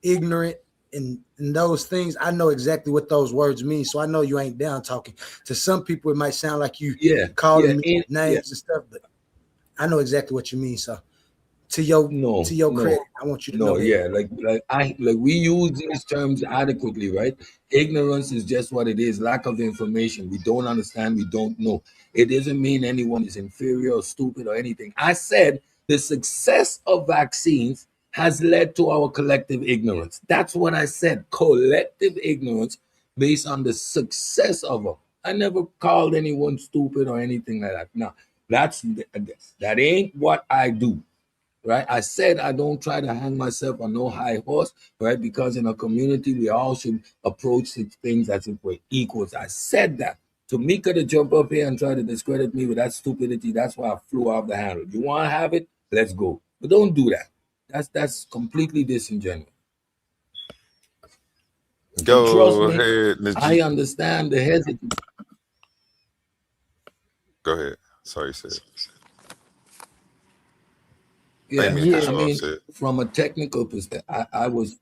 ignorant and those things, I know exactly what those words mean. So I know you ain't down talking. To some people, it might sound like you calling me names and stuff, but I know exactly what you mean. So to your credit, I want you to know that. Like we use these terms adequately, right? Ignorance is just what it is. Lack of information. We don't understand. We don't know. It doesn't mean anyone is inferior or stupid or anything. I said the success of vaccines has led to our collective ignorance. That's what I said. Collective ignorance based on the success of them. I never called anyone stupid or anything like that. No, that ain't what I do. Right? I said I don't try to hang myself on no high horse, right? Because in a community, we all should approach things as if we're equals. I said that. To Mika to jump up here and try to discredit me with that stupidity, that's why I flew off the handle. You want to have it? Let's go. But don't do that. That's completely disingenuous. Go and trust me, ahead, Najee. I understand the hesitancy. Go ahead. Sorry, Sid. Yeah, I I mean, from a technical perspective, I was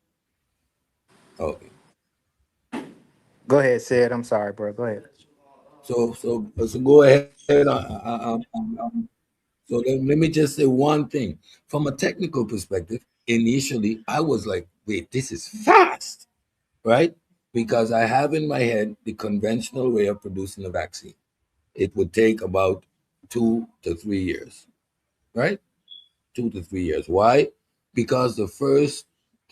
okay. Go ahead, Sid. I'm sorry, bro. Go ahead. So go ahead. So let me just say one thing. From a technical perspective, initially I was like, wait, this is fast, right? Because I have in my head the conventional way of producing a vaccine. It would take about 2 to 3 years, right? 2 to 3 years. Why? Because the first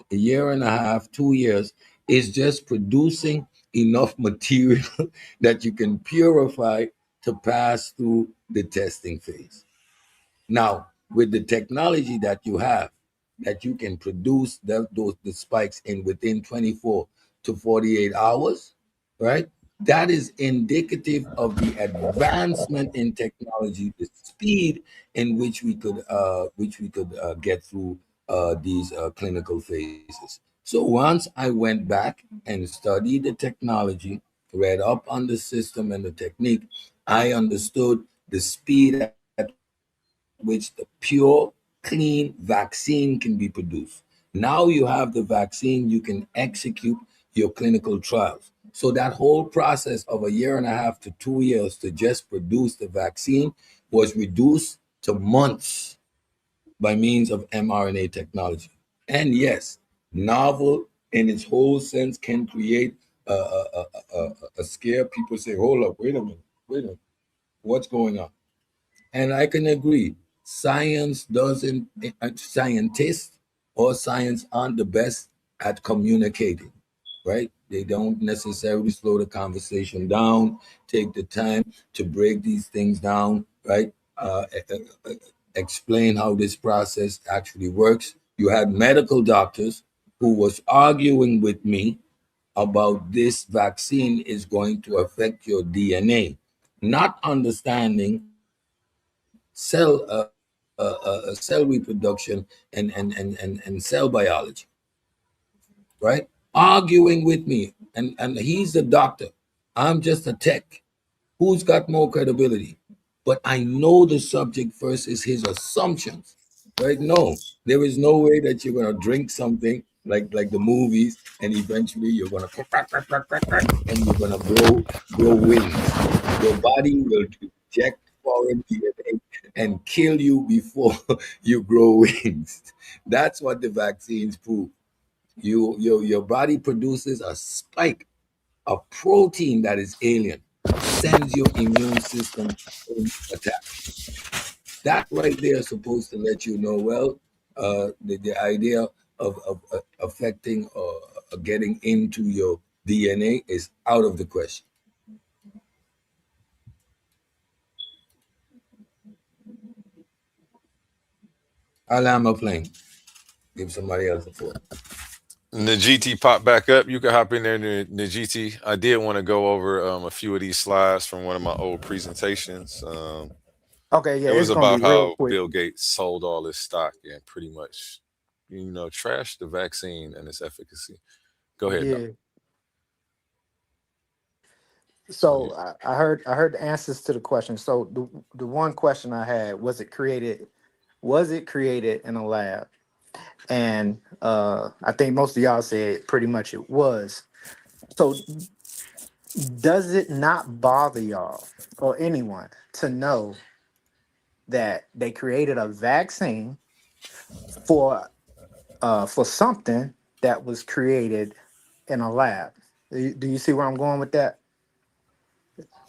year and a half, 2 years is just producing enough material that you can purify to pass through the testing phase. Now, with the technology that you have, that you can produce the spikes in within 24 to 48 hours, right? That is indicative of the advancement in technology, the speed in which we could get through these clinical phases. So once I went back and studied the technology, read up on the system and the technique, I understood the speed at which the pure, clean vaccine can be produced. Now you have the vaccine, you can execute your clinical trials. So that whole process of a year and a half to 2 years to just produce the vaccine was reduced to months by means of mRNA technology. And yes, novel in its whole sense can create a scare. People say, hold up, wait a minute, what's going on? And I can agree, science doesn't, scientists or science aren't the best at communicating, right? They don't necessarily slow the conversation down, take the time to break these things down, right? Explain how this process actually works. You had medical doctors who was arguing with me about this vaccine is going to affect your DNA, not understanding cell reproduction and cell biology, right? Arguing with me, and he's the doctor. I'm just a tech. Who's got more credibility? But I know the subject versus his assumptions, right? No, there is no way that you're gonna drink something like the movies, and eventually you're gonna and you're gonna grow wings. Your body will reject foreign DNA and kill you before you grow wings. That's what the vaccines prove. Your body produces a spike, a protein that is alien, sends your immune system attack. That right there is supposed to let you know, well, the idea of affecting or getting into your DNA is out of the question. I'll land my plane. Give somebody else the floor. Najiti pop back up. You can hop in there, Najiti. I did want to go over a few of these slides from one of my old presentations. Okay, yeah, It was it's gonna be about real how quick. Bill Gates sold all his stock and pretty much, trashed the vaccine and its efficacy. Go ahead, Doc. Yeah. So yeah. So I heard the answers to the question. So the one question I had, was it created in a lab? And I think most of y'all said pretty much it was. So does it not bother y'all or anyone to know that they created a vaccine for something that was created in a lab? Do you see where I'm going with that?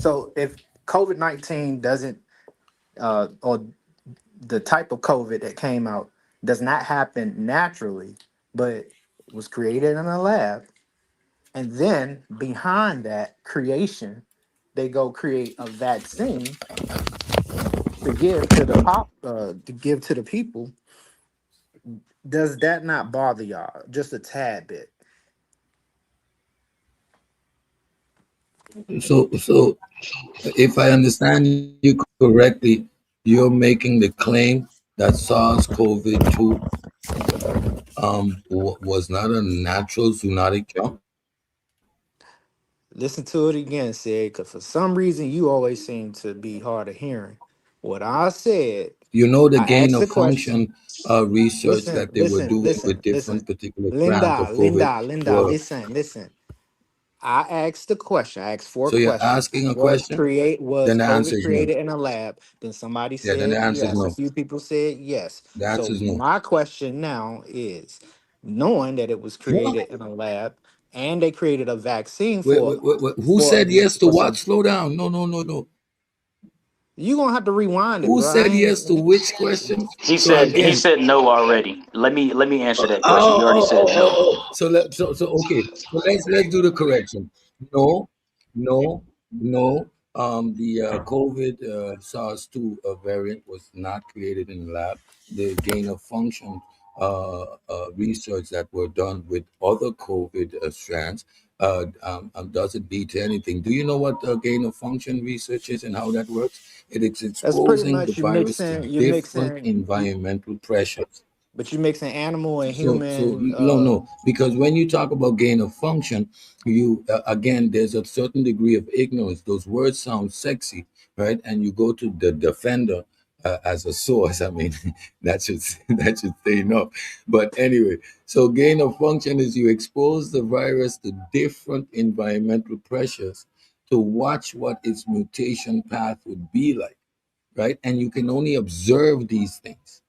So if COVID-19 doesn't or the type of COVID that came out does not happen naturally, but was created in a lab. And then behind that creation, they go create a vaccine to give to to give to the people. Does that not bother y'all just a tad bit? So, if I understand you correctly, you're making the claim that SARS-CoV-2 was not a natural zoonotic jump. Listen to it again, said, because for some reason you always seem to be hard of hearing. What I said, You know the I gain asked of the question. function research Listen, that they were listen, doing with listen, listen. different particular strands Linda, of COVID Linda, Linda, were. listen. I asked the question. I asked four So you're questions. asking a Was question, create was then the answer COVID is no. created in a lab? Then somebody Yeah, then the said answer is yes. A no. few people said yes. The So answer is no. my question now is, knowing that it was What? created in a lab and they created a vaccine Wait. Who said yes to for what? some, Slow down. No. you gonna have to rewind it, Who bro. I said yes to ain't which question? He So said he again, said no already. Let me answer that question. oh, He already oh, said oh, no. oh, oh. So okay. So let's do the correction. No, no. The COVID SARS-2 variant was not created in the lab. The gain of function research that were done with other COVID strands doesn't beat anything. Do you know what gain of function research is and how that works? It is that's pretty exposing the much virus to different environmental pressures. but you mixing animal and So human no, because when you talk about gain of function, you again, there's a certain degree of ignorance. Those words sound sexy, right? And you go to the defender as a source. I mean, that should that should say enough. But anyway, so gain of function is you expose the virus to different environmental pressures to watch what its mutation path would be like, right? And you can only observe these things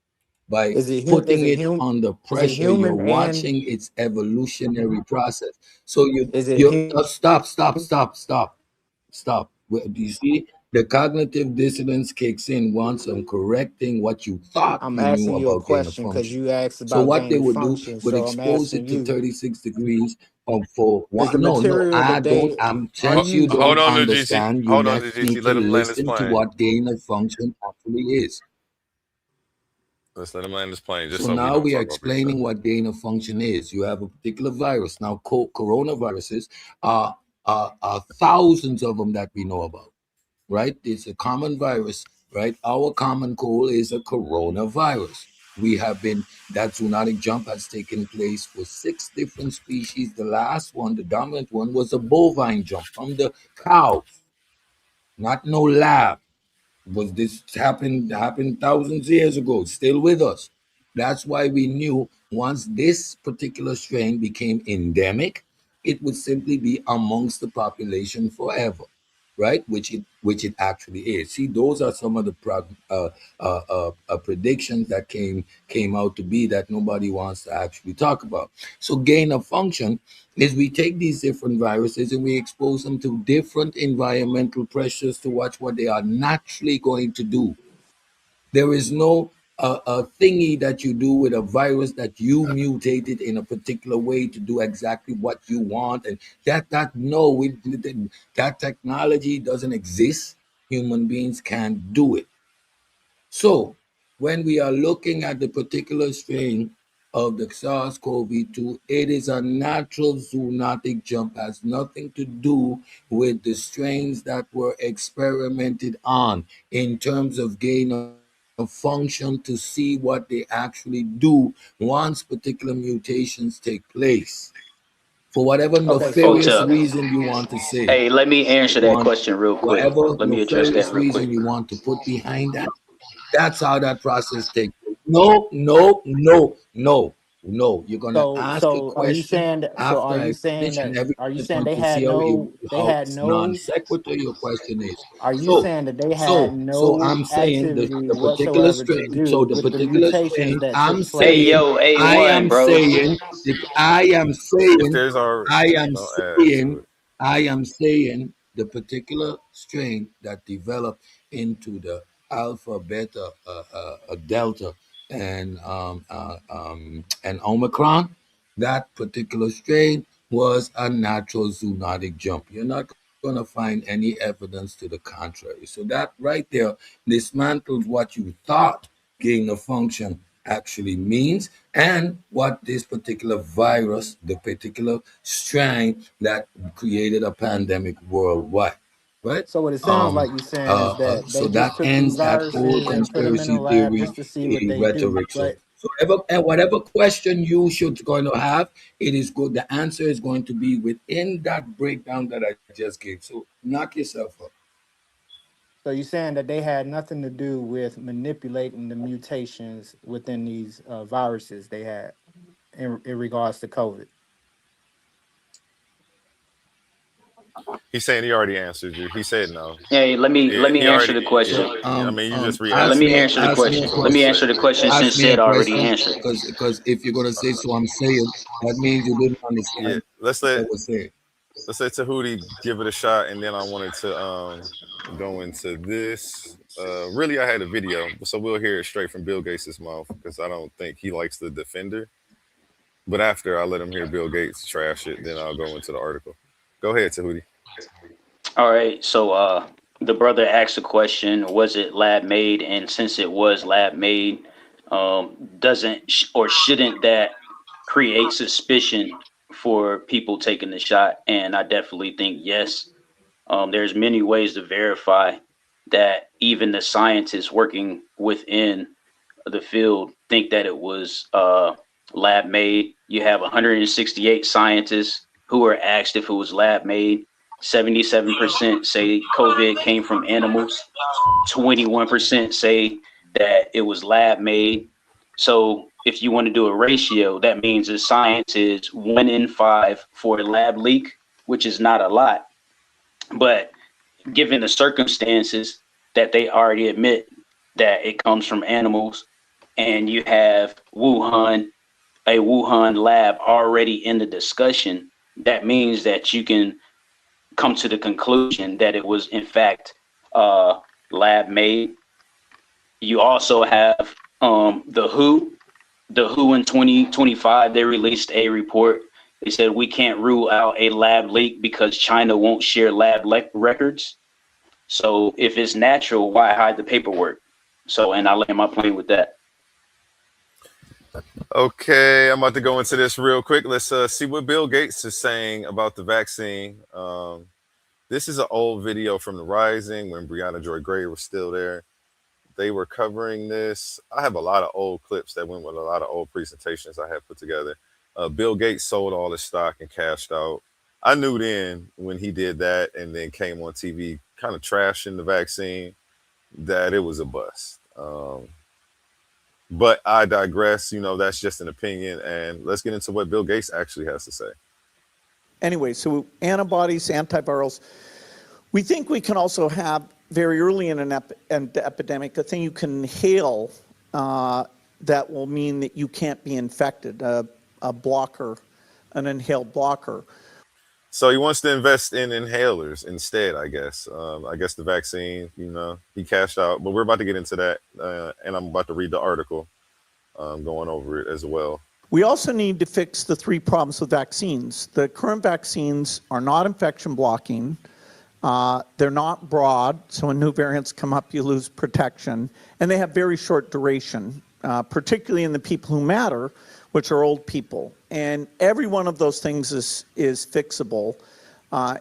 by is it hum is putting it it hum under is it pressure. You're human and watching its evolutionary process. So is it you hum stop. Do you see the cognitive dissonance kicks in once I'm correcting what you thought I'm you knew asking you a about gain of question because function? you asked So about what gain they of would do function. would So I'm expose asking it to you, 36 degrees for is one. the No, material I that don't. they are Since you you Hold don't on to GT. understand, you Hold on to left me GT. to Let him land his listen to plane. what gain of function actually is. Let's let him land his plane just So so we now don't we are talk over each explaining other. what gain of function is. You have a particular virus. Now, coronaviruses are thousands of them that we know about, right? It's a common virus, right? Our common cold is a coronavirus. That zoonotic jump has taken place for 6 different species. The last one, the dominant one, was a bovine jump from the cows, not no lab. Was this happened thousands of years ago, still with us. That's why we knew once this particular strain became endemic, it would simply be amongst the population forever, right? Which it actually is. See, those are some of the predictions that came out to be that nobody wants to actually talk about. So gain of function is we take these different viruses and we expose them to different environmental pressures to watch what they are naturally going to do. There is no thingy that you do with a virus that you mutated in a particular way to do exactly what you want, and that technology doesn't exist. Human beings can't do it. So when we are looking at the particular strain of the SARS-CoV-2, it is a natural zoonotic jump, has nothing to do with the strains that were experimented on in terms of gain of function to see what they actually do once particular mutations take place. For whatever Okay, so nefarious reason you want to say, Hey, let me answer that question real quick. whatever Let me address that nefarious real quick. reason you want to put behind that, that's how that process takes place. No, no, no, no, no. You're gonna ask a are you question saying that? So after are I you saying finish, and that? Are you everybody saying want they to see had no? They how had non no. sequitur your question is. Are you So, saying that they had so no I'm saying activity the particular whatsoever to strain. do So the with the particular mutations strain. that I'm took Hey, place? saying. yo, I A1, am bro. saying. I am If saying. there's our, I am don't add to saying. it. I am saying the particular strain that developed into the alpha, beta, delta, and omicron, that particular strain was a natural zoonotic jump. You're not going to find any evidence to the contrary. So that right there dismantles what you thought gain of function actually means, and what this particular virus, the particular strain that created a pandemic worldwide, right? So what it sounds like you're saying is that So they just that took these ends that whole viruses and put them in a conspiracy lab theory just to see what they do. rhetoric. So, But whatever question you should going to have, it is good. The answer is going to be within that breakdown that I just gave. So knock yourself up. so you're saying that they had nothing to do with manipulating the mutations within these viruses they had in regards to COVID. He's saying he already answered you. He said no. Hey, Yeah, let me he answer already. the Yeah, question. I mean, you just Let re-asked me him. answer the Ask me a question. Let So me question. answer the question Ask since me a Sid already question, answered. because if you're gonna say so, I'm saying that means you didn't yeah, understand let's what I let was saying. let's let Tahuti give it a shot, and then I wanted to go into this. Really, I had a video, so we'll hear it straight from Bill Gates' mouth because I don't think he likes the defender. But after I let him hear Bill Gates trash it, then I'll go into the article. Go ahead, Tahuti. All right. So the brother asked a question, was it lab made? And since it was lab made, doesn't or shouldn't that create suspicion for people taking the shot? And I definitely think yes. There's many ways to verify that even the scientists working within the field think that it was lab made. You have 168 scientists who were asked if it was lab made. 77% say COVID came from animals. 21% say that it was lab made. So if you want to do a ratio, that means the science is 1 in 5 for a lab leak, which is not a lot. But given the circumstances that they already admit that it comes from animals, and you have a Wuhan lab already in the discussion, that means that you can come to the conclusion that it was in fact lab made. You also have the WHO in 2025, they released a report. They said we can't rule out a lab leak because China won't share lab records. So if it's natural, why hide the paperwork? So, and I land my plane with that. Okay, I'm about to go into this real quick. Let's see what Bill Gates is saying about the vaccine. This is an old video from the Rising when Breonna Joy Gray was still there. They were covering this. I have a lot of old clips that went with a lot of old presentations I have put together. Bill Gates sold all his stock and cashed out. I knew then when he did that and then came on TV kind of trashing the vaccine that it was a bust. But I digress. You know, that's just an opinion. And let's get into what Bill Gates actually has to say. Anyway, so antibodies, antivirals, we think we can also have very early in an epidemic a thing you can inhale that will mean that you can't be infected, a blocker, an inhaled blocker. So he wants to invest in inhalers instead, I guess. I guess the vaccine, you know, he cashed out. But we're about to get into that, and I'm about to read the article, going over it as well. We also need to fix the three problems with vaccines. The current vaccines are not infection blocking. They're not broad, so when new variants come up, you lose protection. And they have very short duration, particularly in the people who matter, which are old people. And every one of those things is fixable.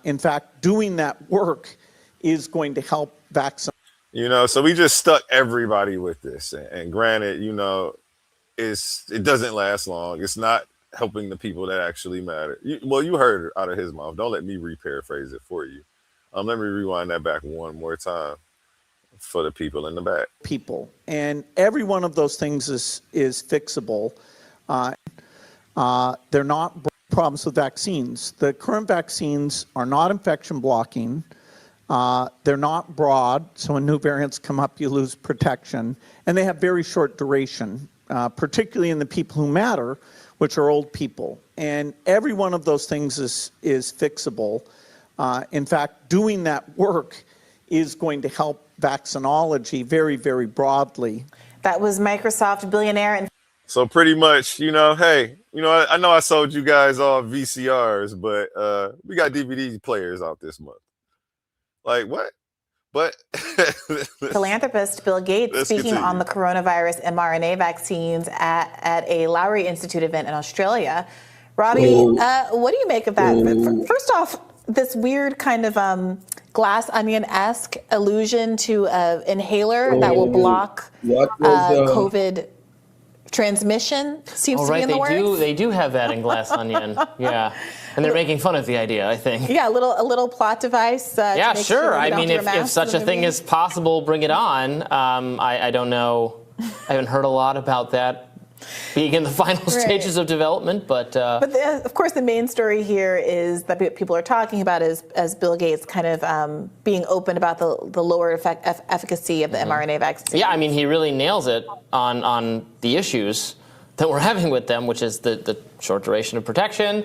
In fact, doing that work is going to help vaccinate. You know, so we just stuck everybody with this. And granted, you know, it doesn't last long. It's not helping the people that actually matter. You heard it out of his mouth. Don't let me re-paraphrase it for you. Let me rewind that back one more time for the people in the back. People. And every one of those things is fixable. They're not problems with vaccines. The current vaccines are not infection blocking. They're not broad, so when new variants come up, you lose protection. And they have very short duration, particularly in the people who matter, which are old people. And every one of those things is fixable. In fact, doing that work is going to help vaccinology very, very broadly. That was Microsoft billionaire and So pretty much, you know, hey, you know, I know I sold you guys all VCRs, but we got DVD players out this month. Like what? But philanthropist Bill Gates speaking on the coronavirus mRNA vaccines at a Lowry Institute event in Australia. Robbie, what do you make of that? First off, this weird kind of glass onion-esque allusion to an inhaler that will block COVID transmission seems to be in the works. They do have that in Glass Onion. Yeah. And they're making fun of the idea, I think. Yeah, a little plot device. Yeah, sure. I mean, if such a thing is possible, bring it on. I don't know. I haven't heard a lot about that being in the final stages of development, but of course, the main story here is that people are talking about as Bill Gates kind of being open about the lower efficacy of the mRNA vaccine. Yeah, I mean, he really nails it on the issues that we're having with them, which is the short duration of protection,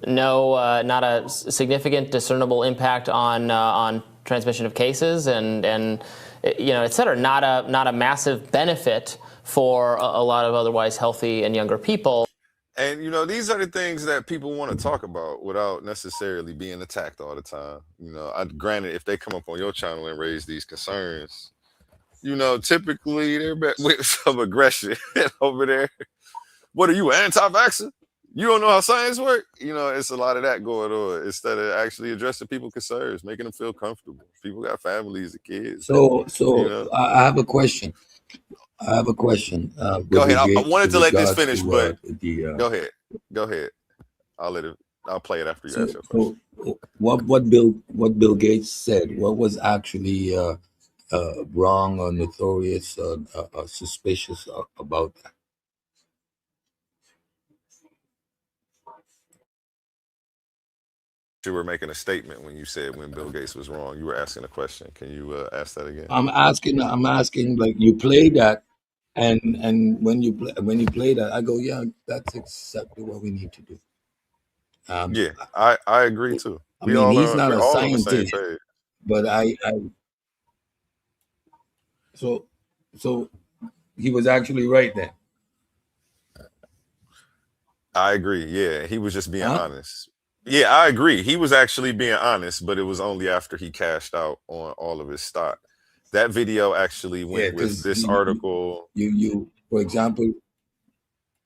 not a significant discernible impact on transmission of cases, and you know, et cetera. Not a massive benefit for a lot of otherwise healthy and younger people. And, you know, these are the things that people want to talk about without necessarily being attacked all the time. You know, granted, if they come up on your channel and raise these concerns, you know, typically they're met with some aggression over there. What are you, anti-vaxxer? You don't know how science works? You know, it's a lot of that going on instead of actually addressing people's concerns, making them feel comfortable. People got families and kids. So you know? I have a question. Go ahead. I wanted to let this finish, but go ahead. I'll play it after you ask your question. So what Bill Gates said, what was actually wrong or notorious or suspicious about that? You were making a statement when you said when Bill Gates was wrong. You were asking a question. Can you ask that again? I'm asking like you play that, and when you play that, I go, yeah, that's exactly what we need to do. Yeah, I agree too. I mean, he's not a scientist, but so he was actually right then. I agree. Yeah, he was just being honest. Yeah, I agree. He was actually being honest, but it was only after he cashed out on all of his stock. That video actually went with this article. You, for example.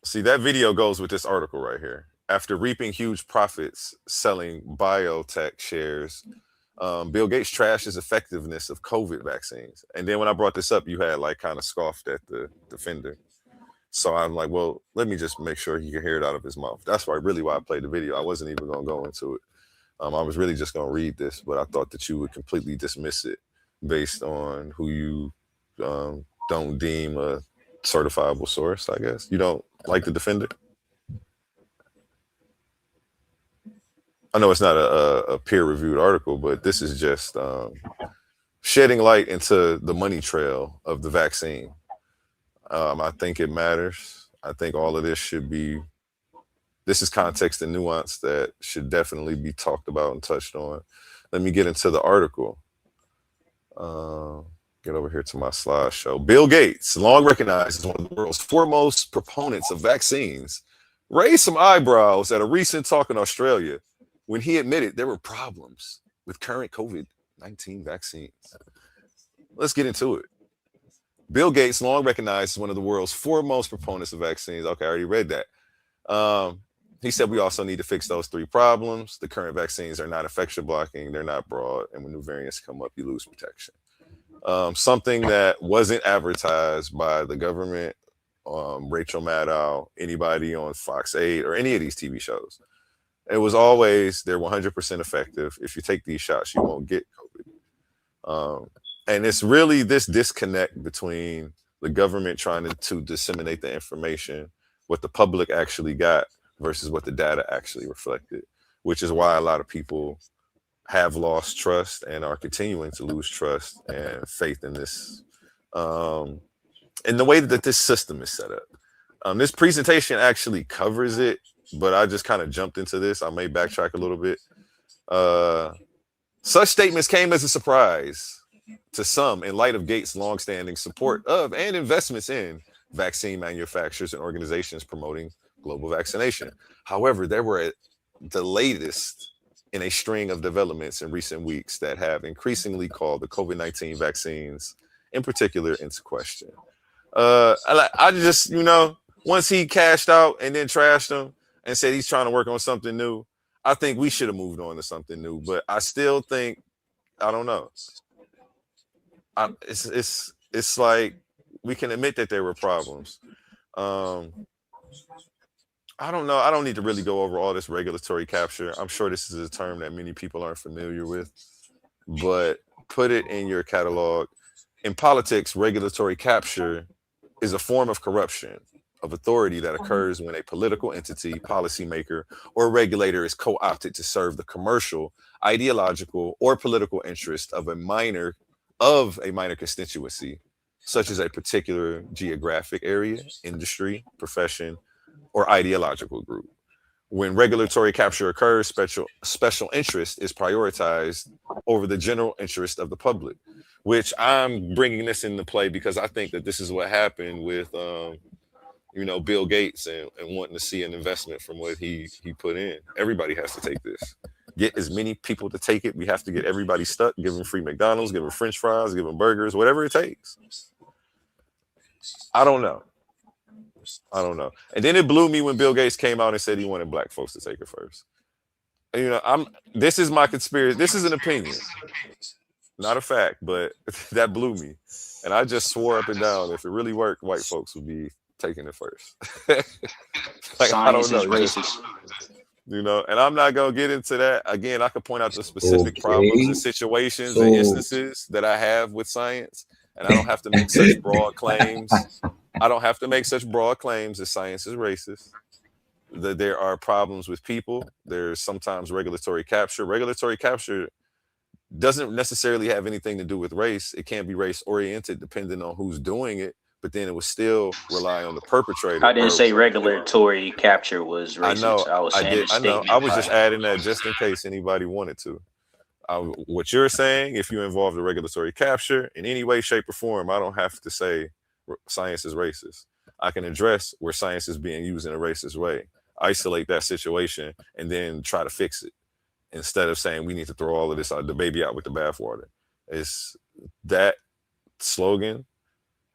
See, that video goes with this article right here. After reaping huge profits selling biotech shares, Bill Gates trashed his effectiveness of COVID vaccines. And then when I brought this up, you had like kind of scoffed at the defender. So I'm like, well, let me just make sure he can hear it out of his mouth. That's why I played the video. I wasn't even going to go into it. I was really just going to read this, but I thought that you would completely dismiss it based on who you don't deem a certifiable source, I guess. You don't like the defender? I know it's not a peer-reviewed article, but this is just shedding light into the money trail of the vaccine. I think it matters. I think all of this this is context and nuance that should definitely be talked about and touched on. Let me get into the article. Get over here to my slideshow. Bill Gates, long recognized as one of the world's foremost proponents of vaccines, raised some eyebrows at a recent talk in Australia when he admitted there were problems with current COVID 19 vaccines. Let's get into it. Bill Gates, long recognized as one of the world's foremost proponents of vaccines. Okay, I already read that. He said we also need to fix those three problems. The current vaccines are not infection blocking, they're not broad, and when new variants come up, you lose protection. Something that wasn't advertised by the government, Rachel Maddow, anybody on Fox 8 or any of these TV shows. It was always they're 100% effective. If you take these shots, you won't get COVID. And it's really this disconnect between the government trying to disseminate the information, what the public actually got versus what the data actually reflected, which is why a lot of people have lost trust and are continuing to lose trust and faith in this, in the way that this system is set up. This presentation actually covers it, but I just kind of jumped into this. I may backtrack a little bit. Such statements came as a surprise to some in light of Gates' longstanding support of and investments in vaccine manufacturers and organizations promoting global vaccination. However, there were the latest in a string of developments in recent weeks that have increasingly called the COVID-19 vaccines in particular into question. I just, once he cashed out and then trashed them and said he's trying to work on something new, I think we should have moved on to something new. But I still think, I don't know. It's like we can admit that there were problems. I don't know. I don't need to really go over all this regulatory capture. I'm sure this is a term that many people aren't familiar with, but put it in your catalog. In politics, regulatory capture is a form of corruption of authority that occurs when a political entity, policymaker, or regulator is co-opted to serve the commercial, ideological, or political interest of a minor constituency, such as a particular geographic area, industry, profession, or ideological group. When regulatory capture occurs, special interest is prioritized over the general interest of the public, which I'm bringing this into play because I think that this is what happened with, Bill Gates and wanting to see an investment from what he put in. Everybody has to take this. Get as many people to take it. We have to get everybody stuck, give them free McDonald's, give them French fries, give them burgers, whatever it takes. I don't know. And then it blew me when Bill Gates came out and said he wanted black folks to take it first. This is my conspiracy. This is an opinion, not a fact, but that blew me. And I just swore up and down, if it really worked, white folks would be taking it first. Science is racist. And I'm not going to get into that. Again, I could point out the specific problems and situations and instances that I have with science, and I don't have to make such broad claims. I don't have to make such broad claims that science is racist. That there are problems with people. There's sometimes regulatory capture. Regulatory capture doesn't necessarily have anything to do with race. It can be race oriented depending on who's doing it, but then it would still rely on the perpetrator. I didn't say regulatory capture was racist. I know. I was just adding that just in case anybody wanted to. What you're saying, if you involve the regulatory capture in any way, shape, or form, I don't have to say science is racist. I can address where science is being used in a racist way, isolate that situation, and then try to fix it instead of saying we need to throw all of this out, the baby out with the bathwater. It's that slogan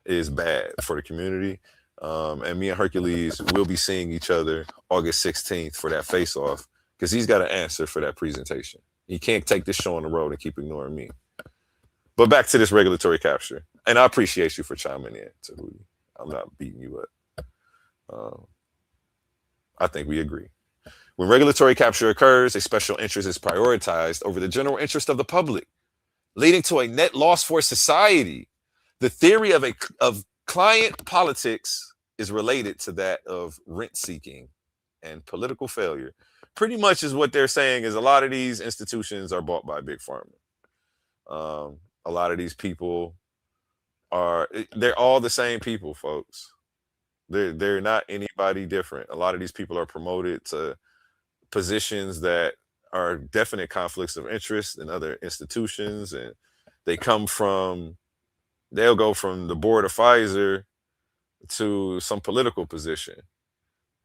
is bad for the community. And me and Hercules will be seeing each other August 16th for that face-off because he's got an answer for that presentation. He can't take this show on the road and keep ignoring me. But back to this regulatory capture. And I appreciate you for chiming in, Tahuti. I'm not beating you up. I think we agree. When regulatory capture occurs, a special interest is prioritized over the general interest of the public, leading to a net loss for society. The theory of client politics is related to that of rent seeking and political failure. Pretty much is what they're saying is a lot of these institutions are bought by big pharma. A lot of these people they're all the same people, folks. They're not anybody different. A lot of these people are promoted to positions that are definite conflicts of interest in other institutions, and they'll go from the board of Pfizer to some political position,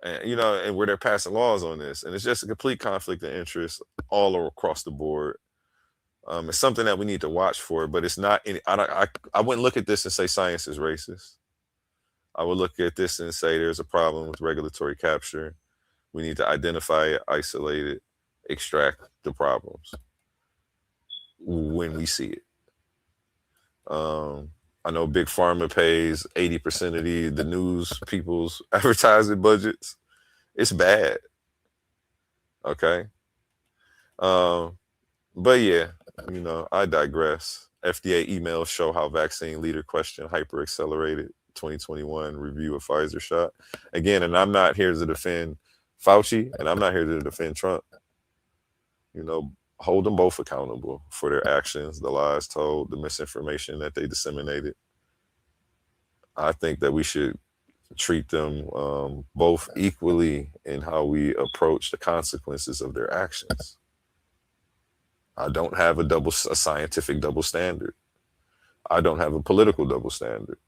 and where they're passing laws on this, and it's just a complete conflict of interest all across the board. It's something that we need to watch for, but it's not. I wouldn't look at this and say science is racist. I would look at this and say there's a problem with regulatory capture. We need to identify it, isolate it, extract the problems when we see it. I know Big Pharma pays 80% of the news people's advertising budgets. It's bad. Okay. But yeah, I digress. FDA emails show how vaccine leader question hyper accelerated 2021 review of Pfizer shot. Again, and I'm not here to defend Fauci, and I'm not here to defend Trump. Hold them both accountable for their actions, the lies told, the misinformation that they disseminated. I think that we should treat them both equally in how we approach the consequences of their actions. I don't have a scientific double standard. I don't have a political double standard.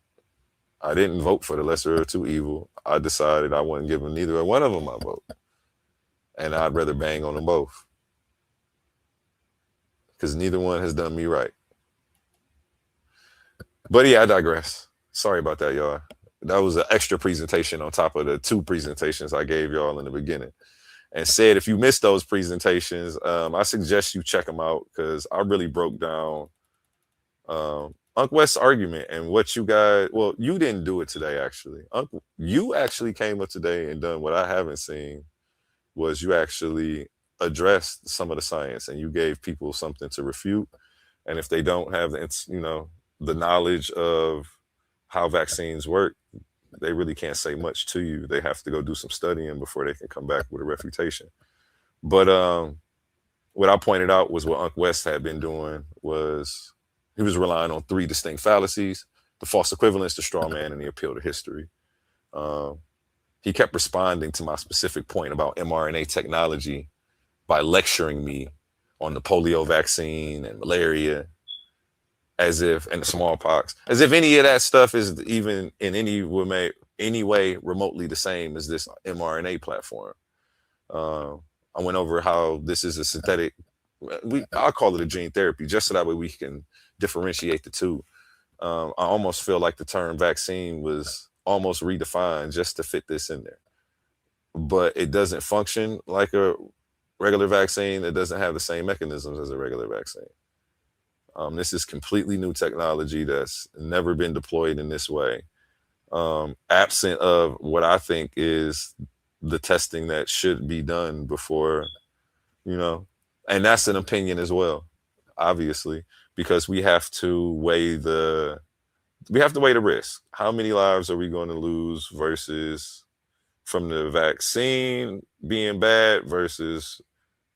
I didn't vote for the lesser of two evil. I decided I wouldn't give neither one of them my vote. And I'd rather bang on them both. Because neither one has done me right. But yeah, I digress. Sorry about that, y'all. That was an extra presentation on top of the 2 presentations I gave y'all in the beginning. And said, if you missed those presentations, I suggest you check them out, because I really broke down Unc West's argument and what you guys, well, you didn't do it today, actually. You actually came up today and done what I haven't seen, was you actually addressed some of the science and you gave people something to refute. And if they don't have the knowledge of how vaccines work, they really can't say much to you. They have to go do some studying before they can come back with a refutation. But what I pointed out was what Unc West had been doing was he was relying on 3 distinct fallacies: the false equivalence, the straw man, and the appeal to history. He kept responding to my specific point about mRNA technology by lecturing me on the polio vaccine and malaria, and the smallpox, as if any of that stuff is even in any way remotely the same as this mRNA platform. I went over how this is a synthetic, I'll call it a gene therapy, just so that way we can differentiate the two. I almost feel like the term vaccine was almost redefined just to fit this in there. But it doesn't function like a regular vaccine. It doesn't have the same mechanisms as a regular vaccine. This is completely new technology that's never been deployed in this way, absent of what I think is the testing that should be done before, and that's an opinion as well, obviously, because we have to weigh the risk. How many lives are we going to lose versus from the vaccine being bad versus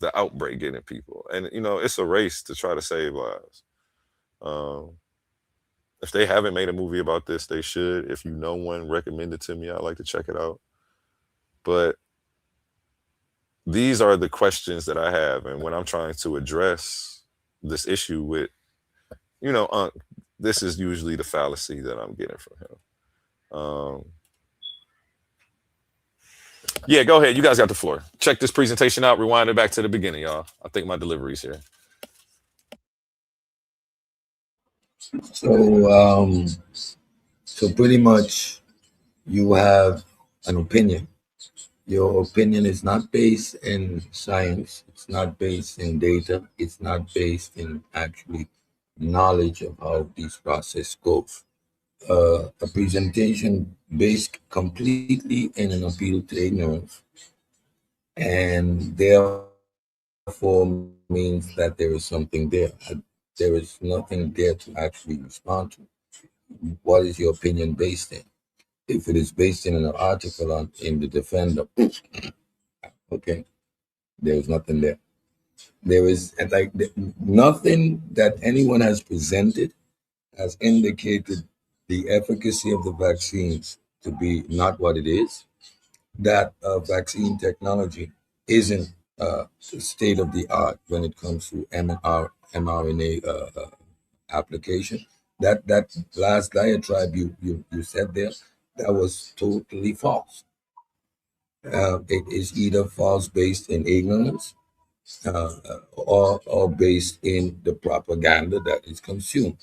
the outbreak getting people? And, it's a race to try to save lives. If they haven't made a movie about this, they should. If no one recommend it to me, I'd like to check it out. But these are the questions that I have. And when I'm trying to address this issue with, this is usually the fallacy that I'm getting from him. Yeah, go ahead. You guys got the floor. Check this presentation out. Rewind it back to the beginning, y'all. I think my delivery's here. So pretty much you have an opinion. Your opinion is not based in science. It's not based in data. It's not based in actually knowledge of how this process goes. A presentation based completely in an appeal to ignorance, and therefore means that there is something there. There is nothing there to actually respond to. What is your opinion based in? If it is based in an article in the Defender, okay, there is nothing there. There is nothing that anyone has presented has indicated the efficacy of the vaccines to be not what it is, that vaccine technology isn't state of the art when it comes to mRNA application. That last diatribe you said there, that was totally false. It is either false based in ignorance or based in the propaganda that is consumed,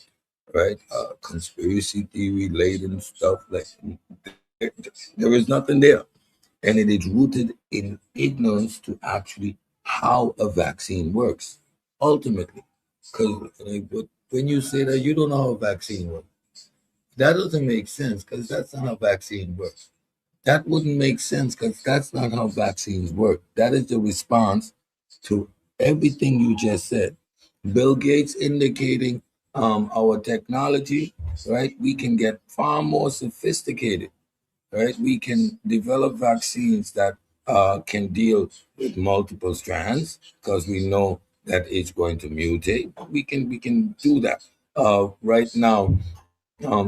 right? Conspiracy theory laden stuff like there is nothing there, and it is rooted in ignorance to actually how a vaccine works ultimately. Because when you say that you don't know how a vaccine works, that doesn't make sense because that's not how vaccine works. That wouldn't make sense because that's not how vaccines work. That is the response to everything you just said. Bill Gates indicating our technology, right? We can get far more sophisticated, right? We can develop vaccines that can deal with multiple strands because we know that it's going to mutate. We can do that. Right now,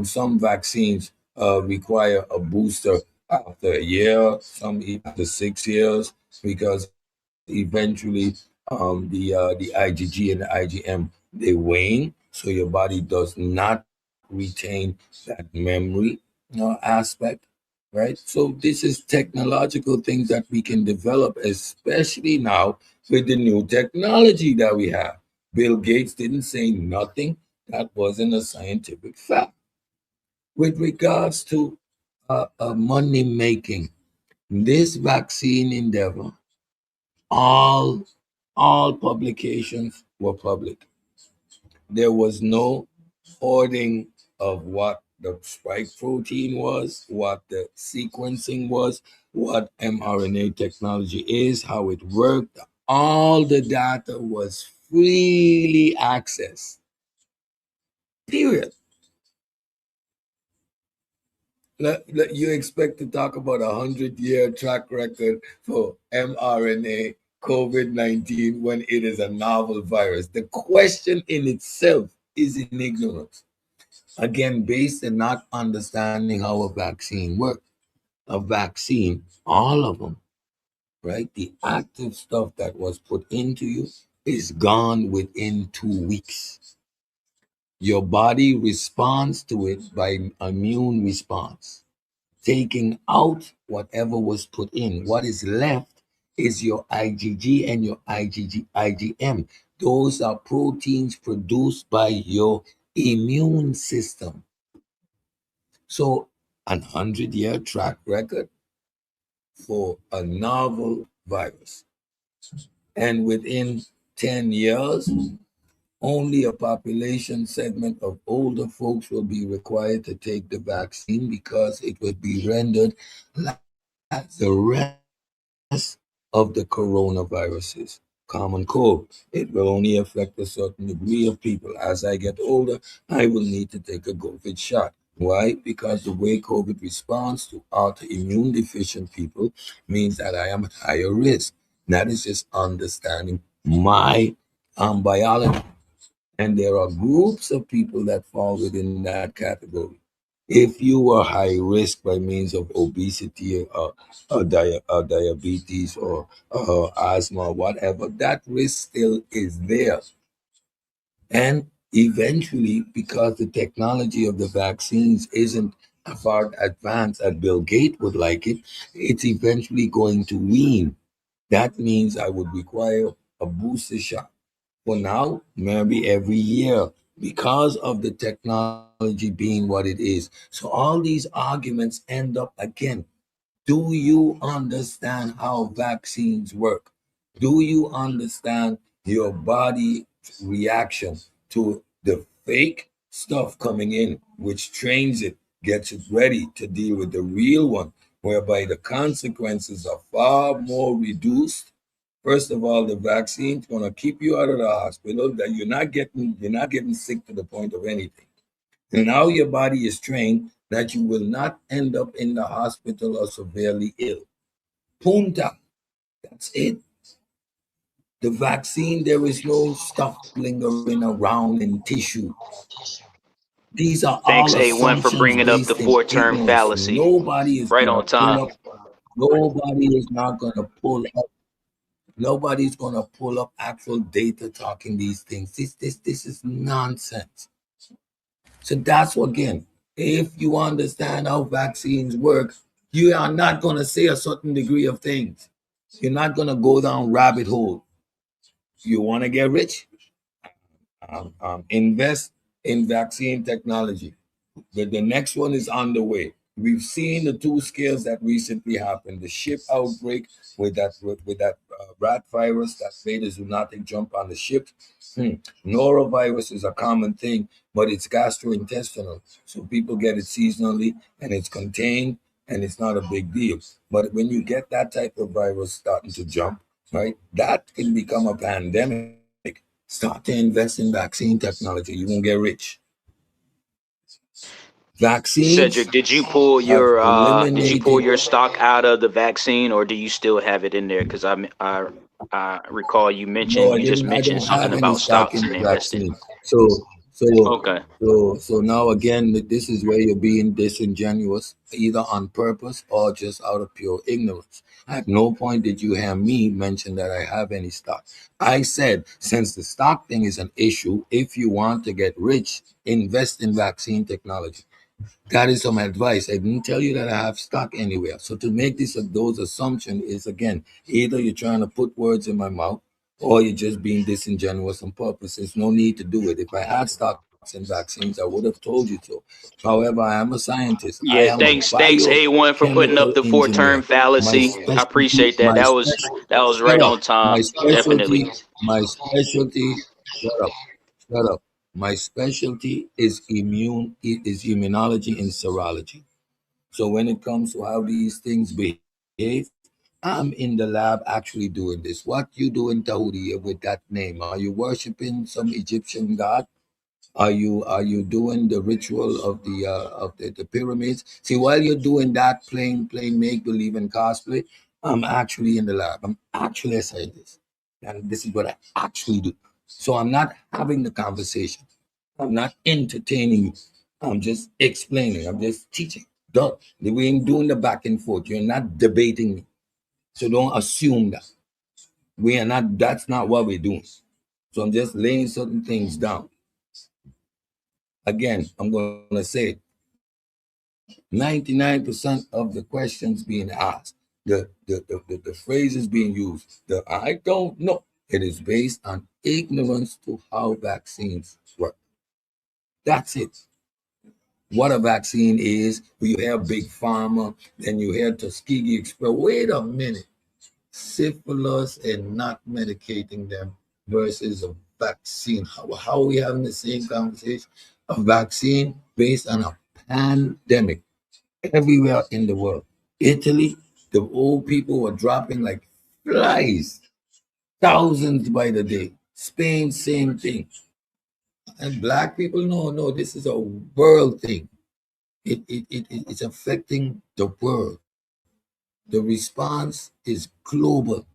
some vaccines require a booster after a year, some even after 6 years, because eventually the IgG and the IgM they wane, so your body does not retain that memory aspect, right? So this is technological things that we can develop, especially now with the new technology that we have. Bill Gates didn't say nothing that wasn't a scientific fact. With regards to money making, this vaccine endeavor, all publications were public. There was no hoarding of what the spike protein was, what the sequencing was, what mRNA technology is, how it worked. All the data was freely accessed. Period. You expect to talk about 100-year track record for mRNA COVID-19 when it is a novel virus. The question in itself is in ignorance. Again, based on not understanding how a vaccine works. A vaccine, all of them, right? The active stuff that was put into you is gone within 2 weeks. Your body responds to it by immune response, taking out whatever was put in. What is left is your IgG and your IgM. Those are proteins produced by your immune system. So, an 100-year track record for a novel virus. And within 10 years, only a population segment of older folks will be required to take the vaccine because it would be rendered like the rest of the coronaviruses. Common cold. It will only affect a certain degree of people. As I get older, I will need to take a COVID shot. Why? Because the way COVID responds to autoimmune deficient people means that I am at higher risk. That is just understanding my biology. And there are groups of people that fall within that category. If you are high risk by means of obesity or diabetes or asthma, whatever, that risk still is there. And eventually, because the technology of the vaccines isn't as far advanced as Bill Gates would like it, it's eventually going to wean. That means I would require a booster shot. For now, maybe every year because of the technology being what it is. So all these arguments end up again. Do you understand how vaccines work? Do you understand your body reaction to the fake stuff coming in, which trains it, gets it ready to deal with the real one, whereby the consequences are far more reduced? First of all, the vaccine's going to keep you out of the hospital, that you're not getting sick to the point of anything. And now your body is trained that you will not end up in the hospital or severely ill. Punta. That's it. The vaccine, there is no stuff lingering around in tissue. These are Thanks, all A1, for assumptions bringing up the based in four-term ignorance. fallacy. Nobody is Right going on to pull time. up. Nobody is not going to pull up. Nobody's going to pull up actual data talking these things. This is nonsense. So that's what, again, if you understand how vaccines work, you are not going to say a certain degree of things. You're not going to go down rabbit hole. You want to get rich? Invest in vaccine technology. The next one is on the way. We've seen the two scares that recently happened: the ship outbreak with that rat virus that made the zoonotic jump on the ship. Norovirus is a common thing, but it's gastrointestinal, so people get it seasonally, and it's contained, and it's not a big deal. But when you get that type of virus starting to jump, right, that can become a pandemic. Start to invest in vaccine technology. You won't get rich. Vaccines Cedric, did you pull have your eliminated. stock out of the vaccine, or do you still have it in there? Because I recall No, you just I mentioned don't something have any about stock stocks in and the investing. vaccine. So Okay. so now again, this is where you're being disingenuous, either on purpose or just out of pure ignorance. At no point did you hear me mention that I have any stock. I said, since the stock thing is an issue, if you want to get rich, invest in vaccine technology. That is some advice. I didn't tell you that I have stock anywhere. So to make those assumptions is, again, either you're trying to put words in my mouth or you're just being disingenuous on purpose. There's no need to do it. If I had stocks in vaccines, I would have told you so. However, I am a scientist. I Yeah, am a thanks A1 for putting up biochemical the engineer. four-term fallacy. I appreciate that. That was Shut right up. on time. Definitely. My specialty, shut up. My specialty is immunology and serology. So when it comes to how these things behave, I'm in the lab actually doing this. What you doing, Tahuti, with that name? Are you worshiping some Egyptian god? Are you doing the ritual of the pyramids? See, while you're doing that, playing make believe and cosplay, I'm actually in the lab. I'm actually a scientist, and this is what I actually do. So I'm not having the conversation. I'm not entertaining you. I'm just explaining. I'm just teaching. Don't we ain't doing the back and forth. You're not debating me. So don't assume that we are not. That's not what we're doing. So I'm just laying certain things down. Again, I'm going to say 99% of the questions being asked, the phrases being used, the I don't know, it is based on ignorance to how vaccines work. That's it. What a vaccine is, you hear Big Pharma, then you hear Tuskegee Express. Wait a minute. Syphilis and not medicating them versus a vaccine. How are we having the same conversation? A vaccine based on a pandemic everywhere in the world. Italy, the old people were dropping like flies, thousands by the day. Spain, same thing. And black people, no, this is a world thing. It's affecting the world. The response is global.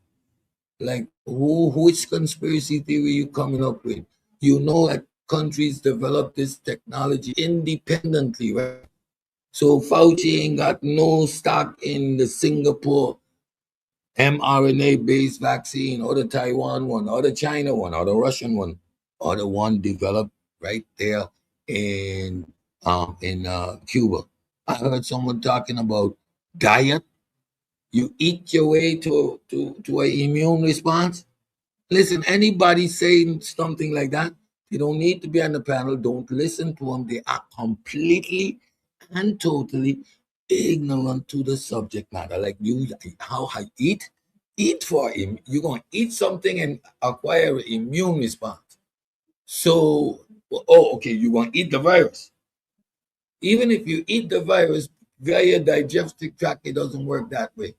Like, which conspiracy theory you coming up with? You know that countries develop this technology independently, right? So Fauci ain't got no stock in the Singapore mRNA-based vaccine or the Taiwan one or the China one or the Russian one or the one developed right there in Cuba. I heard someone talking about diet. You eat your way to an immune response. Listen, anybody saying something like that, they don't need to be on the panel. Don't listen to them. They are completely and totally ignorant to the subject matter. Like you, how I eat for him. You're going to eat something and acquire an immune response. So, okay, you're going to eat the virus. Even if you eat the virus via your digestive tract, it doesn't work that way.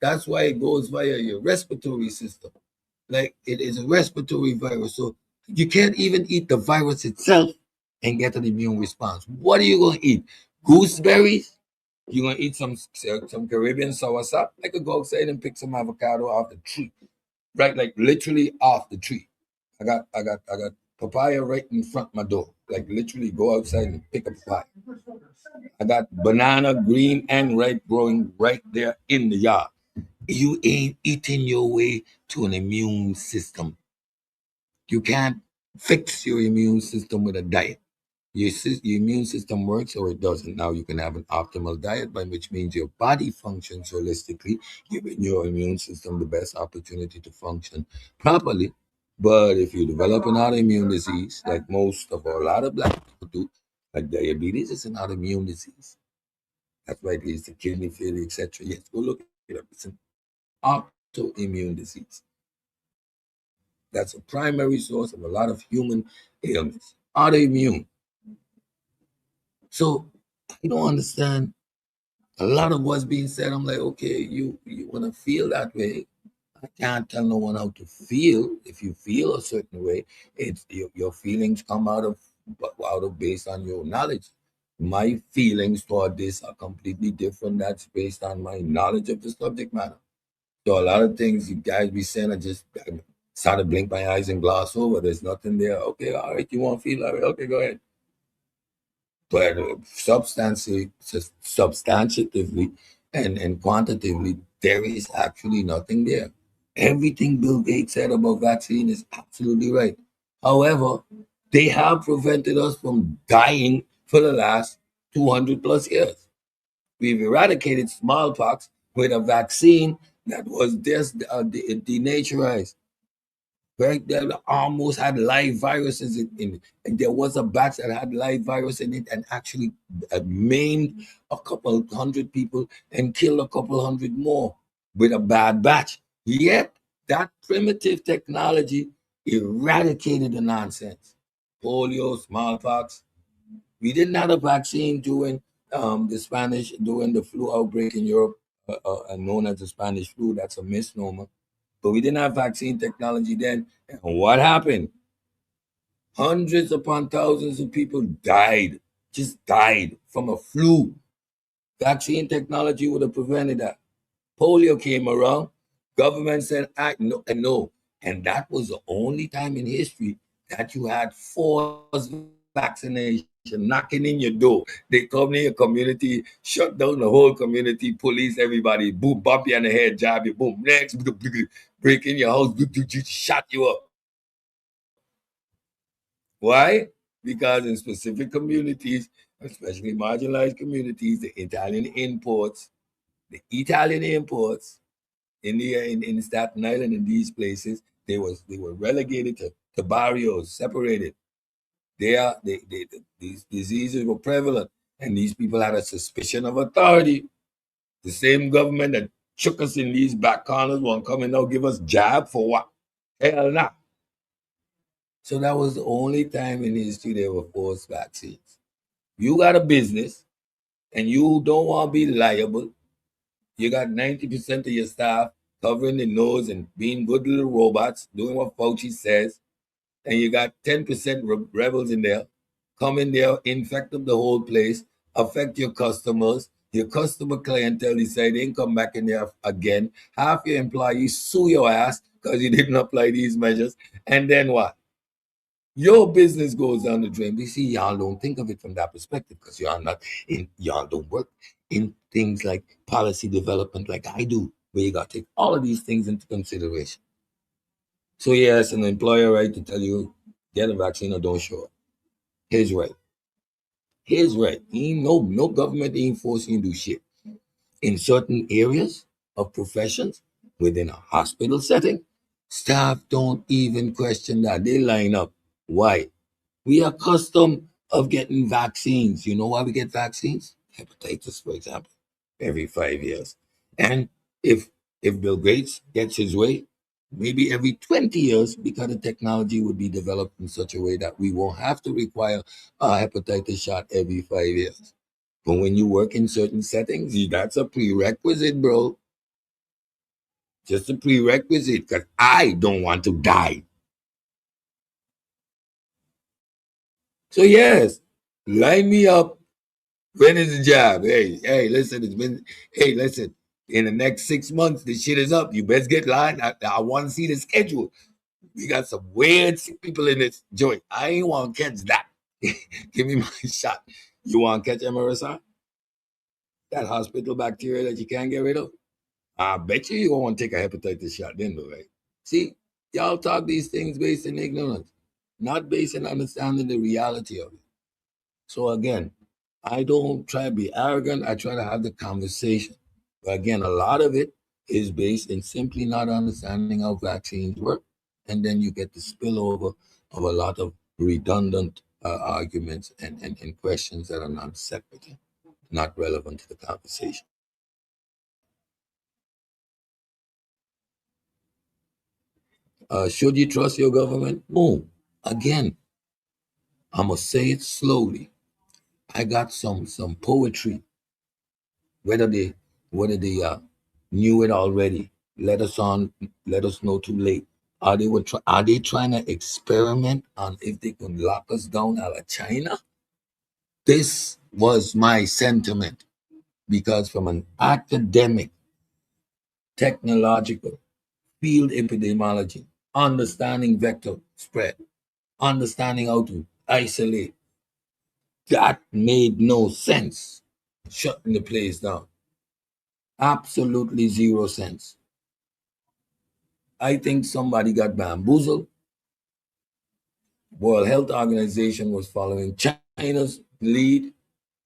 That's why it goes via your respiratory system. Like it is a respiratory virus. So you can't even eat the virus itself and get an immune response. What are you going to eat? Gooseberries? You're going to eat some Caribbean soursop? I could go outside and pick some avocado off the tree. Right? Like literally off the tree. I got papaya right in front of my door. Like literally go outside and pick a papaya. I got banana, green and ripe, growing right there in the yard. You ain't eating your way to an immune system. You can't fix your immune system with a diet. your immune system works or it doesn't. Now you can have an optimal diet, by which means your body functions holistically, giving your immune system the best opportunity to function properly. But if you develop an autoimmune disease, like most of a lot of black people do, like diabetes is an autoimmune disease. That's why it leads to kidney failure, etc. Yes, go look it up. It's an autoimmune disease. That's a primary source of a lot of human ailments. Autoimmune. So I don't understand a lot of what's being said. I'm like, okay, you want to feel that way. I can't tell no one how to feel. If you feel a certain way, it's your feelings come out of based on your knowledge. My feelings toward this are completely different. That's based on my knowledge of the subject matter. So a lot of things you guys be saying, I just start to blink my eyes and gloss over. There's nothing there. Okay, all right, you want to feel that way? Okay, go ahead. But substantively and quantitatively, there is actually nothing there. Everything Bill Gates said about vaccine is absolutely right. However, they have prevented us from dying for the last 200 plus years. We've eradicated smallpox with a vaccine that was just denaturized. Right? They almost had live viruses in it. And there was a batch that had live virus in it and actually maimed a couple hundred people and killed a couple hundred more with a bad batch. Yet that primitive technology eradicated the nonsense. Polio, smallpox. We didn't have a vaccine during during the flu outbreak in Europe, known as the Spanish flu. That's a misnomer. But we didn't have vaccine technology then. And what happened? Hundreds upon thousands of people died, just died from a flu. Vaccine technology would have prevented that. Polio came around. Government said, act no, and no. And that was the only time in history that you had forced vaccination knocking in your door. They come in your community, shut down the whole community, police everybody, boom, bump you on the head, jab you, boom, next, break in your house, shut you up. Why? Because in specific communities, especially marginalized communities, the Italian imports in Staten Island, in these places, they were relegated to barrios, separated. These diseases were prevalent, and these people had a suspicion of authority. The same government that shook us in these back corners won't come and now give us jab for what? Hell nah. So that was the only time in history they were forced vaccines. You got a business and you don't want to be liable. You got 90% of your staff covering the nose and being good little robots, doing what Fauci says. And you got 10% rebels in there, come in there, infect up the whole place, affect your customers. Your customer clientele decide they ain't come back in there again. Half your employees sue your ass because you didn't apply these measures. And then what? Your business goes down the drain. We see y'all don't think of it from that perspective because y'all don't work in things like policy development like I do, where you got to take all of these things into consideration. So yes, an employer right to tell you get a vaccine or don't show up. His right. His right. Ain't no government ain't forcing you to do shit. In certain areas of professions, within a hospital setting, staff don't even question that. They line up. Why? We are accustomed of getting vaccines. You know why we get vaccines? Hepatitis, for example, every 5 years. And if Bill Gates gets his way, maybe every 20 years, because the technology would be developed in such a way that we won't have to require a hepatitis shot every 5 years. But when you work in certain settings, that's a prerequisite, bro. Just a prerequisite, because I don't want to die. So yes, line me up. When is the job? Hey, listen, listen, in the next 6 months, this shit is up. You best get lined. I want to see the schedule. We got some weird people in this joint. I ain't want to catch that. Give me my shot. You want to catch MRSA? That hospital bacteria that you can't get rid of? I bet you don't want to take a hepatitis shot then, though, right? See, y'all talk these things based in ignorance, not based in understanding the reality of it. So again, I don't try to be arrogant. I try to have the conversation. But again, a lot of it is based in simply not understanding how vaccines work. And then you get the spillover of a lot of redundant arguments and questions that are non sequitur, not relevant to the conversation. Should you trust your government? No. Again, I'm gonna say it slowly. I got some poetry. Whether they knew it already, let us know too late. Are they trying to experiment on if they could lock us down out of China? This was my sentiment, because from an academic, technological, field epidemiology, understanding vector spread, understanding how to isolate, that made no sense. Shutting the place down. Absolutely zero sense. I think somebody got bamboozled. World Health Organization was following China's lead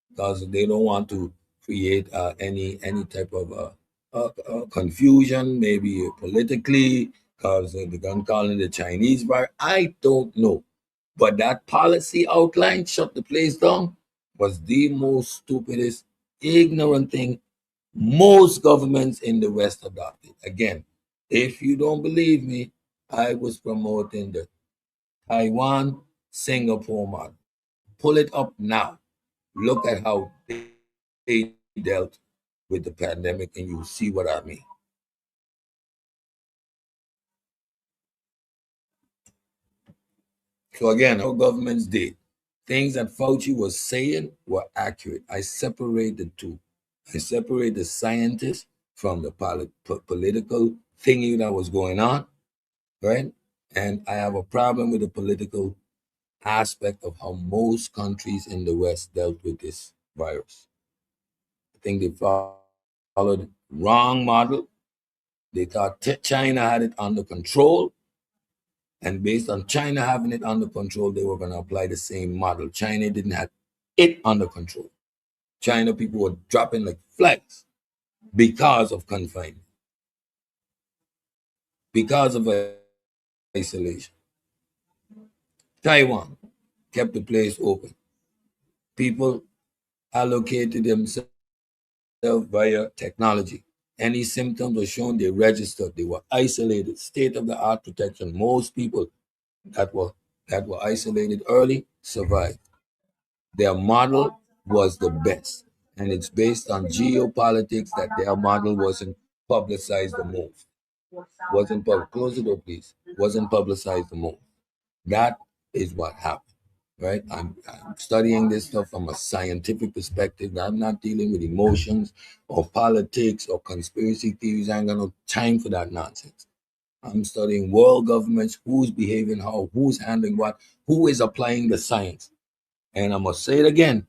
because they don't want to create any type of confusion, maybe politically, because they're going to call it the Chinese virus. I don't know. But that policy outline, shut the place down, was the most stupidest, ignorant thing most governments in the West adopted. Again, if you don't believe me, I was promoting the Taiwan Singapore model. Pull it up now. Look at how they dealt with the pandemic, and you'll see what I mean. So again, our governments did. Things that Fauci was saying were accurate. I separate the two. I separate the scientists from the political thingy that was going on, right? And I have a problem with the political aspect of how most countries in the West dealt with this virus. I think they followed wrong model. They thought China had it under control, and based on China having it under control, they were going to apply the same model. China didn't have it under control. China people were dropping like flies because of confinement, because of isolation. Taiwan kept the place open. People allocated themselves via technology. Any symptoms were shown, they registered. They were isolated, state-of-the-art protection. Most people that were isolated early survived. Their model was the best, and it's based on geopolitics that their model wasn't publicized the most. Close the door, please. Wasn't publicized the most. That is what happened. Right? I'm studying this stuff from a scientific perspective. I'm not dealing with emotions or politics or conspiracy theories. I ain't got no time for that nonsense. I'm studying world governments, who's behaving how, who's handling what, who is applying the science. And I'm going to say it again.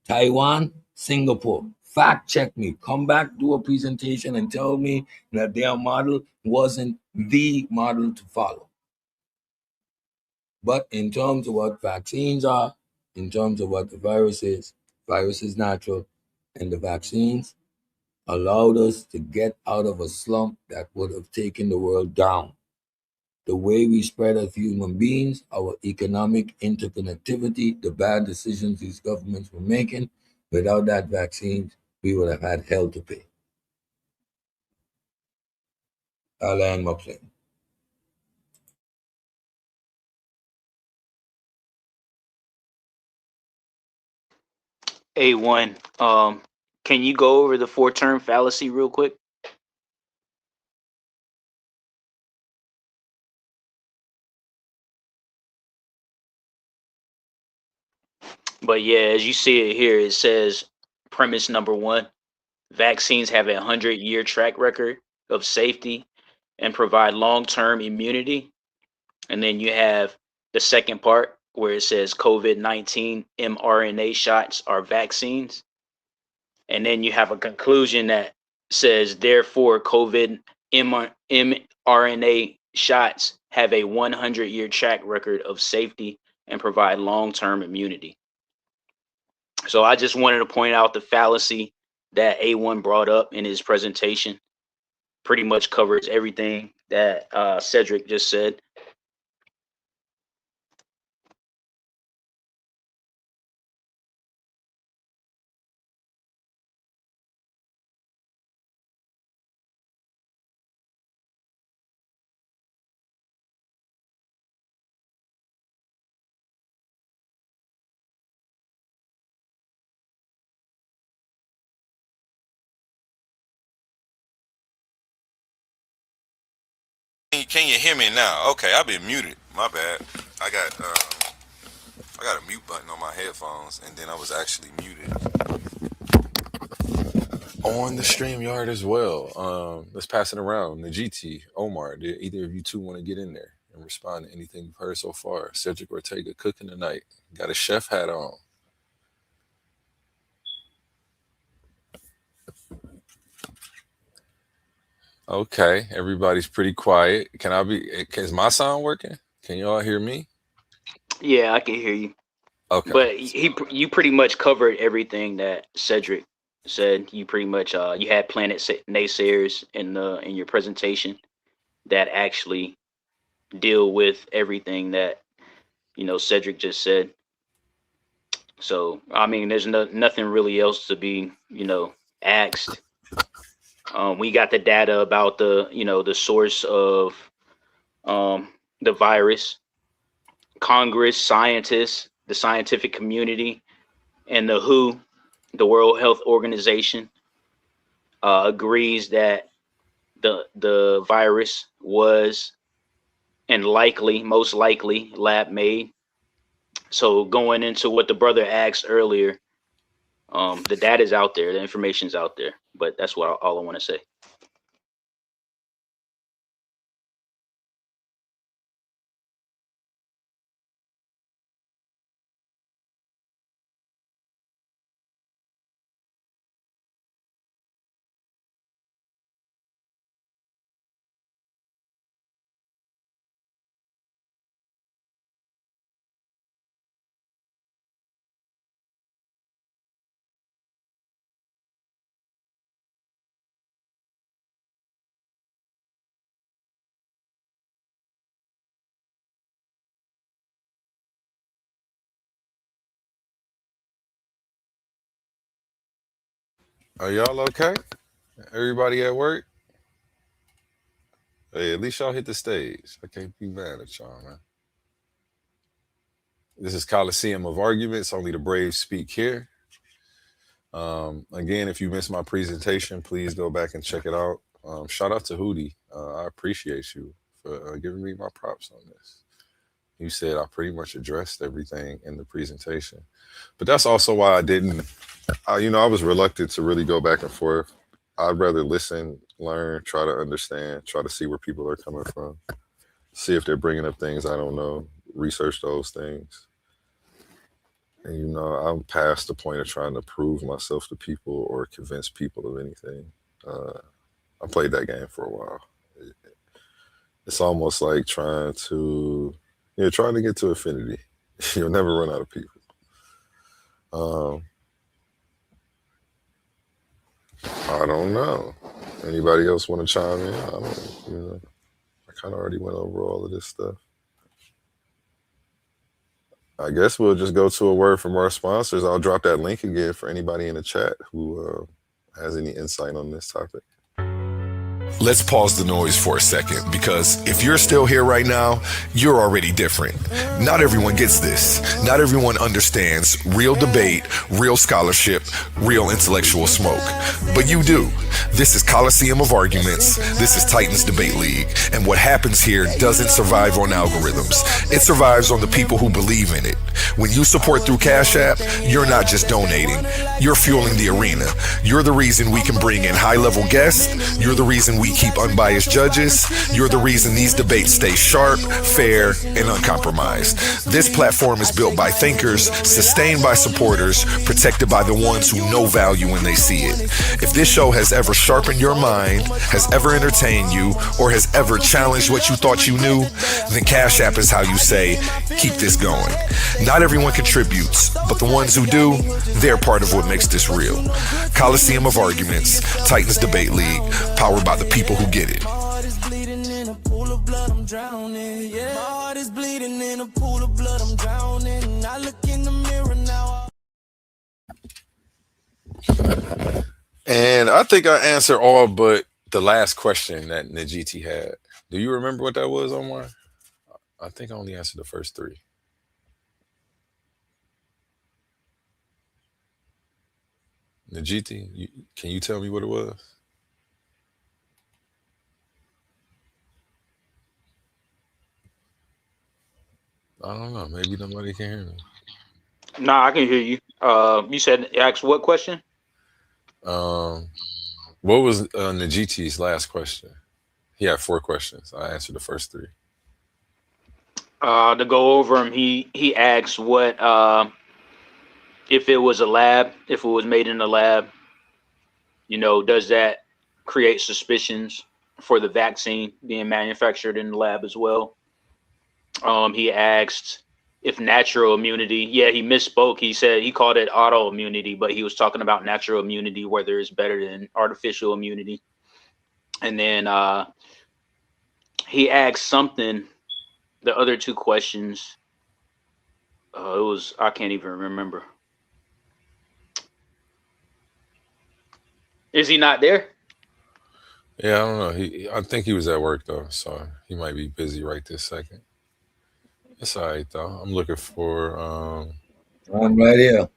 Taiwan, Singapore, fact check me. Come back, do a presentation and tell me that their model wasn't the model to follow. But in terms of what vaccines are, in terms of what the virus is natural, and the vaccines allowed us to get out of a slump that would have taken the world down. The way we spread as human beings, our economic interconnectivity, the bad decisions these governments were making, without that vaccine, we would have had hell to pay. I'll land my plane. A1, can you go over the 4-term fallacy real quick? But yeah, as you see it here, it says premise number 1, vaccines have a 100-year track record of safety and provide long-term immunity. And then you have the second part where it says COVID-19 mRNA shots are vaccines. And then you have a conclusion that says, therefore, COVID mRNA shots have a 100-year track record of safety and provide long-term immunity. So I just wanted to point out the fallacy that A1 brought up in his presentation. Pretty much covers everything that Cedric just said. Can you hear me now? Okay, I've been muted. My bad. I got a mute button on my headphones, and then I was actually muted on the StreamYard as well. Let's pass it around. Najiti, Omar, did either of you two want to get in there and respond to anything you've heard so far? Cedric Ortega cooking tonight. Got a chef hat on. Okay, everybody's pretty quiet. Is my sound working? Can you all hear me? Yeah, I can hear you. Okay. But you pretty much covered everything that Cedric said. You pretty much you had planet naysayers in your presentation that actually deal with everything that Cedric just said. So I mean, there's nothing really else to be asked. We got the data about the source of the virus. Congress, scientists, the scientific community, and the WHO, the World Health Organization, agrees that the virus was and most likely lab made. So going into what the brother asked earlier, the data is out there, the information's out there, but that's all I want to say. Are y'all okay? Everybody at work? Hey, at least y'all hit the stage. I can't be mad at y'all, man. This is Coliseum of Arguments. Only the brave speak here. Again, if you missed my presentation, please go back and check it out. Shout out to Hootie. I appreciate you for giving me my props on this. You said I pretty much addressed everything in the presentation. But that's also why I didn't, I was reluctant to really go back and forth. I'd rather listen, learn, try to understand, try to see where people are coming from, see if they're bringing up things I don't know, research those things. And, I'm past the point of trying to prove myself to people or convince people of anything. I played that game for a while. It's almost like trying to get to infinity. You'll never run out of people. I don't know. Anybody else want to chime in? I don't, I kind of already went over all of this stuff. I guess we'll just go to a word from our sponsors. I'll drop that link again for anybody in the chat who has any insight on this topic. Let's pause the noise for a second, because if you're still here right now, you're already different. Not everyone gets this. Not everyone understands real debate, real scholarship, real intellectual smoke. But you do. This is Coliseum of Arguments. This is Titans Debate League. And what happens here doesn't survive on algorithms. It survives on the people who believe in it. When you support through Cash App, you're not just donating. You're fueling the arena. You're the reason we can bring in high-level guests. You're the reason we keep unbiased judges. You're the reason these debates stay sharp, fair, and uncompromised. This platform is built by thinkers, sustained by supporters, protected by the ones who know value when they see it. If this show has ever sharpened your mind, has ever entertained you, or has ever challenged what you thought you knew, then Cash App is how you say, keep this going. Not everyone contributes, but the ones who do, they're part of what makes this real. Coliseum of Arguments, Titans Debate League, powered by the people who get it. I'm drowning, yeah. My heart is bleeding in a pool of blood, I'm drowning. I look in the mirror now. And I think I answered all but the last question that Najiti had. Do you remember what that was, Omar? I think I only answered the first three. Najiti, can you tell me what it was? I don't know. Maybe nobody can hear me. Nah, I can hear you. You said ask what question? What was Najiti's last question? He had 4 questions. I answered the first 3. To go over him, he asked what if it was a lab, if it was made in a lab, does that create suspicions for the vaccine being manufactured in the lab as well? He asked if natural immunity, he misspoke. He said he called it autoimmunity, but he was talking about natural immunity, whether it's better than artificial immunity. And then he asked something, the other 2 questions, I can't even remember. Is he not there? Yeah, I don't know. I think he was at work though, so he might be busy right this second. It's all right though. I'm looking for. I'm right here.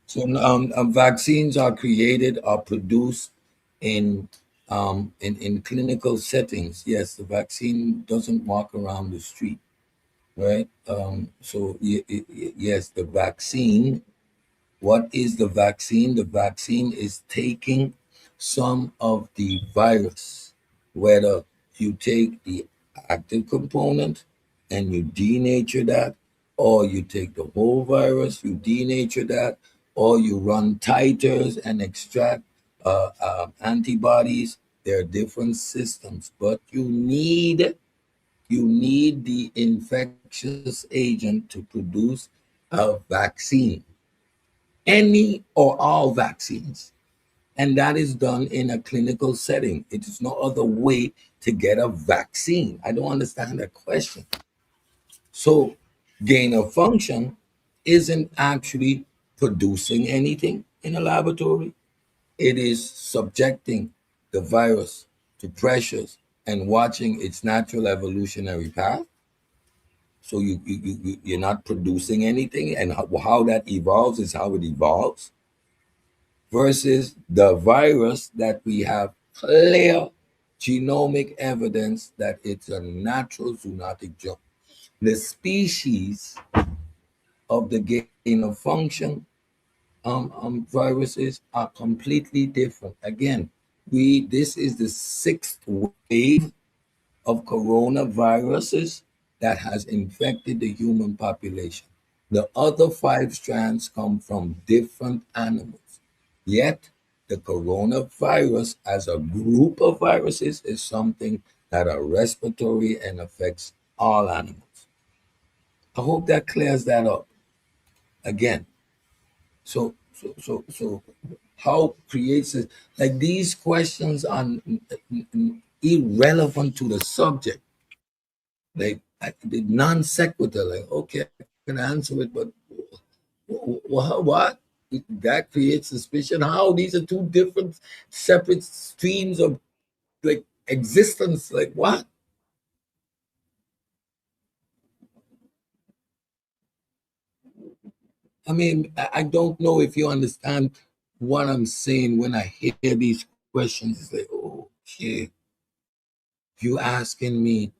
So vaccines are created or produced in clinical settings. Yes, the vaccine doesn't walk around the street, right? So yes, the vaccine. What is the vaccine? The vaccine is taking some of the virus, whether you take the active component and you denature that, or you take the whole virus, you denature that, or you run titers and extract antibodies. There are different systems, but you need the infectious agent to produce a vaccine. Any or all vaccines. And that is done in a clinical setting. It is no other way to get a vaccine. I don't understand that question. So gain of function isn't actually producing anything in a laboratory. It is subjecting the virus to pressures and watching its natural evolutionary path. So you're not producing anything, and how that evolves is how it evolves. Versus the virus that we have clear genomic evidence that it's a natural zoonotic jump. The species of the gain of function viruses are completely different. Again, this is the 6th wave of coronaviruses that has infected the human population. The other 5 strands come from different animals. Yet, the coronavirus as a group of viruses is something that are respiratory and affects all animals. I hope that clears that up. Again, so how creates it? Like these questions are irrelevant to the subject. Like the non sequitur. Like okay, I can answer it, but what? That creates suspicion. How? These are 2 different separate streams of like existence. Like what? I mean, I don't know if you understand what I'm saying when I hear these questions. It's like, oh shit. You asking me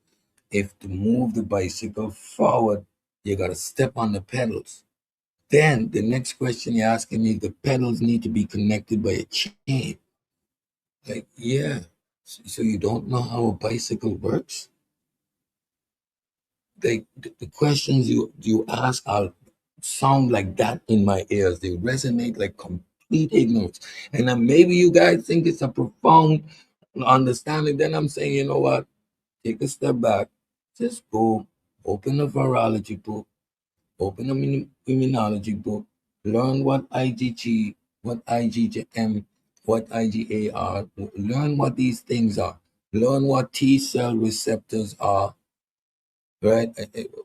if to move the bicycle forward, you gotta step on the pedals. Then the next question you're asking me, the pedals need to be connected by a chain. Like, yeah. So you don't know how a bicycle works? The questions you ask are sound like that in my ears. They resonate like complete ignorance. And then maybe you guys think it's a profound understanding. Then I'm saying, you know what? Take a step back. Just go open a virology book, open a immunology book, learn what IgG, what IgM, what IgA are, learn what these things are, learn what T cell receptors are, right?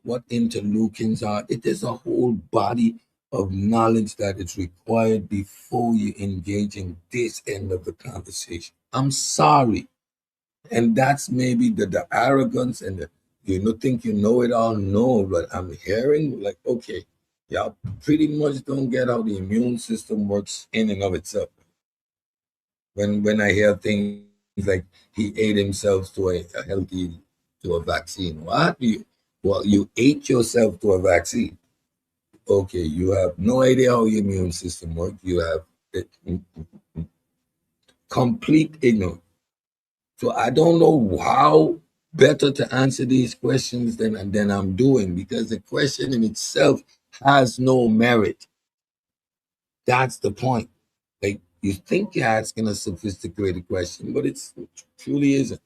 What interleukins are. It is a whole body of knowledge that is required before you engage in this end of the conversation. I'm sorry. And that's maybe the arrogance and the, you don't think you know it all. No, but I'm hearing like, okay, y'all pretty much don't get how the immune system works in and of itself. When I hear things like he ate himself to a vaccine. What? You ate yourself to a vaccine. Okay, you have no idea how your immune system works. You have complete ignorance. So I don't know how better to answer these questions than I'm doing, because the question in itself has no merit. That's the point. Like, you think you're asking a sophisticated question, but it truly isn't.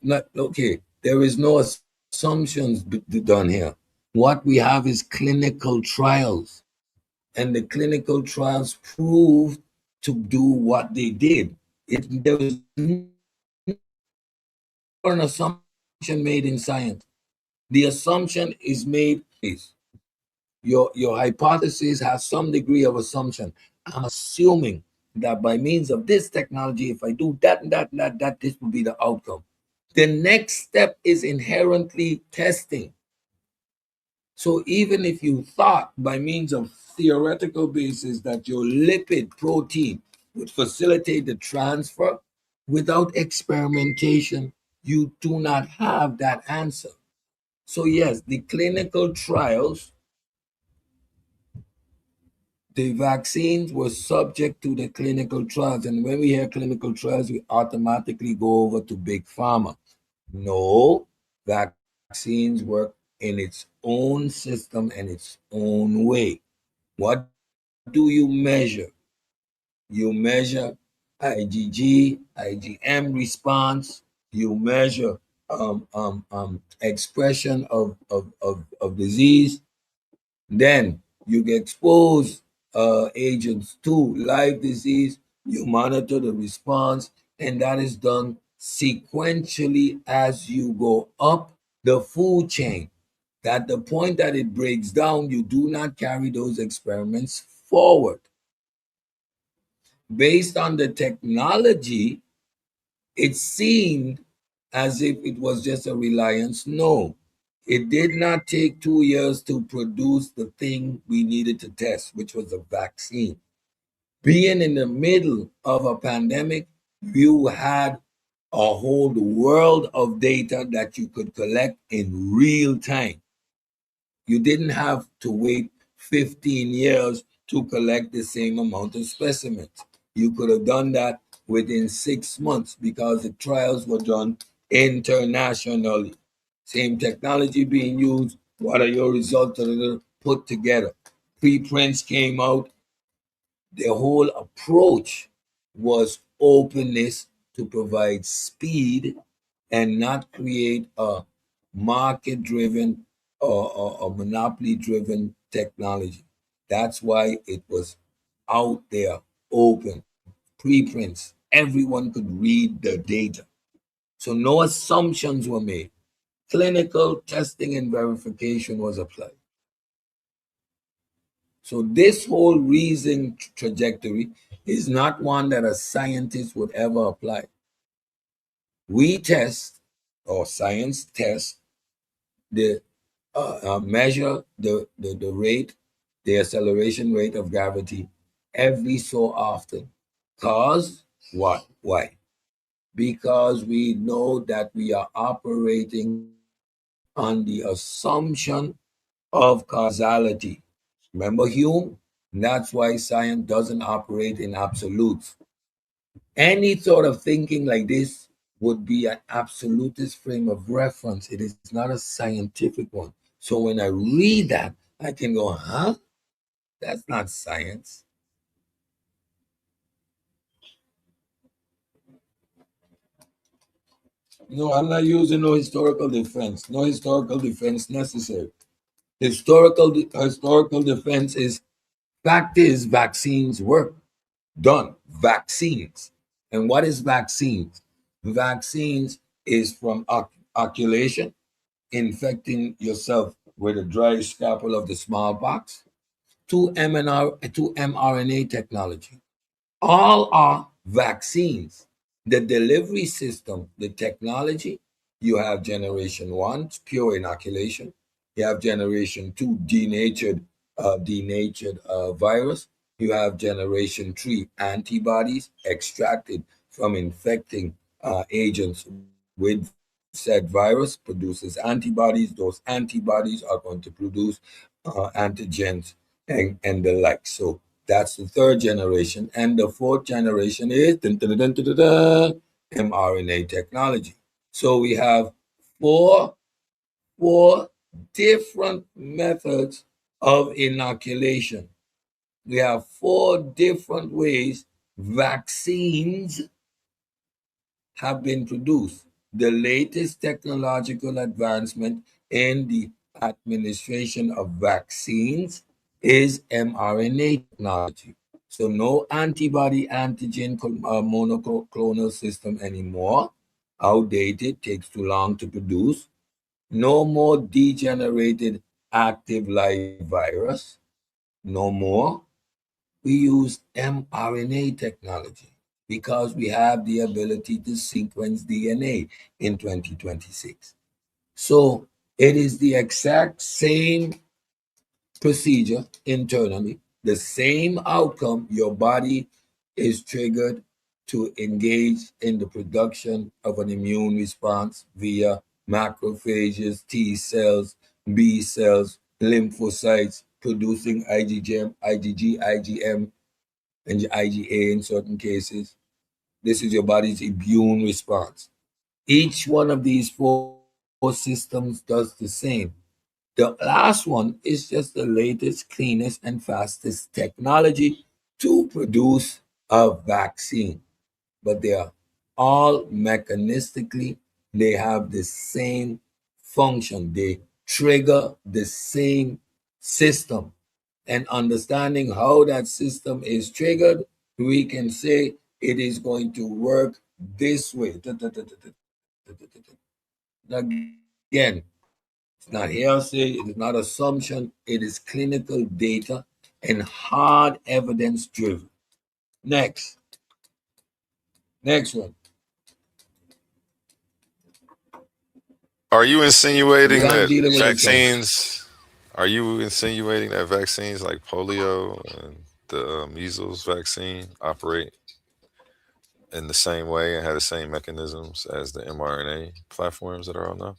Not okay. There is no assumptions done here. What we have is clinical trials, and the clinical trials proved to do what they did. There was an assumption made in science. The assumption is made. Your hypothesis has some degree of assumption. I'm assuming that by means of this technology, if I do that and that and that, this will be the outcome. The next step is inherently testing. So even if you thought by means of theoretical basis that your lipid protein would facilitate the transfer, without experimentation, you do not have that answer. So yes, the clinical trials, the vaccines were subject to the clinical trials. And when we hear clinical trials, we automatically go over to big pharma. No, vaccines work in its own system and its own way. What do you measure? You measure IgG, IgM response. You measure expression of disease. Then you expose agents to live disease. You monitor the response, and that is done sequentially as you go up the food chain. At the point that it breaks down, you do not carry those experiments forward. Based on the technology, it seemed as if it was just a reliance. No, it did not take 2 years to produce the thing we needed to test, which was a vaccine. Being in the middle of a pandemic, you had a whole world of data that you could collect in real time. You didn't have to wait 15 years to collect the same amount of specimens. You could have done that within 6 months because the trials were done internationally. Same technology being used. What are your results put together? Preprints came out. The whole approach was openness to provide speed and not create a market driven or a monopoly driven technology. That's why it was out there, open, preprints. Everyone could read the data. So no assumptions were made. Clinical testing and verification was applied. So this whole reason trajectory is not one that a scientist would ever apply. We test, or science tests, the measure the rate, the acceleration rate of gravity every so often. Cause what? Why? Because we know that we are operating on the assumption of causality. Remember Hume? That's why science doesn't operate in absolutes. Any sort of thinking like this would be an absolutist frame of reference. It is not a scientific one. So when I read that, I can go, huh? That's not science. No, I'm not using no historical defense. No historical defense necessary. Historical defense is, fact is, vaccines work. Done. Vaccines. And what is vaccines? Vaccines is from oculation, infecting yourself with a dry scalpel of the smallpox, to mRNA technology. All are vaccines. The delivery system, the technology, you have generation one, pure inoculation. You have generation two, denatured virus. You have generation three, antibodies extracted from infecting agents with said virus, produces antibodies. Those antibodies are going to produce antigens and the like. So that's the third generation. And the fourth generation is mRNA technology. So we have four different methods of inoculation. We have four different ways vaccines have been produced. The latest technological advancement in the administration of vaccines is mRNA technology. So no antibody antigen monoclonal system anymore. Outdated, takes too long to produce. No more degenerated active live virus. No more. We use mRNA technology because we have the ability to sequence DNA in 2026. So it is the exact same procedure internally, the same outcome. Your body is triggered to engage in the production of an immune response via macrophages, T cells, B cells, lymphocytes producing IgM, IgG, IgM, and IgA in certain cases. This is your body's immune response. Each one of these four systems does the same. The last one is just the latest, cleanest, and fastest technology to produce a vaccine. But they are all mechanistically, they have the same function. They trigger the same system. And understanding how that system is triggered, we can say it is going to work this way. Again, it's not hearsay, it is not assumption, it is clinical data and hard evidence driven. Next one. Are you insinuating We aren't that dealing with each other. vaccines? Are you insinuating that vaccines like polio and the measles vaccine operate in the same way and have the same mechanisms as the mRNA platforms that are out now?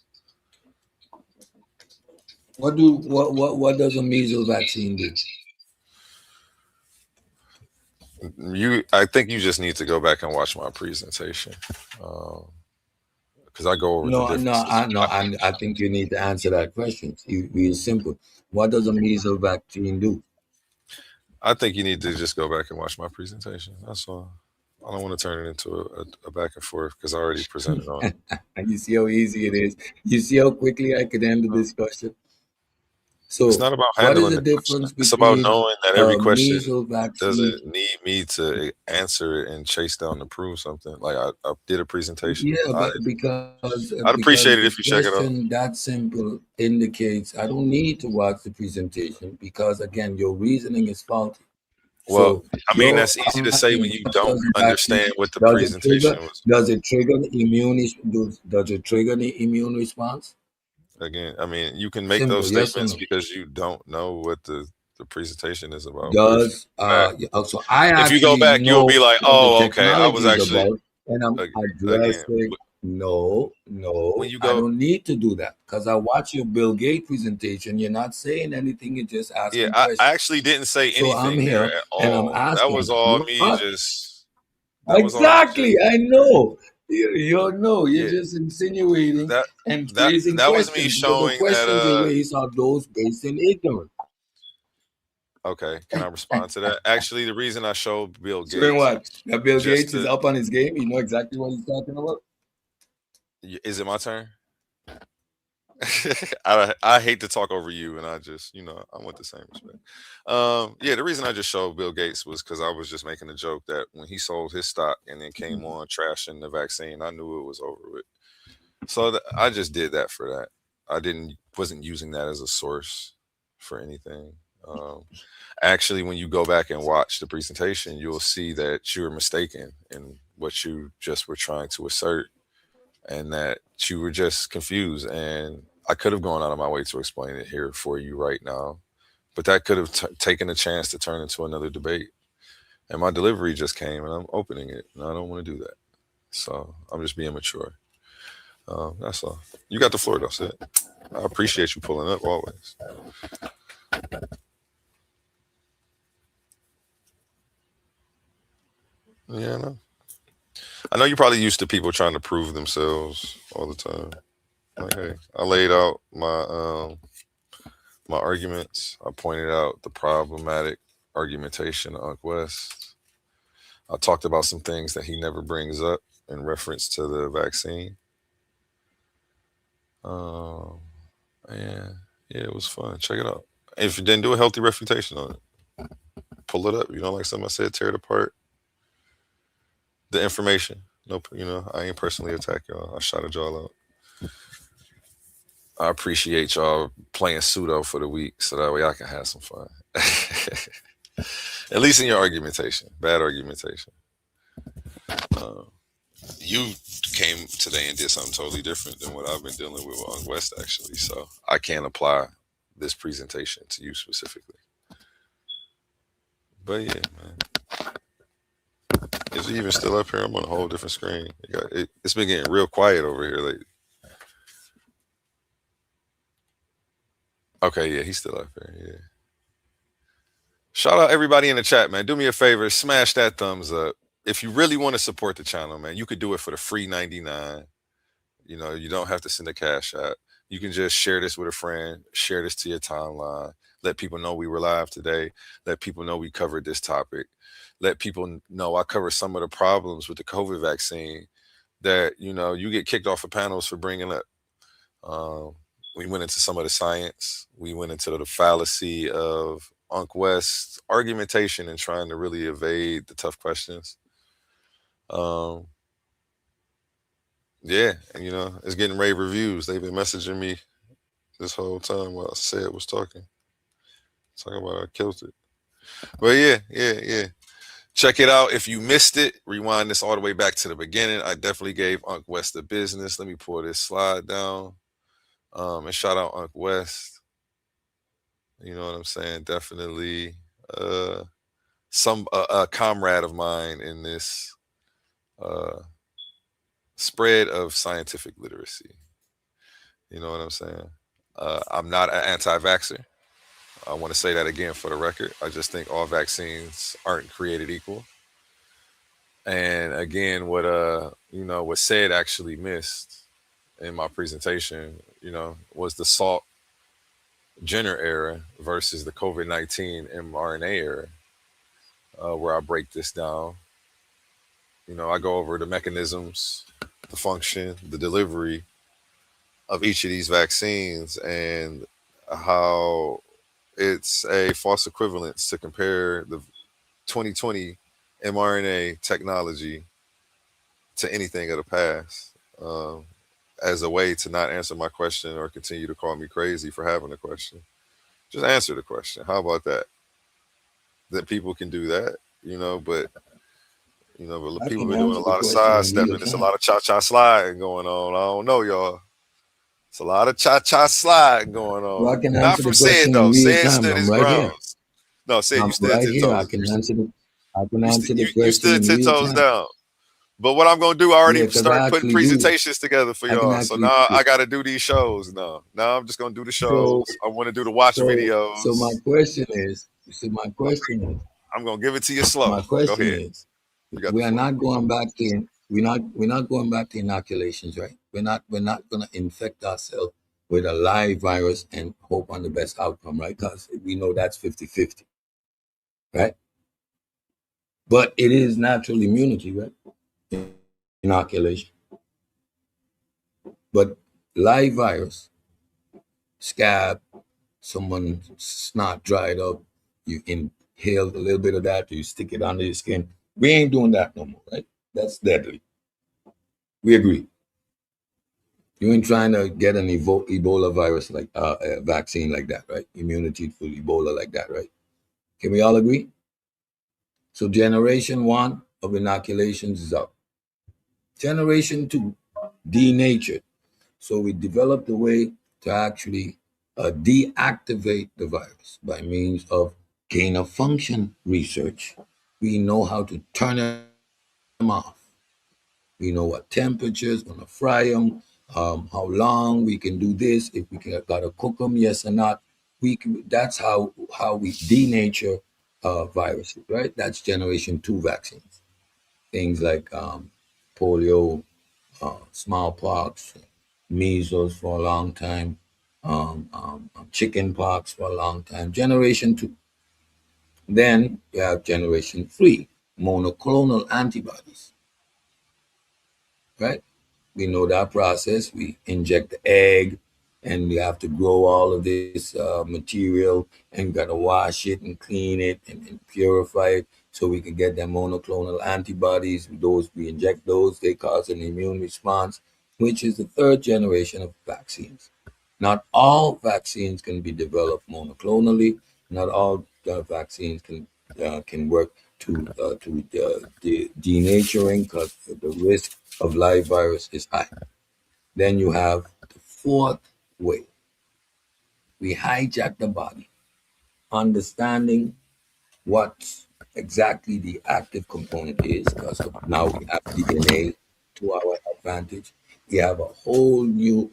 What does a measles vaccine do? I think you just need to go back and watch my presentation because I go over the differences. I think you need to answer that question. It's simple. What does a measles vaccine do? I think you need to just go back and watch my presentation. That's all. I don't want to turn it into a back and forth because I already presented on it. You see how easy it is. You see how quickly I could end the discussion. So it's not about what is handling the the difference question. It's about between knowing that every question measles vaccine? doesn't need me to answer it and chase down to prove something. Like I did a presentation. Yeah, but because I'd appreciate it the if you check it out. question that simple indicates I don't need to watch the presentation because again your reasoning is faulty. Well, So I mean that's easy to say when you don't understand what the presentation was. Does it trigger the immune response? Again, I mean you can make Simple, those yes or statements no? because you don't know what the presentation is about. Does so I if you go actually back, you'll be know like, what the oh, okay, I was technology is actually about, and I'm again. addressing. No, When you I go, don't need to do that because I watch your Bill Gates presentation. You're not saying anything. You're just yeah, asking I questions. actually didn't say So I'm anything there here at and I'm all. That asking was all me what? just. Exactly, I know. You don't know. You're Yeah. just insinuating That and that raising that was me questions. But the showing that. questions you raise are those based in ignorance. Okay, can I respond to that? Actually, the reason I showed Bill So then Gates what? was That Bill just Gates is to. up on his game. You know exactly what he's talking about. Is it my turn? I hate to talk over you, and I just I want the same respect. Yeah, the reason I just showed Bill Gates was because I was just making a joke that when he sold his stock and then came on trashing the vaccine, I knew it was over with. So I just did that for that. I wasn't using that as a source for anything. Actually, when you go back and watch the presentation, you'll see that you were mistaken in what you just were trying to assert, and that you were just confused. And I could have gone out of my way to explain it here for you right now, but that could have taken a chance to turn into another debate. And my delivery just came, and I'm opening it, and I don't want to do that. So I'm just being mature. That's all. You got the floor, though, Sid. I appreciate you pulling up always. Yeah, I know you're probably used to people trying to prove themselves all the time. Like, hey, I laid out my my arguments. I pointed out the problematic argumentation of Unc West. I talked about some things that he never brings up in reference to the vaccine. Yeah, it was fun. Check it out. If you didn't do a healthy refutation on it, pull it up. You know, like somebody said, tear it apart. The information. Nope, I ain't personally attack y'all. I shouted y'all out. I appreciate y'all playing pseudo for the week so that way I can have some fun. At least in your argumentation. Bad argumentation. You came today and did something totally different than what I've been dealing with on West, actually. So I can't apply this presentation to you specifically. But yeah, man. Is he even still up here? I'm on a whole different screen. It's been getting real quiet over here lately. Okay, yeah, he's still up there. Yeah. Shout out everybody in the chat, man. Do me a favor, smash that thumbs up. If you really want to support the channel, man, you could do it for the free 99. You don't have to send a cash out. You can just share this with a friend, share this to your timeline, let people know we were live today, let people know we covered this topic, let people know I covered some of the problems with the COVID vaccine that, you get kicked off of panels for bringing up. We went into some of the science. We went into the fallacy of Unc West's argumentation and trying to really evade the tough questions. Yeah, and it's getting rave reviews. They've been messaging me this whole time while I said was talking about I killed it. But yeah. Check it out. If you missed it, rewind this all the way back to the beginning. I definitely gave Unc West the business. Let me pull this slide down. And shout out Unc West. You know what I'm saying? Definitely a comrade of mine in this spread of scientific literacy. You know what I'm saying? I'm not an anti-vaxxer. I want to say that again for the record. I just think all vaccines aren't created equal. And again, what said actually missed in my presentation, was the Salk Jenner era versus the COVID-19 mRNA era, where I break this down. I go over the mechanisms, the function, the delivery of each of these vaccines, and how it's a false equivalence to compare the 2020 mRNA technology to anything of the past, as a way to not answer my question or continue to call me crazy for having a question. Just answer the question. How about that? That people can do that, but people been doing a lot of sidestepping. There's a lot of cha-cha sliding going on. I don't know, y'all. It's a lot of cha-cha sliding going on. Well, I can Not answer from the question Sid, though. in real Sid time. stood I'm his right here. grounds. No, Sid, I'm you stood right 10 here. I toes. can answer the You question stood in 10 real toes time. down. But what I'm going to do, I Yeah, already because I started putting actually do. presentations together for I can y'all. So actually now do. I got to do these shows now. Now I'm just going to do the So, shows. I want to do the watch videos. so my question is, I'm going to give it to you my slow. Go question ahead. is, You got we the are floor. not going back to We're not going back to inoculations, right? We're not going to infect ourselves with a live virus and hope on the best outcome, right? Because we know that's 50-50, right? But it is natural immunity, right? Inoculation. But live virus, scab, someone's snot dried up, you inhale a little bit of that, you stick it under your skin. We ain't doing that no more, right? That's deadly. We agree. You ain't trying to get an Ebola virus like a vaccine like that, right? Immunity for Ebola like that, right? Can we all agree? So generation 1 of inoculations is up. Generation 2, denatured. So we developed a way to actually deactivate the virus by means of gain of function research. We know how to turn them off. We know what temperatures, going to fry them, how long we can do this, if we got to cook them, yes or not. That's how we denature viruses, right? That's generation 2 vaccines. Things like polio, smallpox, measles for a long time, chicken pox for a long time. Generation 2. Then you have generation 3, monoclonal antibodies, right? We know that process. We inject the egg, and we have to grow all of this material, and we got to wash it and clean it and purify it so we can get them monoclonal antibodies. Those we inject those, they cause an immune response, which is the 3rd generation of vaccines. Not all vaccines can be developed monoclonally. Not all vaccines can work to denaturing, because the risk of live virus is high. Then you have the 4th way. We hijack the body, understanding what exactly the active component is, because now we have DNA to our advantage. We have a whole new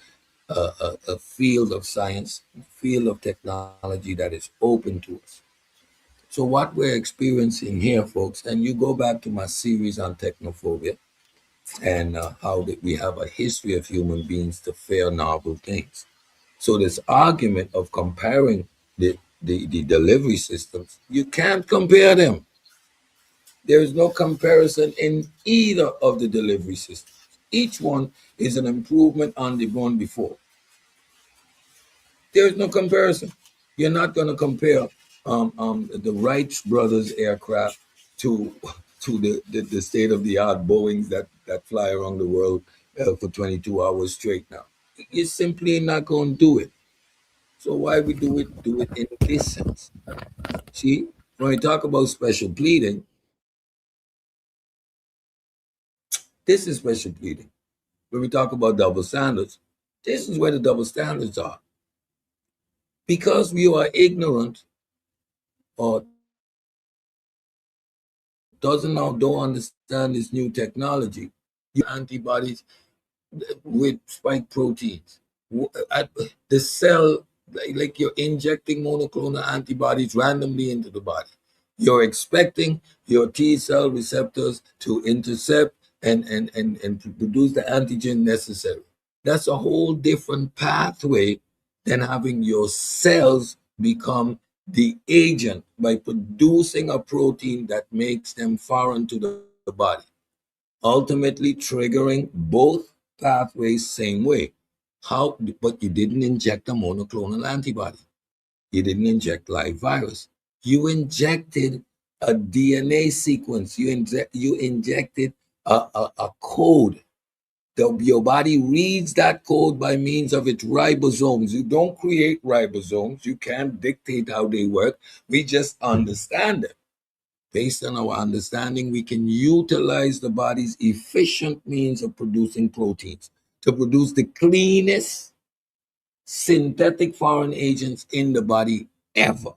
a field of science, field of technology that is open to us. So what we're experiencing here, folks, and you go back to my series on technophobia, and how that we have a history of human beings to fear novel things. So this argument of comparing the delivery systems, you can't compare them. There is no comparison in either of the delivery systems. Each one is an improvement on the one before. There is no comparison. You're not going to compare the Wright brothers aircraft to the state of the art Boeings that fly around the world for 22 hours straight now. You're simply not going to do it. So why we do it in this sense? See, when we talk about special pleading, this is special pleading. When we talk about double standards, this is where the double standards are. Because we are ignorant or don't understand this new technology, you antibodies with spike proteins. The cell, like you're injecting monoclonal antibodies randomly into the body. You're expecting your T cell receptors to intercept and produce the antigen necessary. That's a whole different pathway than having your cells become the agent by producing a protein that makes them foreign to the body, ultimately triggering both pathways same way. How? But you didn't inject a monoclonal antibody. You didn't inject live virus. You injected a DNA sequence. You injected a code. Your body reads that code by means of its ribosomes. You don't create ribosomes. You can't dictate how they work. We just understand them. Based on our understanding, we can utilize the body's efficient means of producing proteins to produce the cleanest synthetic foreign agents in the body ever.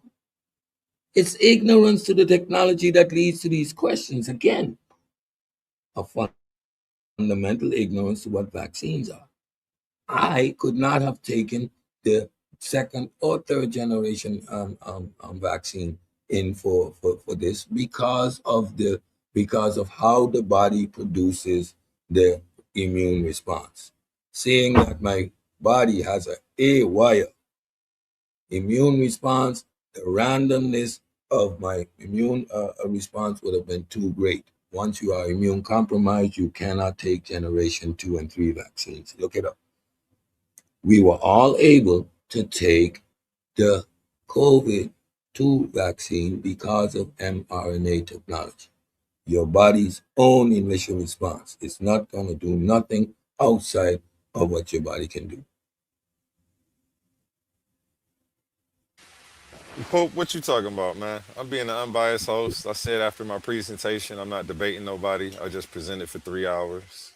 It's ignorance to the technology that leads to these questions. Again, a fundamental ignorance to what vaccines are. I could not have taken the 2nd or 3rd generation vaccine in for this because of how the body produces the immune response. Seeing that my body has a haywire immune response, the randomness of my immune response would have been too great. Once you are immune compromised, you cannot take generation 2 and 3 vaccines. Look it up. We were all able to take the COVID-2 vaccine because of mRNA technology. Your body's own initial response. It's not going to do nothing outside of what your body can do. Pope, what you talking about, man? I'm being an unbiased host. I said after my presentation, I'm not debating nobody. I just presented for 3 hours.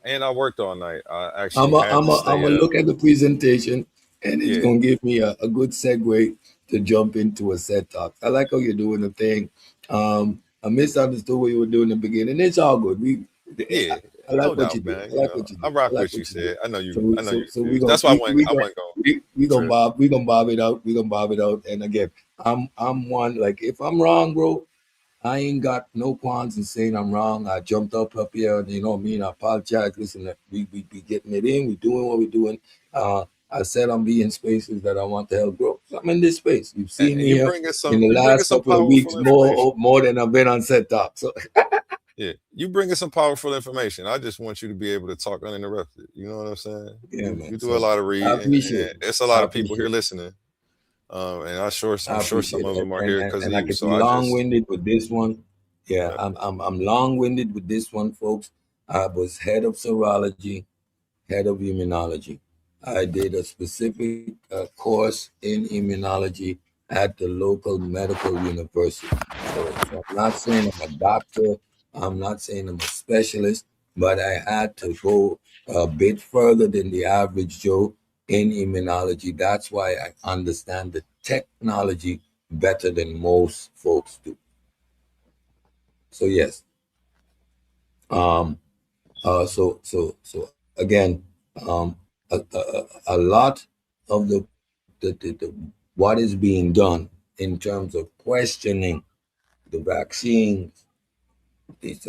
And I worked all night. I actually had to I'm stay a up. look at the presentation, and it's Yeah. gonna give me a good segue to jump into a set talk. I like how you're doing the thing. I misunderstood what you were doing in the beginning. It's all good. Yeah, I like no what you doubt, do. man. I You like know, what you I do. I rock like what you what you do. said. I know you So we confused. gonna That's why I wasn't we gonna trip. bob it out. We gonna bob it out. And again, I'm one, like, if I'm wrong, bro, I ain't got no qualms in saying I'm wrong. I jumped up here, and you know me, and I apologize. Listen, we be getting it in. We doing what we're doing. I said I'm being spaces that I want to help grow. So I'm in this space. You've seen And me here in the you bringing last some couple of weeks powerful information. more than I've been on set talk. So Yeah, you bringing some powerful information. I just want you to be able to talk uninterrupted. You know what I'm saying? yeah, You man. do a So lot of I reading, appreciate and it. it's a I lot of people here appreciate it. listening. And I'm I sure some appreciate of it. them are here because of And I you. could So be I just long-winded with this one. Yeah, yeah. I'm long-winded with this one, folks. I was head of serology, head of immunology. I did a specific course in immunology at the local medical university. So I'm not saying I'm a doctor. I'm not saying I'm a specialist, but I had to go a bit further than the average Joe in immunology. That's why I understand the technology better than most folks do. So yes. So again, a lot of the what is being done in terms of questioning the vaccines, its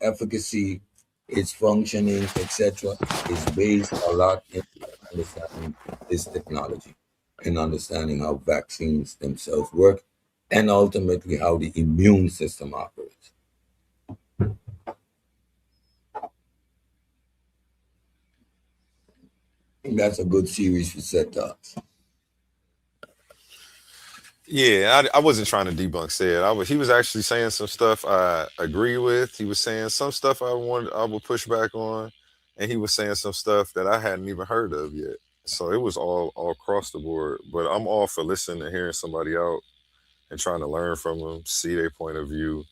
efficacy, its functioning, etc., is based a lot in understanding this technology and understanding how vaccines themselves work, and ultimately how the immune system operates. And that's a good series for set talks. Yeah, I wasn't trying to debunk said. He was actually saying some stuff I agree with. He was saying some stuff I would push back on, and he was saying some stuff that I hadn't even heard of yet. So it was all across the board. But I'm all for listening and hearing somebody out and trying to learn from them, see their point of view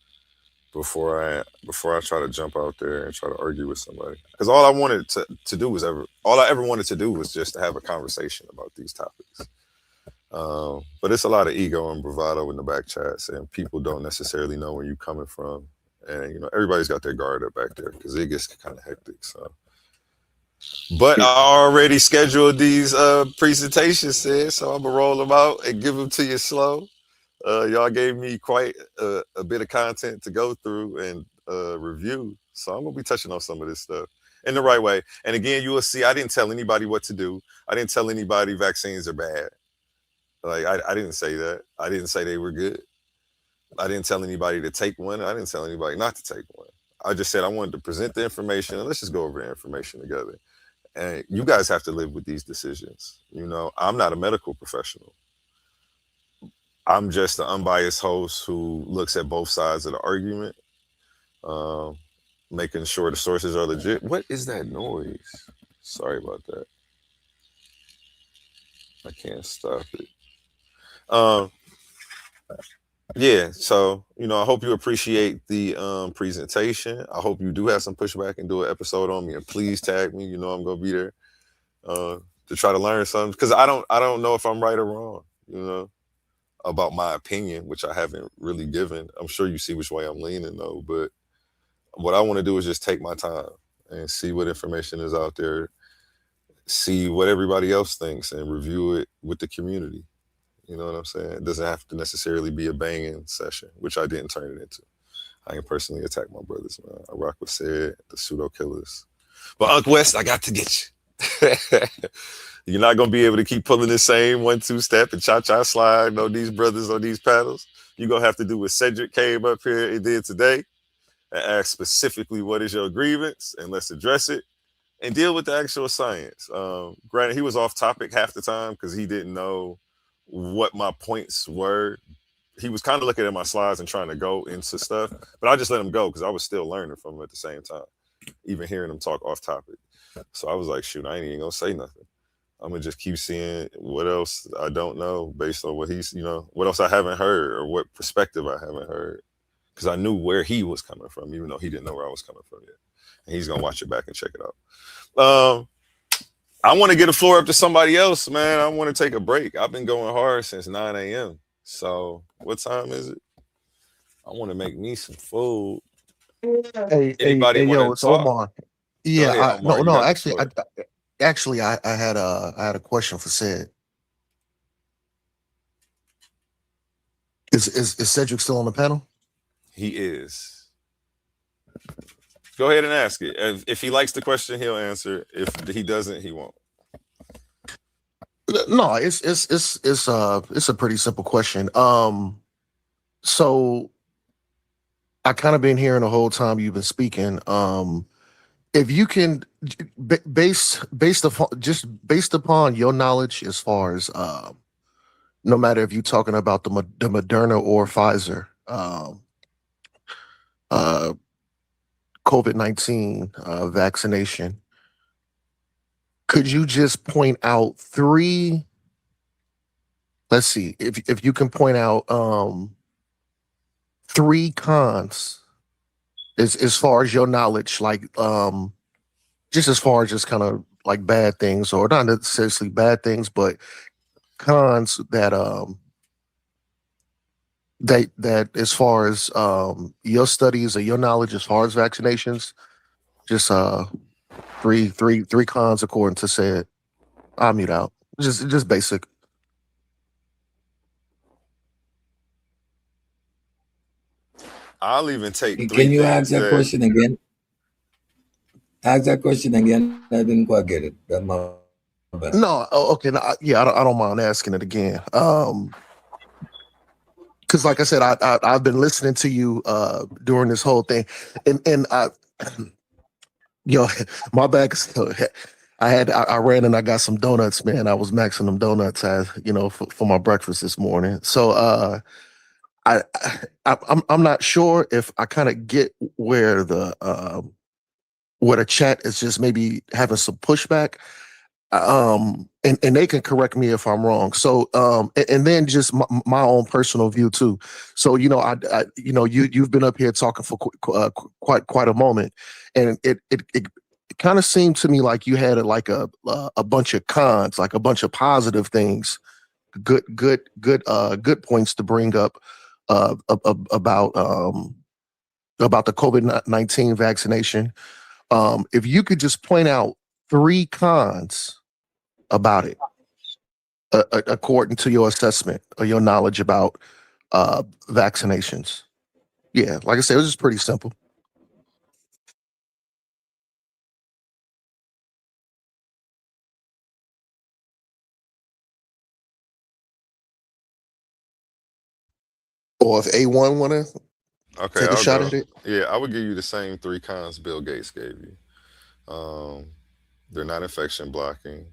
before I try to jump out there and try to argue with somebody. Because all I wanted to do was all I ever wanted to do was just to have a conversation about these topics. But it's a lot of ego and bravado in the back chats, and people don't necessarily know where you're coming from. And everybody's got their guard up back there because it gets kind of hectic. So, but I already scheduled these presentations, sis, so I'm gonna roll them out and give them to you slow. Y'all gave me quite a bit of content to go through and review, so I'm gonna be touching on some of this stuff in the right way. And again, you will see I didn't tell anybody what to do. I didn't tell anybody vaccines are bad. Like I didn't say that. I didn't say they were good. I didn't tell anybody to take one. I didn't tell anybody not to take one. I just said I wanted to present the information and let's just go over the information together. And you guys have to live with these decisions. I'm not a medical professional. I'm just an unbiased host who looks at both sides of the argument, making sure the sources are legit. What is that noise? Sorry about that. I can't stop it. Yeah, so I hope you appreciate the presentation. I hope you do have some pushback and do an episode on me, and please tag me. I'm gonna be there to try to learn something because I don't know if I'm right or wrong. About my opinion, which I haven't really given. I'm sure you see which way I'm leaning though, but what I want to do is just take my time and see what information is out there, see what everybody else thinks, and review it with the community. You know what I'm saying? It doesn't have to necessarily be a banging session, which I didn't turn it into. I ain't personally attack my brothers, man. I rock with said the pseudo killers. But Unc West, I got to get you. You're not gonna be able to keep pulling the same 1-2 step and cha-cha slide on these brothers on these paddles. You're gonna have to do what Cedric came up here and did today and ask specifically what is your grievance, and let's address it and deal with the actual science. Granted, he was off topic half the time because he didn't know what my points were. He was kind of looking at my slides and trying to go into stuff, but I just let him go because I was still learning from him at the same time, even hearing him talk off topic. So I was like, shoot, I ain't even gonna say nothing. I'm gonna just keep seeing what else I don't know based on what he's, what else I haven't heard or what perspective I haven't heard. Because I knew where he was coming from, even though he didn't know where I was coming from yet. And he's gonna watch it back and check it out. I want to get the floor up to somebody else, man. I want to take a break. I've been going hard since 9 a.m. So what time is it? I want to make me some food. Hey, Anybody want yo, to it's talk? Omar. Go Yeah, ahead, Omar. no, actually, I had a question for Sid. Is Cedric still on the panel? He is. Go ahead and ask it. If he likes the question, he'll answer. If he doesn't, he won't. No, it's a pretty simple question. So I kind of been hearing the whole time you've been speaking. If you can, based upon your knowledge, as far as no matter if you're talking about the Moderna or Pfizer, COVID-19 vaccination, could you just point out three? Let's see if you can point out three cons as far as your knowledge, like just as far as just kind of like bad things, or not necessarily bad things, but cons that that as far as your studies or your knowledge as far as vaccinations, just three cons according to said. I'll mute out. Just basic. I'll even take three. Can you ask that question again? Ask that question again. I didn't quite get it. That's my bad. No, okay. No, yeah, I don't mind asking it again. Because like I said, I've been listening to you during this whole thing, and I, my bag. I ran and I got some donuts, man. I was maxing them donuts as for my breakfast this morning. So I'm not sure if I kind of get where the chat is just maybe having some pushback. And they can correct me if I'm wrong. So and then just my own personal view too. So I you've been up here talking for quite a moment, and it kind of seemed to me like you had a bunch of cons, like a bunch of positive things, good points to bring up about the COVID-19 vaccination. If you could just point out three cons about it, according to your assessment or your knowledge about vaccinations. Yeah, like I said, it was just pretty simple. Or if A1 want to take a shot at it. Yeah, I would give you the same three cons Bill Gates gave you. They're not infection blocking.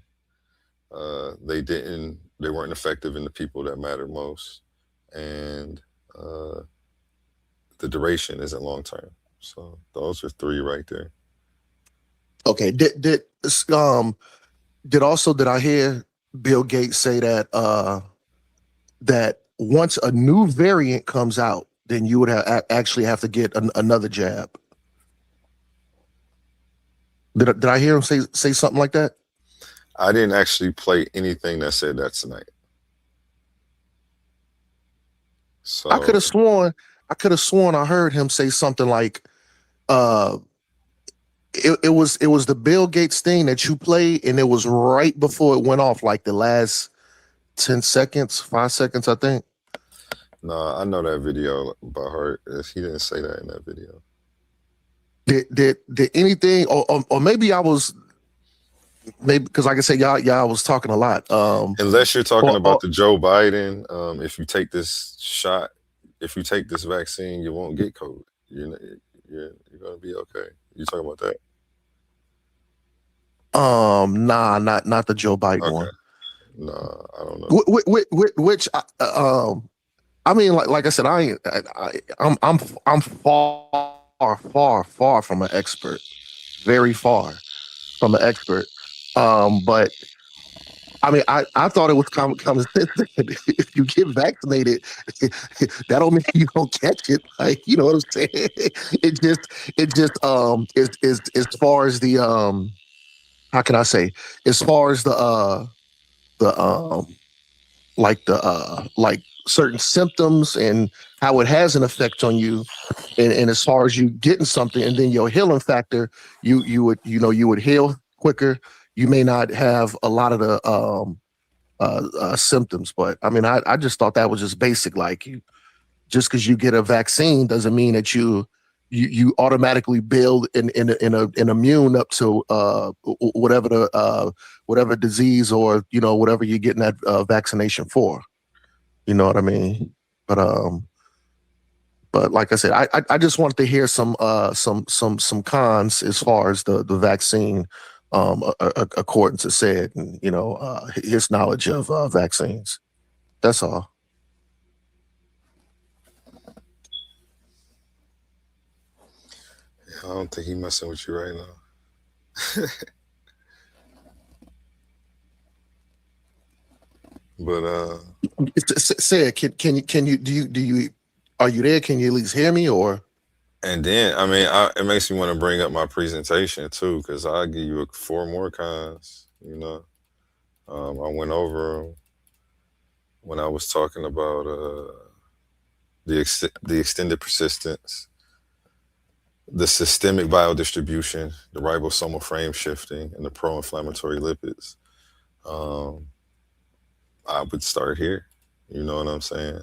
They weren't effective in the people that matter most, and the duration isn't long term. So those are three right there. Okay. Did I hear Bill Gates say that that once a new variant comes out, then you would actually have to get another jab? Did I hear him say something like that? I didn't actually play anything that said that tonight. So I could have sworn I heard him say something like it was the Bill Gates thing that you played, and it was right before it went off, like the last 10 seconds, 5 seconds, I think. No, I know that video by heart. He didn't say that in that video. Did anything, or maybe I was, maybe because like I said, y'all was talking a lot. Unless you're talking or- about the Joe Biden, if you take this shot, if you take this vaccine, you won't get COVID. You're gonna be okay. You talking about that? Nah, not the Joe Biden one. No, I don't know. Which I mean, like I said, I'm far from an expert, very far from an expert. But I mean, I thought it was common sense that if you get vaccinated, that don't mean you don't catch it. Like, you know what I'm saying? It just is as far as the how can I say? As far as the like certain symptoms and how it has an effect on you, and as far as you getting something and then your healing factor, you would heal quicker. You may not have a lot of the symptoms, but I mean, I just thought that was just basic. Like, just because you get a vaccine doesn't mean that you automatically build an immune up to whatever the whatever disease or whatever you're getting that vaccination for. You know what I mean? But like I said, I just wanted to hear some cons as far as the vaccine, according to said, and his knowledge of vaccines. That's all. I don't think he messing with you right now. But Said, can you do you are you there? Can you at least hear me? Or and then I mean, it makes me want to bring up my presentation too, because I'll give you 4 more cons. I went over them when I was talking about the extended persistence, the systemic biodistribution, the ribosomal frame shifting, and the pro-inflammatory lipids. I would start here. You know what I'm saying?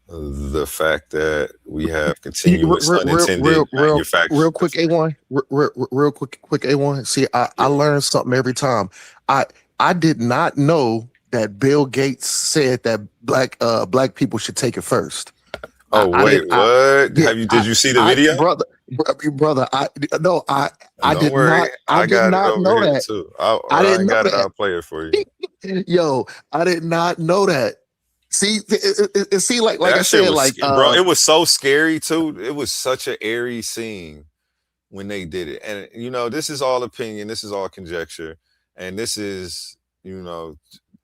The fact that we have continuous unintended manufacturing. real quick, A1. Real quick, A1. See, I learned something every time. I did not know that Bill Gates said that black people should take it first. Oh, wait, what? Did you see the video? Brother, I did worry, not. I did got not it over know here that. too. I didn't know got it. that. I'll play it for you. Yo, I did not know that. See, see, like That I shit said, was, bro, it was so scary too. It was such an airy scene when they did it. And this is all opinion, this is all conjecture, and this is,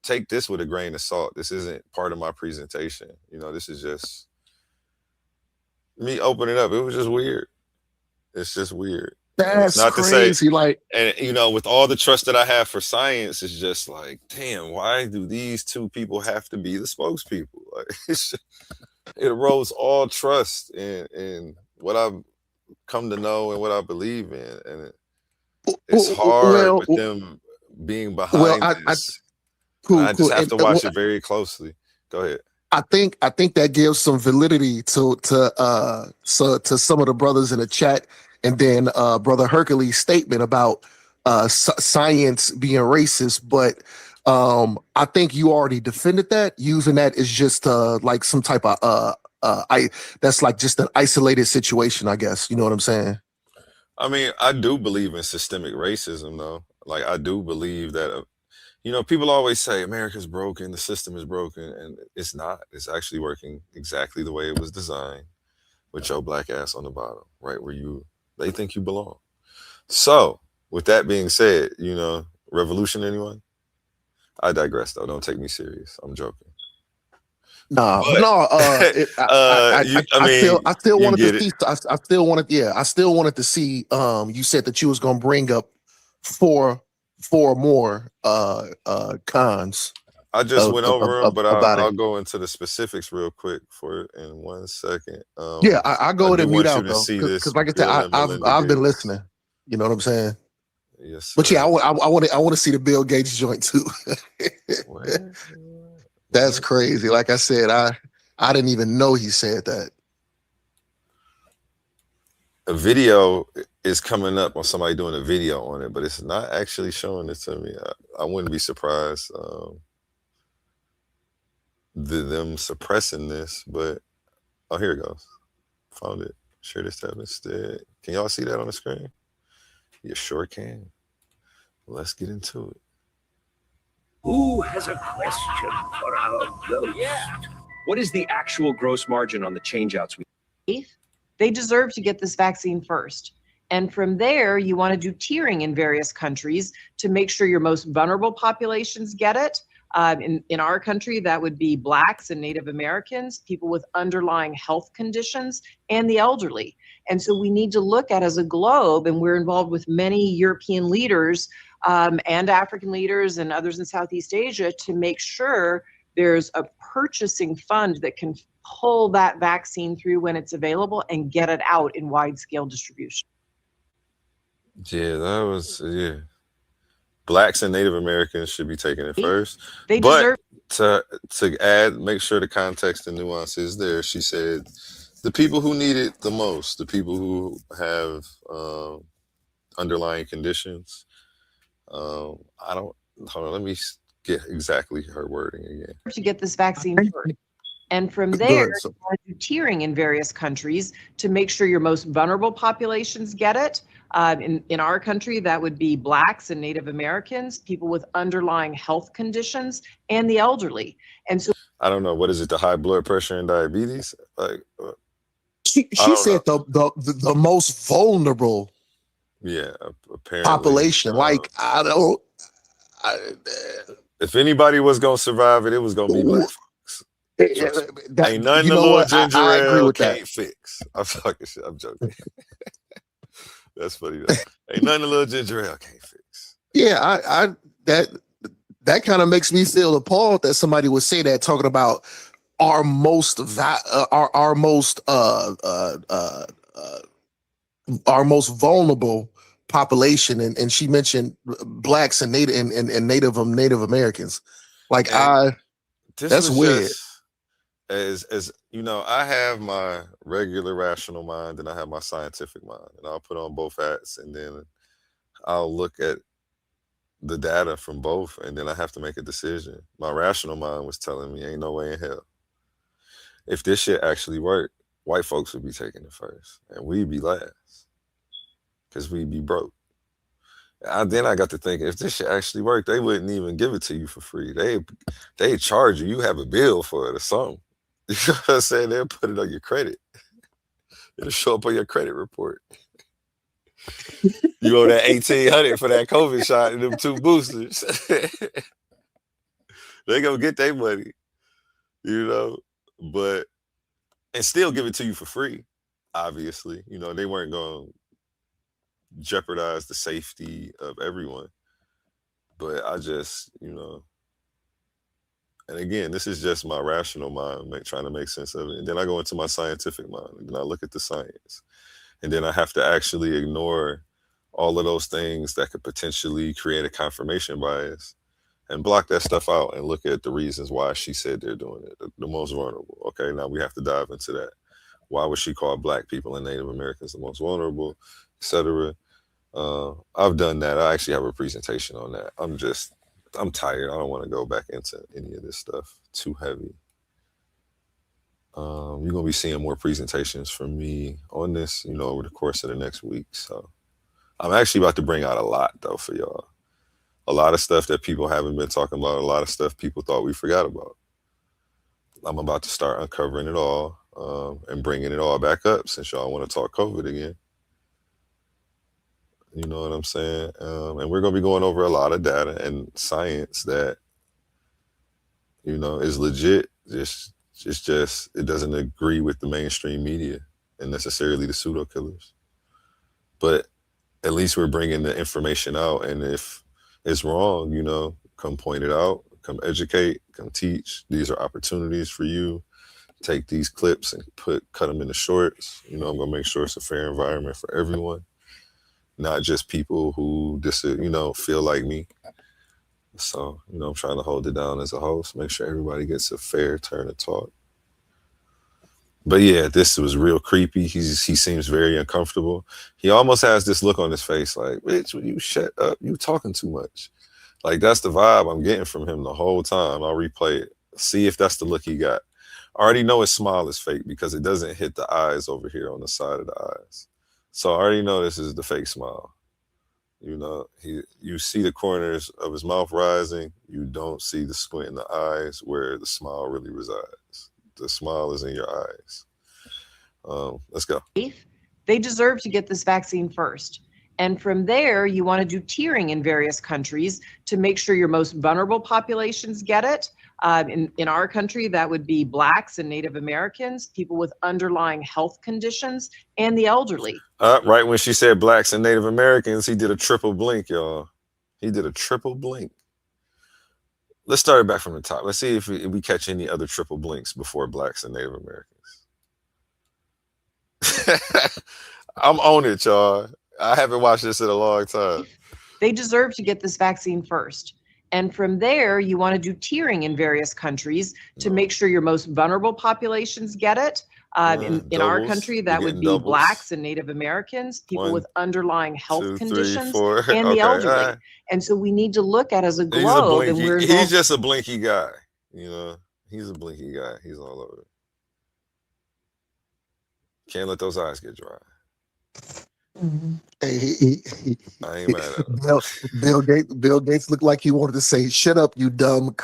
take this with a grain of salt. This isn't part of my presentation. This is just me opening up. It was just weird. It's just weird. That's not crazy. To say, like, and with all the trust that I have for science, it's just like, damn, why do these 2 people have to be the spokespeople? Like, it erodes all trust in what I've come to know and what I believe in, and it's hard with them being behind this. I just have to watch it very closely. Go ahead. I think that gives some validity to some of the brothers in the chat, and then Brother Hercules' statement about science being racist. But I think you already defended that, using that as just like some type of that's like just an isolated situation, I guess. You know what I'm saying? I mean, I do believe in systemic racism, though. Like, I do believe that. People always say America's broken, the system is broken, and it's not. It's actually working exactly the way it was designed, with your black ass on the bottom, right where they think you belong. So, with that being said, revolution, anyone? I digress, though. Don't take me serious. I'm joking. I still wanted to see. You said that you was gonna bring up four more cons. I just went over them, but I'll go into the specifics real quick for it in 1 second. I go ahead and mute out though, because like I said, I've been listening. You know what I'm saying? Yes. But yeah, I want to see the Bill Gates joint too. That's crazy. Like I said, I didn't even know he said that. A video is coming up on somebody doing a video on it, but it's not actually showing it to me. I wouldn't be surprised them suppressing this, but oh, here it goes. Found it. Share this tab instead. Can y'all see that on the screen? You sure can. Let's get into it. Who has a question for our ghost? Yeah. What is the actual gross margin on the changeouts? They deserve to get this vaccine first. And from there, you want to do tiering in various countries to make sure your most vulnerable populations get it. In our country, that would be Blacks and Native Americans, people with underlying health conditions, and the elderly. And so we need to look at as a globe, and we're involved with many European leaders and African leaders and others in Southeast Asia to make sure there's a purchasing fund that can pull that vaccine through when it's available and get it out in wide scale distribution. Yeah, that was, yeah. Blacks and Native Americans should be taking it first. They but to add, make sure the context and nuance is there. She said the people who need it the most, the people who have underlying conditions. Hold on, let me get exactly her wording again. To get this vaccine first. And from there, you want to do tiering in various countries to make sure your most vulnerable populations get it. In our country, that would be Blacks and Native Americans, people with underlying health conditions, and the elderly. And so I don't know, what is it, the high blood pressure and diabetes? Like she said the most vulnerable apparently population. Like if anybody was gonna survive it, it was gonna be Black folks. Ain't nothing the little ginger ale can't fix. I'm talking shit. I'm joking. That's funny though. Ain't nothing the little ginger ale can't fix. Yeah, that kind of makes me feel appalled that somebody would say that, talking about our most vulnerable population, and she mentioned Blacks and Native Americans. Like that's weird. As you know, I have my regular rational mind and I have my scientific mind, and I'll put on both hats, and then I'll look at the data from both, and then I have to make a decision. My rational mind was telling me ain't no way in hell. If this shit actually worked, white folks would be taking it first, and we'd be last, because we'd be broke. Then I got to thinking, if this shit actually worked, they wouldn't even give it to you for free. They charge you. You have a bill for it or something. You know what I'm saying? They'll put it on your credit. It'll show up on your credit report. You owe that $1,800 for that COVID shot and them 2 boosters. They gonna get their money, you know, and still give it to you for free. Obviously, you know, they weren't gonna jeopardize the safety of everyone. But I just, you know, and again, this is just my rational mind trying to make sense of it. And then I go into my scientific mind, and then I look at the science. And then I have to actually ignore all of those things that could potentially create a confirmation bias and block that stuff out and look at the reasons why she said they're doing it, the most vulnerable. Okay, now we have to dive into that. Why would she call Black people and Native Americans the most vulnerable, etc.? I've done that. I actually have a presentation on that. I'm tired. I don't want to go back into any of this stuff. Too heavy. You're going to be seeing more presentations from me on this, you know, over the course of the next week. So I'm actually about to bring out a lot, though, for y'all. A lot of stuff that people haven't been talking about, a lot of stuff people thought we forgot about. I'm about to start uncovering it all and bringing it all back up, since y'all want to talk COVID again. You know what I'm saying? And we're going to be going over a lot of data and science that, you know, is legit. It's just, it doesn't agree with the mainstream media and necessarily the pseudo killers. But at least we're bringing the information out. And if it's wrong, you know, come point it out, come educate, come teach. These are opportunities for you. Take these clips and cut them into shorts. You know, I'm going to make sure it's a fair environment for everyone. Not just people who you know, feel like me. So, you know, I'm trying to hold it down as a host, make sure everybody gets a fair turn of talk. But yeah, this was real creepy. He seems very uncomfortable. He almost has this look on his face like, bitch, will you shut up? You talking too much. Like, that's the vibe I'm getting from him the whole time. I'll replay it. See if that's the look he got. I already know his smile is fake because it doesn't hit the eyes over here on the side of the eyes. So I already know this is the fake smile. You know, you see the corners of his mouth rising. You don't see the squint in the eyes where the smile really resides. The smile is in your eyes. Let's go. They deserve to get this vaccine first. And from there, you want to do tiering in various countries to make sure your most vulnerable populations get it. In our country, that would be Blacks and Native Americans, people with underlying health conditions, and the elderly. Right when she said Blacks and Native Americans, he did a triple blink, y'all. He did a triple blink. Let's start it back from the top. Let's see if we catch any other triple blinks before Blacks and Native Americans. I'm on it, y'all. I haven't watched this in a long time. They deserve to get this vaccine first. And from there, you want to do tiering in various countries to make sure your most vulnerable populations get it. In our country, that would be Blacks and Native Americans, people with underlying health conditions, and the elderly. And so we need to look at as a globe. He's just a blinky guy. You know, he's a blinky guy. He's all over it. Can't let those eyes get dry. Hey, I ain't mad at him. Bill Gates looked like he wanted to say, "Shut up, you dumb."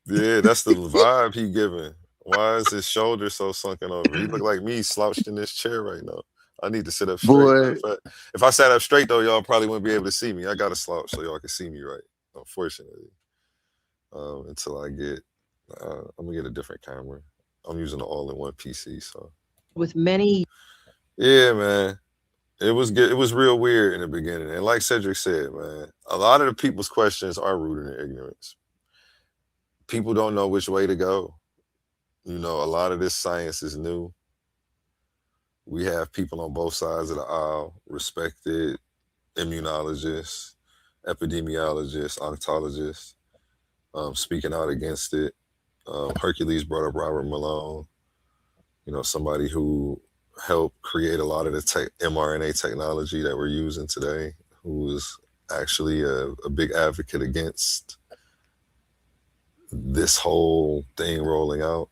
Yeah, that's the vibe he giving. Why is his shoulder so sunken over? He look like me slouched in this chair right now. I need to sit up straight. Boy. If I sat up straight though, y'all probably wouldn't be able to see me. I got to slouch so y'all can see me right. Unfortunately, until I get, I'm gonna get a different camera. I'm using an all-in-one PC, so. With many. Yeah, man. It was good. It was real weird in the beginning. And like Cedric said, man, a lot of the people's questions are rooted in ignorance. People don't know which way to go. You know, a lot of this science is new. We have people on both sides of the aisle, respected immunologists, epidemiologists, oncologists, speaking out against it. Hercules brought up Robert Malone, you know, somebody who helped create a lot of the mRNA technology that we're using today, who was actually a big advocate against this whole thing rolling out.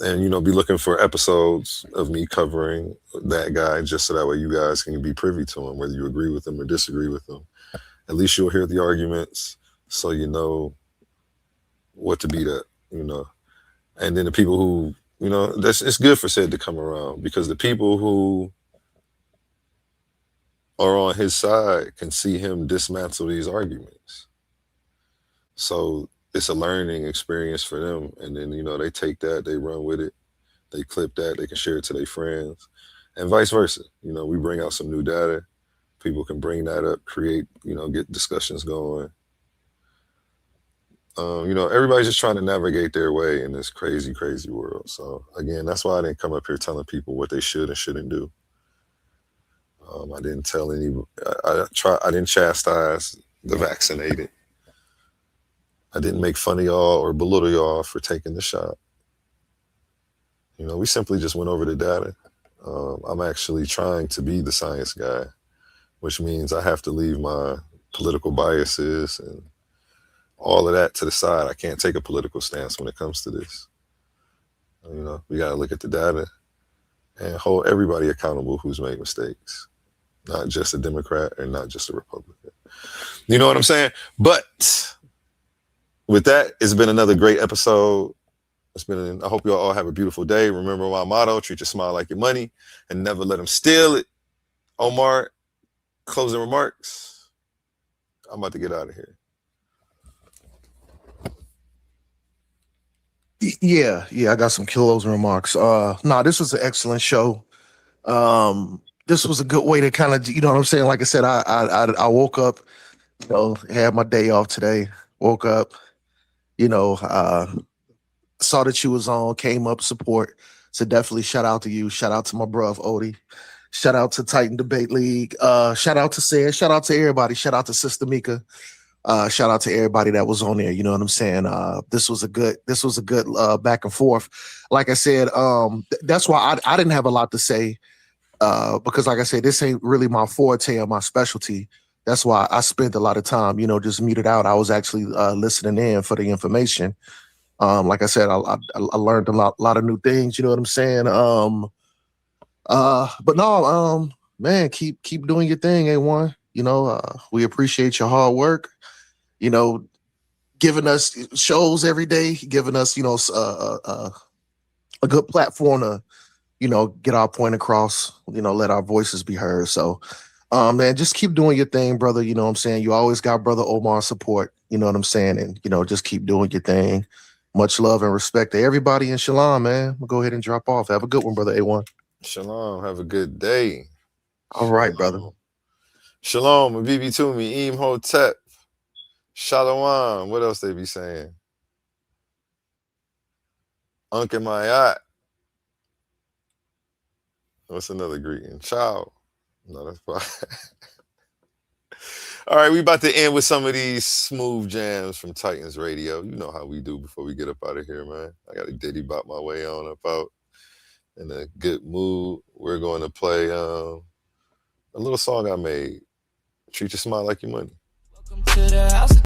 And, you know, be looking for episodes of me covering that guy just so that way you guys can be privy to him, whether you agree with him or disagree with him. At least you'll hear the arguments so you know what to beat up, you know. And then the people who, you know, it's good for Sid to come around because the people who are on his side can see him dismantle these arguments. So it's a learning experience for them. And then, you know, they take that, they run with it, they clip that, they can share it to their friends and vice versa. You know, we bring out some new data, people can bring that up, create, you know, get discussions going. You know, everybody's just trying to navigate their way in this crazy, crazy world. So again, that's why I didn't come up here telling people what they should and shouldn't do. I didn't tell I didn't chastise the vaccinated. I didn't make fun of y'all or belittle y'all for taking the shot. You know, we simply just went over the data. I'm actually trying to be the science guy, which means I have to leave my political biases and all of that to the side. I can't take a political stance when it comes to this. You know, we got to look at the data and hold everybody accountable who's made mistakes, not just a Democrat and not just a Republican. You know what I'm saying? But with that, it's been another great episode. I hope you all have a beautiful day. Remember my motto, treat your smile like your money and never let them steal it. Omar, closing remarks. I'm about to get out of here. Yeah, I got some closing remarks. This was an excellent show. This was a good way to kind of, you know what I'm saying? Like I said, I woke up, you know, had my day off today. Woke up, you know, saw that you was on, came up support. So definitely shout out to you. Shout out to my bruv Odie. Shout out to Titan Debate League. Shout out to Sarah. Shout out to everybody. Shout out to Sister Mika Shout out to everybody that was on there. You know what I'm saying? This was a good back and forth. Like I said, that's why I didn't have a lot to say because, like I said, this ain't really my forte or my specialty. That's why I spent a lot of time, just muted out. I was actually listening in for the information. Like I said, I learned a lot of new things. You know what I'm saying? But no, man, keep doing your thing, A1. We appreciate your hard work. Giving us shows every day, giving us, a good platform to, get our point across, let our voices be heard. So, man, just keep doing your thing, brother. You know what I'm saying? You always got Brother Omar's support. You know what I'm saying? And, just keep doing your thing. Much love and respect to everybody in Shalom, man. We'll go ahead and drop off. Have a good one, brother A1. Shalom. Have a good day. All right, brother. Shalom, Bibi Tumi, Imhotep, Shalom. What else they be saying? Ankh and Mayat. What's another greeting? Ciao. No, that's fine. All right, we about to end with some of these smooth jams from Titans Radio. You know how we do before we get up out of here, man. I got a ditty bop my way on up out. In a good mood. We're going to play a little song I made. Treat your smile like your money. Welcome to the house.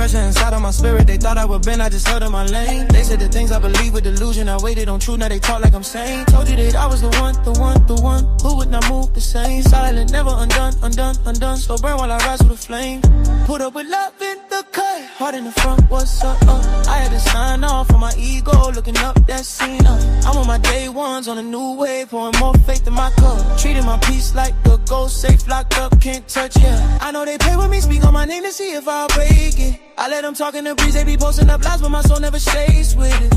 Inside of my spirit, they thought I would bend, I just held in my lane. They said the things I believe were delusion, I waited on truth, now they talk like I'm sane. Told you that I was the one who would not move the same. Silent, never undone, so burn while I rise with a flame. Put up with love in the cut, heart in the front, what's up? I had to sign off on my ego, looking up that scene up. I'm on my day ones, on a new wave, pouring more faith in my cup. Treating my peace like the ghost safe, locked up, can't touch, yeah. I know they play with me, speak on my name to see if I'll break it. I let them talk in the breeze, they be posting up lies, but my soul never stays with it.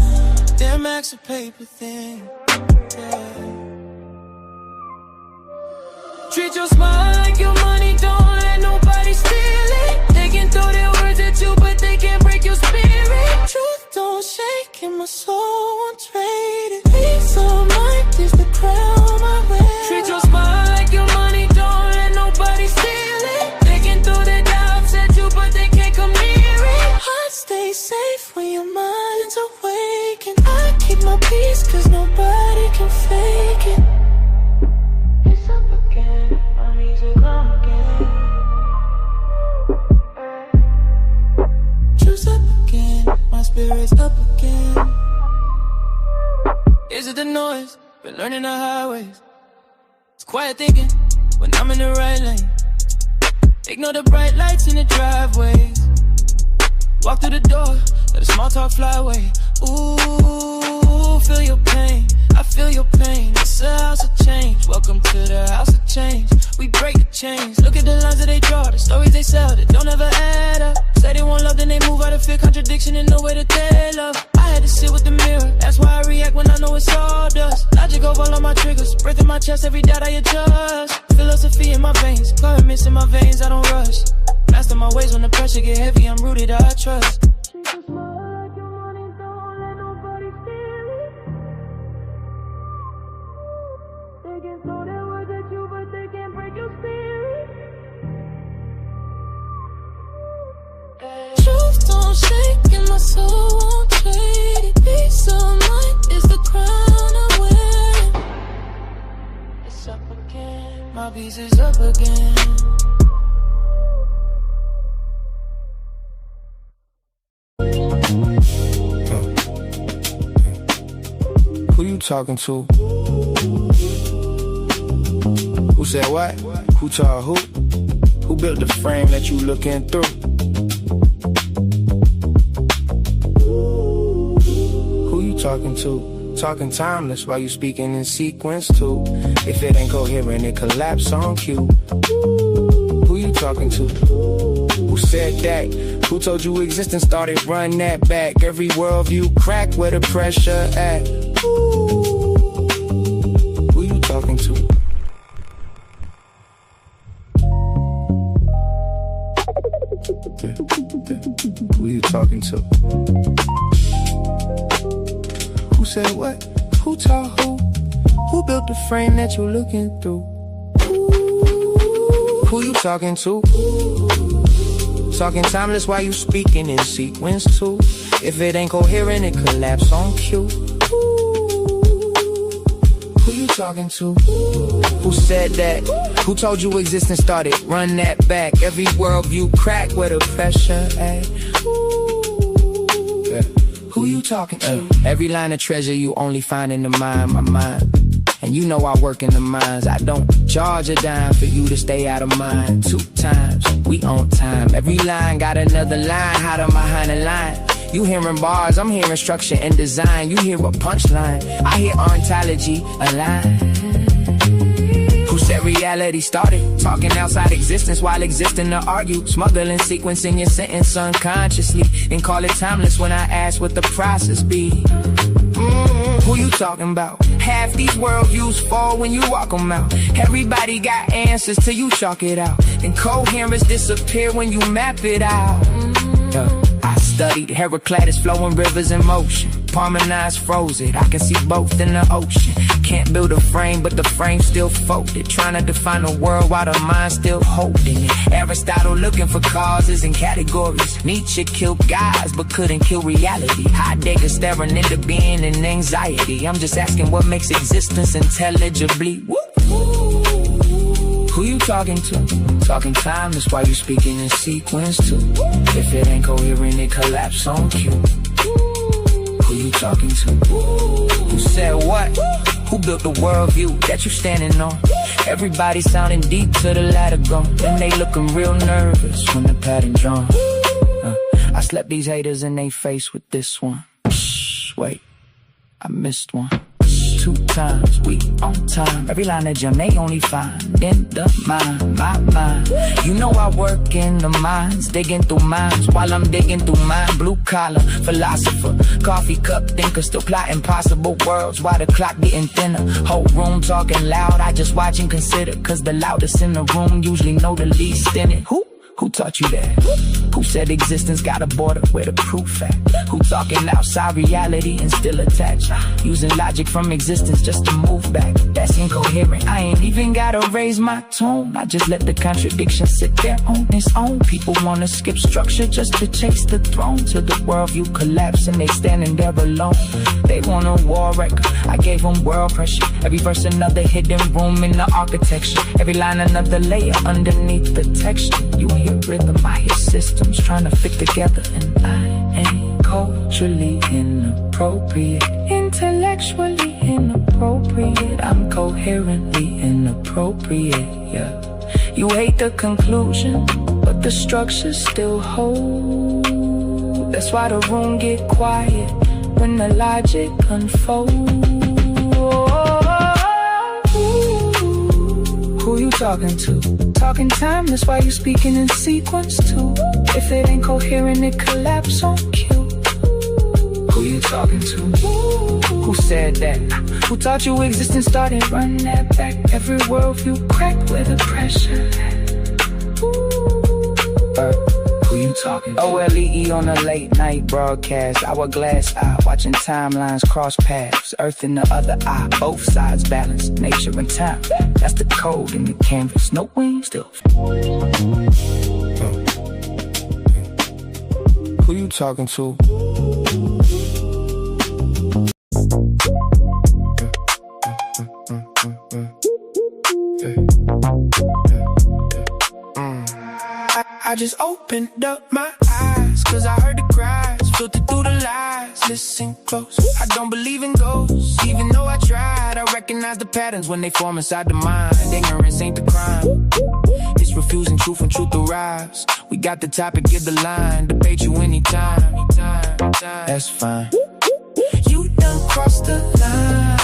Damn, max a paper thing, yeah. Treat your smile like your money, don't let nobody steal it. They can throw their words at you, but they can't break your spirit. Truth don't shake and my soul won't trade it. Peace of mind is the crown I wear. Treat your smile like your money, don't let nobody steal it. They can throw their doubts at you, but they can't come near it. Heart stay safe when your mind's awake, and I keep my peace cause nobody can fake it. It's up again, my music on again. Juice up again, my spirit's up again. Is it the noise? Been learning the highways. It's quiet thinking when I'm in the right lane. Ignore the bright lights in the driveways. Walk through the door, let the small talk fly away. Ooh, feel your pain, I feel your pain. It's a house of change, welcome to the house of change. We break the chains, look at the lines that they draw, the stories they sell that don't ever add up. Say they want love, then they move out of fear, contradiction and no way to tell love. I had to sit with the mirror, that's why I react when I know it's all dust. Logic over all my triggers, breath in my chest, every doubt I adjust. Philosophy in my veins, governments in my veins, I don't rush. Master my ways when the pressure get heavy, I'm rooted, I trust. Truth don't shake and my soul won't trade it. Peace of mind is the crown I wear. It's up again, my peace is up again. Who you talking to? Who said what? Who told who? Who built the frame that you looking through? Who you talking to? Talking timeless while you speaking in sequence too. If it ain't coherent, it collapse on cue. Who you talking to? Who said that? Who told you existence started? Run that back. Every worldview crack where the pressure at. Who you talking to? Who you talking to? Who said what? Who taught who? Who built the frame that you're looking through? Who you talking to? Talking timeless while you speaking in sequence too. If it ain't coherent, it collapse on cue. Who you talking to? Who said that? Who told you existence started? Run that back. Every worldview crack where the pressure at. Who you talking to? Every line of treasure you only find in the mind, my mind. And you know I work in the mines. I don't charge a dime for you to stay out of mine. 2 times, we on time. Every line got another line, hiding behind the line. You hearing bars, I'm hearing structure and design. You hear a punchline, I hear ontology align. Who said reality started? Talking outside existence while existing to argue. Smuggling sequence in your sentence unconsciously. And call it timeless when I ask what the process be. Who you talking about? Half these worldviews fall when you walk them out. Everybody got answers till you chalk it out. Incoherence disappear when you map it out. I studied Heraclitus flowing rivers in motion. Parmenides froze it, I can see both in the ocean. Can't build a frame, but the frame still folded. Trying to define a world while the mind still holding it. Aristotle looking for causes and categories. Nietzsche killed guys, but couldn't kill reality. Heidegger staring into being and anxiety. I'm just asking what makes existence intelligibly. Who you talking to? Talking time, that's why you speaking in sequence too. If it ain't coherent, it collapse on cue. Who you talking to? Who said what? Who built the worldview that you standing on? Everybody sounding deep to the ladder gone. And they looking real nervous when the pattern drawn. I slept these haters in they face with this one. Shh, wait, I missed one. 2 times, we on time. Every line of gem they only find in the mind, my mind. You know I work in the mines, digging through mines while I'm digging through mine. Blue collar, philosopher, coffee cup thinker, still plotting possible worlds while the clock getting thinner. Whole room talking loud, I just watch and consider. Cause the loudest in the room usually know the least in it. Who taught you that? Who said existence got a border where the proof at? Who talking outside reality and still attached? Using logic from existence just to move back. That's incoherent. I ain't even gotta raise my tone. I just let the contradiction sit there on its own. People wanna skip structure just to chase the throne. Till the worldview collapse and they standing there alone. They want a war record. I gave them world pressure. Every verse another hidden room in the architecture. Every line another layer underneath the texture. You hear rhythm, I hear systems trying to fit together. And I ain't culturally inappropriate, intellectually inappropriate. I'm coherently inappropriate, yeah. You hate the conclusion, but the structure still holds. That's why the room get quiet when the logic unfolds. Who you talking to? Talking time, that's why you speaking in sequence too. If it ain't coherent, it collapse on cue. Who you talking to? Who said that? Who taught you existence started? Run that back. Every worldview crack where the pressure at. Who you talking to? OLEE on a late night broadcast. Hourglass eye, watching timelines cross paths. Earth in the other eye, both sides balance. Nature and time, that's the code in the canvas. No wings, still. Who you talking to? I just opened up my eyes, cause I heard the cries, filtered through the lies. Listen close, I don't believe in ghosts, even though I tried. I recognize the patterns when they form inside the mind. Ignorance ain't the crime, it's refusing truth when truth arrives. We got the topic, give the line, debate you anytime. That's fine. You done crossed the line.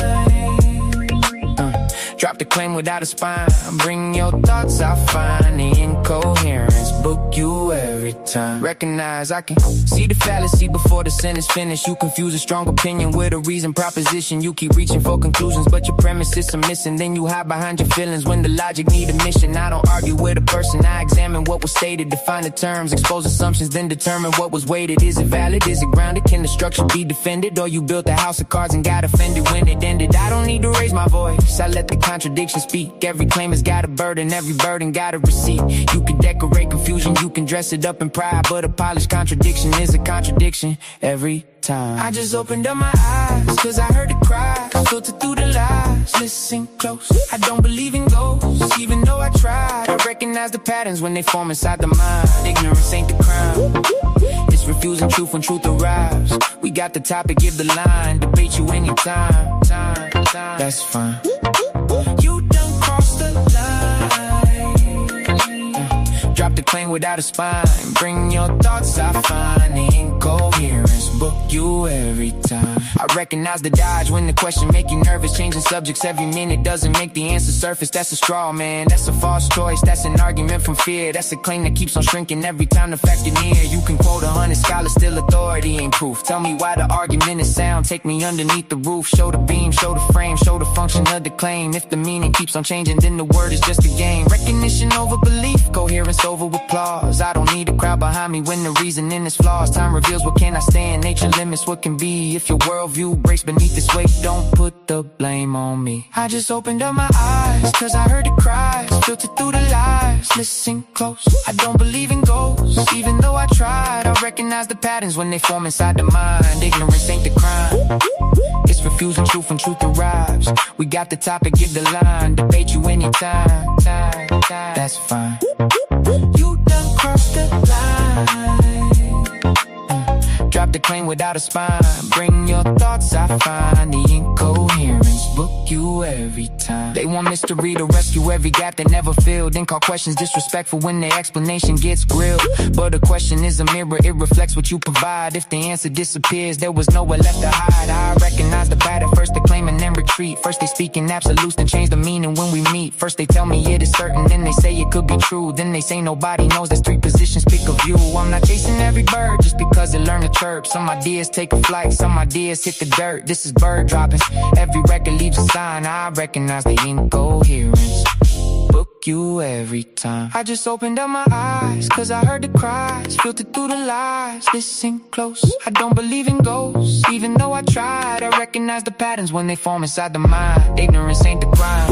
Drop Drop the claim without a spine. Bring your thoughts, I'll find the incoherence. Book you every time. Recognize I can see the fallacy before the sentence finished. You confuse a strong opinion with a reason proposition. You keep reaching for conclusions, but your premises are missing. Then you hide behind your feelings when the logic need a mission. I don't argue with a person, I examine what was stated. Define the terms, expose assumptions, then determine what was weighted. Is it valid? Is it grounded? Can the structure be defended? Or you built a house of cards and got offended when it ended? I don't need to raise my voice, I let the contradiction speak. Every claim has got a burden, every burden got a receipt. You can decorate confusion, you can dress it up in pride, but a polished contradiction is a contradiction every time. I just opened up my eyes, cause I heard the cries, filtered through the lies. Listen close, I don't believe in ghosts, even though I tried. I recognize the patterns when they form inside the mind. Ignorance ain't the crime, it's refusing truth when truth arrives. We got the topic, give the line, debate you anytime. That's fine. You done crossed the line. Drop the claim without a spine. Bring your thoughts, I find the incoherence. Book you every time. I recognize the dodge when the question make you nervous. Changing subjects every minute doesn't make the answer surface. That's a straw man, that's a false choice. That's an argument from fear. That's a claim that keeps on shrinking every time the fact is near. You can quote 100 scholars, still authority ain't proof. Tell me why the argument is sound. Take me underneath the roof. Show the beam, show the frame, show the function of the claim. If the meaning keeps on changing, then the word is just a game. Recognition over belief, coherence over applause. I don't need a crowd behind me when the reasoning is flaws. Time reveals what can I stand, nature limits what can be. If your worldview breaks beneath this weight, don't put the blame on me. I just opened up my eyes, cause I heard the cries, filtered through the lies. Listen close, I don't believe in ghosts, even though I tried. I recognize the patterns when they form inside the mind. Ignorance ain't the crime, it's refusing truth when truth arrives. We got the topic, give the line, debate you anytime. That's fine. You done crossed the line. Drop the claim without a spine. Bring your thoughts, I find the incoherence. Book you every time. They want mystery to rescue every gap they never filled. Then call questions disrespectful when their explanation gets grilled. But a question is a mirror, it reflects what you provide. If the answer disappears, there was nowhere left to hide. I recognize the pattern, first they claim and then retreat. First they speak in absolutes, then change the meaning when we meet. First they tell me it is certain, then they say it could be true. Then they say nobody knows, there's 3 positions, pick a view. I'm not chasing every bird just because it learned to chirp. Some ideas take a flight, some ideas hit the dirt. This is bird droppings, every record leaves a sign. I recognize the incoherence. Book you every time. I just opened up my eyes, cause I heard the cries, filtered through the lies. Listen close, I don't believe in ghosts, even though I tried. I recognize the patterns when they form inside the mind. Ignorance ain't the crime,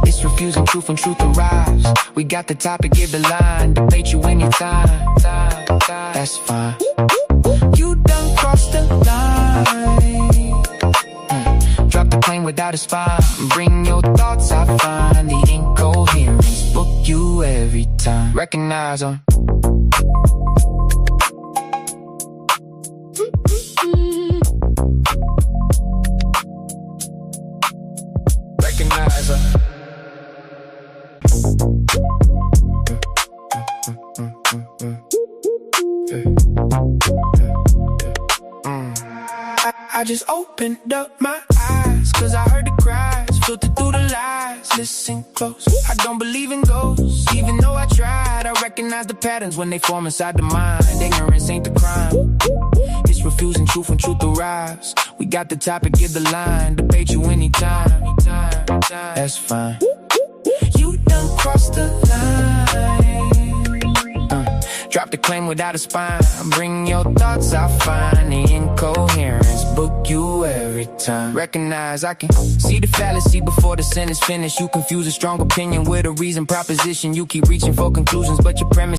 it's refusing truth when truth arrives. We got the topic, give the line, debate you anytime. That's fine. You done crossed the line. Drop the plane without a spine. Bring your thoughts, I find the incoherence. Book you every time. Recognize them. Recognize them. I just opened up my eyes, cause I heard the cries, filtered through the lies. Listen close, I don't believe in ghosts, even though I tried. I recognize the patterns when they form inside the mind. Ignorance ain't the crime, it's refusing truth when truth arrives. We got the topic, give the line, debate you anytime. That's fine. You done crossed the line. Drop the claim without a spine. Bring your thoughts, I'll find the incoherence. Book you every time. Recognize I can see the fallacy before the sentence finished. You confuse a strong opinion with a reason proposition. You keep reaching for conclusions, but your premise